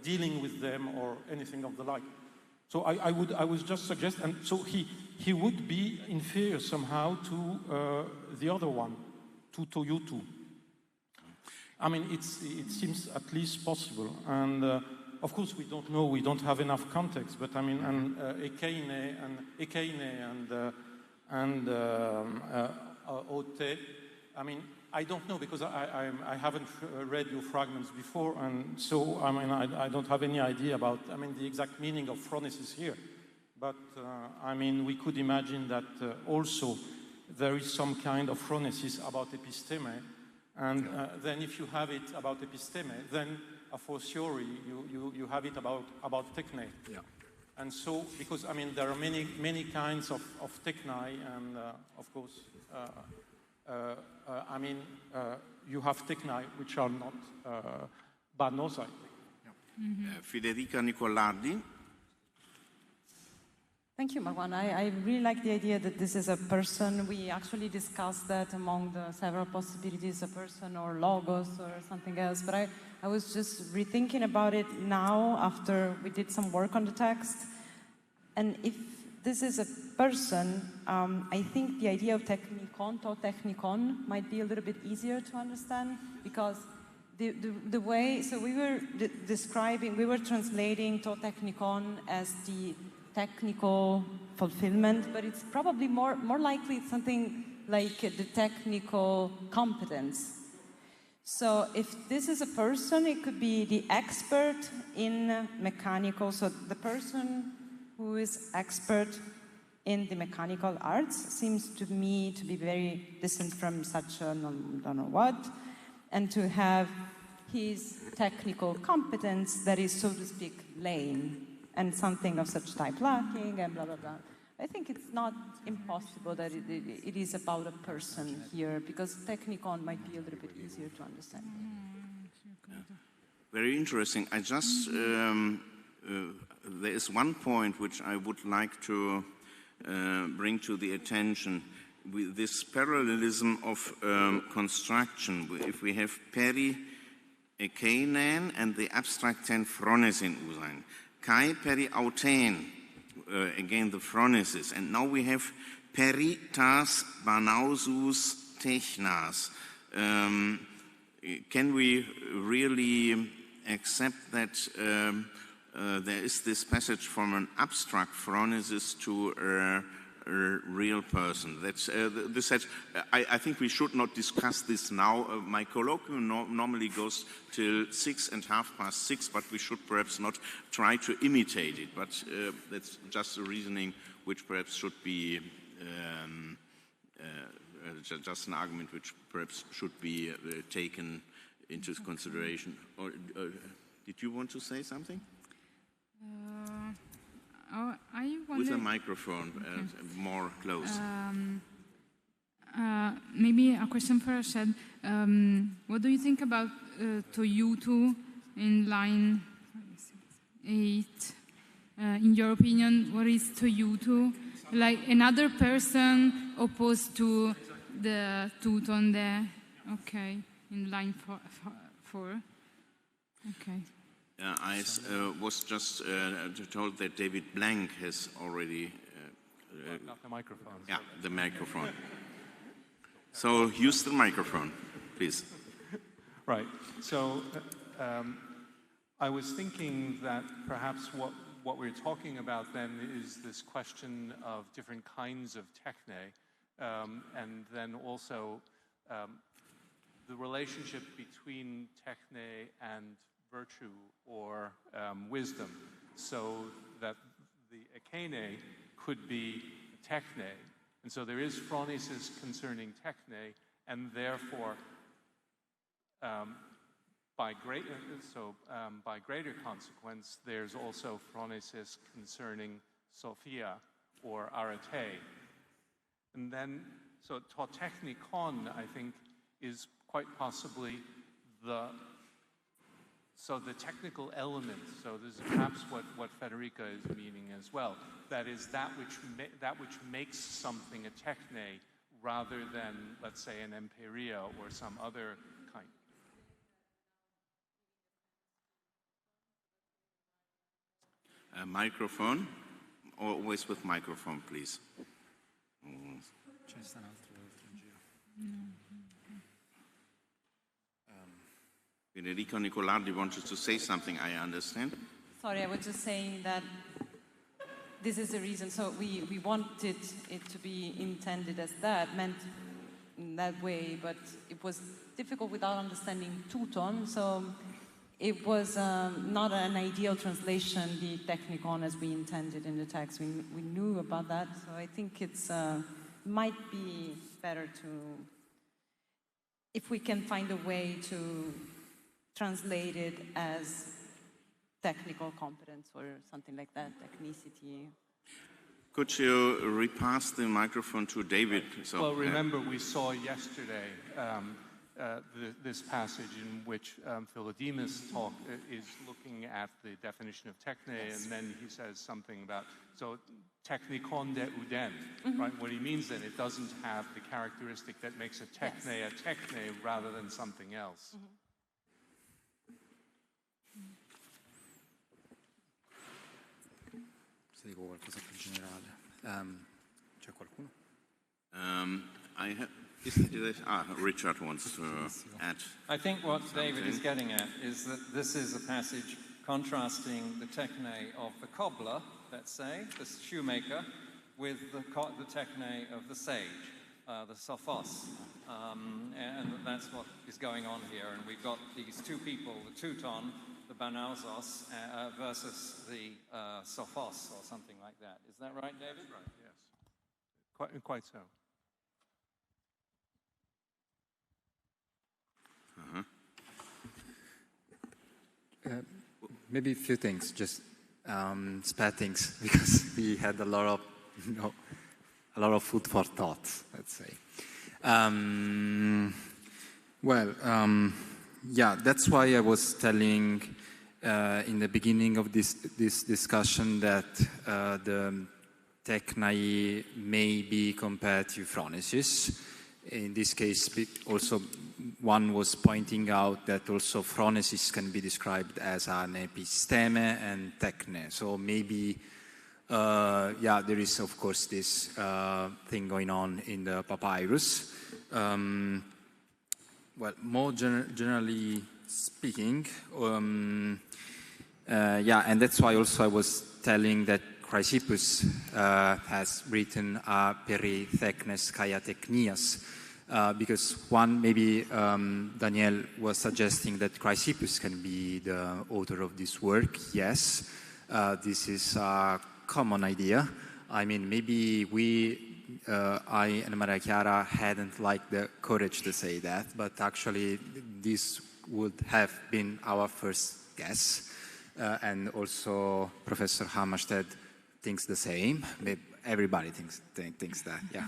dealing with them or anything of the like. So I would just suggest, and so he would be inferior somehow to the other one, to you two. I mean, it seems at least possible. And of course, we don't know, we don't have enough context, but I mean, and Ekeine and Ote, I mean, I don't know because I haven't read your fragments before, and so, I mean, I don't have any idea about, I mean, the exact meaning of phronesis here. But, I mean, we could imagine that also there is some kind of phronesis about episteme, and then if you have it about episteme, then a fortiori you have it about technai. Yeah. And so, because, I mean, there are many kinds of technai, and of course, I mean, you have technai which are not banos, I think. Federica Nicolardi. Thank you, Marwan. I really like the idea that this is a person. We actually discussed that among the several possibilities, a person or logos or something else. But I was just rethinking about it now after we did some work on the text. And if this is a person, I think the idea of technikon, to technikon, might be a little bit easier to understand, because the way, so we were we were translating to technikon as the technical fulfillment, but it's probably more likely something like the technical competence. So if this is a person, it could be the expert in mechanical, so the person who is expert in the mechanical arts seems to me to be very distant from such a don't know what, and to have his technical competence that is, so to speak, lame. and something of such type lacking, and blah, blah, blah. I think it's not impossible that it is about a person here, because Technicon might be a little bit easier to understand. Very interesting. I just, there is one point which I would like to bring to the attention. With this parallelism of construction, if we have peri ekeinein and the abstract ten phronesin usain, kai peri auten, again the phronesis, and now we have peritas banausus technas. Can we really accept that there is this passage from an abstract phronesis to a real person? That's I think we should not discuss this now. My colloquium normally goes till 6 and 6:30, but we should perhaps not try to imitate it. But that's just a reasoning which perhaps should be just an argument which perhaps should be taken into consideration. Or did you want to say something? I wonder, with a microphone more close. Maybe a question for Rashed. What do you think about Toyutu in line 8? In your opinion, what is Toyutu? Like another person opposed to the tuton there? Okay, in line 4. Okay. I was just told that David Blank has already... Not the microphone. Yeah, the microphone. So use the microphone, please. Right. So I was thinking that perhaps what we're talking about then is this question of different kinds of techne, and then also the relationship between techne and virtue or wisdom, so that the ekene could be techne. And so there is phronesis concerning techne, and therefore by greater consequence, there's also phronesis concerning sophia or arete. And then, so to technikon, I think, is quite possibly the technical element. So this is perhaps what Federica is meaning as well. That is that which makes something a techne rather than, let's say, an empiria or some other kind. A microphone, always with microphone, please. Federico Nicolardi wanted to say something, I understand. Sorry, I was just saying that this is the reason. So we wanted it to be intended as that, meant in that way, but it was difficult without understanding Teuton. So it was not an ideal translation, the Technikon, as we intended in the text. We knew about that, so I think it's might be better to, if we can find a way to translate it as technical competence or something like that, technicity. Could you repass the microphone to David? So, well, remember we saw yesterday this passage in which Philodemus is looking at the definition of techne, yes. And then he says something about, so technikon de uden, right? What he means then, it doesn't have the characteristic that makes a techne rather than something else. Se dico qualcosa più generale. C'è qualcuno? I have... Richard wants to add. I think what something. David is getting at is that this is a passage contrasting the techne of the cobbler, let's say, the shoemaker, with the techne of the sage, the sophos. And that's what is going on here. And we've got these two people, the Teuton, the Banauzos, versus the sophos, or something like that. Is that right, David? That's right, yes. Quite so. Maybe a few things. Just spattings because we had a lot of food for thought, let's say. Yeah, that's why I was telling in the beginning of this discussion that the technai may be compared to phronesis. In this case, also one was pointing out that also phronesis can be described as an episteme and techne. So maybe, yeah, there is of course this thing going on in the papyrus. Well, more generally speaking, yeah, and that's why also I was telling that Chrysippus has written peritheknes kaya teknias, because one, maybe Daniel was suggesting that Chrysippus can be the author of this work. Yes, this is a common idea. I mean, maybe I and Maria Chiara hadn't liked the courage to say that, but actually this would have been our first guess. And also Professor Hammerstaedt thinks the same. Everybody thinks that, yeah.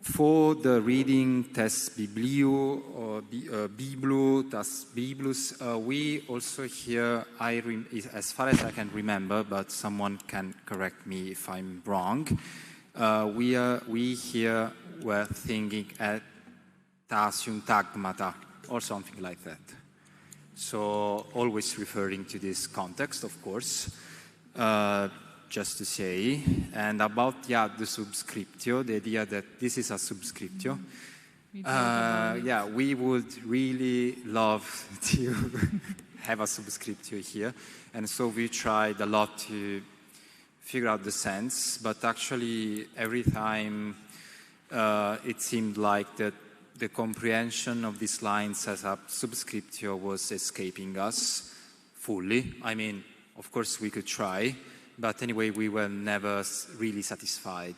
For the reading tes biblio or biblo tas biblus, we also hear, as far as I can remember, but someone can correct me if I'm wrong, we here were thinking at ta syntagmata or something like that. So always referring to this context, of course, just to say. And about, yeah, the subscriptio, the idea that this is a subscriptio. Yeah, we would really love to have a subscriptio here. And so we tried a lot to figure out the sense, but actually every time it seemed like that the comprehension of these lines as a subscriptio was escaping us fully. I mean, of course we could try, but anyway, we were never really satisfied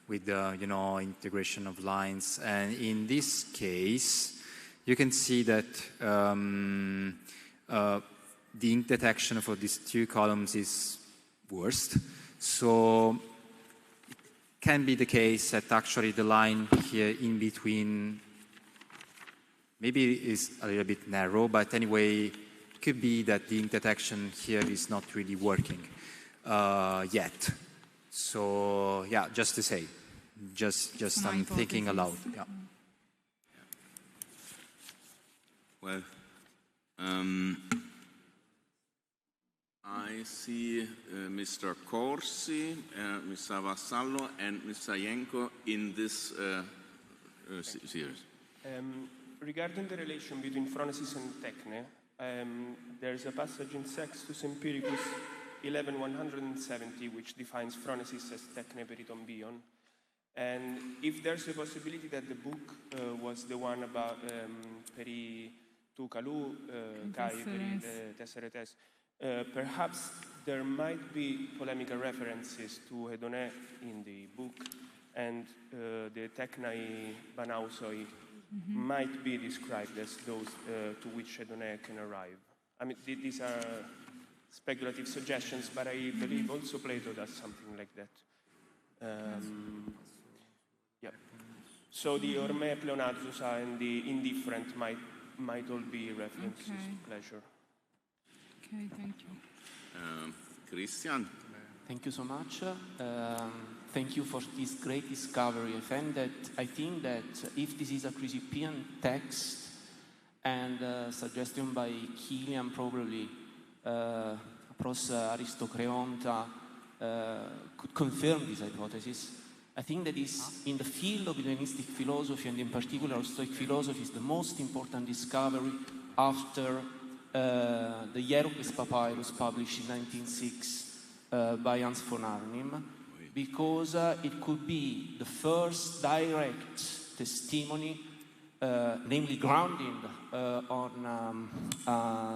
with the, integration of lines. And in this case, you can see that the ink detection for these two columns is worst. So it can be the case that actually the line here in between maybe is a little bit narrow, but anyway, it could be that the ink detection here is not really working yet. So yeah, just to say, just I'm thinking aloud. Yeah. Well, I see Mr. Corsi, Mr. Vassallo, and Mr. Jenko in this series. Regarding the relation between phronesis and techne, there's a passage in Sextus Empiricus 11:170 which defines phronesis as techne peritombion. And if there's a possibility that the book was the one about peri tu kalu kai peri tesseretes, perhaps there might be polemical references to hedone in the book, and the technai banausoi might be described as those to which hedone can arrive. I mean, these are speculative suggestions, but I believe also Plato does something like that. Yeah. So the orme pleonazzusa and the indifferent might all be references to pleasure. Okay, thank you. Christian. Thank you so much. Thank you for this great discovery. I think that if this is a Chrysippine text, and suggestion by Kilian probably pros Aristocreonta could confirm this hypothesis. I think that is in the field of Hellenistic philosophy, and in particular of Stoic philosophy, is the most important discovery after the Hieroglyphs papyrus published in 1906 by Hans von Arnim, because it could be the first direct testimony, namely grounded on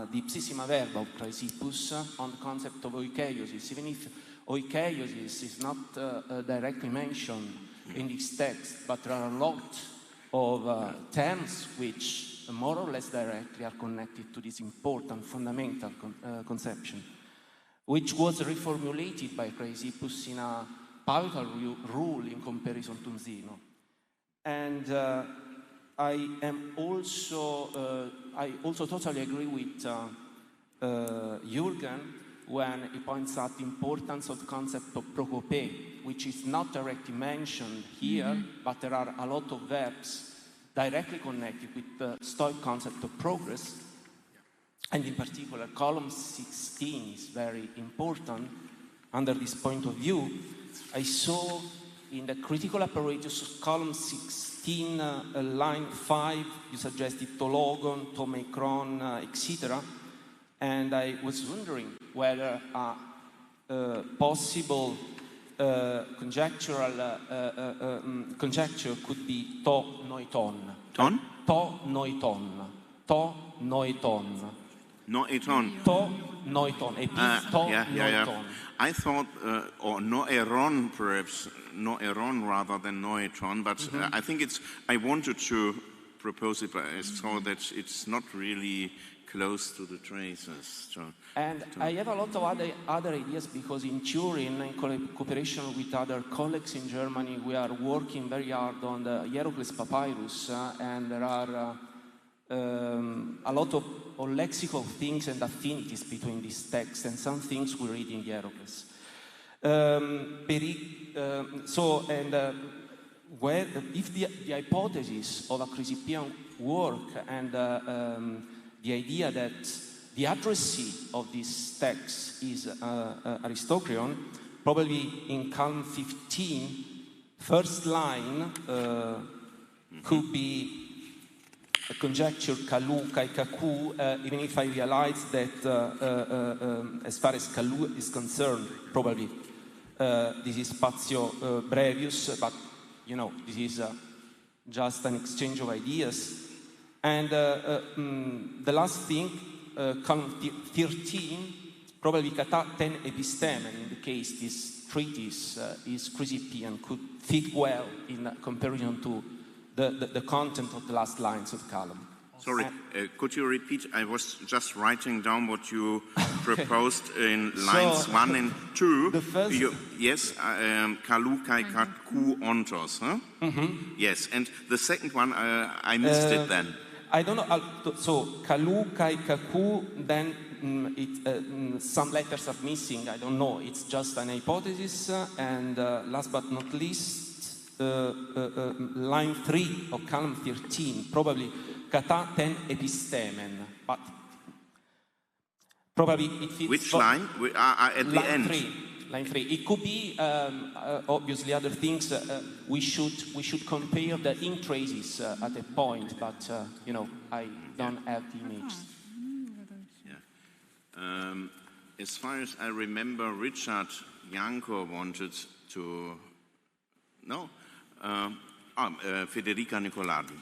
the ipsissima verba of Chrysippus, on the concept of oikeiosis, even if oikeiosis is not directly mentioned in this text, but there are a lot of terms which more or less directly are connected to this important fundamental conception, which was reformulated by Chrysippus in a pivotal rule in comparison to Zeno. And I also totally agree with Jürgen when he points out the importance of the concept of prokope, which is not directly mentioned here, but there are a lot of verbs directly connected with the Stoic concept of progress. And in particular, column 16 is very important under this point of view. I saw in the critical apparatus of column 16, line 5, you suggested to logon, to micron, etc. And I was wondering whether a possible conjecture could be to noiton. Ton? To noiton. To noiton. Noeton. To noiton. Yeah. I thought, or noeron perhaps, noeron rather than noeton, but I think I wanted to propose it, but I saw that it's not really close to the traces. I have a lot of other ideas because in Turin, in cooperation with other colleagues in Germany, we are working very hard on the Hierocles papyrus, and there are a lot of lexical things and affinities between these texts, and some things we read in Hierocles. If the hypothesis of a Chrysipian work and the idea that the addressee of this text is Aristocreon, probably in column 15, first line could be a conjecture Kalu kai Kaku, even if I realize that as far as Kalu is concerned, probably this is Spatio Brevius, but you know, this is just an exchange of ideas. And the last thing, column 13, probably kata ten epistemen, in the case this treatise is Chrysipian, could fit well in comparison to the content of the last lines of the column. Sorry, could you repeat? I was just writing down what you proposed in lines 1 and 2. The first... Yes, kalu kai kaku ontos, huh? Yes, and the second one, I missed it then. I don't know, so kalu kai kaku, then some letters are missing, I don't know, it's just an hypothesis, and last but not least, line 3 of column 13, probably kata ten epistemen, but probably it fits... Which line? We are at the end. Line 3. It could be obviously other things. We should compare the ink traces at a point, but you know, I don't have the image. Yeah. As far as I remember, Richard Janko wanted to. No, Federica Nicoladi.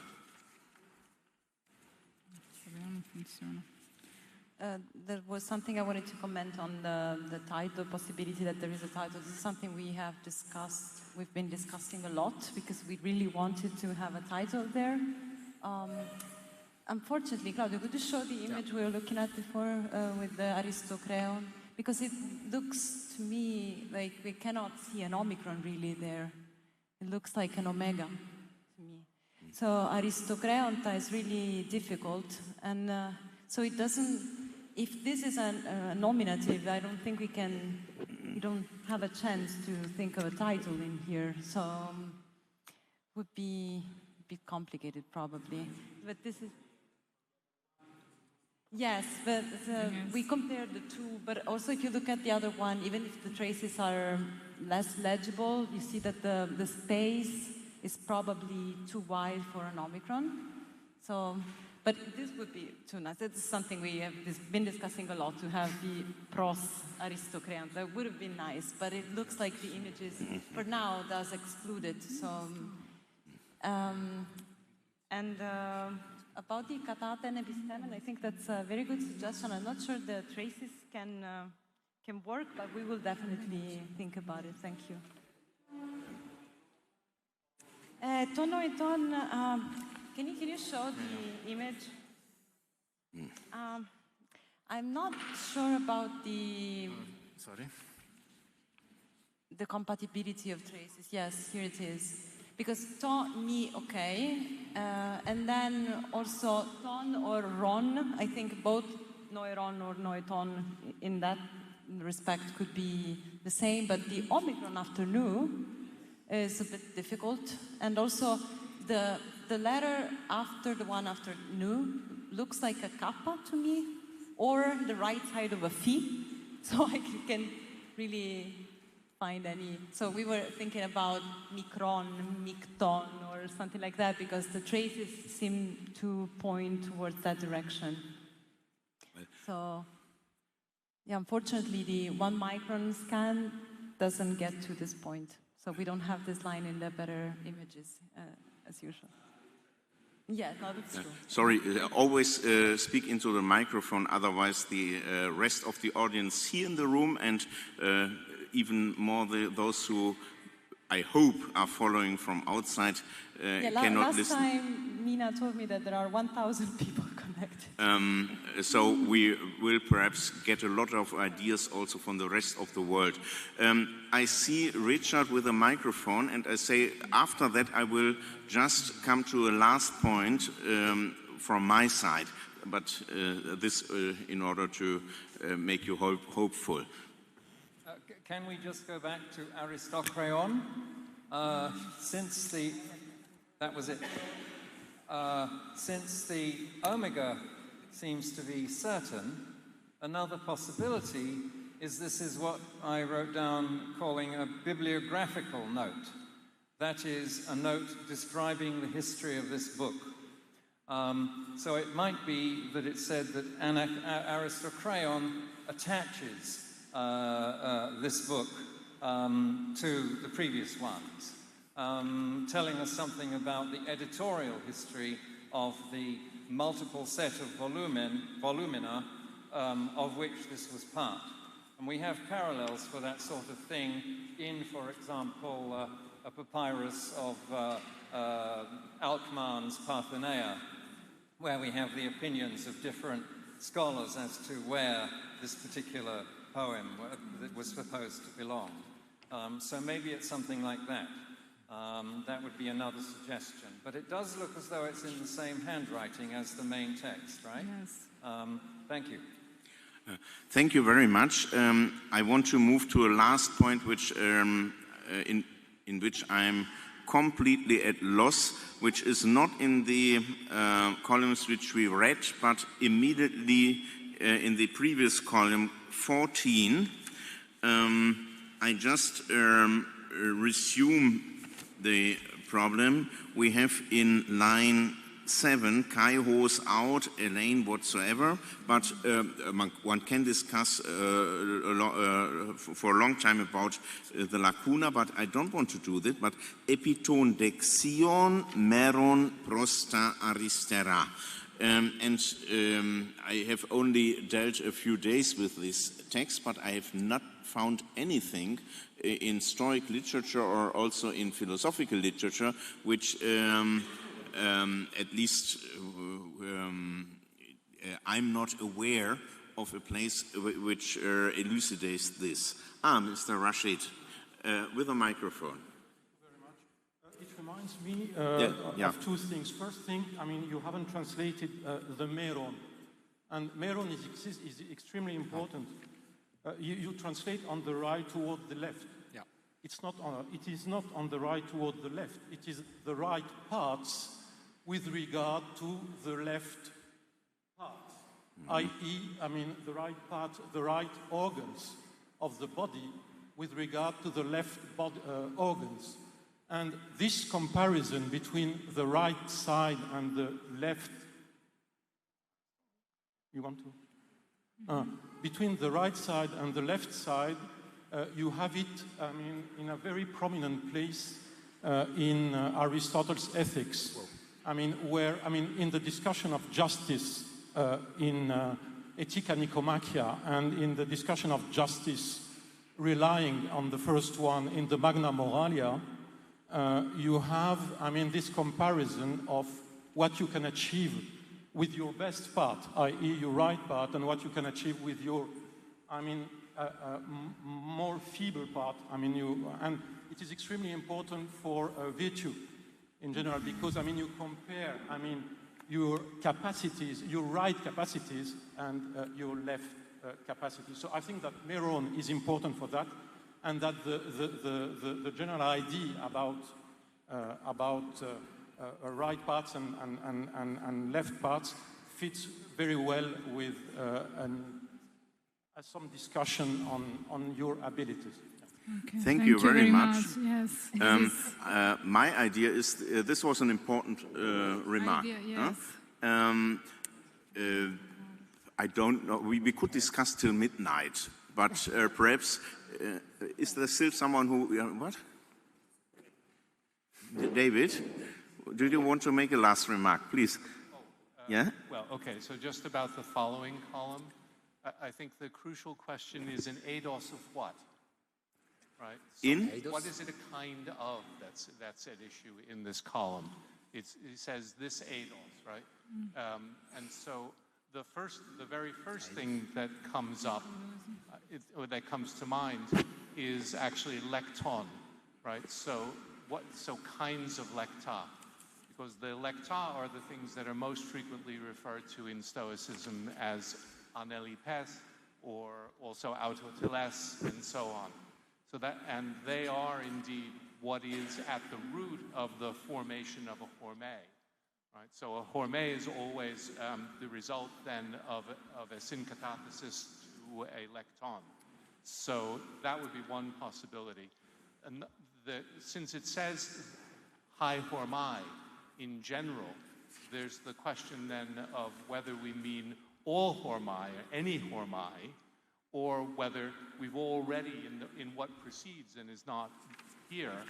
There was something I wanted to comment on the title, possibility that there is a title. This is something we have discussed, we've been discussing a lot because we really wanted to have a title there. Unfortunately, Claudio, could you show the image we were looking at before with the Aristocreon? Because it looks to me like we cannot see an Omicron really there. It looks like an Omega to me. So Aristocreonta is really difficult, and so it doesn't. If this is a nominative, I don't think we don't have a chance to think of a title in here. So would be a bit complicated probably. But this is, yes, but we compared the two, but also if you look at the other one, even if the traces are less legible, you see that the space is probably too wide for an Omicron. So. But this would be too nice. It's something we have been discussing a lot, to have the pros Aristocrean. That would have been nice, but it looks like the images, for now, does exclude it. So, about the katata and epistemen, I think that's a very good suggestion. I'm not sure the traces can work, but we will definitely think about it. Thank you. Tono e ton. Can you show the image? I'm not sure about the compatibility of traces. Yes, here it is. Because ton, mi, okay, and then also ton or ron. I think both noiron or noiton in that respect could be the same, but the omicron after nu is a bit difficult, and also the letter after the one after nu looks like a kappa to me, or the right side of a phi, so I can really find any. So we were thinking about micron, micton, or something like that, because the traces seem to point towards that direction. So, yeah, unfortunately, the 1 micron scan doesn't get to this point. So we don't have this line in the better images, as usual. Yeah, no, that's true. Sorry, always speak into the microphone, otherwise the rest of the audience here in the room and even more those who I hope are following from outside cannot listen. Last time Nina told me that there are 1,000 people connected. So we will perhaps get a lot of ideas also from the rest of the world. I see Richard with a microphone, and I say after that I will just come to a last point from my side, but this in order to make you hopeful. Can we just go back to Aristocreon? Since the omega seems to be certain, another possibility is this is what I wrote down calling a bibliographical note. That is a note describing the history of this book. So it might be that it said that Aristocreon attaches this book to the previous ones, telling us something about the editorial history of the multiple set of volumina of which this was part. And we have parallels for that sort of thing in, for example, a papyrus of Alkmaar's Parthenaea, where we have the opinions of different scholars as to where this particular poem was supposed to belong. So maybe it's something like that. That would be another suggestion. But it does look as though it's in the same handwriting as the main text, right? Yes. Thank you. Thank you very much. I want to move to a last point, which in which I'm completely at loss, which is not in the columns which we read, but immediately in the previous column 14. I just resume the problem. We have in line 7, Kai Ho's out, Elaine whatsoever, but one can discuss for a long time about the lacuna, but I don't want to do that, but epiton dexion meron prosta aristera. I have only dealt a few days with this text, but I have not found anything in Stoic literature or also in philosophical literature which at least I'm not aware of a place which elucidates this. Mr. Rashid, with a microphone. It reminds me of two things. First thing, I mean, you haven't translated the meron, and meron is extremely important. You translate on the right toward the left. Yeah. It is not on the right toward the left. It is the right parts with regard to the left part, i.e., I mean, the right part, the right organs of the body with regard to the left organs. And this comparison between the right side and the left, you want to? Between the right side and the left side, you have it, I mean, in a very prominent place in Aristotle's Ethics. I mean, in the discussion of justice in Etica Nicomachia, and in the discussion of justice relying on the first one in the Magna Moralia, you have, I mean, this comparison of what you can achieve with your best part, i.e. your right part, and what you can achieve with your, more feeble part. And it is extremely important for virtue in general, because, you compare, your capacities, your right capacities, and your left capacity. So I think that Meron is important for that, and that the general idea about right parts and left parts fits very well with some discussion on your abilities. Okay. Thank you very much. Yes. My idea is, this was an important remark. Yes. I don't know, we could discuss till midnight, but perhaps, is there still someone who, what? David, do you want to make a last remark, please? Yeah? Well, okay, so just about the following column, I think the crucial question is an ADOS of what? Right? So what is it a kind of that's at issue in this column? It says this ADOS, right? And so the very first thing that comes up, or that comes to mind, is actually lecton, right? So kinds of lecta, because the lecta are the things that are most frequently referred to in Stoicism as anelipes, or also autoteles, and so on. And they are indeed what is at the root of the formation of a horme, right? So a horme is always the result then of a syncatathesis to a lecton. So that would be one possibility. And since it says high hormai in general, there's the question then of whether we mean all hormai, or any hormai, or whether we've already, in what precedes and is not here,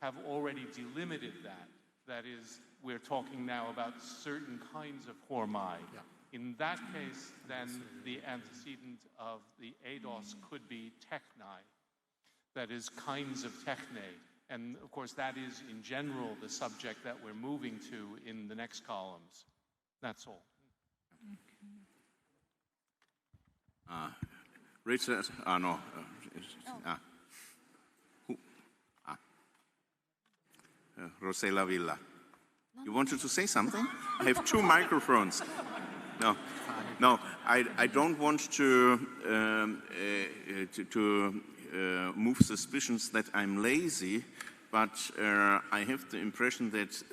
have already delimited that. That is, we're talking now about certain kinds of hormai. Yeah. In that case, then the antecedent of the eidos could be technai. That is, kinds of techne. And of course, that is in general the subject that we're moving to in the next columns. That's all. Richard, no. Rossella Villa. You wanted to say something? I have two microphones. No, I don't want to move suspicions that I'm lazy, but I have the impression that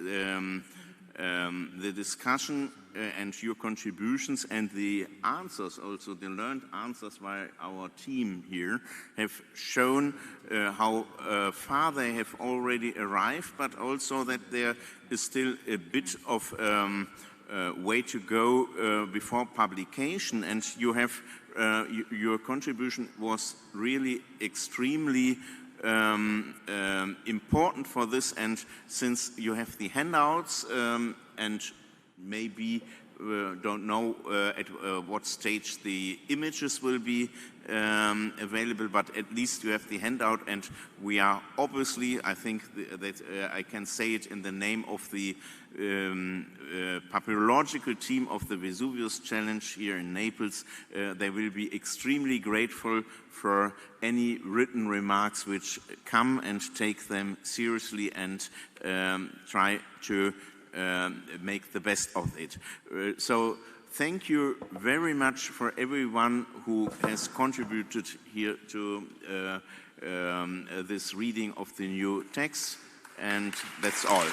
the discussion and your contributions and the answers, also the learned answers by our team here, have shown how far they have already arrived, but also that there is still a bit of way to go before publication. And you have your contribution was really extremely important for this, and since you have the handouts and maybe don't know at what stage the images will be available, but at least you have the handout, and we are obviously, I think that I can say it in the name of the papyrological team of the Vesuvius Challenge here in Naples, they will be extremely grateful for any written remarks which come, and take them seriously and try to make the best of it. So thank you very much for everyone who has contributed here to this reading of the new text, and that's all.